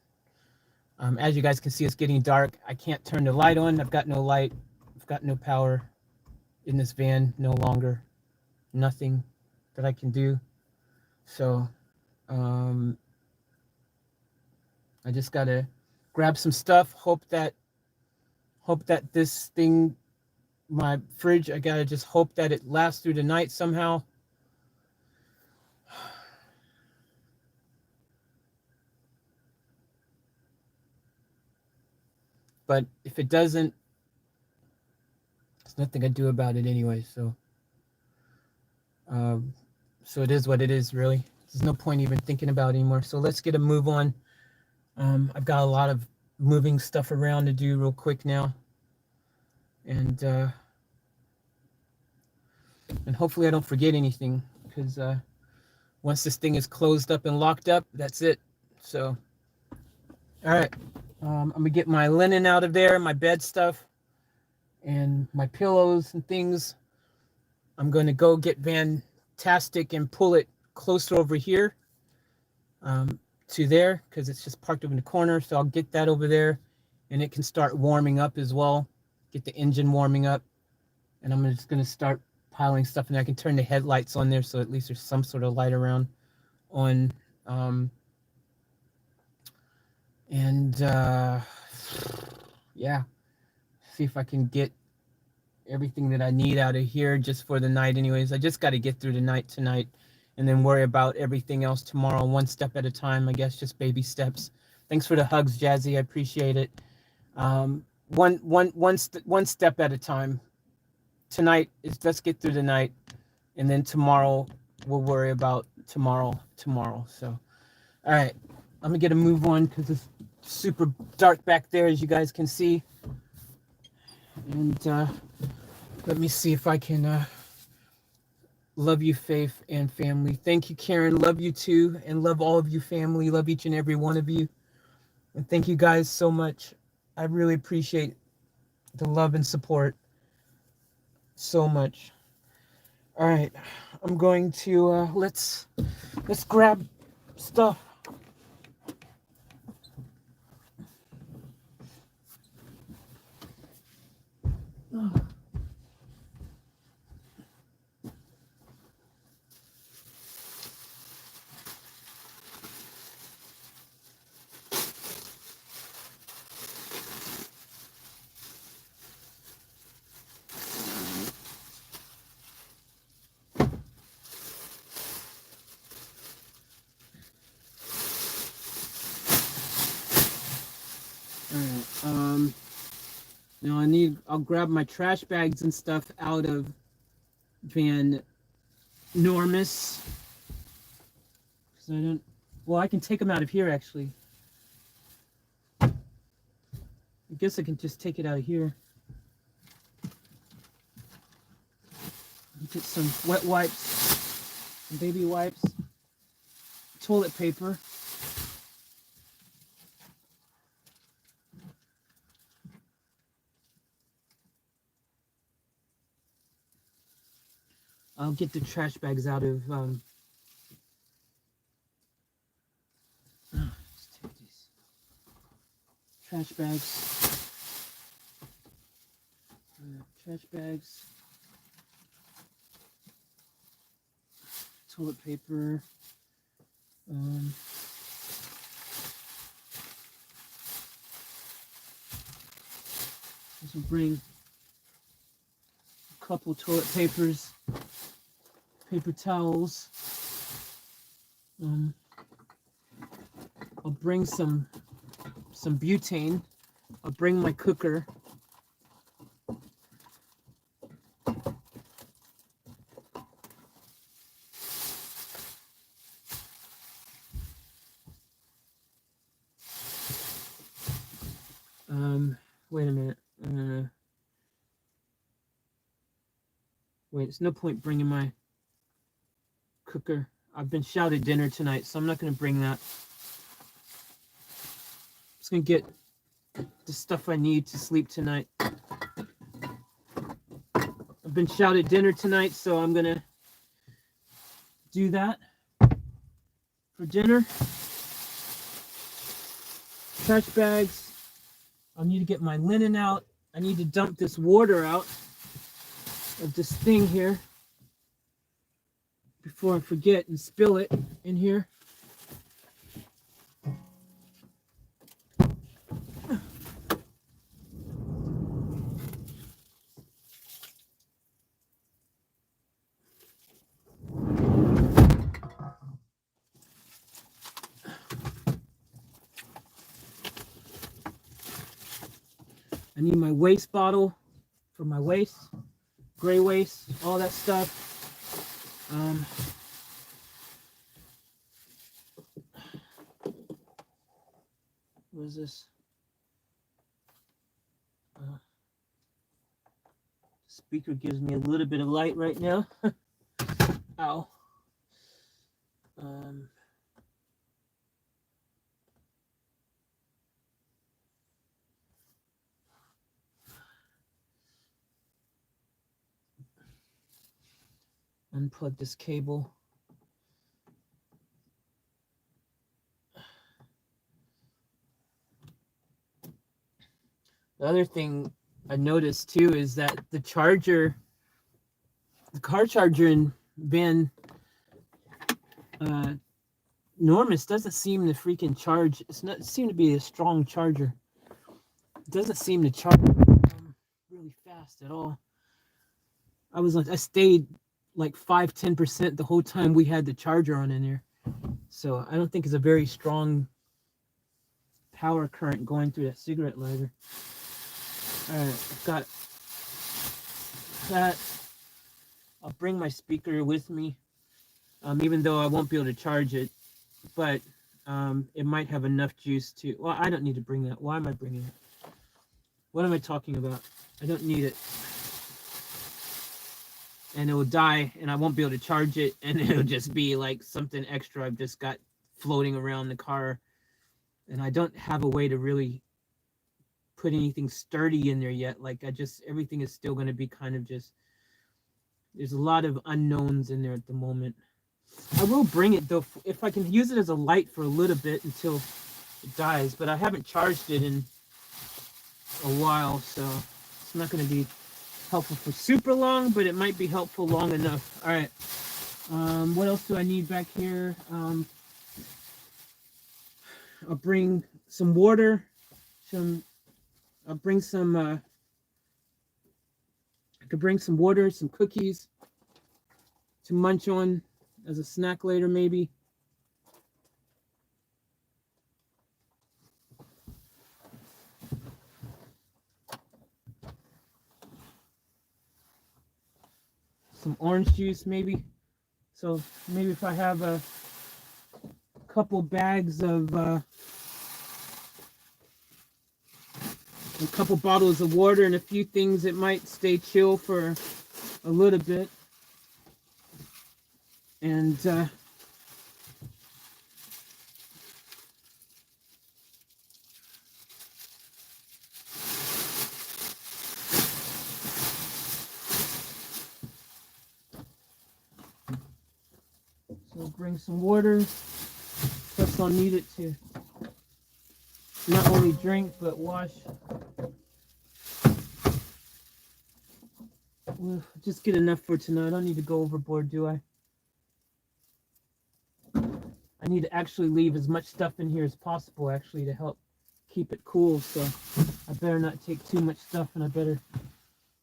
As you guys can see, it's getting dark. I can't turn the light on. I've got no light. I've got no power in this van no longer. Nothing that I can do. So I just gotta grab some stuff. Hope that this thing, my fridge, I gotta just hope that it lasts through the night somehow. But if it doesn't, there's nothing I do about it anyway. So, so it is what it is, really. There's no point even thinking about it anymore. So let's get a move on. I've got a lot of moving stuff around to do real quick now. And hopefully I don't forget anything, because once this thing is closed up and locked up, that's it. So, all right. I'm gonna get my linen out of there, my bed stuff, and my pillows and things. I'm gonna go get Vantastic and pull it closer over here to there, because it's just parked over in the corner. So I'll get that over there, and it can start warming up as well. Get the engine warming up, and I'm just gonna start piling stuff in there. I can turn the headlights on there, so at least there's some sort of light around on. Yeah, see if I can get everything that I need out of here just for the night. Anyways, I just got to get through the night tonight and then worry about everything else tomorrow, one step at a time, I guess, just baby steps. Thanks for the hugs, Jazzy. I appreciate it. One step at a time. Tonight is, let's get through the night, and then tomorrow we'll worry about tomorrow. So, all right, I'm gonna get a move on because it's super dark back there, as you guys can see. And let me see if I can love you, Faith and family. Thank you, Karen. Love you too, and love all of you, family. Love each and every one of you. And thank you guys so much. I really appreciate the love and support so much. All right, I'm going to let's grab stuff. Alright, now I'll grab my trash bags and stuff out of Van Normus. Cause I can take them out of here actually. I guess I can just take it out of here. Get some wet wipes, some baby wipes, toilet paper. I'll get the trash bags out of let's take these trash bags. Trash bags. Toilet paper. This will bring a couple toilet papers, paper towels. I'll bring some butane. I'll bring my cooker. Wait a minute. Wait, there's no point bringing my cooker. I've been shouted dinner tonight, so I'm not going to bring that. I'm just going to get the stuff I need to sleep tonight. I've been shouted dinner tonight, so I'm going to do that for dinner. Trash bags. I need to get my linen out. I need to dump this water out of this thing here before I forget and spill it in here. I need my waste bottle for my waste, gray waste, all that stuff. What is this? Speaker gives me a little bit of light right now. Ow. Unplug this cable. The other thing I noticed too is that the car charger in Van Normus doesn't seem to freaking charge. It seem to be a strong charger. It doesn't seem to charge really fast at all. I stayed like 5-10% the whole time we had the charger on in there. So I don't think it's a very strong power current going through that cigarette lighter. Alright, I've got that. I'll bring my speaker with me, even though I won't be able to charge it, but it might have enough juice to, well, I don't need to bring that. Why am I bringing it? What am I talking about? I don't need it. And it will die, and I won't be able to charge it, and it'll just be like something extra I've just got floating around the car, and I don't have a way to really put anything sturdy in there yet. Like everything is still going to be kind of just There's a lot of unknowns in there at the moment. I will bring it though if I can use it as a light for a little bit until it dies, but I haven't charged it in a while, so it's not going to be helpful for super long, but it might be helpful long enough. All right. What else do I need back here? I'll bring some water. I'll bring some. I could bring some water, some cookies to munch on as a snack later, maybe. Some orange juice, maybe. So maybe if I have a couple bags of a couple bottles of water and a few things, it might stay chill for a little bit. And so bring some water. Plus I'll need it to not only drink but wash. Well, just get enough for tonight. I don't need to go overboard, do I? I need to actually leave as much stuff in here as possible, actually, to help keep it cool. So I better not take too much stuff, and I better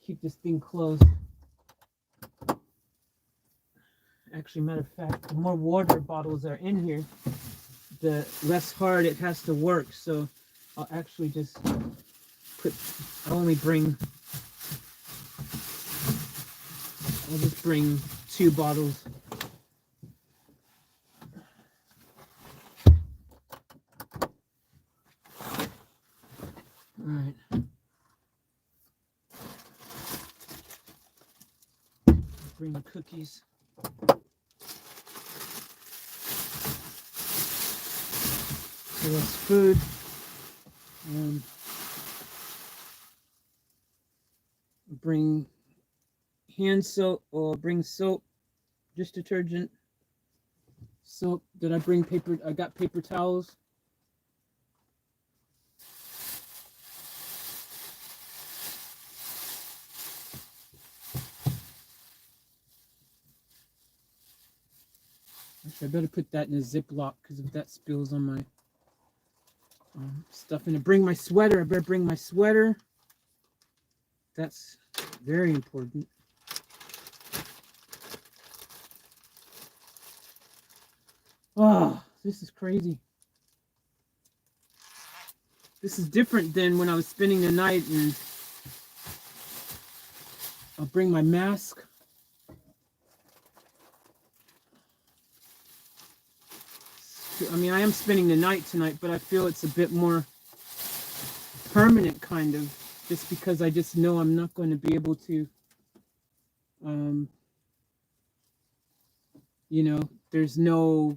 keep this thing closed. Actually, matter of fact, the more water bottles are in here, the less hard it has to work. So I'll actually just I'll just bring 2 bottles. All right. Bring the cookies. So that's food. Bring hand soap, or bring soap, dish detergent, soap. Did I bring paper? I got paper towels. Actually, I better put that in a Ziploc, because if that spills on my stuff. And bring my sweater. I better bring my sweater. That's very important. Oh, this is crazy. This is different than when I was spending the night. And I'll bring my mask. I mean, I am spending the night tonight, but I feel it's a bit more permanent, kind of, just because I just know I'm not going to be able to, you know, there's no,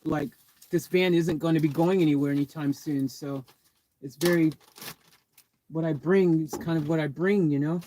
like, this van isn't going to be going anywhere anytime soon, so it's very, what I bring is kind of what I bring, you know?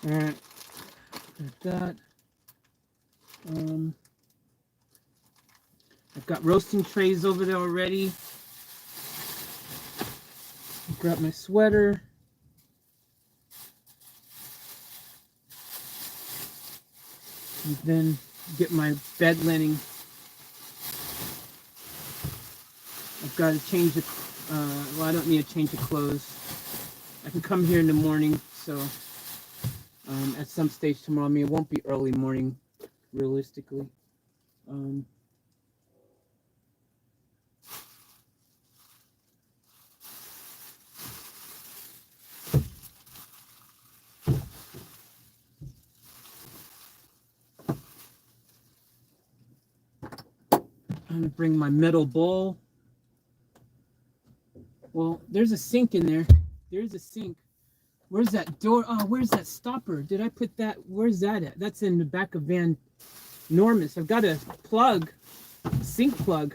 All right, like that. I've got roasting trays over there already. Grab my sweater. And then get my bed linen. I've got to change the, well, I don't need to change the clothes. I can come here in the morning. So at some stage tomorrow. I mean, it won't be early morning, realistically. Um, I'm gonna bring my metal bowl. Well, there's a sink in there. There's a sink. Where's that door? Oh, where's that stopper? Did I put that? Where's that at? That's in the back of Van Normus. I've got a plug, sink plug.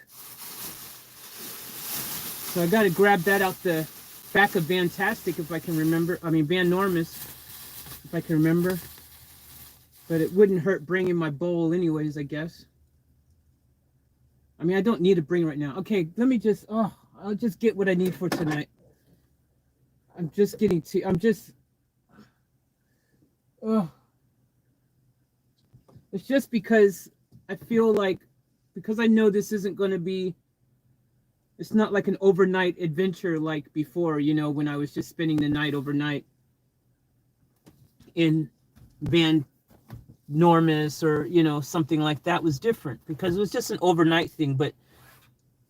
So I got to grab that out the back of Vantastic if I can remember. I mean, Van Normus, if I can remember. But it wouldn't hurt bringing my bowl anyways, I guess. I mean, I don't need to bring right now. Okay, let me just, I'll just get what I need for tonight. I'm just getting to, it's just because I feel like, because I know this isn't going to be, it's not like an overnight adventure like before, you know, when I was just spending the night overnight in Van Normus or, you know, something like that was different because it was just an overnight thing. But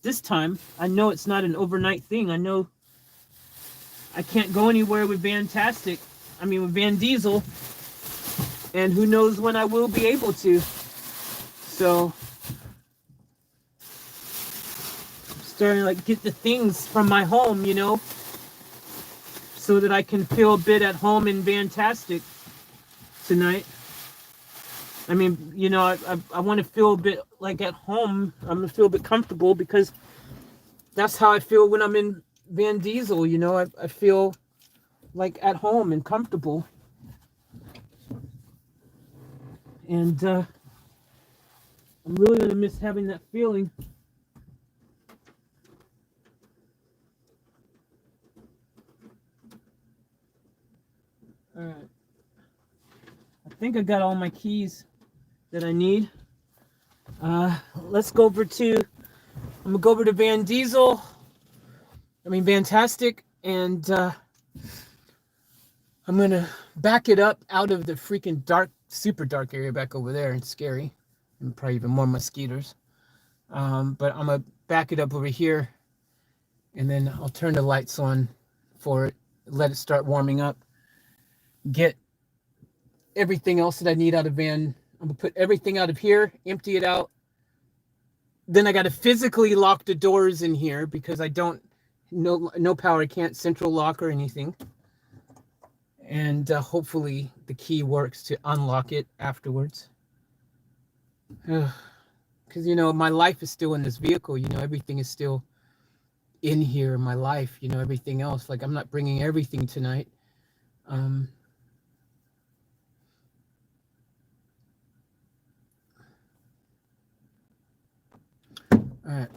this time, I know it's not an overnight thing. I know I can't go anywhere with Vantastic. I mean, with Van Diesel. And who knows when I will be able to. So, I'm starting to like get the things from my home, you know, so that I can feel a bit at home in Vantastic tonight. I mean, you know, I want to feel a bit like at home. I'm going to feel a bit comfortable because that's how I feel when I'm in Van Diesel, you know. I feel like at home and comfortable. And I'm really going to miss having that feeling. All right. I think I got all my keys that I need. Let's go over to, I'm going to go over to Van Diesel. I mean, Vantastic. And I'm going to back it up out of the freaking dark, super dark area back over there. It's scary. And probably even more mosquitoes. But I'm going to back it up over here. And then I'll turn the lights on for it. Let it start warming up. Get everything else that I need out of Van. I'm going to put everything out of here. Empty it out. Then I got to physically lock the doors in here because I don't, no power. I can't central lock or anything. And hopefully the key works to unlock it afterwards. Because, you know, my life is still in this vehicle. You know, everything is still in here, my life, you know, everything else. Like, I'm not bringing everything tonight. All right.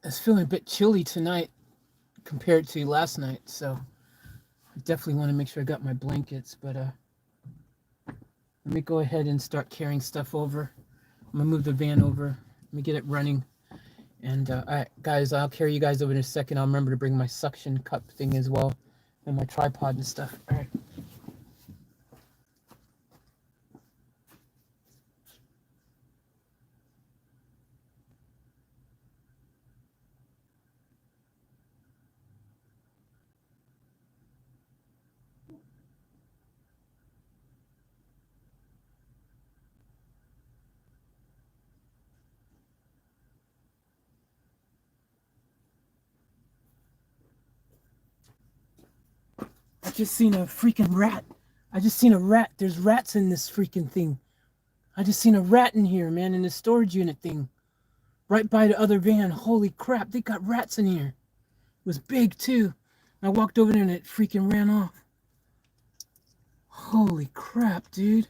It's feeling a bit chilly tonight compared to last night, so I definitely want to make sure I got my blankets, but let me go ahead and start carrying stuff over. I'm gonna move the van over. Let me get it running. And all right, guys, I'll carry you guys over in a second. I'll remember to bring my suction cup thing as well and my tripod and stuff. All right. I just seen a freaking rat. I just seen a rat. There's rats in this freaking thing. I just seen a rat in here, man, in the storage unit thing. Right by the other van. Holy crap, they got rats in here. It was big, too. I walked over there and it freaking ran off. Holy crap, dude.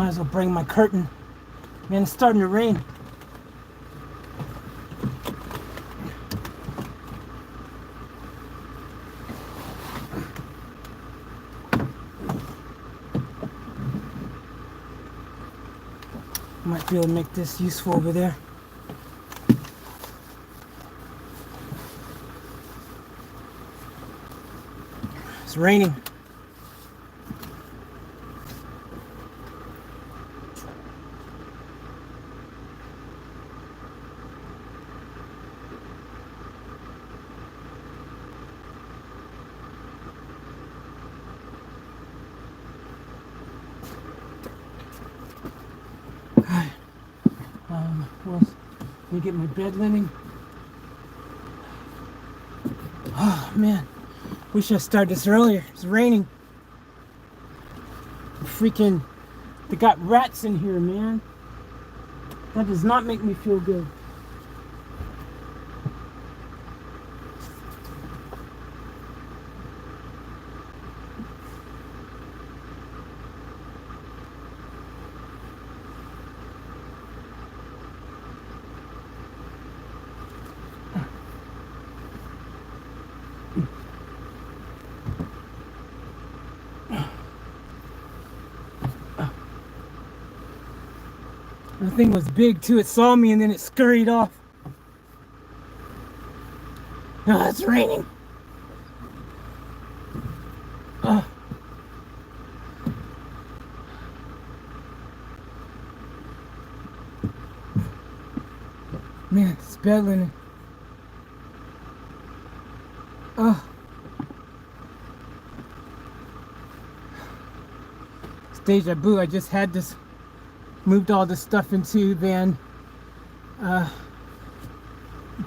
Might as well bring my curtain. Man, it's starting to rain. Might be able to make this useful over there. It's raining. Well, let me get my bed linen. Oh man, wish I started this earlier. It's raining. Freaking, they got rats in here, man. That does not make me feel good. The thing was big too. It saw me and then it scurried off. Oh, it's raining. Oh. Man, it's bed linen. Oh. It's deja vu. I just had this. Moved all this stuff into Van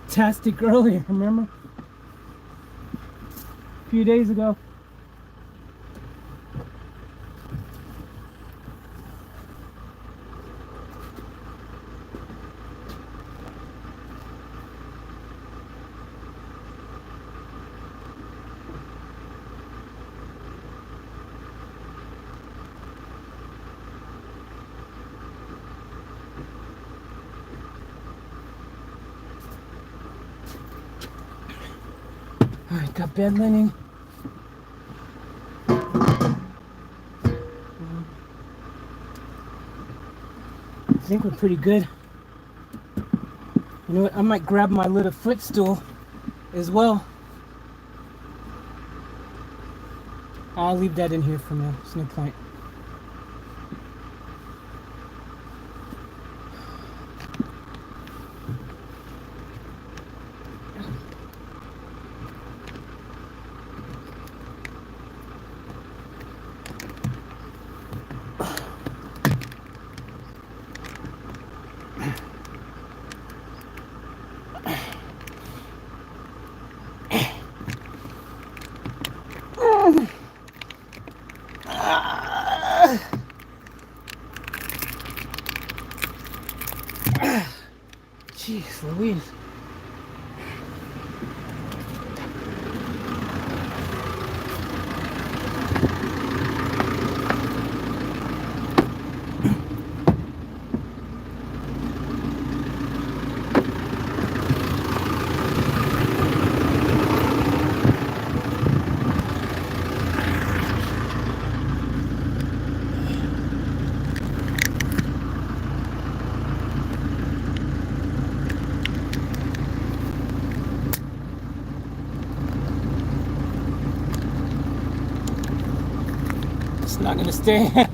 Tastic earlier, remember? A few days ago. Alright, got bed linen. I think we're pretty good. You know what? I might grab my little footstool as well. I'll leave that in here for now. There's no point. Jeez Louise. It's not gonna stay.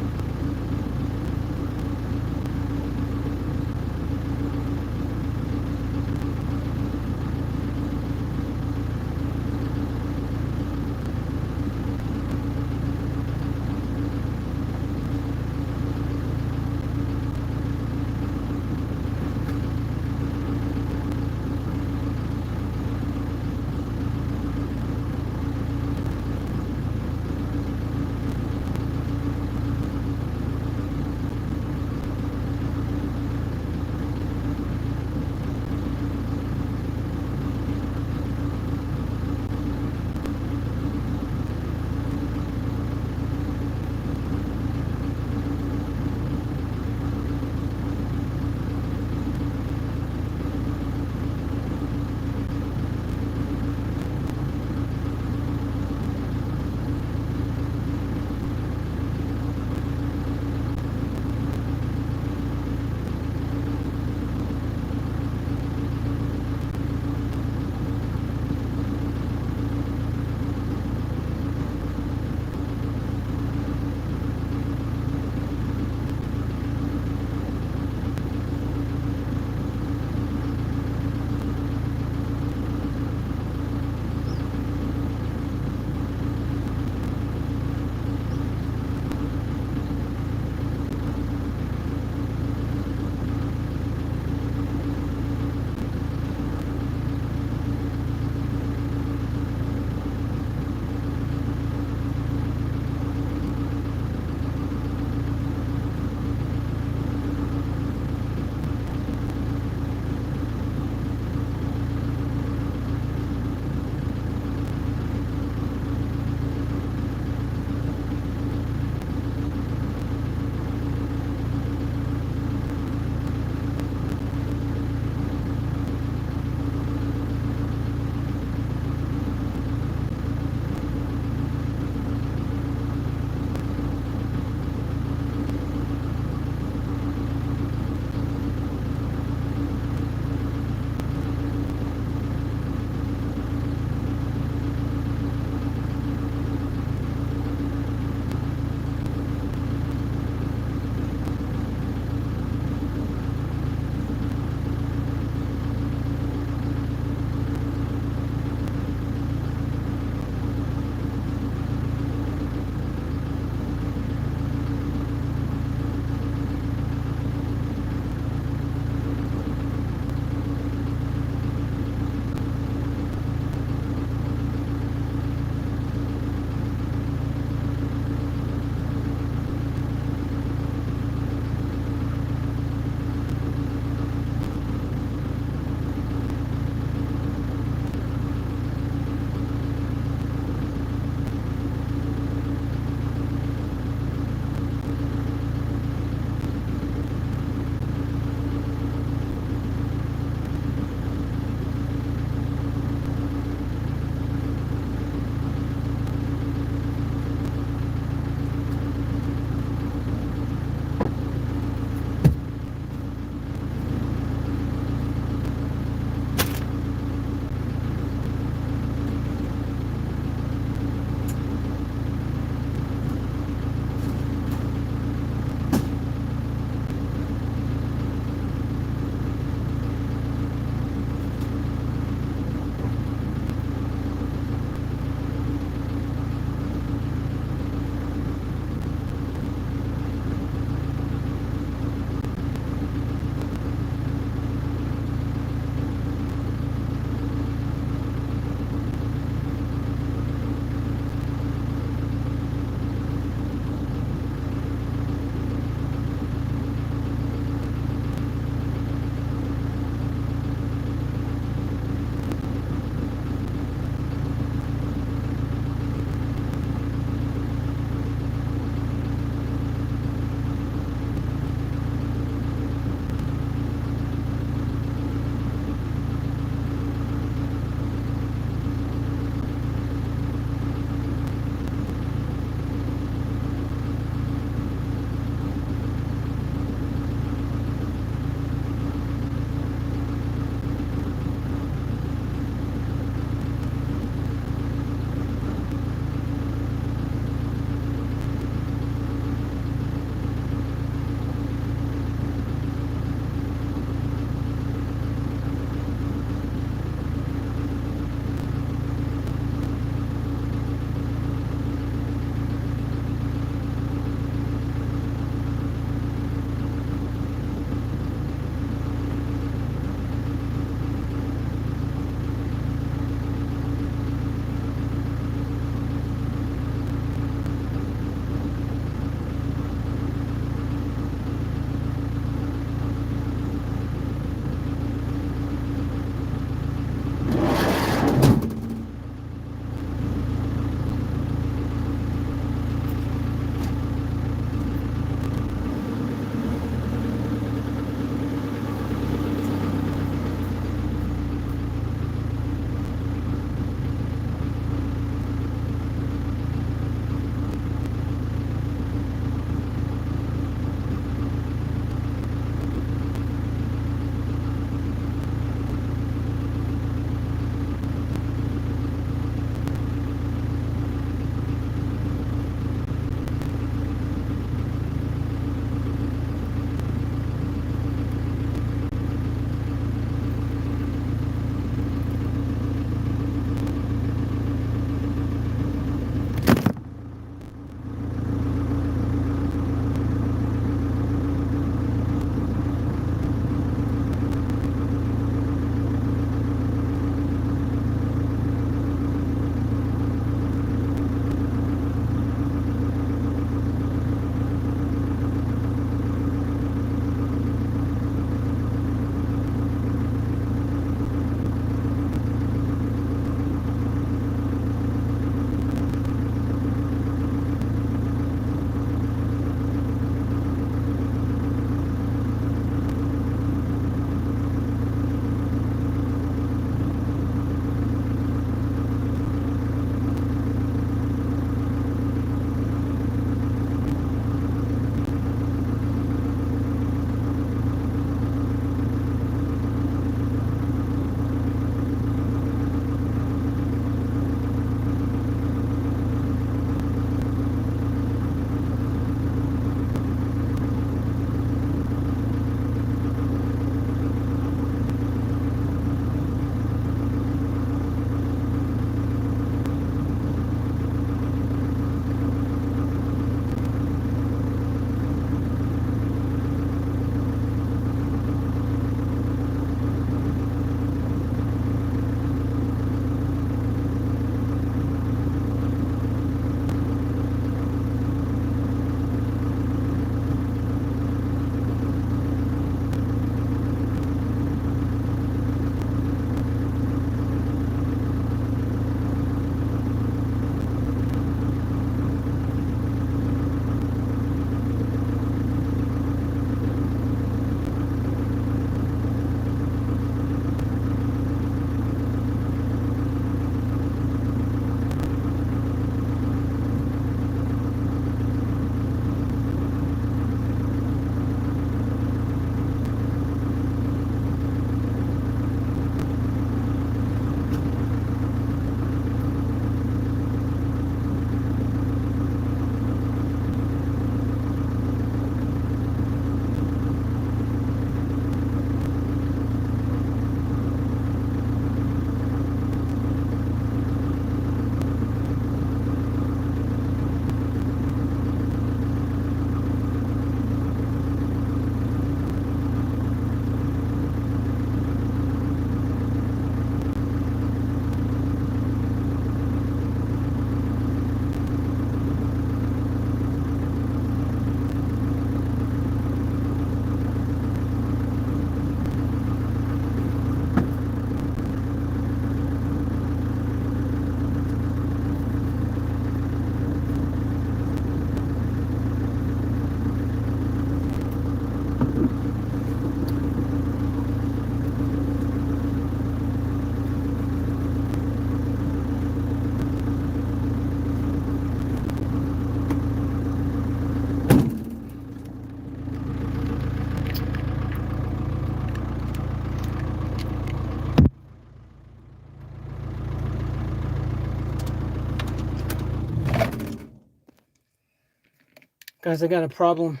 Guys, I got a problem.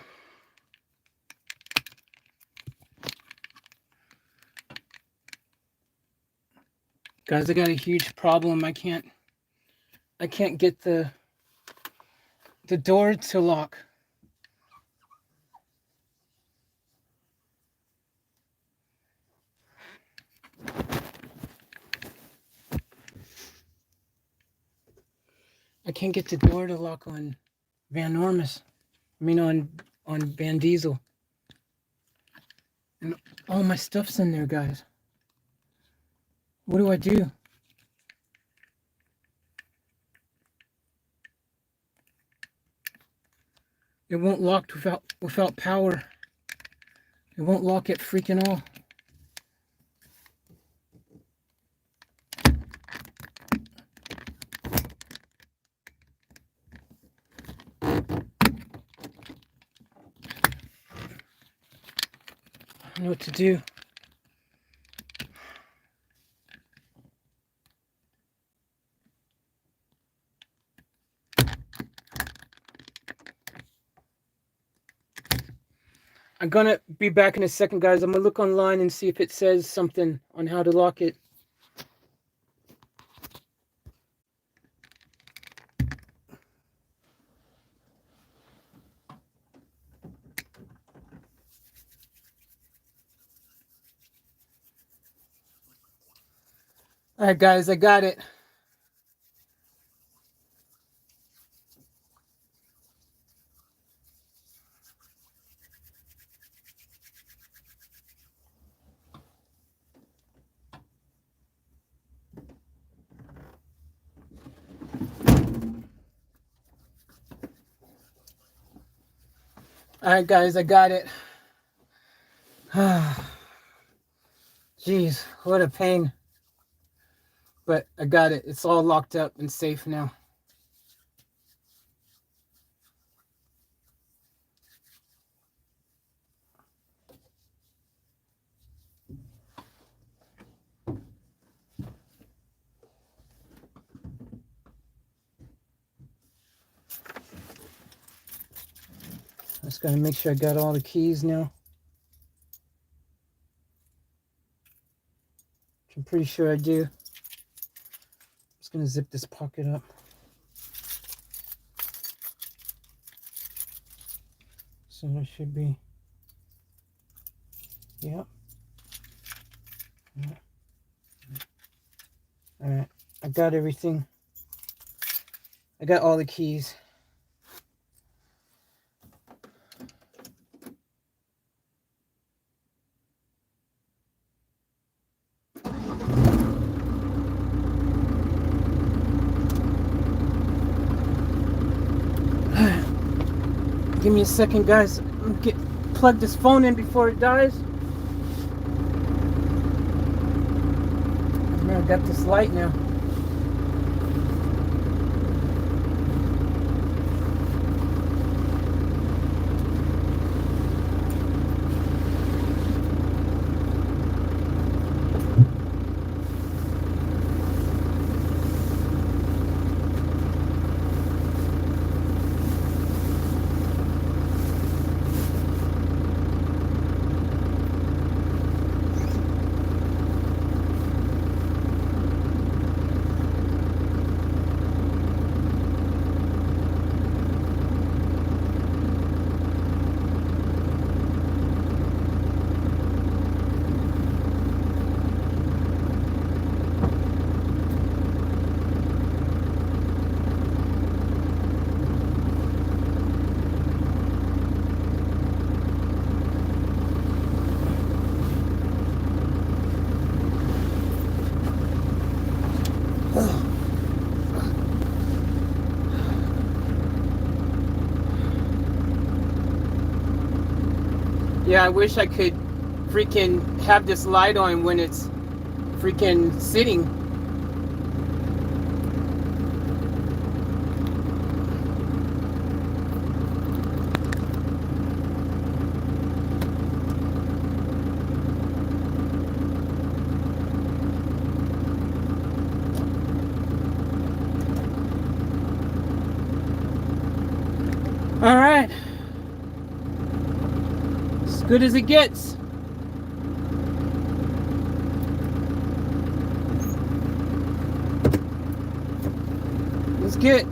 Guys, I got a huge problem. I can't get the door to lock. I can't get the door to lock on Van Normus. I mean on Van Diesel. And all my stuff's in there, guys. What do I do? It won't lock without power. It won't lock it freaking all. I don't know what to do. I'm gonna be back in a second, guys. I'm gonna look online and see if it says something on how to lock it. All right, guys, I got it. All right, guys, I got it. Jeez, what a pain. But I got it. It's all locked up and safe now. I just gotta make sure I got all the keys now. Which I'm pretty sure I do. Just gonna zip this pocket up. So it should be, yep. All right, I got everything. I got all the keys. Give me a second, guys. I'm gonna plug this phone in before it dies. I got this light now. Yeah, I wish I could freaking have this light on when it's freaking sitting. All right. good as it gets. Let's get.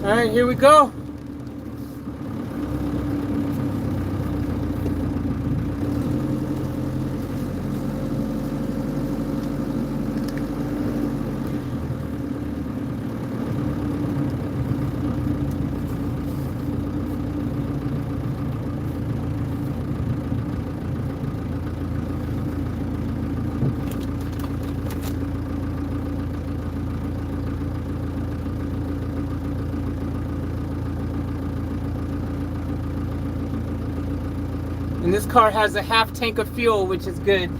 All right, here we go. And this car has a half tank of fuel, which is good.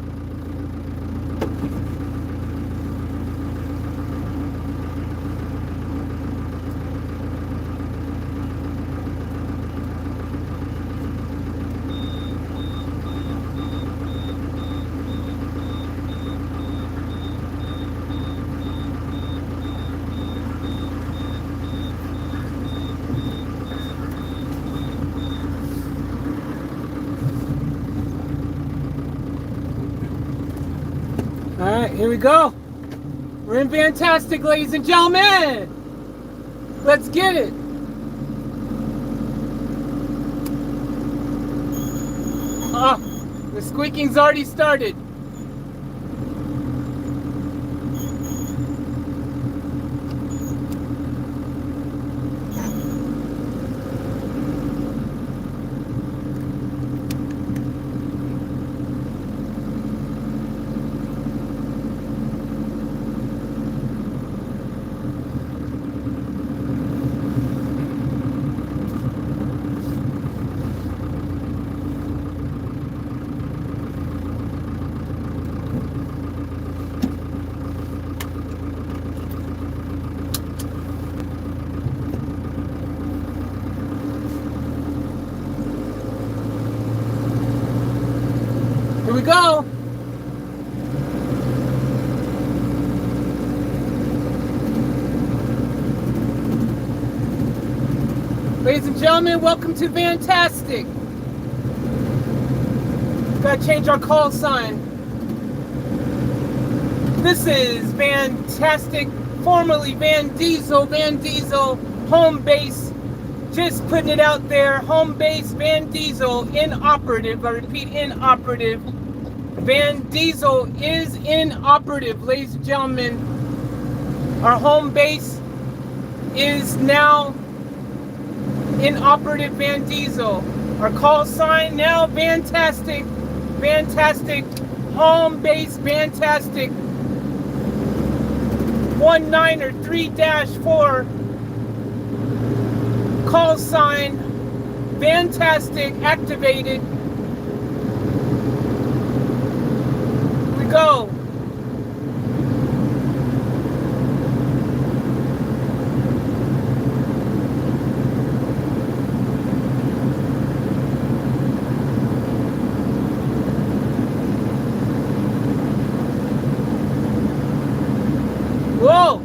All right, here we go. We're in Vantastic, ladies and gentlemen. Let's get it. Ah, the squeaking's already started. Here we go. Ladies and gentlemen, welcome to Vantastic. Gotta change our call sign. This is Vantastic, formerly Van Diesel, home base. Just putting it out there, home base, Van Diesel, inoperative. I repeat, inoperative. Van Diesel is inoperative, ladies and gentlemen. Our home base is now inoperative Van Diesel. Our call sign now Vantastic, home base Vantastic. 19 or 3-4. Call sign Vantastic activated. Here we go. Whoa!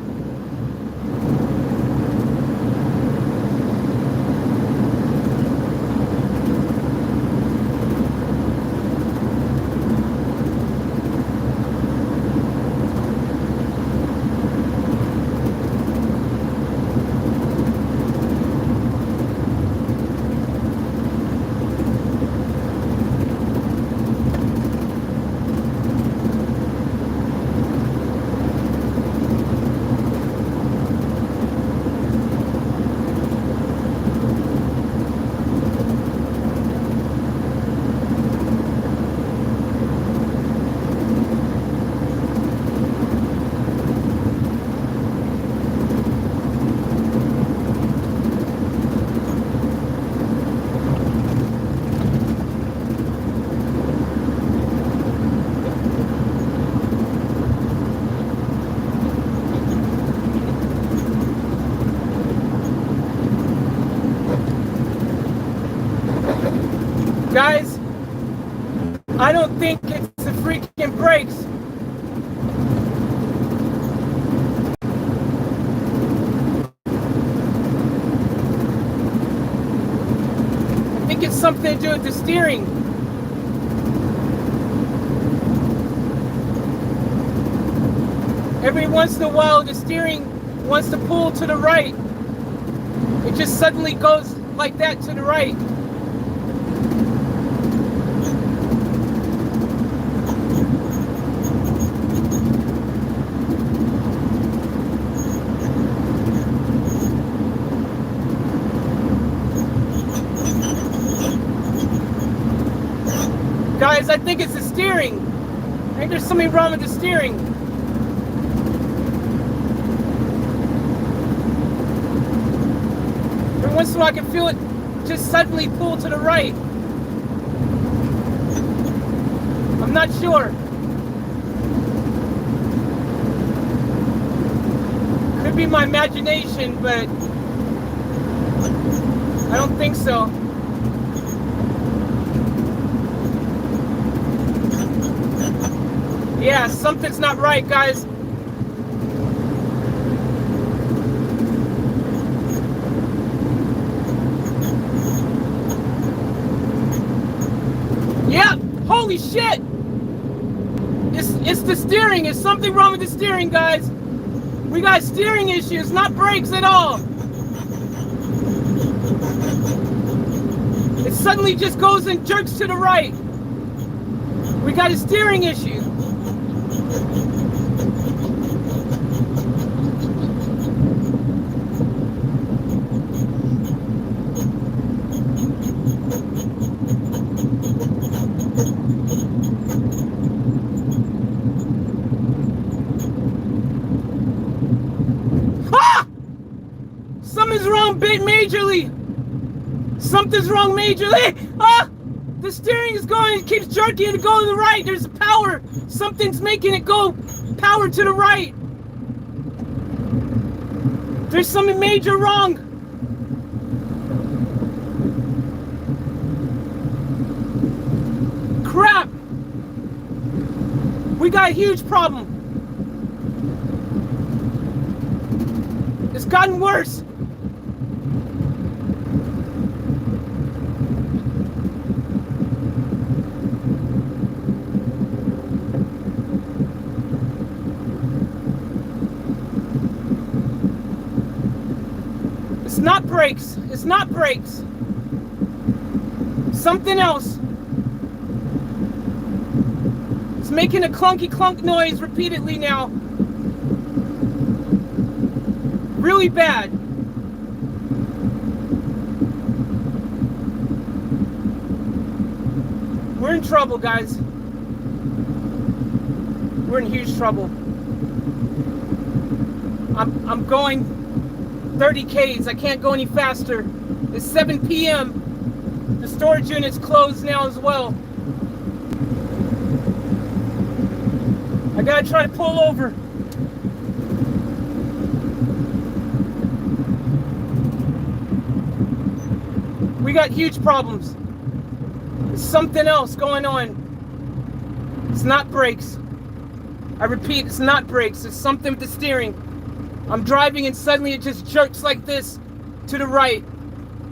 Guys, I don't think it's the freaking brakes. I think it's something to do with the steering. Every once in a while, the steering wants to pull to the right. It just suddenly goes like that to the right. Guys, I think it's the steering. I think there's something wrong with the steering. Every once in a while I can feel it just suddenly pull to the right. I'm not sure. Could be my imagination, but I don't think so. Yeah, something's not right, guys. Yeah, holy shit! It's the steering. There's something wrong with the steering, guys. We got steering issues, not brakes at all. It suddenly just goes and jerks to the right. We got a steering issue. Something's wrong majorly. Something's wrong majorly. The steering is going, it keeps jerking it to go to the right. There's power. Something's making it go power to the right. There's something major wrong. Crap. We got a huge problem. It's gotten worse. It's not brakes. It's not brakes. Something else. It's making a clunky clunk noise repeatedly now. Really bad. We're in trouble, guys. We're in huge trouble. I'm going 30 Ks. I can't go any faster. It's 7 p.m. The storage unit's closed now as well. I gotta try to pull over. We got huge problems. There's something else going on. It's not brakes. I repeat, it's not brakes. It's something with the steering. I'm driving and suddenly it just jerks like this to the right.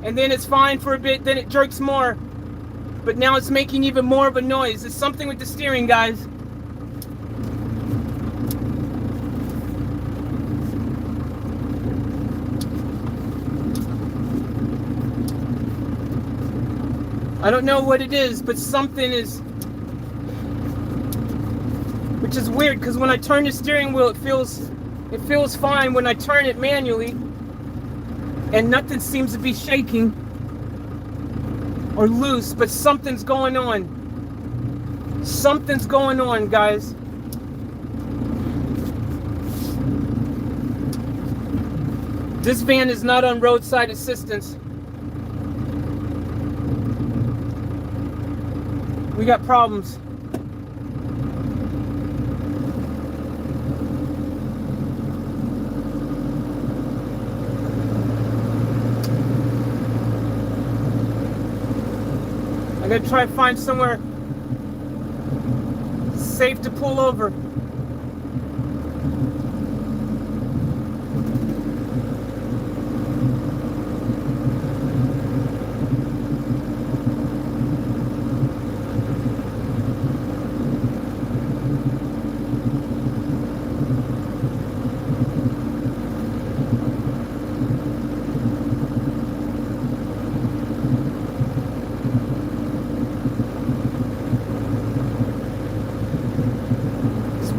And then it's fine for a bit, then it jerks more. But now it's making even more of a noise. It's something with the steering, guys. I don't know what it is, but something is, which is weird because when I turn the steering wheel, it feels fine when I turn it manually, and nothing seems to be shaking or loose, but something's going on. Something's going on, guys. This van is not on roadside assistance. We got problems. I I'm gonna try to find somewhere safe to pull over.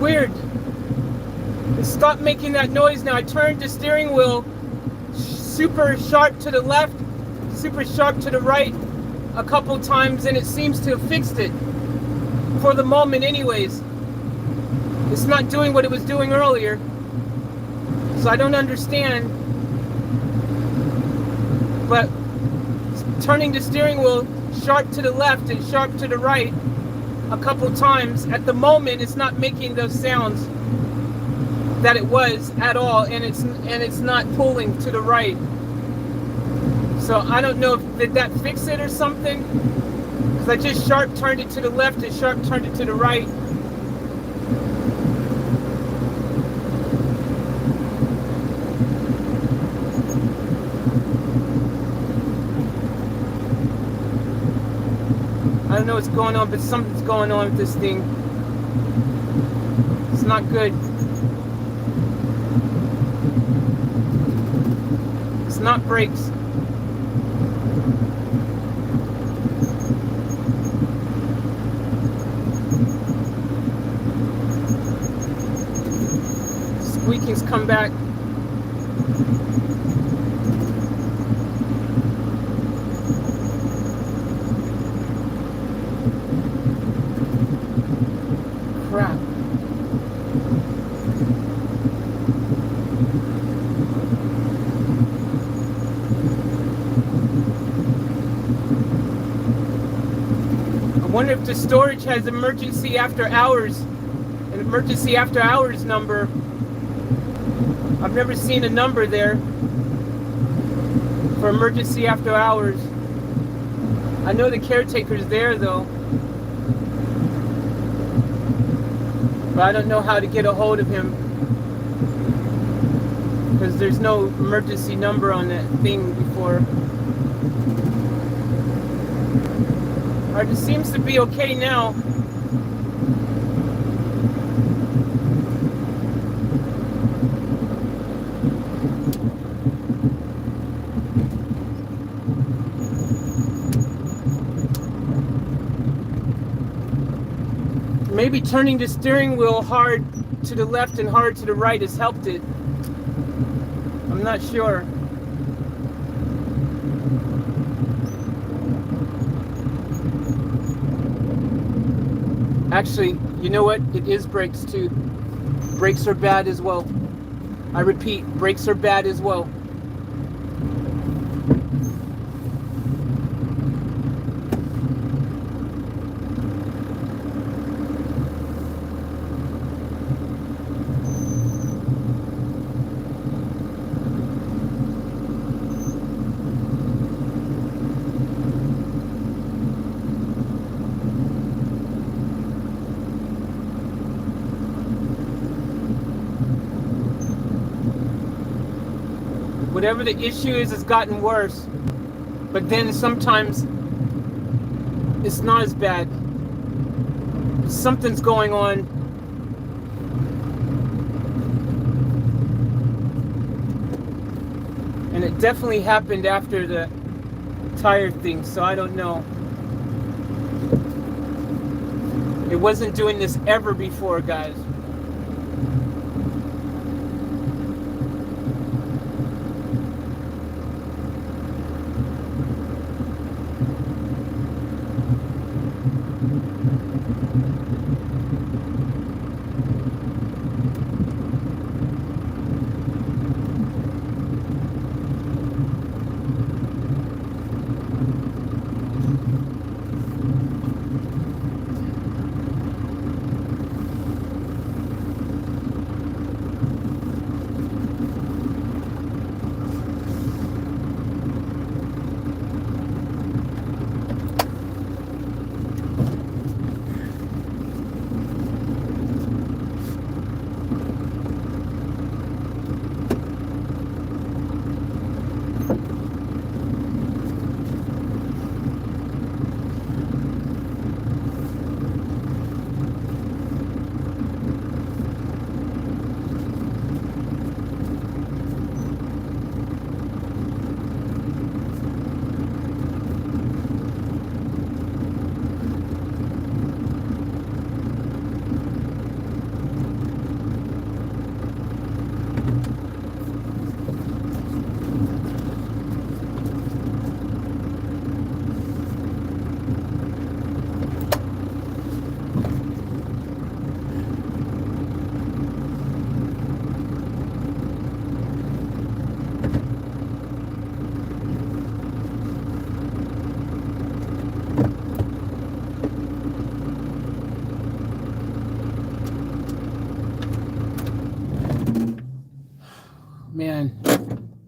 Weird. It stopped making that noise now. I turned the steering wheel super sharp to the left, super sharp to the right a couple times, and it seems to have fixed it. For the moment anyways. It's not doing what it was doing earlier. So I don't understand. But turning the steering wheel sharp to the left and sharp to the right a couple times, at the moment it's not making those sounds that it was at all, and it's not pulling to the right. So I don't know if did that fix it or something, because I just sharp turned it to the left and sharp turned it to the right. I don't know what's going on, but something's going on with this thing. It's not good. It's not brakes. Squeaking's come back. Crap. I wonder if the storage has emergency after hours, an emergency after hours number. I've never seen a number there for emergency after hours. I know the caretaker's there though, but I don't know how to get a hold of him because there's no emergency number on that thing before. Alright, it seems to be okay now. Maybe turning the steering wheel hard to the left and hard to the right has helped it. I'm not sure. Actually, you know what? It is brakes too. Brakes are bad as well. I repeat, brakes are bad as well. Whatever the issue is, it's gotten worse. But then sometimes it's not as bad. Something's going on. And it definitely happened after the tire thing, so I don't know. It wasn't doing this ever before, guys.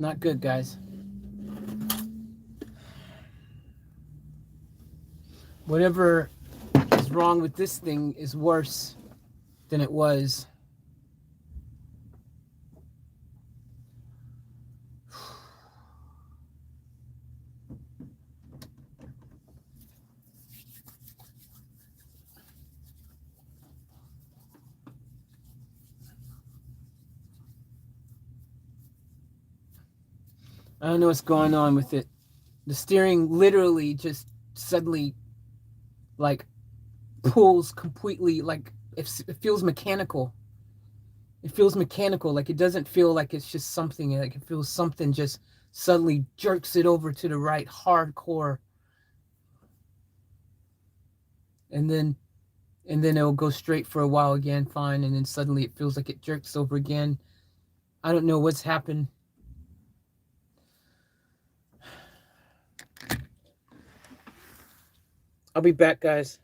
Not good, guys. Whatever is wrong with this thing is worse than it was. I don't know what's going on with it. The steering literally just suddenly like pulls completely, like it feels mechanical. It feels mechanical, like it doesn't feel like it's just something, like it feels something just suddenly jerks it over to the right hardcore. And then it'll go straight for a while again, fine, and then suddenly it feels like it jerks over again. I don't know what's happened. I'll be back, guys.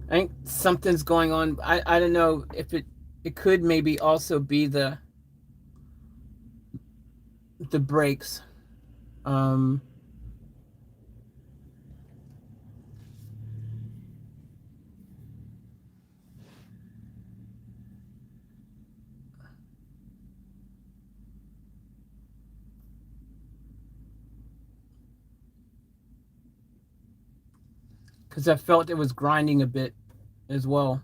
I think something's going on. I don't know if it could maybe also be the brakes. Because I felt it was grinding a bit as well.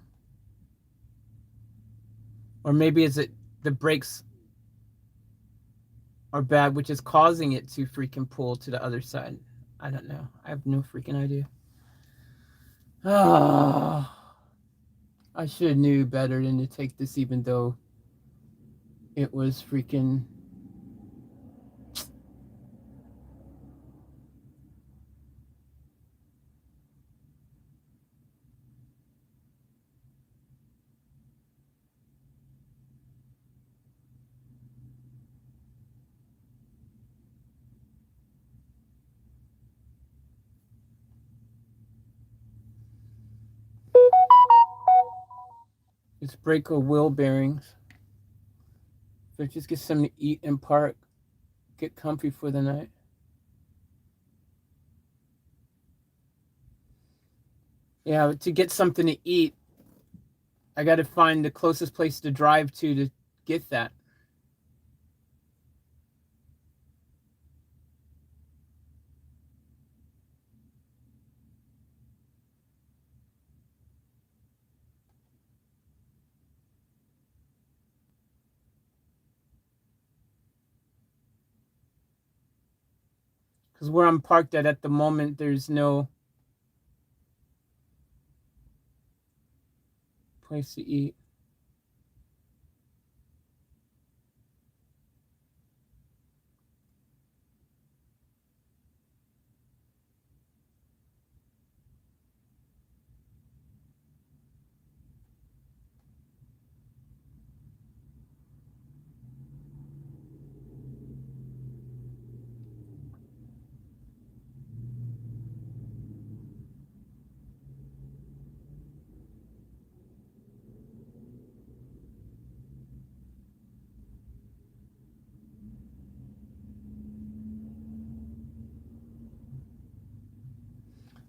Or maybe is it the brakes are bad, which is causing it to freaking pull to the other side. I don't know. I have no freaking idea. Oh, I should have knew better than to take this, even though it was freaking... It's brake or wheel bearings. So just get something to eat and park. Get comfy for the night. Yeah, to get something to eat, I got to find the closest place to drive to get that. Because where I'm parked at the moment, there's no place to eat.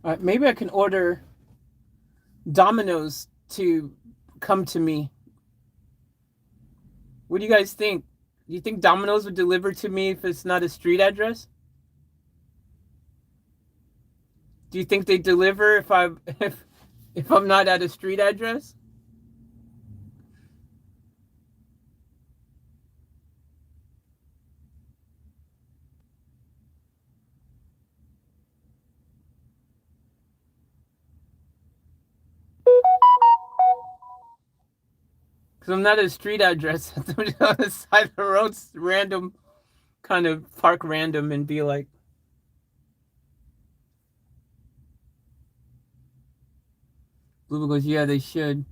All right, maybe I can order Domino's to come to me. What do you guys think? Do you think Domino's would deliver to me if it's not a street address? Do you think they deliver if I'm not at a street address? Because I'm not a street address. I'm on the side of the road, random, kind of park random and be like, Blue goes, yeah, they should.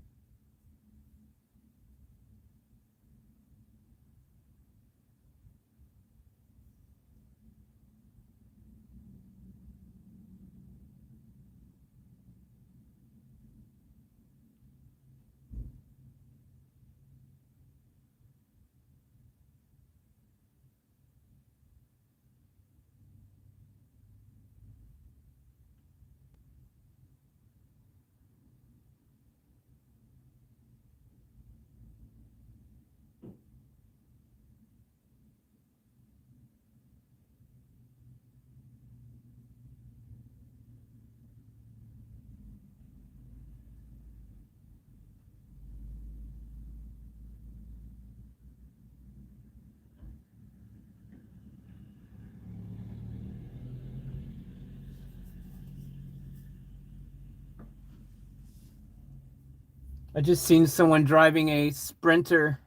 I just seen someone driving a Sprinter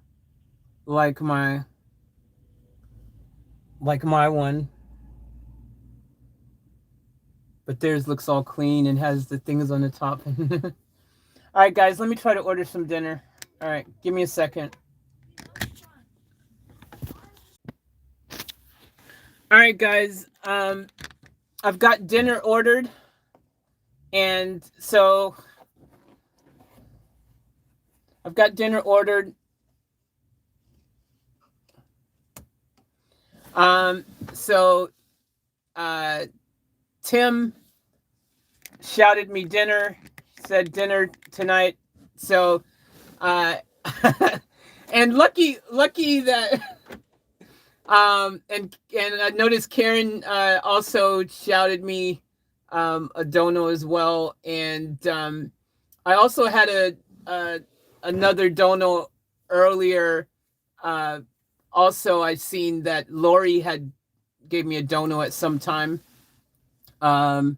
like my one. But theirs looks all clean and has the things on the top. All right, guys, let me try to order some dinner. All right, give me a second. All right, guys, I've got dinner ordered. And so I've got dinner ordered. Tim shouted me dinner, said dinner tonight. So, and lucky that, and I noticed Karen also shouted me a dono as well. And I also had another dono earlier. Also, I seen that Lori had gave me a dono at some time. And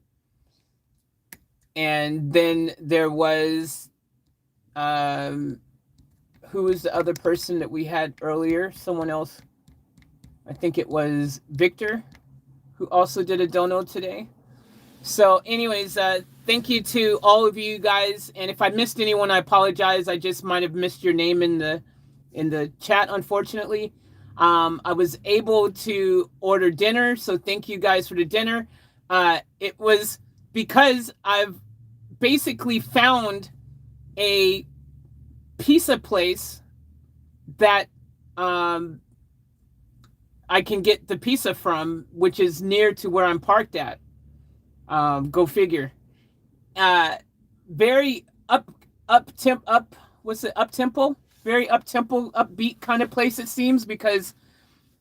then there was, who was the other person that we had earlier? Someone else. I think it was Victor, who also did a dono today. So anyways, thank you to all of you guys. And if I missed anyone, I apologize. I just might have missed your name in the chat, unfortunately. I was able to order dinner, so thank you guys for the dinner. It was because I've basically found a pizza place that I can get the pizza from, which is near to where I'm parked at. Go figure. Very up-tempo, very up-tempo, upbeat kind of place it seems, because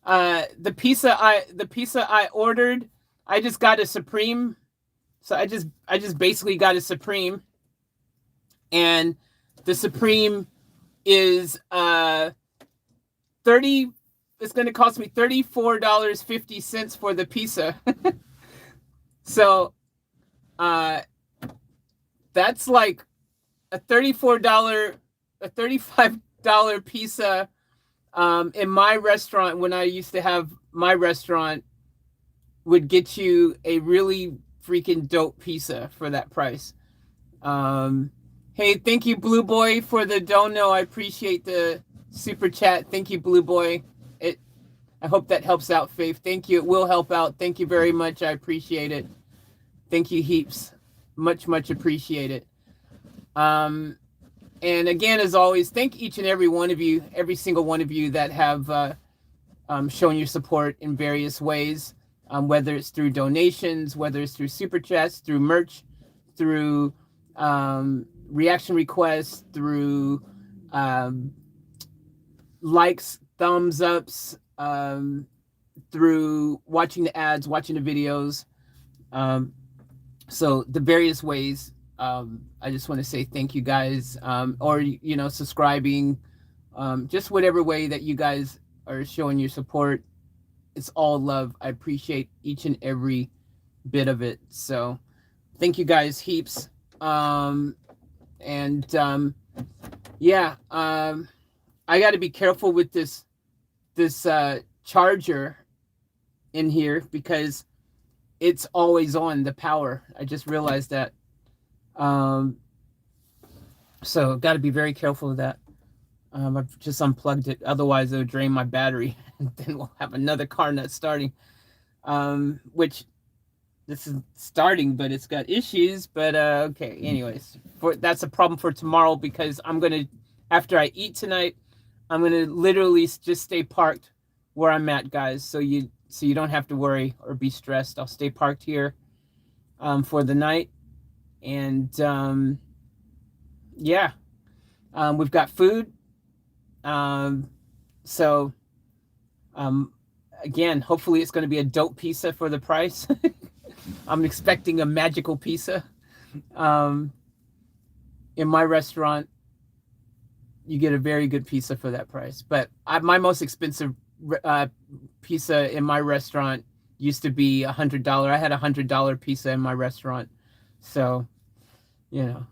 the pizza I ordered, I just got a Supreme. So I just basically got a Supreme, and the Supreme is it's going to cost me $34.50 for the pizza. So that's like a $35 pizza in my restaurant. When I used to have my restaurant, would get you a really freaking dope pizza for that price. Hey, thank you, Blue Boy, for the dono. I appreciate the super chat. Thank you, Blue Boy. I hope that helps out, Faith. Thank you. It will help out. Thank you very much. I appreciate it. Thank you heaps. Much appreciate it. And again, as always, thank each and every one of you, every single one of you that have shown your support in various ways. Whether it's through donations, whether it's through super chats, through merch, through reaction requests, through likes, thumbs ups, through watching the ads, watching the videos. So the various ways, I just want to say thank you guys, or, subscribing, just whatever way that you guys are showing your support. It's all love. I appreciate each and every bit of it. So thank you guys heaps. I got to be careful with this charger in here because it's always on the power. I just realized that. So got to be very careful of that. I've just unplugged it. Otherwise, it'll drain my battery. And then we'll have another car not starting. Which this is starting, but it's got issues. But okay, anyways, that's a problem for tomorrow because I'm going to, after I eat tonight, I'm going to literally just stay parked where I'm at, guys. So you don't have to worry or be stressed. I'll stay parked here for the night. And yeah, we've got food. So again, hopefully it's going to be a dope pizza for the price. I'm expecting a magical pizza. In my restaurant, you get a very good pizza for that price. But my most expensive pizza in my restaurant used to be $100. I had $100 pizza in my restaurant. So, you know.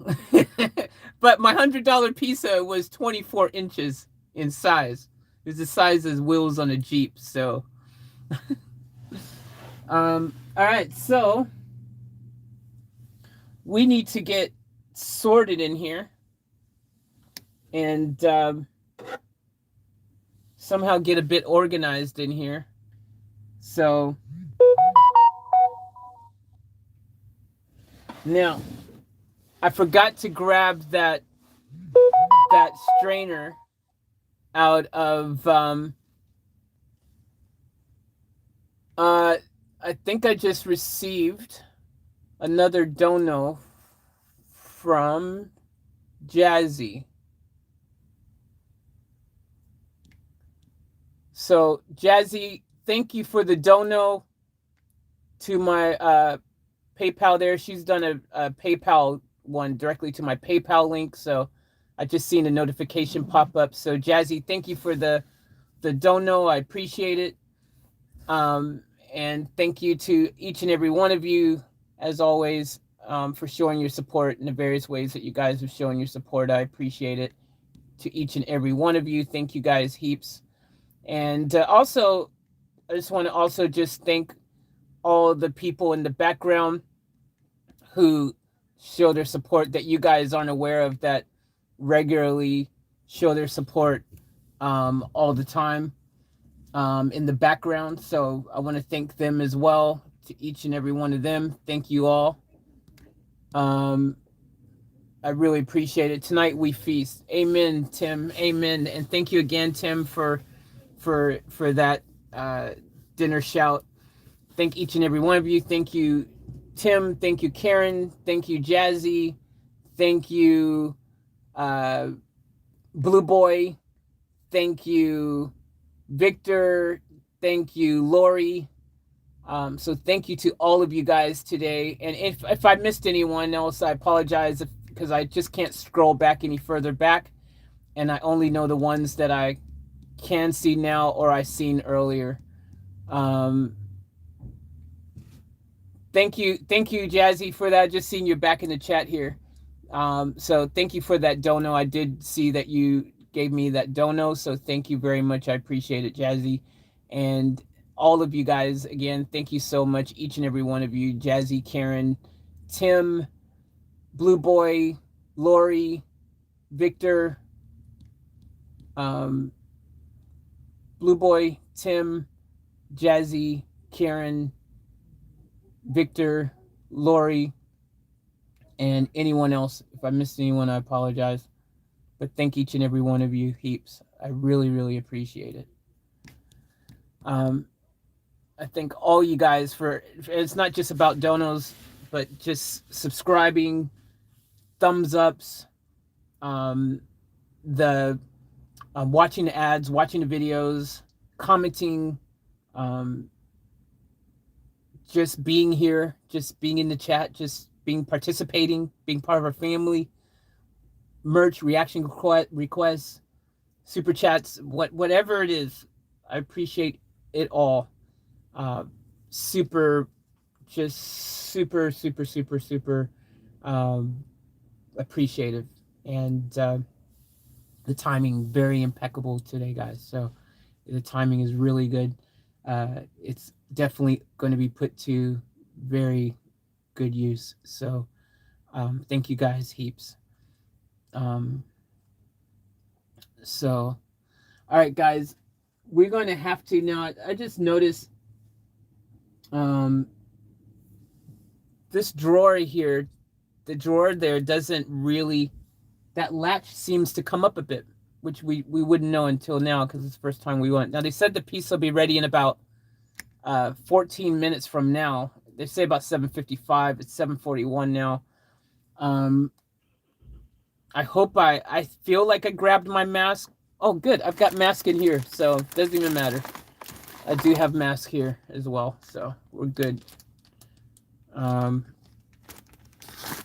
But my $100 pizza was 24 inches in size. It was the size as wheels on a Jeep. So, all right. So, we need to get sorted in here. And somehow get a bit organized in here. So now I forgot to grab that strainer out of I think I just received another dono from Jazzy. So, Jazzy, thank you for the dono to my PayPal there. She's done a PayPal one directly to my PayPal link. So, I just seen a notification pop up. So, Jazzy, thank you for the dono. I appreciate it. And thank you to each and every one of you, as always, for showing your support in the various ways that you guys have shown your support. I appreciate it. To each and every one of you, thank you guys heaps. And also, I just want to also just thank all the people in the background who show their support that you guys aren't aware of, that regularly show their support all the time in the background. So I want to thank them as well, to each and every one of them. Thank you all. I really appreciate it. Tonight we feast. Amen, Tim. Amen. And thank you again, Tim, for that dinner shout. Thank each and every one of you. Thank you, Tim. Thank you, Karen. Thank you, Jazzy. Thank you, Blue Boy. Thank you, Victor. Thank you, Lori. So thank you to all of you guys today. And if I missed anyone else, I apologize because I just can't scroll back any further back. And I only know the ones that I can see now or I seen earlier. Thank you, Jazzy, for that. Just seeing you back in the chat here. So thank you for that dono. I did see that you gave me that dono, so thank you very much. I appreciate it, Jazzy. And all of you guys, again, thank you so much, each and every one of you. Jazzy, Karen, Tim, Blue Boy, Lori, Victor, Blue Boy, Tim, Jazzy, Karen, Victor, Lori, and anyone else. If I missed anyone, I apologize. But thank each and every one of you heaps. I really, really appreciate it. I thank all you guys for, it's not just about donos, but just subscribing, thumbs ups, watching the ads, watching the videos, commenting, just being here, just being in the chat, just participating, being part of our family, merch, reaction requests, super chats, whatever it is. I appreciate it all. Super appreciative. And the timing very impeccable today, guys. So the timing is really good. It's definitely going to be put to very good use. So thank you guys heaps. So all right, guys, we're going to have to now. I just noticed this drawer here, the drawer there doesn't really, that latch seems to come up a bit, which we wouldn't know until now because it's the first time we went. Now they said the piece will be ready in about 14 minutes from now. They say about 7:55. It's 7:41 now. I hope I feel like I grabbed my mask. Oh, good. I've got mask in here, so it doesn't even matter. I do have mask here as well, so we're good.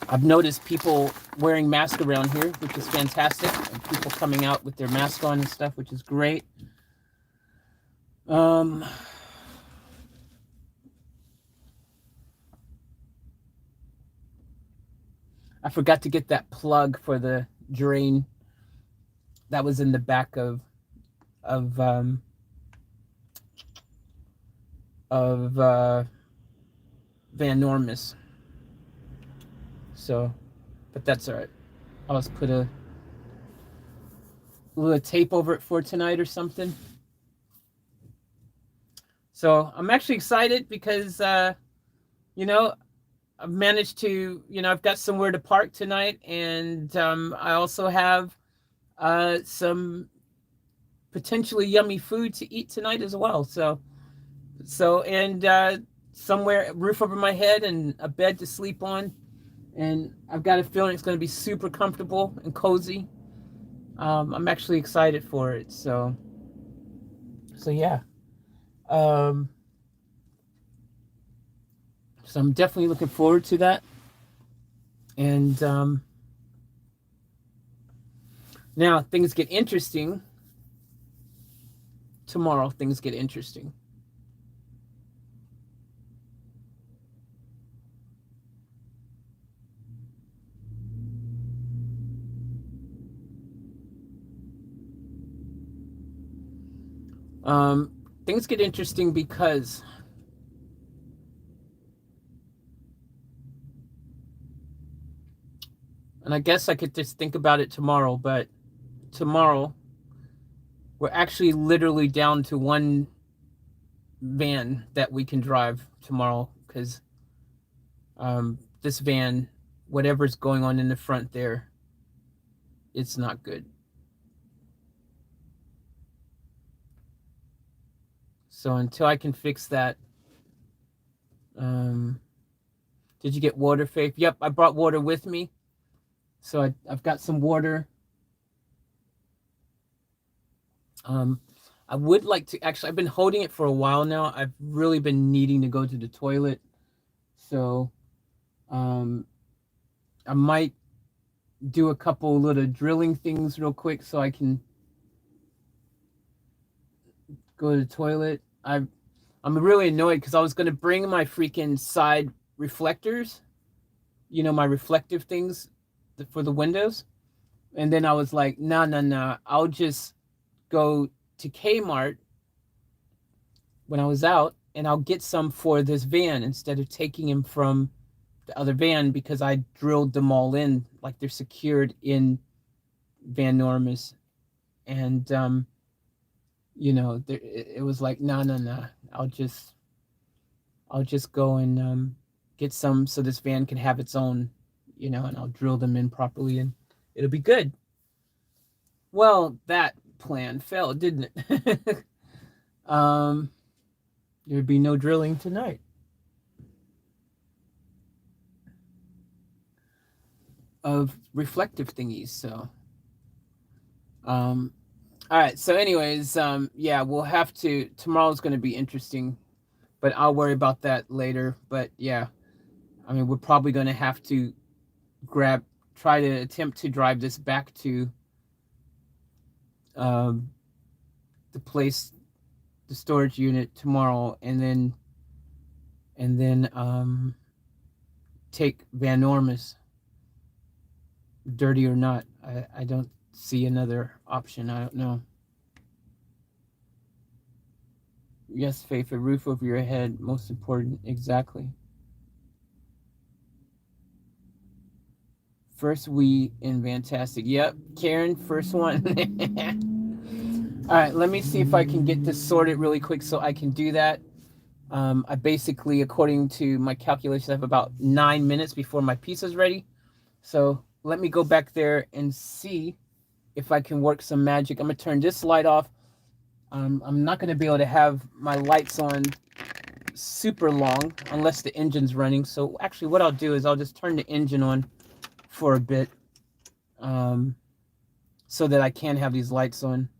I've noticed people wearing masks around here, which is fantastic. And people coming out with their mask on and stuff, which is great. I forgot to get that plug for the drain that was in the back of Van Normus. So, but that's all right. I'll just put a little tape over it for tonight or something. So I'm actually excited because, you know, I've managed to, you know, I've got somewhere to park tonight, and I also have some potentially yummy food to eat tonight as well. So and somewhere, roof over my head and a bed to sleep on. And I've got a feeling it's going to be super comfortable and cozy. I'm actually excited for it. So yeah. So I'm definitely looking forward to that. And now things get interesting. Tomorrow things get interesting. Things get interesting because and I guess I could just think about it tomorrow, but tomorrow we're actually literally down to one van that we can drive tomorrow because this van, whatever's going on in the front there, it's not good. So until I can fix that, did you get water, Faith? Yep, I brought water with me. So I've got some water. I would like to, actually, I've been holding it for a while now. I've really been needing to go to the toilet. So I might do a couple little drilling things real quick so I can go to the toilet. I'm really annoyed because I was going to bring my freaking side reflectors, you know, my reflective things for the windows. And then I was like, nah, I'll just go to Kmart when I was out and I'll get some for this van instead of taking them from the other van because I drilled them all in, like they're secured in Van Normus. And, you know, it was like, nah. I'll just go and get some so this van can have its own, you know, and I'll drill them in properly and it'll be good. Well, that plan failed, didn't it? There'd be no drilling tonight. Of reflective thingies, so. All right, so anyways, yeah, we'll have to, tomorrow's going to be interesting, but I'll worry about that later. But yeah, I mean, we're probably going to have to try to attempt to drive this back to the place, the storage unit tomorrow, and then take Van Normus, dirty or not. I don't see another option. I don't know. Yes, Faith, a roof over your head, most important. Exactly. First we in Fantastic. Yep, Karen, first one. All right, let me see if I can get this sorted really quick so I can do that. I basically, according to my calculations, I have about 9 minutes before my pizza's ready. So let me go back there and see if I can work some magic. I'm gonna turn this light off. I'm not gonna be able to have my lights on super long unless the engine's running. So actually what I'll do is I'll just turn the engine on for a bit, so that I can have these lights on.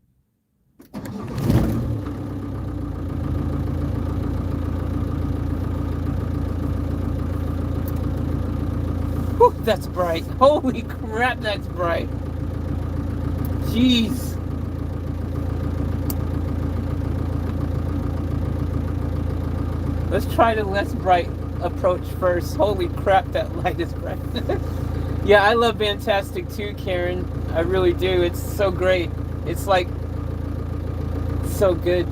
Whew, that's bright. Holy crap, that's bright. Jeez. Let's try the less bright approach first. Holy crap, that light is bright. Yeah, I love Fantastic too, Karen. I really do. It's so great. It's like so good.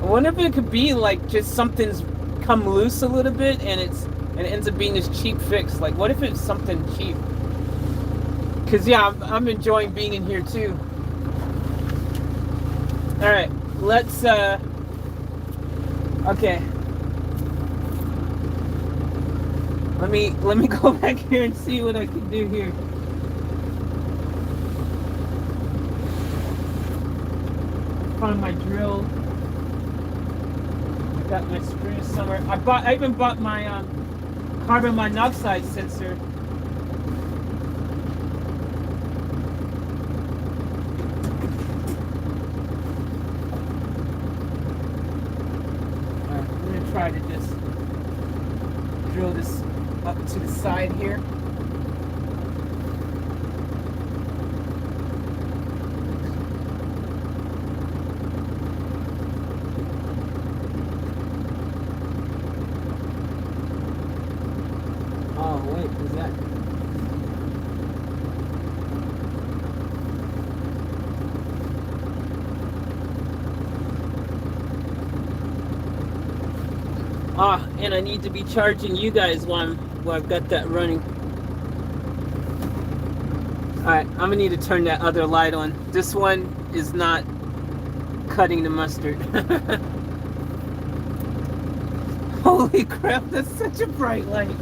I wonder if it could be like just something's come loose a little bit and it ends up being this cheap fix. Like, what if it's something cheap? Cause yeah, I'm enjoying being in here too. All right, let's okay. Let me go back here and see what I can do here. Find my drill. I got my screw somewhere. I even bought my carbon monoxide sensor. Alright, I'm gonna try to just drill this up to the side here. Oh wait, is that? Ah, and I need to be charging you guys while I've got that running. Alright, I'm gonna need to turn that other light on. This one is not cutting the mustard. Holy crap, that's such a bright light.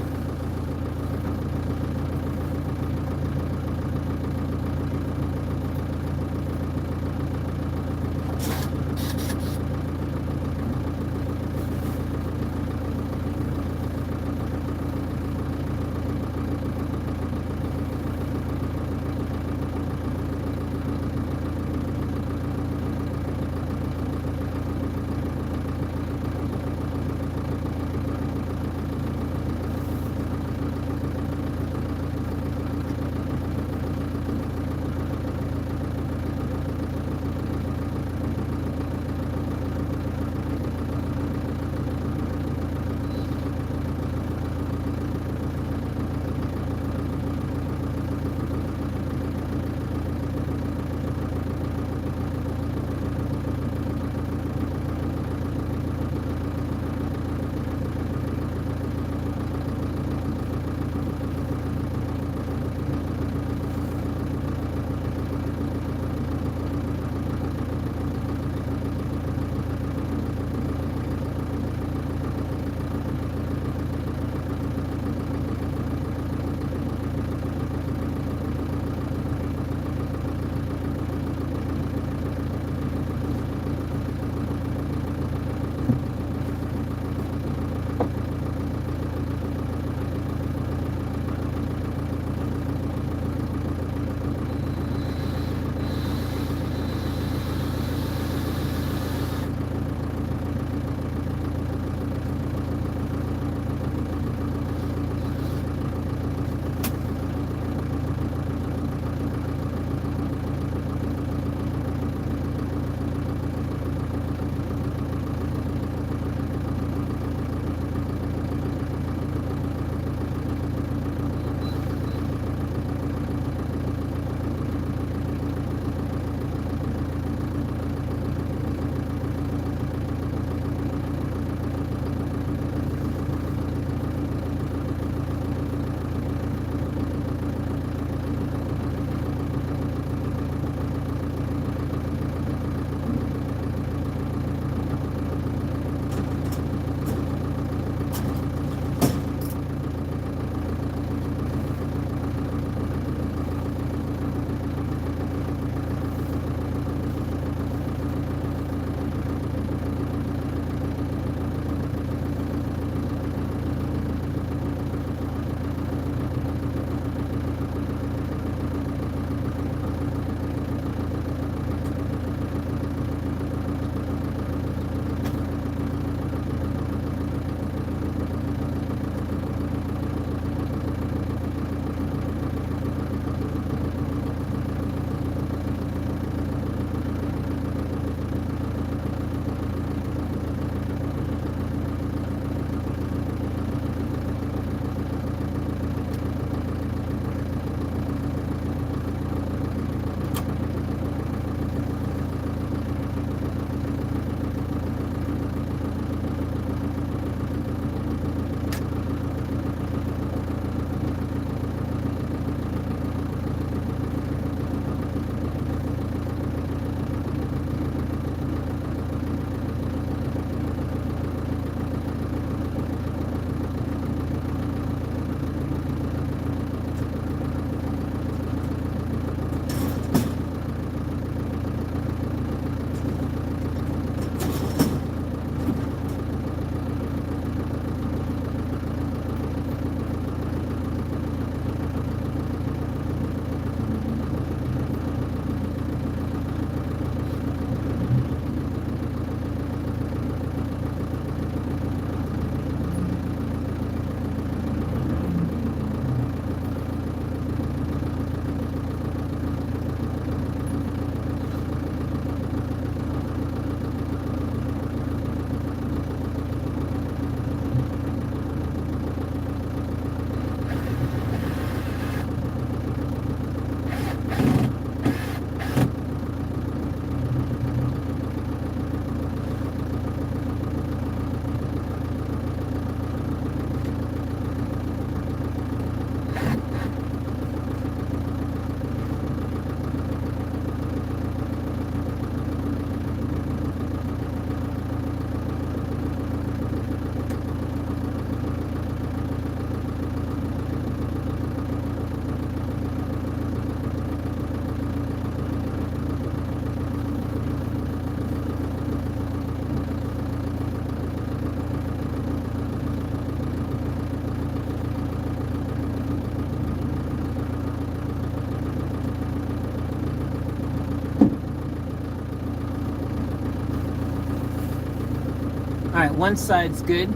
right, one side's good.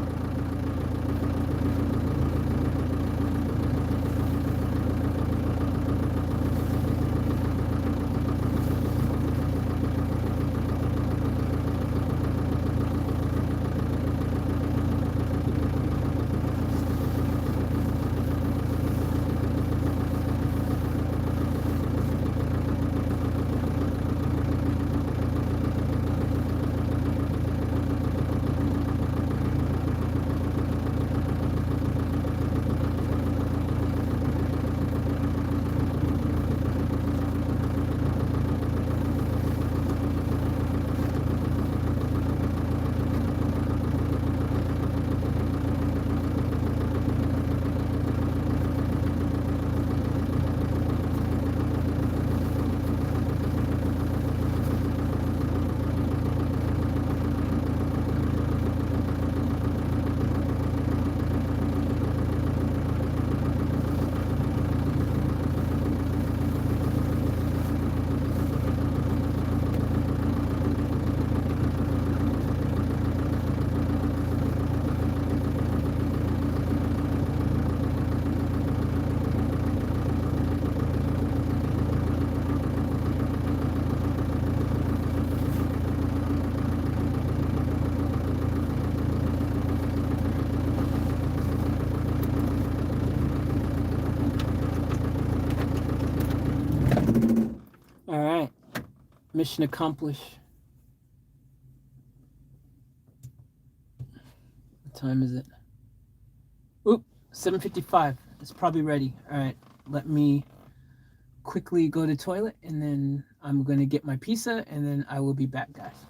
All right, mission accomplished. What time is it? Oop, 7:55. It's probably ready. All right, let me quickly go to the toilet, and then I'm gonna get my pizza, and then I will be back, guys.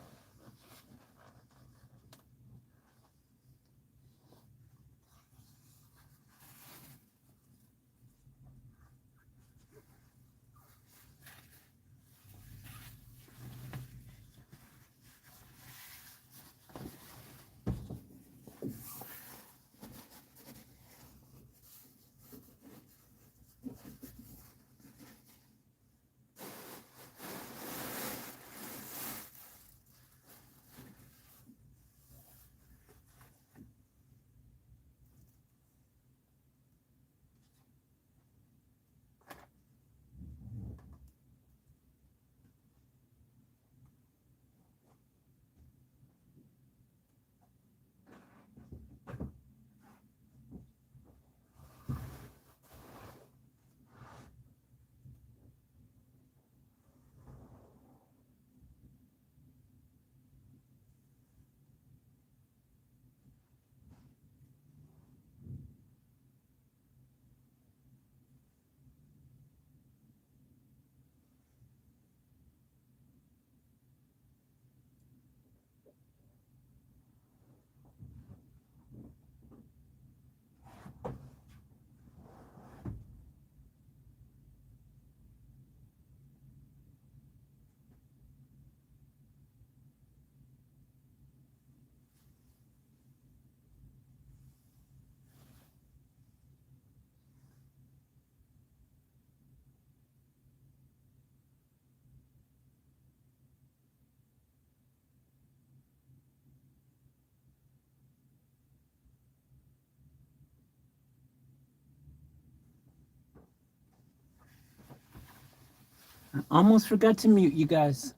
I almost forgot to mute you guys.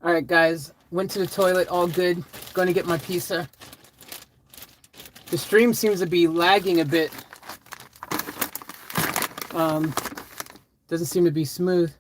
All right, guys. Went to the toilet. All good. Going to get my pizza. The stream seems to be lagging a bit. Doesn't seem to be smooth.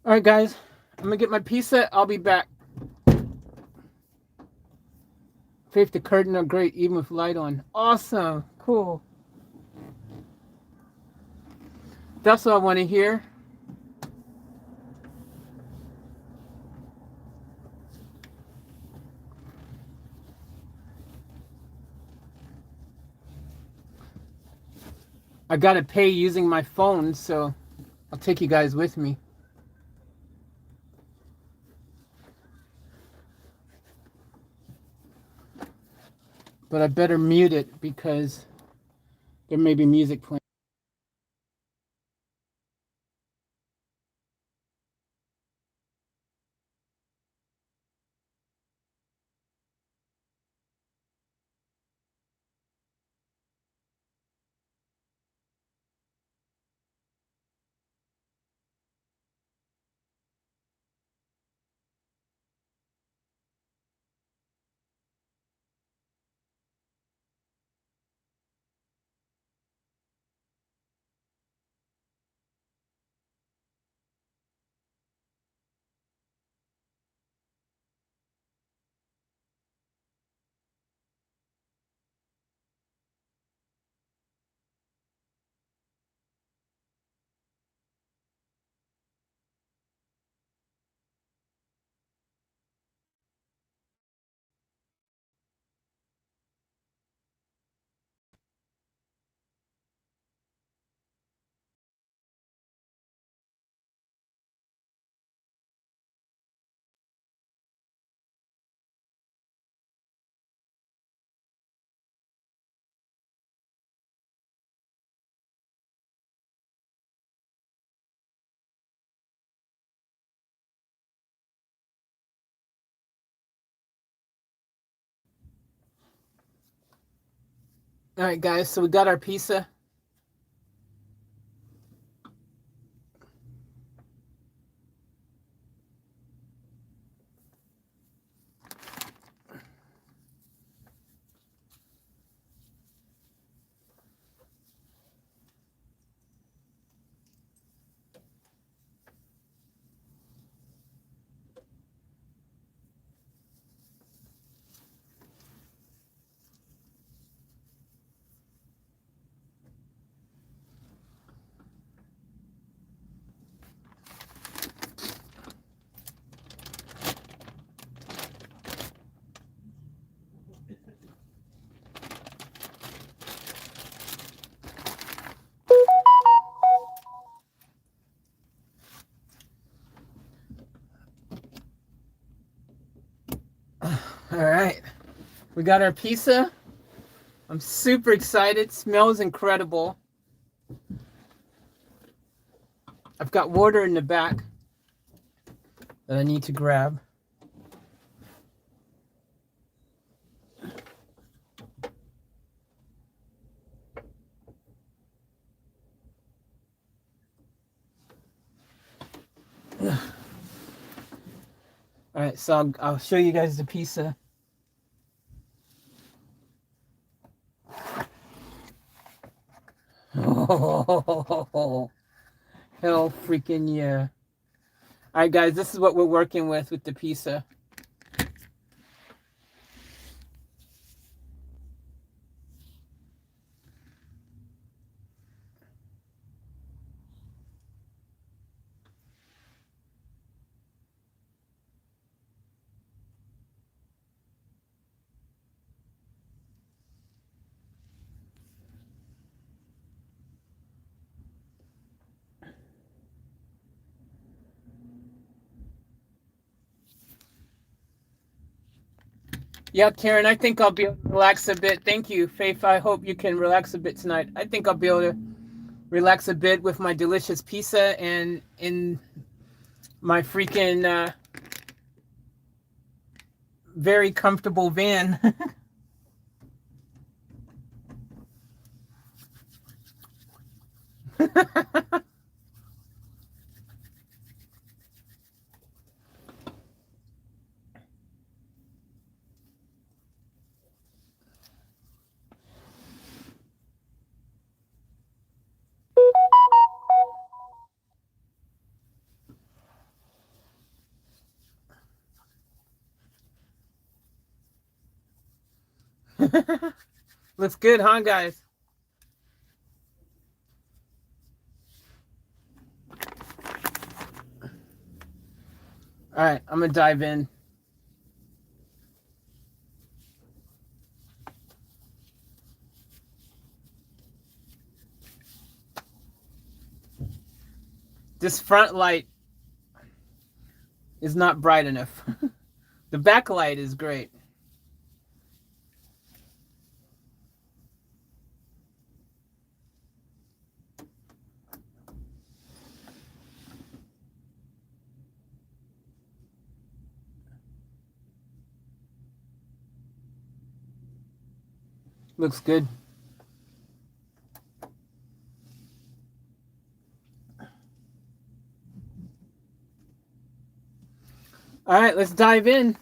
All right, guys. I'm going to get my pizza. I'll be back. Faith, the curtain are great, even with light on. Awesome. Cool. That's what I want to hear. I got to pay using my phone, so I'll take you guys with me. But I better mute it because there may be music playing. All right, guys, so we got our pizza. All right, we got our pizza. I'm super excited. Smells incredible. I've got water in the back that I need to grab. All right, so I'll show you guys the pizza. Oh, hell freaking yeah. All right, guys, this is what we're working with the pizza. Yeah, Karen, I think I'll be able to relax a bit. Thank you, Faith. I hope you can relax a bit tonight. I think I'll be able to relax a bit with my delicious pizza and in my freaking very comfortable van. Looks good, huh, guys? All right, I'm gonna dive in. This front light is not bright enough. The back light is great. Looks good. All right, let's dive in.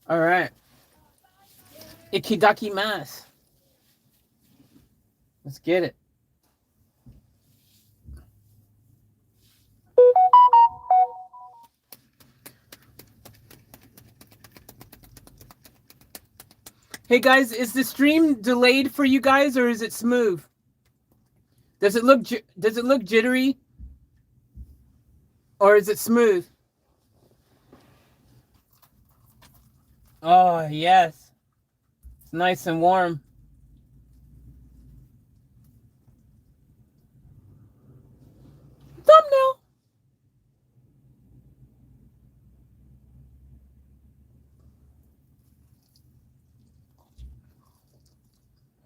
All right. Ikidakimasu. Let's get it. Hey guys, is the stream delayed for you guys or is it smooth? Does it look jittery or is it smooth? Oh, yes. It's nice and warm. Thumbnail.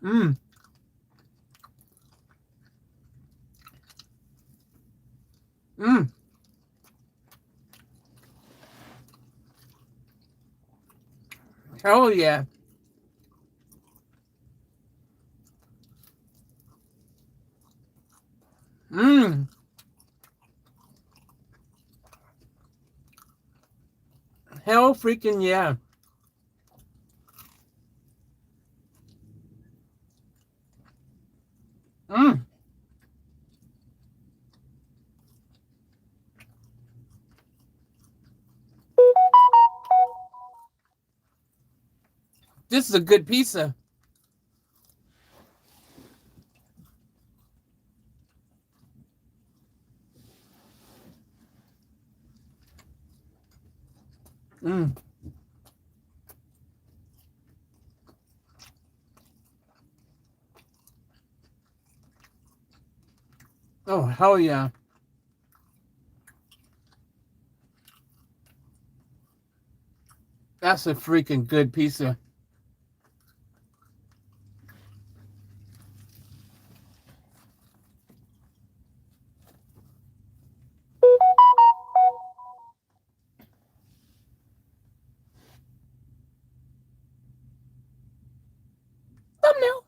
Mmm. Mmm. Oh, yeah. Mmm. Hell freaking yeah. Mmm. This is a good pizza. Mmm. Oh, hell yeah. That's a freaking good pizza. Thumbnail.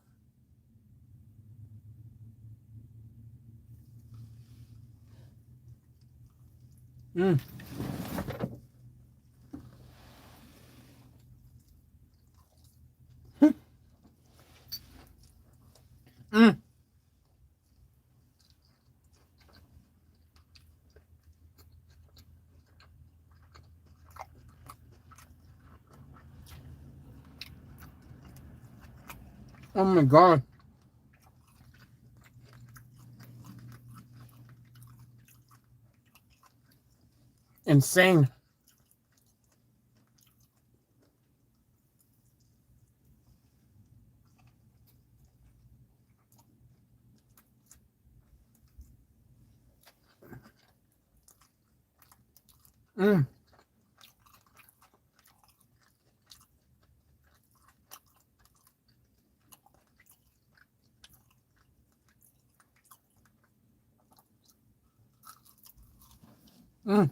Mmm. Oh my god. Insane. Mm. Mm.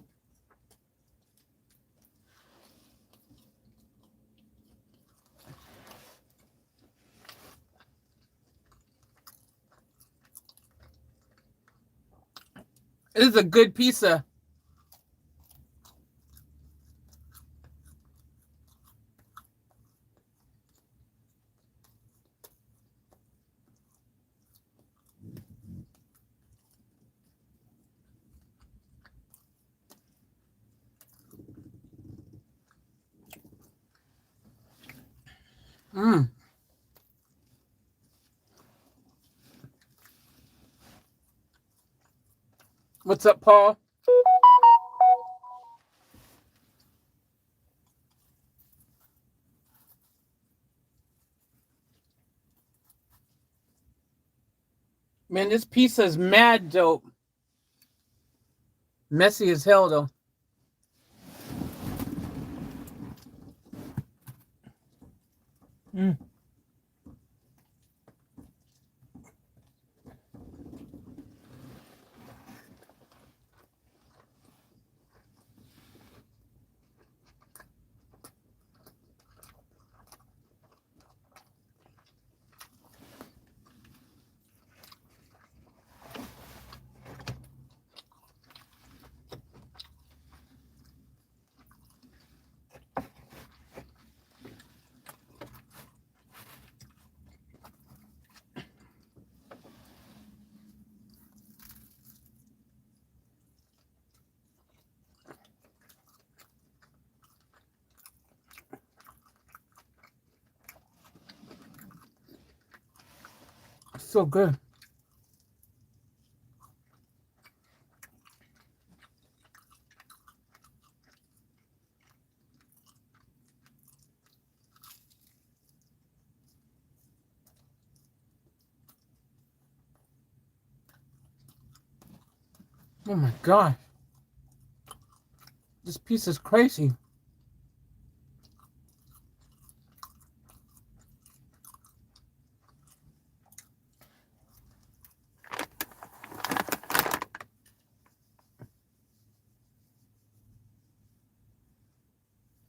This is a good pizza. Mm. What's up, Paul? Man, this pizza is mad dope. Messy as hell, though. Mm. So good. Oh my god. This pizza is crazy.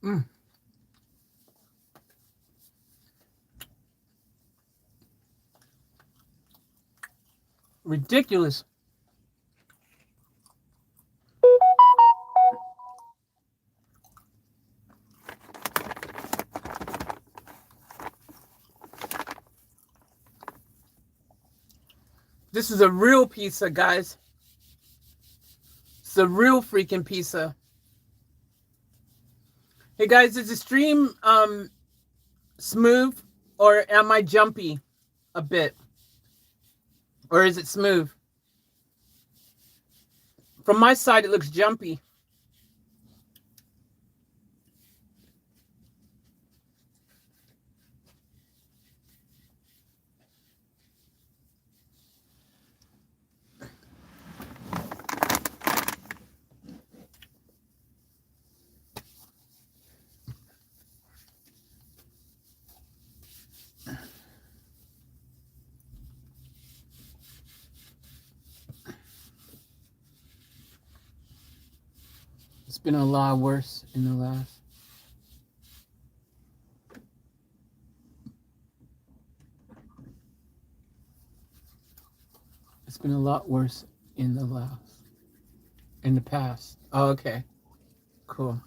Mm. Ridiculous. This is a real pizza, guys. It's a real freaking pizza. Hey guys, is the stream smooth or am I jumpy a bit? Or is it smooth? From my side, it looks jumpy. It's been a lot worse in the last. It's been a lot worse in the past. Oh, okay. Cool.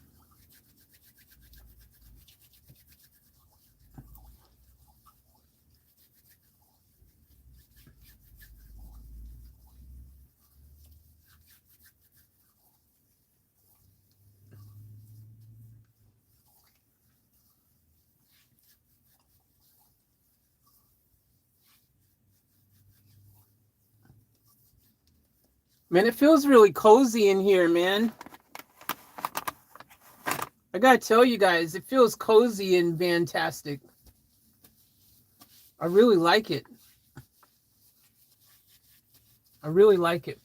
Man, it feels really cozy in here, man. I gotta tell you guys, it feels cozy and fantastic. I really like it. I really like it.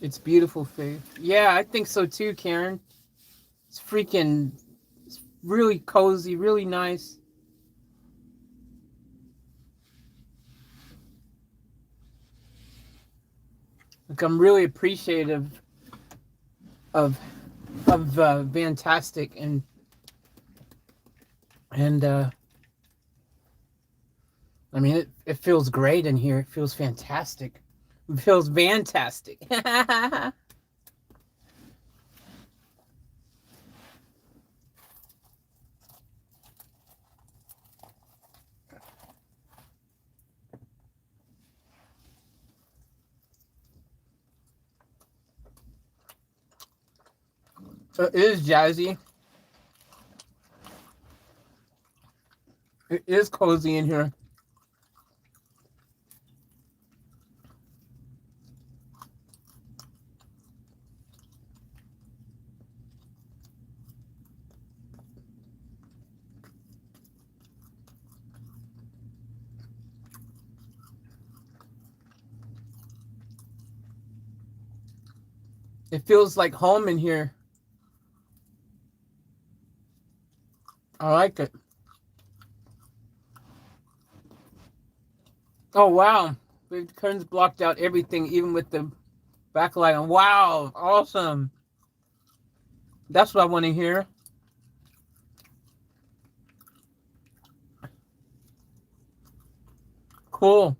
It's beautiful, Faith. Yeah, I think so too, Karen. It's really cozy, really nice. Like, I'm really appreciative of Fantastic and I mean it feels great in here. It feels fantastic. It feels fantastic. It is jazzy. It is cozy in here. It feels like home in here. I like it. Oh, wow. The curtains blocked out everything, even with the backlight on. Wow. Awesome. That's what I want to hear. Cool.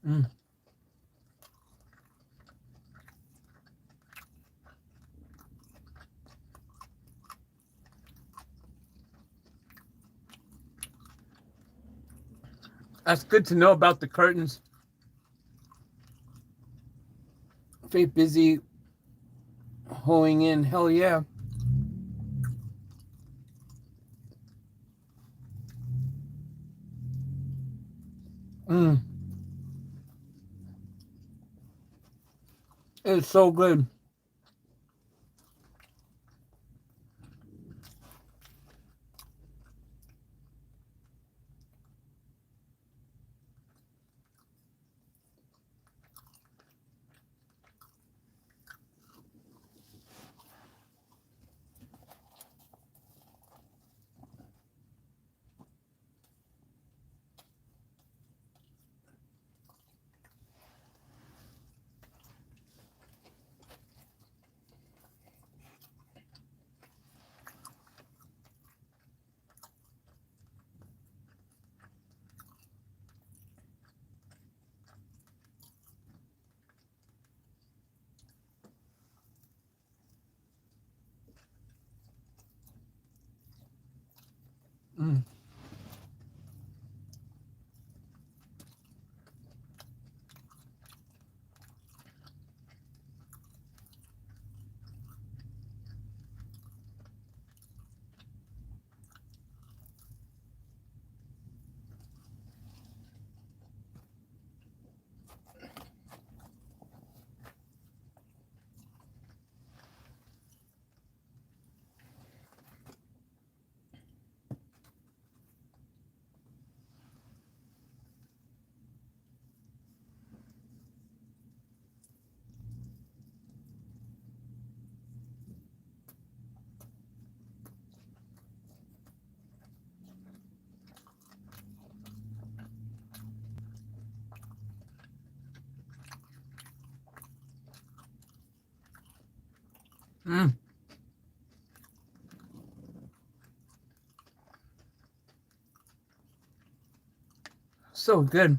Mm. That's good to know about the curtains. Very busy hoeing in. Hell yeah. Mm. It's so good. Mm. So good.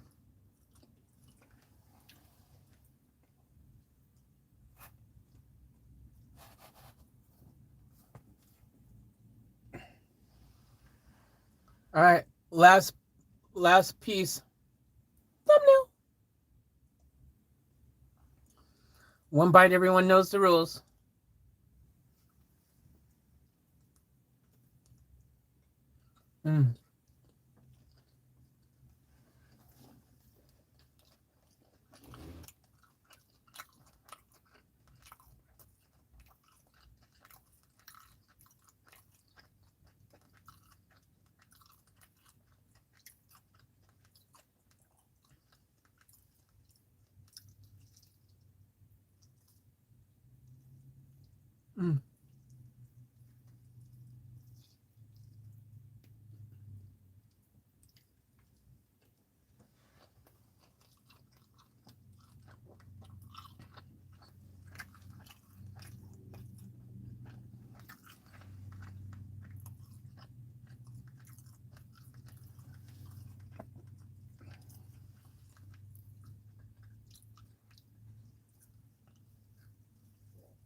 All right, last piece. Thumbnail. One bite, everyone knows the rules. Mm. Mm.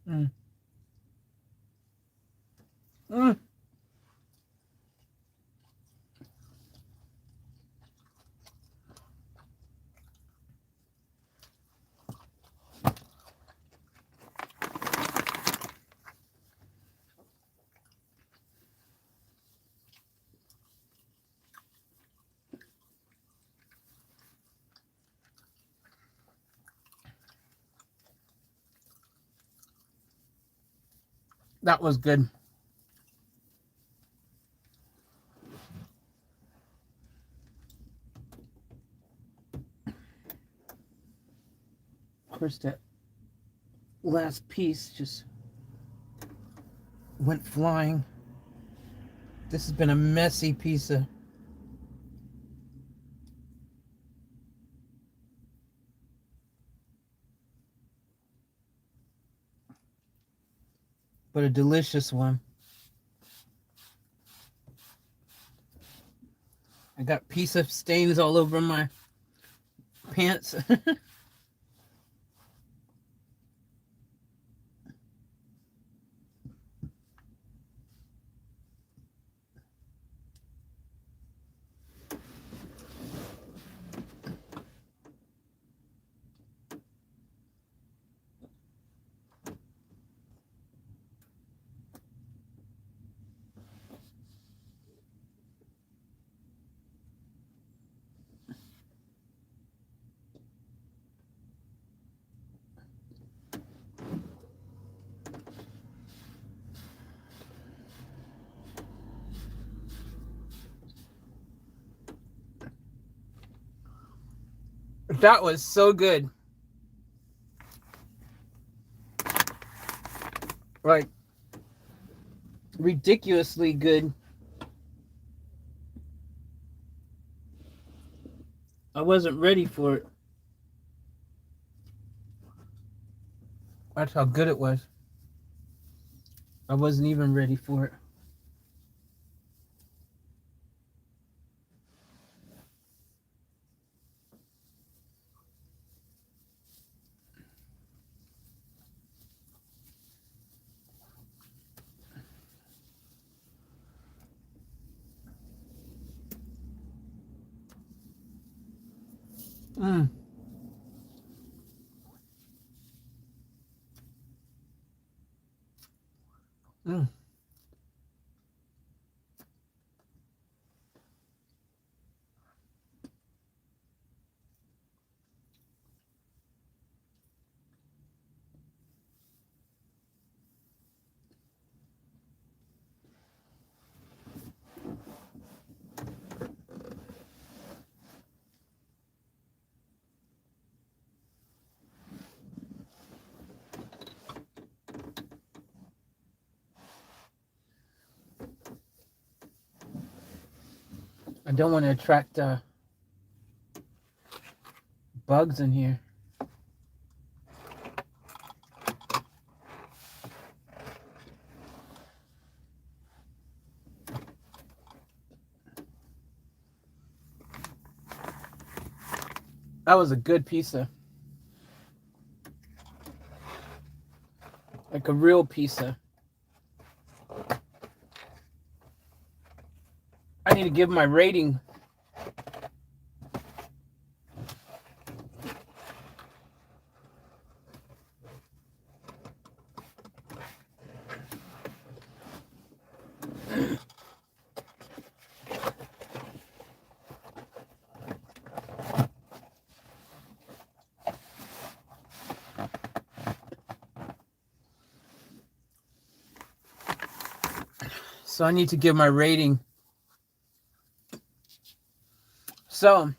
Mm. Mm. That was good. Of course, that last piece just went flying. This has been a messy pizza. But a delicious one. I got pizza stains all over my pants. That was so good. Like, ridiculously good. I wasn't ready for it. That's how good it was. I wasn't even ready for it. Mm. Mm. I don't want to attract bugs in here. That was a good pizza. Like a real pizza. I need to give my rating. So I need to give my rating. So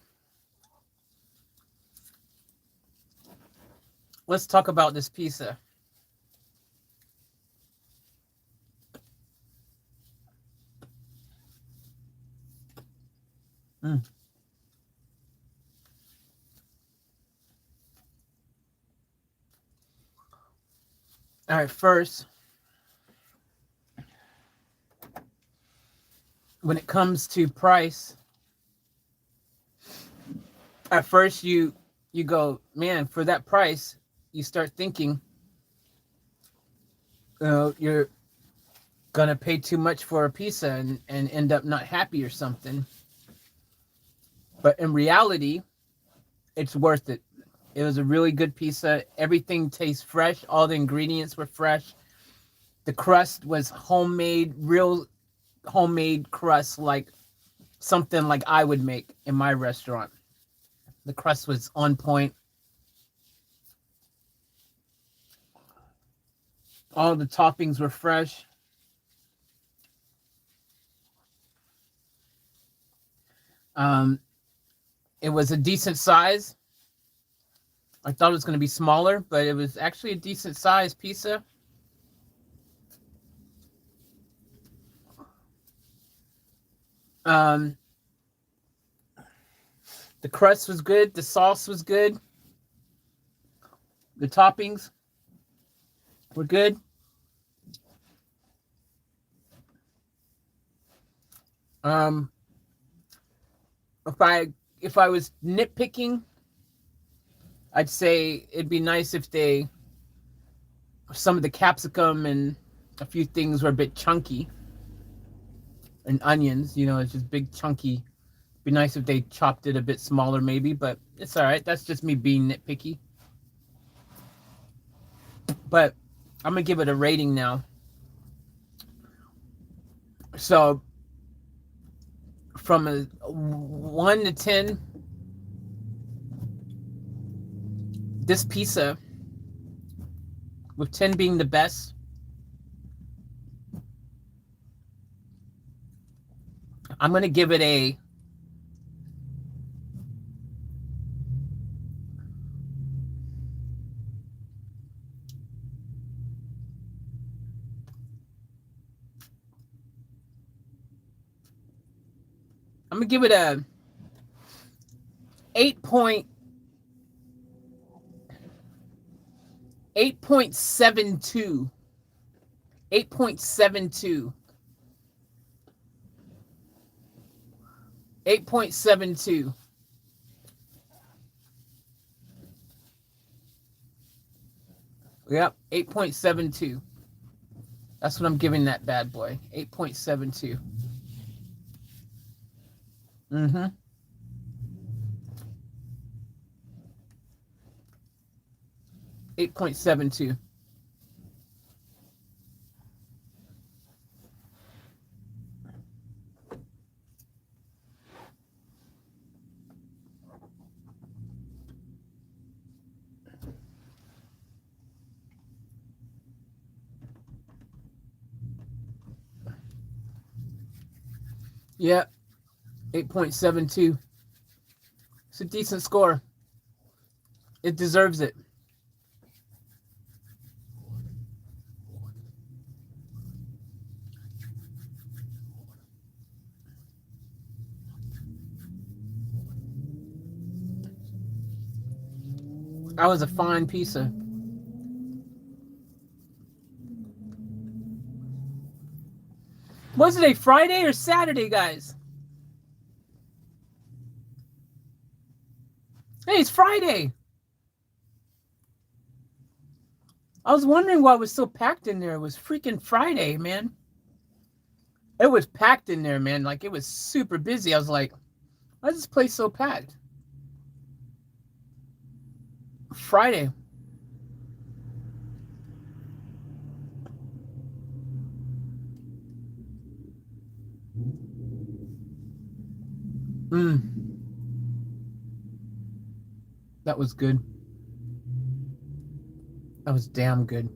let's talk about this pizza. All right, first, when it comes to price, at first you go, man, for that price, you start thinking, you're gonna pay too much for a pizza and end up not happy or something. But in reality, it's worth it. It was a really good pizza. Everything tastes fresh. All the ingredients were fresh. The crust was homemade, real homemade crust, like something like I would make in my restaurant. The crust was on point. All the toppings were fresh. It was a decent size. I thought it was going to be smaller, but it was actually a decent size pizza. The crust was good. The sauce was good. The toppings were good. If I was nitpicking, I'd say it'd be nice if some of the capsicum and a few things were a bit chunky. And onions, it's just big chunky. Be nice if they chopped it a bit smaller maybe, but it's all right. That's just me being nitpicky. But I'm gonna give it a rating now. So from a 1 to 10, this pizza, with 10 being the best, I'm going to give it a 8.72. 8.72. 8.72. Yep, 8.72. That's what I'm giving that bad boy. 8.72. 8.72. Yeah, 8.72. It's a decent score. It deserves it. That was a fine pizza. Was it a Friday or Saturday, guys? Hey, it's Friday. I was wondering why it was so packed in there. It was freaking Friday, man. It was packed in there, man. Like, it was super busy. I was like, why is this place so packed? Friday. That was good. That was damn good.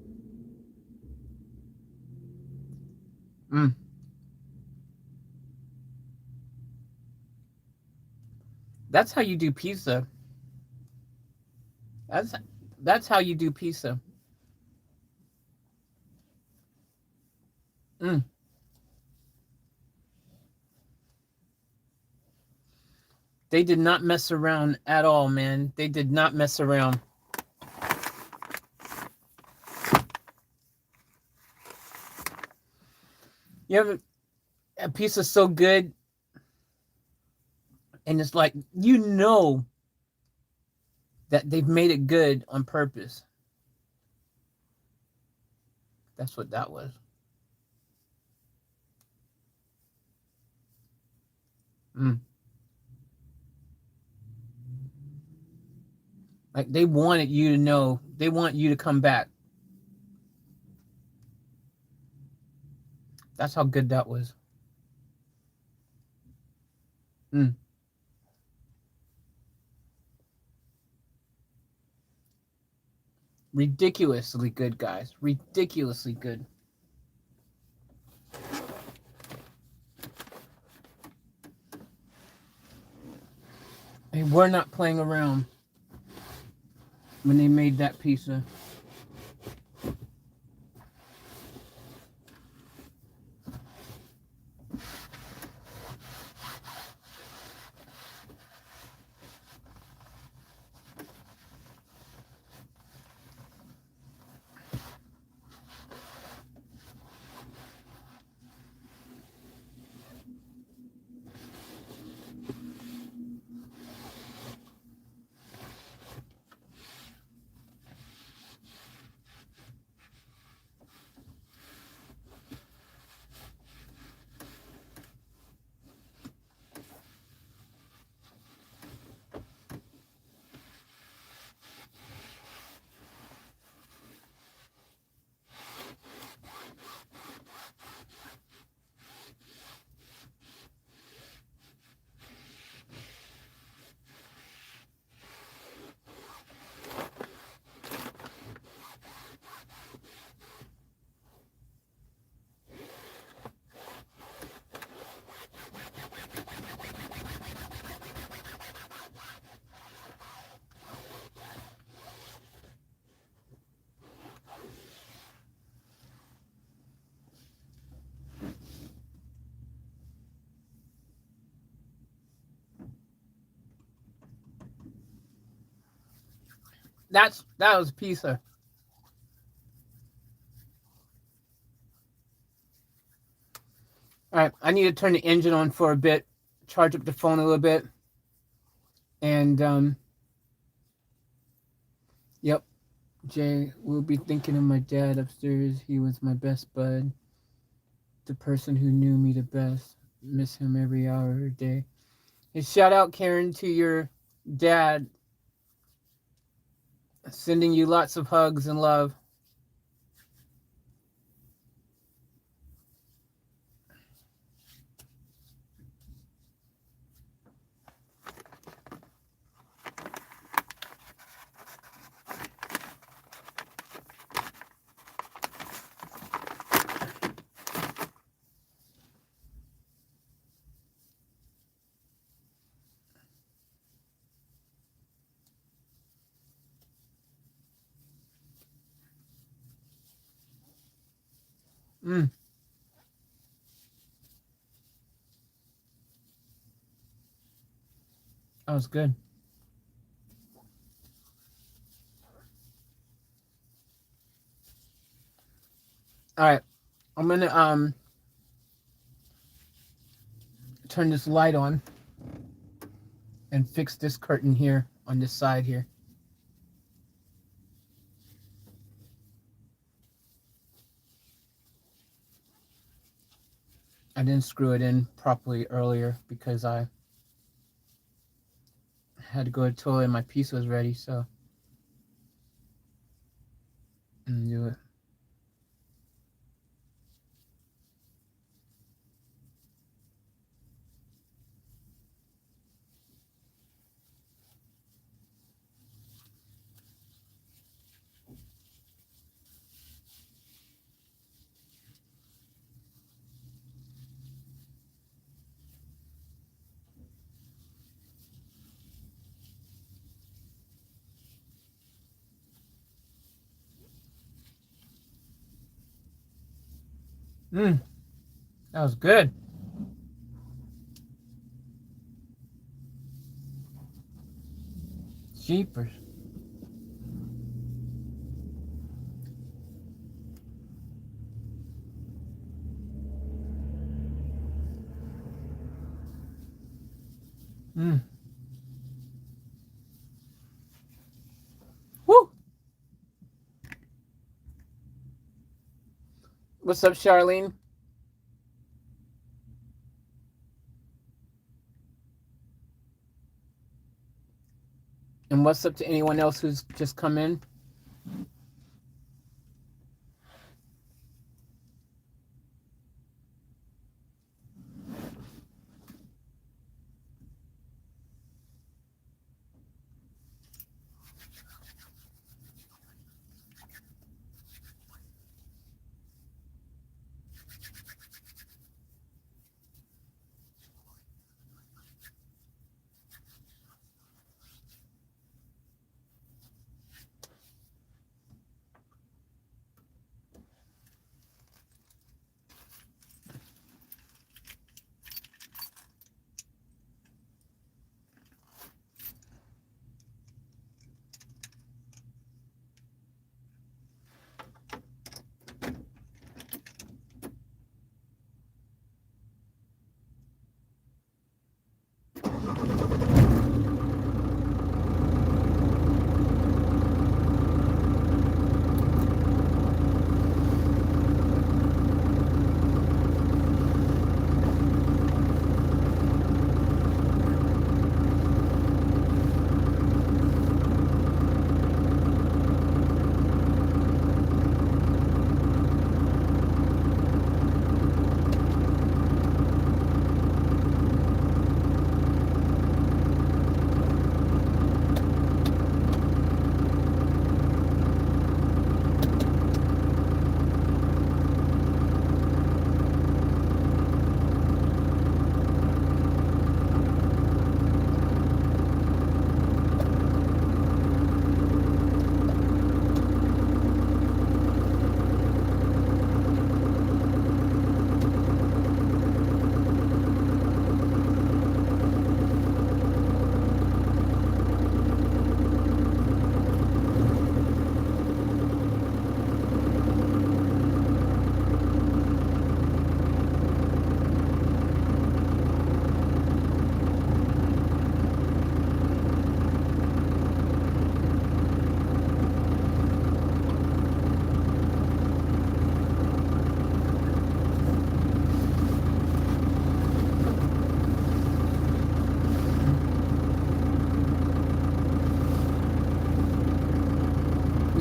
That's how you do pizza. That's how you do pizza. They did not mess around at all, man. They did not mess around. You have a pizza so good, and it's like, you know that they've made it good on purpose. That's what that was. Like, they wanted you to know. They want you to come back. That's how good that was. Ridiculously good, guys. Ridiculously good. They were not playing around when they made that pizza. That was pizza. All right, I need to turn the engine on for a bit, charge up the phone a little bit, and yep, Jay, we'll be thinking of my dad upstairs. He was my best bud, the person who knew me the best. Miss him every hour of the day. Hey, shout out, Karen, to your dad. Sending you lots of hugs and love. That was good. All right, I'm gonna turn this light on and fix this curtain here on this side here. I didn't screw it in properly earlier because I had to go to the toilet and my piece was ready, so do it. That was good. Jeepers. Woo! What's up, Charlene? And what's up to anyone else who's just come in?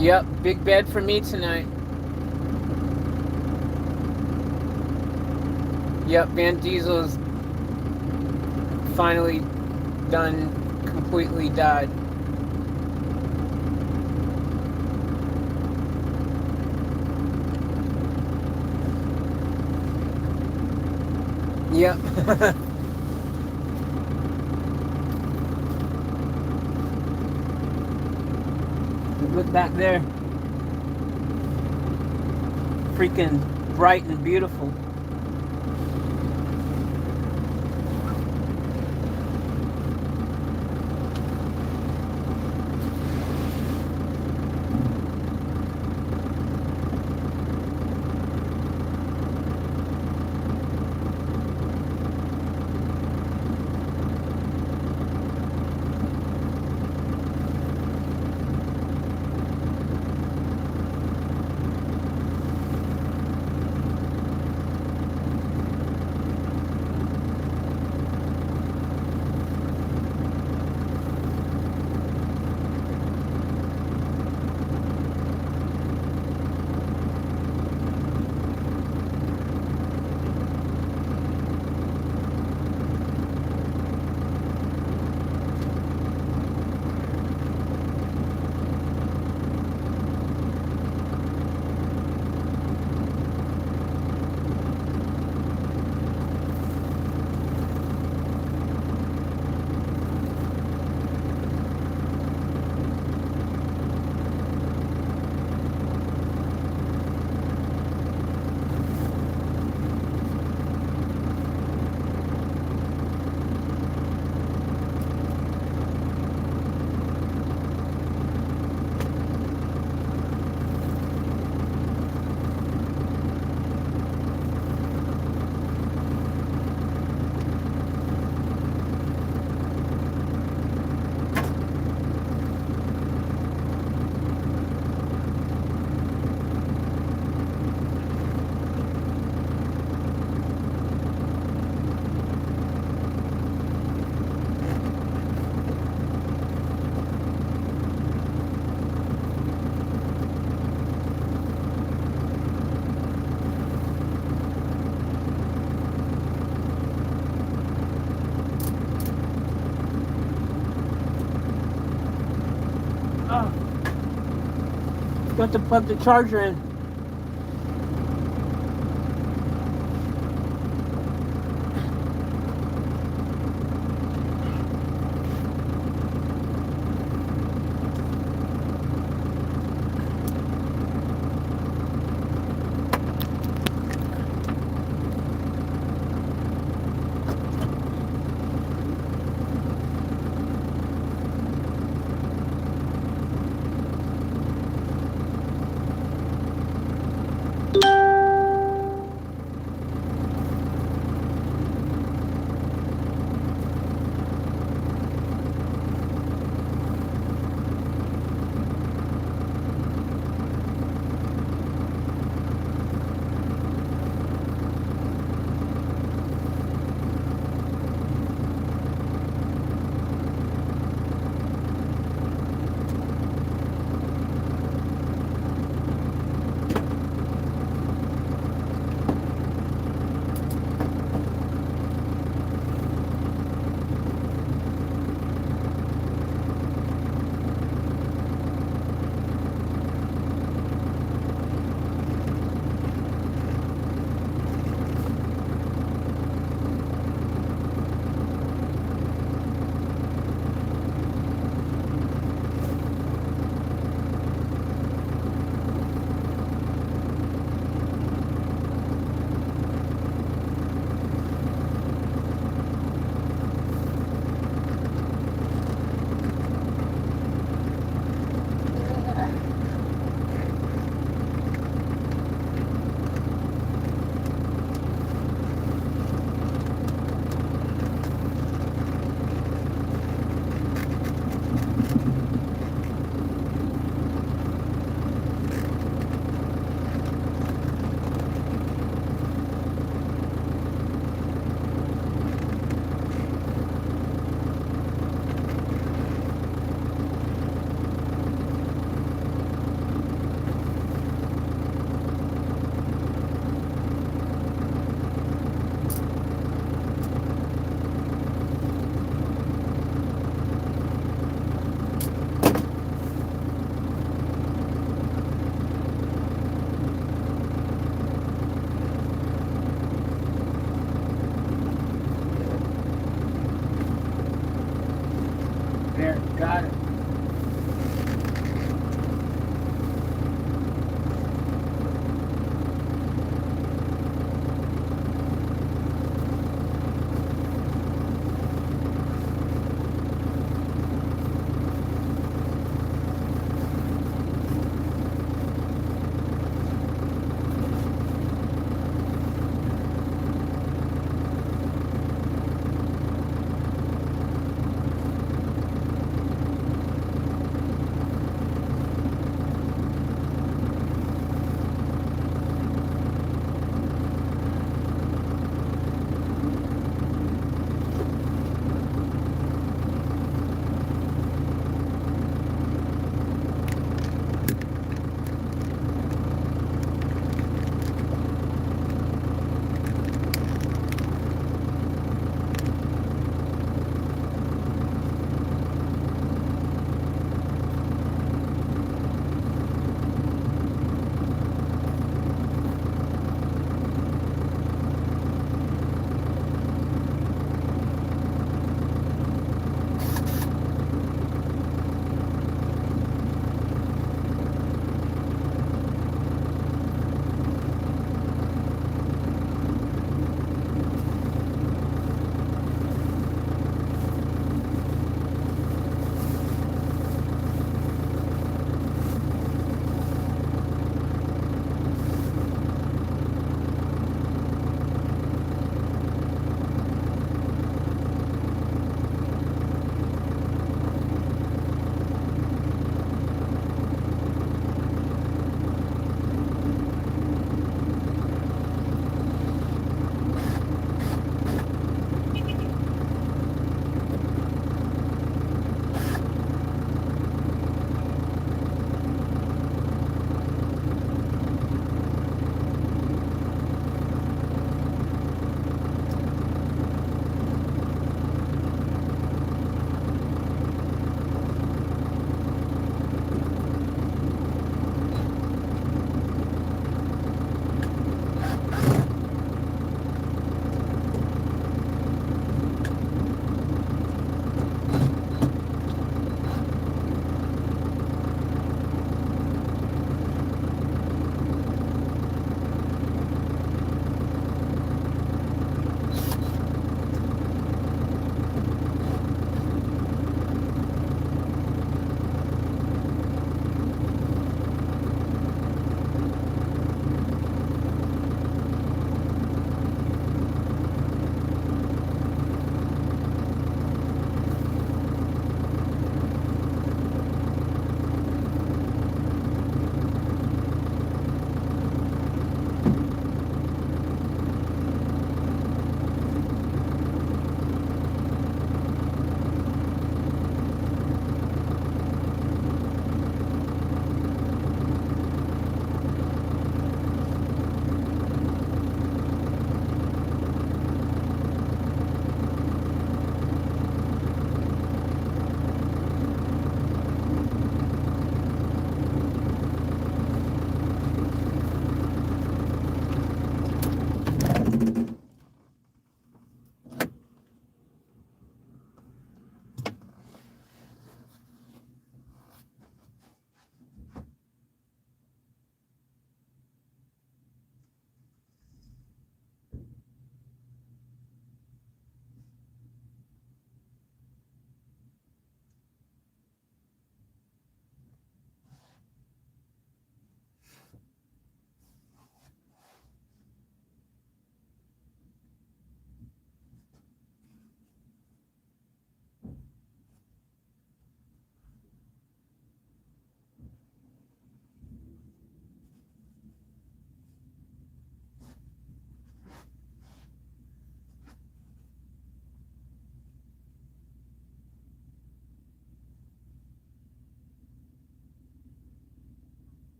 Yep, big bed for me tonight. Yep, Van Diesel's finally done, completely died. Yep. Look back there. Freaking bright and beautiful. Oh. Got to plug the charger in. There, got it.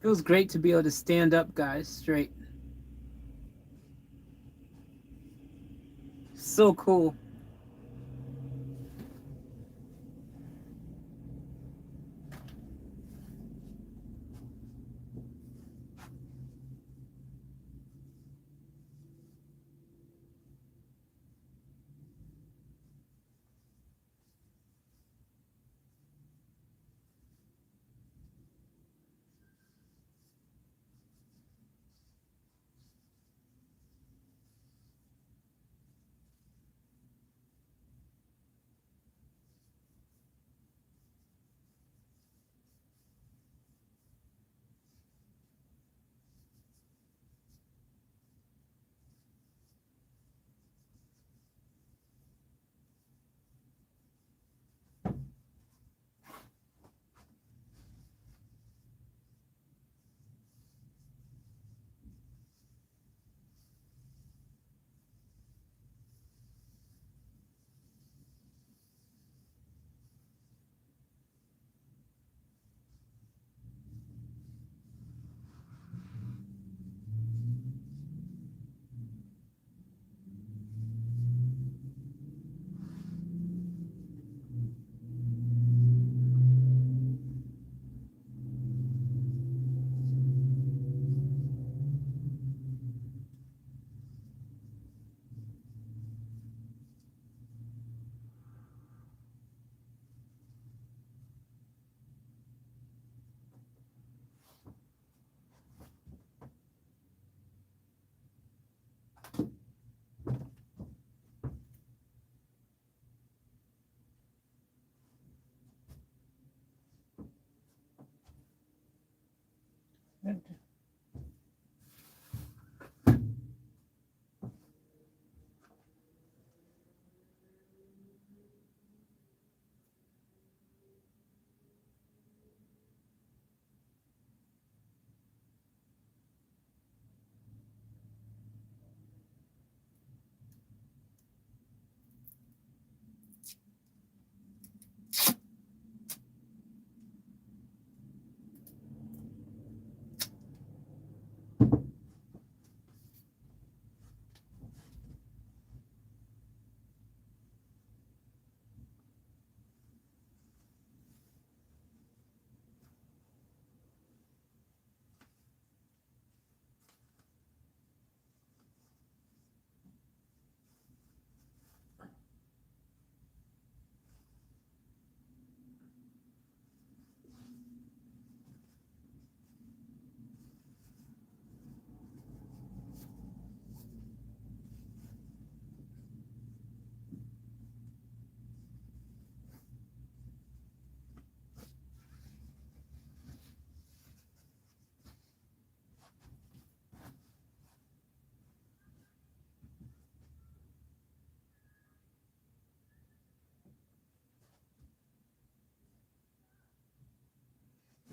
Feels great to be able to stand up, guys, straight. So cool.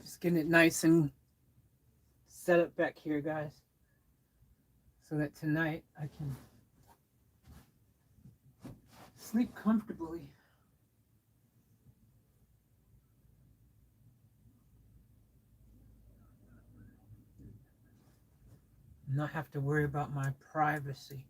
Just getting it nice and set up back here, guys, so that tonight I can sleep comfortably. Not have to worry about my privacy.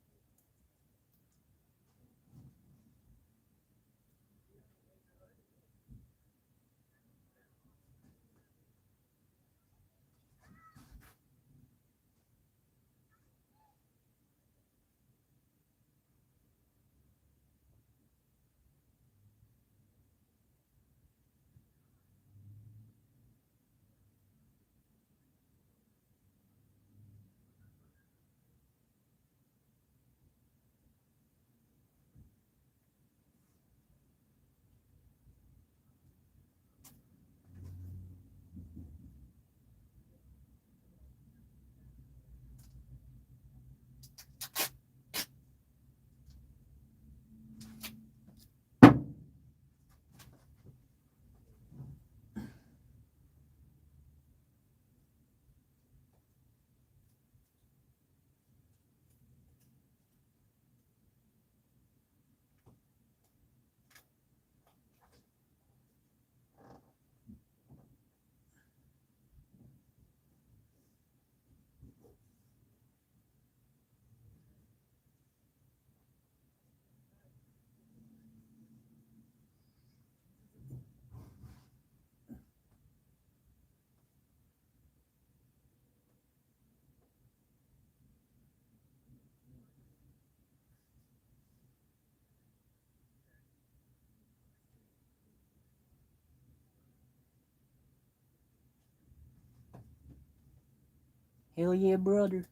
Hell yeah, brother.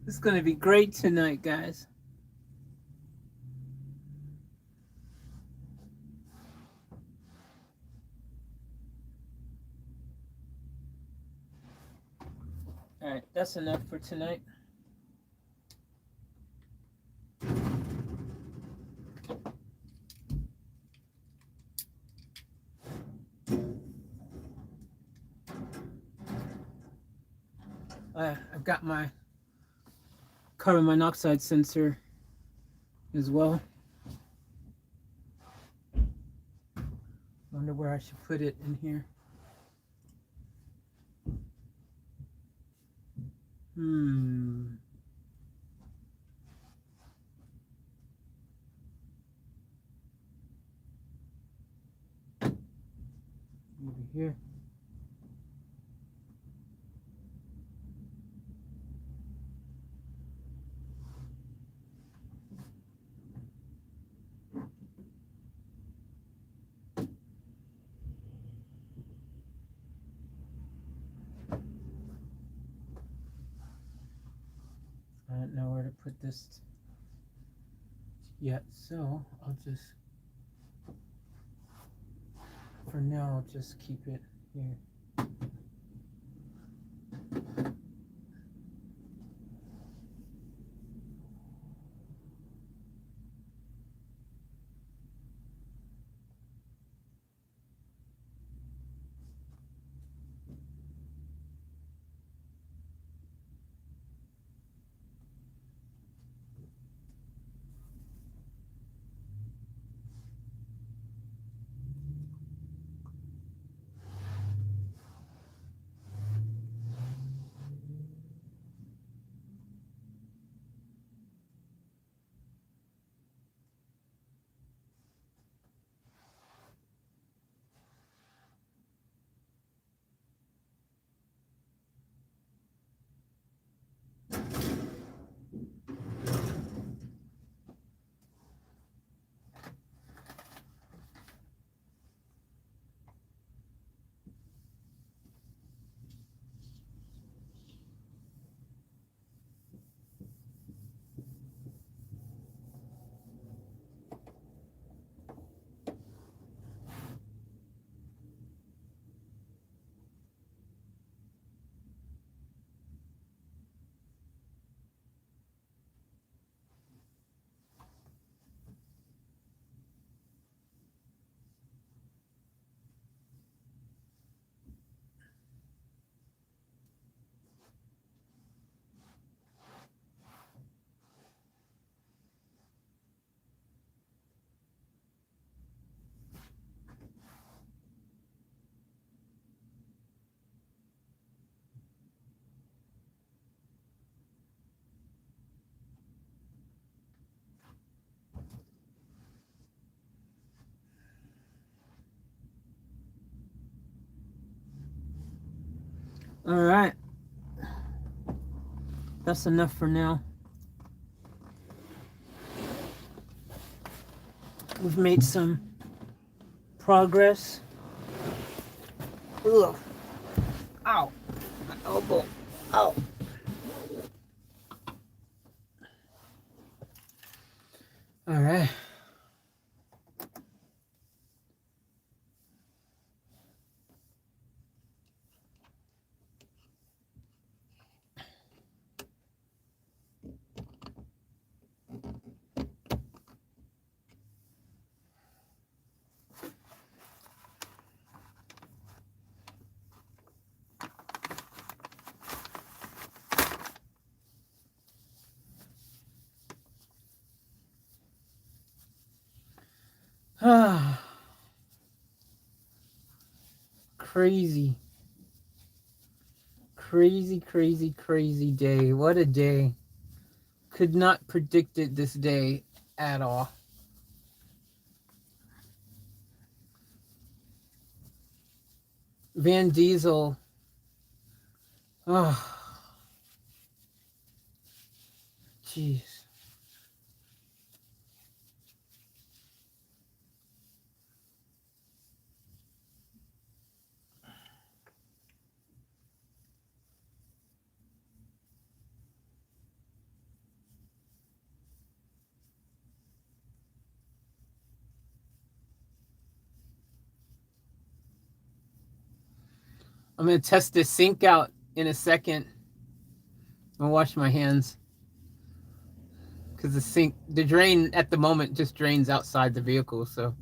It's gonna be great tonight, guys. All right, that's enough for tonight. I've got my carbon monoxide sensor as well. Wonder where I should put it in here. Over here. I don't know where to put this yet, so I'll just, for now, I'll just keep it here. All right. That's enough for now. We've made some progress. Ugh. Ow. My elbow. Ow. All right. Crazy. Crazy day. What a day. Could not predict it this day at all. Van Diesel. Oh. Jeez. I'm going to test this sink out in a second. I'll wash my hands. Because the drain at the moment just drains outside the vehicle. So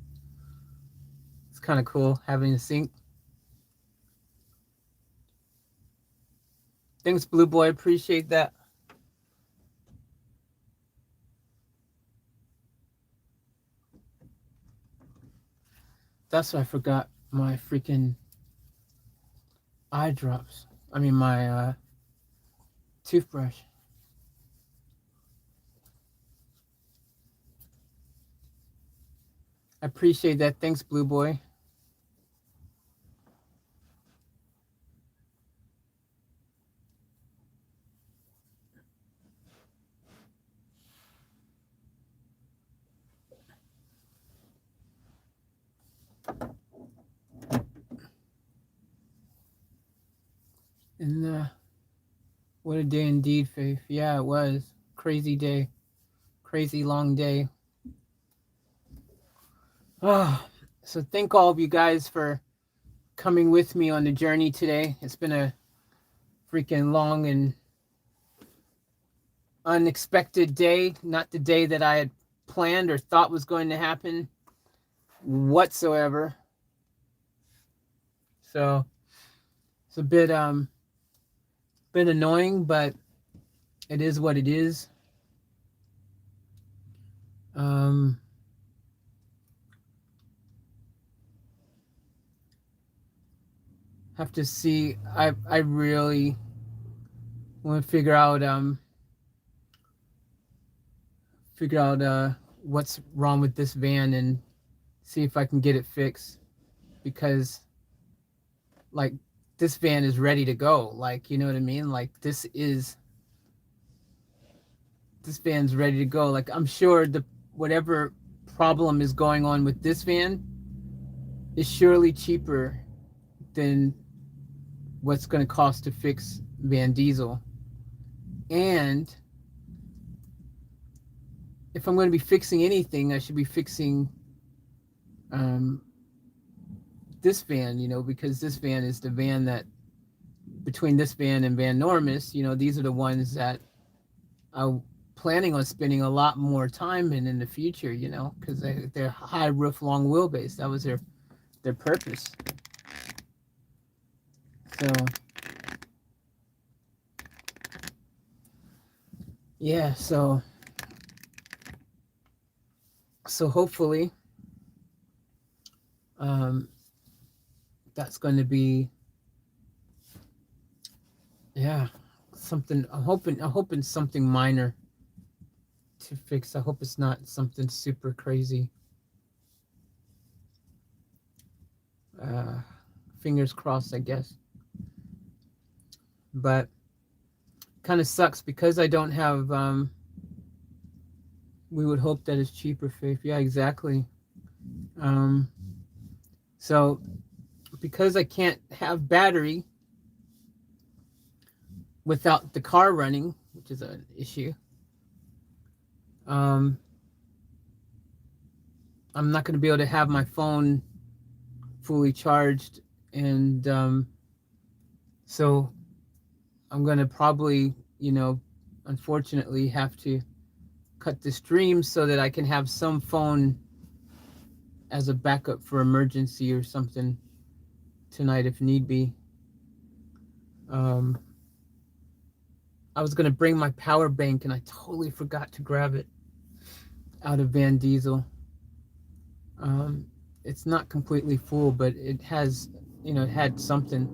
it's kind of cool having a sink. Thanks, Blue Boy. Appreciate that. That's why I forgot my freaking eye drops. I mean, my toothbrush. I appreciate that. Thanks, Blue Boy. And what a day indeed, Faith. Yeah, it was. Crazy day. Crazy long day. Oh, so thank all of you guys for coming with me on the journey today. It's been a freaking long and unexpected day. Not the day that I had planned or thought was going to happen whatsoever. So it's a bit annoying, but it is what it is. Have to see. I really want to figure out what's wrong with this van and see if I can get it fixed, because like this van is ready to go. Like, you know what I mean? Like this van's ready to go. Like I'm sure whatever problem is going on with this van is surely cheaper than what's going to cost to fix Van Diesel. And if I'm going to be fixing anything, I should be fixing this van, because this van is the van that, between this van and Van Normus, these are the ones that I'm planning on spending a lot more time in the future, because they're high roof, long wheelbase. That was their purpose. So yeah, so hopefully that's going to be something. I'm hoping something minor to fix. I hope it's not something super crazy. Fingers crossed, I guess. but kind of sucks because I don't have. We would hope that it's cheaper, Faith. Yeah, exactly. So because I can't have battery without the car running, which is an issue. I'm not going to be able to have my phone fully charged, and so I'm going to probably, unfortunately have to cut the stream so that I can have some phone as a backup for emergency or something tonight if need be. I was going to bring my power bank and I totally forgot to grab it out of Van Diesel. It's not completely full, but it has, it had something,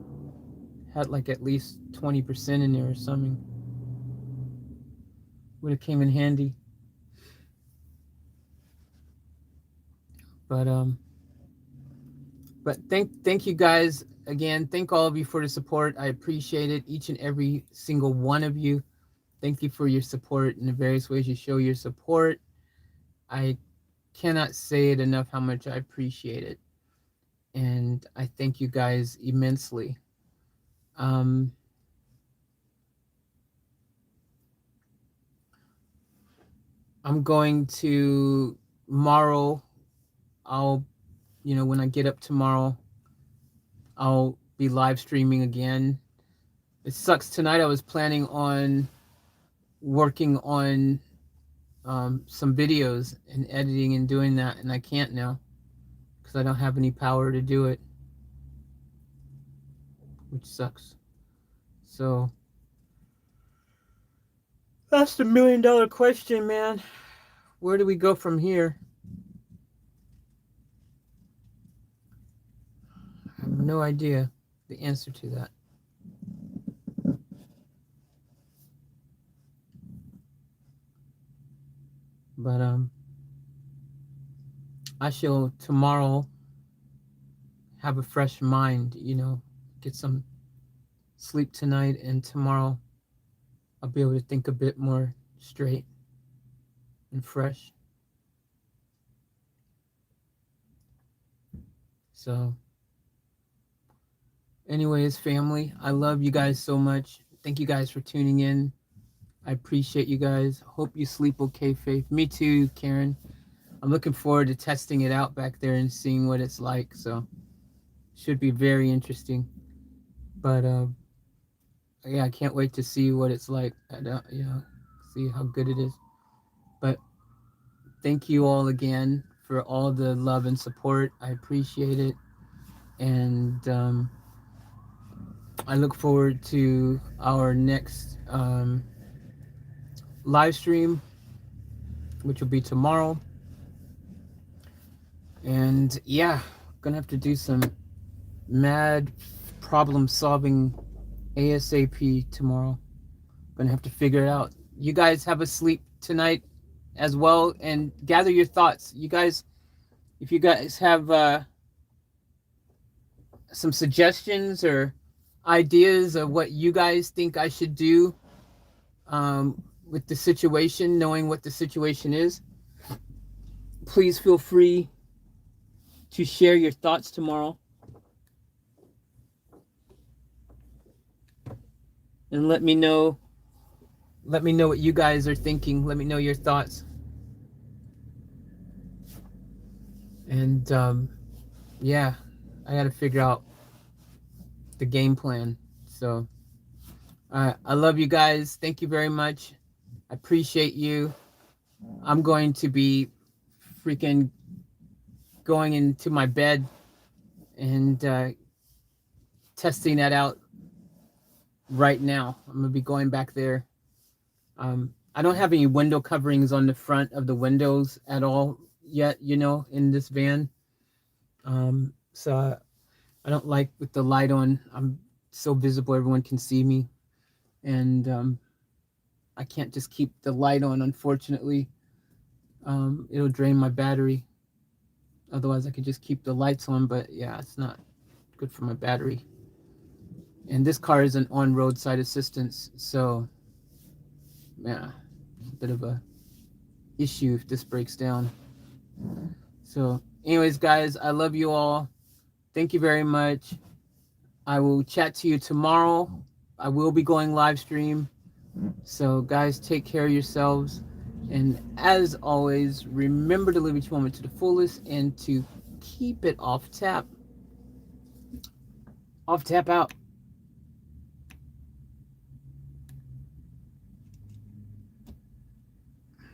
had like at least 20% in there or something. Would have came in handy. But thank you guys again. Thank all of you for the support. I appreciate it, each and every single one of you. Thank you for your support in the various ways you show your support. I cannot say it enough how much I appreciate it, and I thank you guys immensely. I'm going to tomorrow. I'll, when I get up tomorrow, I'll be live streaming again. It sucks. Tonight I was planning on working on some videos and editing and doing that, and I can't now because I don't have any power to do it, which sucks. So that's the $1 million question, man. Where do we go from here? I have no idea the answer to that. But I shall tomorrow have a fresh mind, get some sleep tonight, and tomorrow I'll be able to think a bit more straight and fresh. So anyways, family, I love you guys so much. Thank you guys for tuning in. I appreciate you guys. Hope you sleep okay, Faith. Me too, Karen. I'm looking forward to testing it out back there and seeing what it's like. So should be very interesting. But yeah, I can't wait to see what it's like. See how good it is. But thank you all again for all the love and support. I appreciate it. And I look forward to our next live stream, which will be tomorrow. And yeah, gonna have to do some mad problem solving ASAP tomorrow. Gonna have to figure it out. You guys have a sleep tonight as well, and gather your thoughts. You guys, if you guys have some suggestions or ideas of what you guys think I should do with the situation, knowing what the situation is, please feel free to share your thoughts tomorrow. And let me know what you guys are thinking. Let me know your thoughts. And yeah, I got to figure out the game plan. So I love you guys. Thank you very much. I appreciate you. I'm going to be freaking going into my bed and testing that out right now. I'm gonna be going back there. I don't have any window coverings on the front of the windows at all yet, in this van. So I don't like with the light on. I'm so visible, everyone can see me. And I can't just keep the light on, unfortunately. It'll drain my battery. Otherwise, I could just keep the lights on, but yeah, it's not good for my battery. And this car isn't on roadside assistance, so yeah, a bit of a issue if this breaks down. So anyways, guys, I love you all. Thank you very much. I will chat to you tomorrow. I will be going live stream. So guys, take care of yourselves. And as always, remember to live each moment to the fullest and to keep it off tap. Off tap out.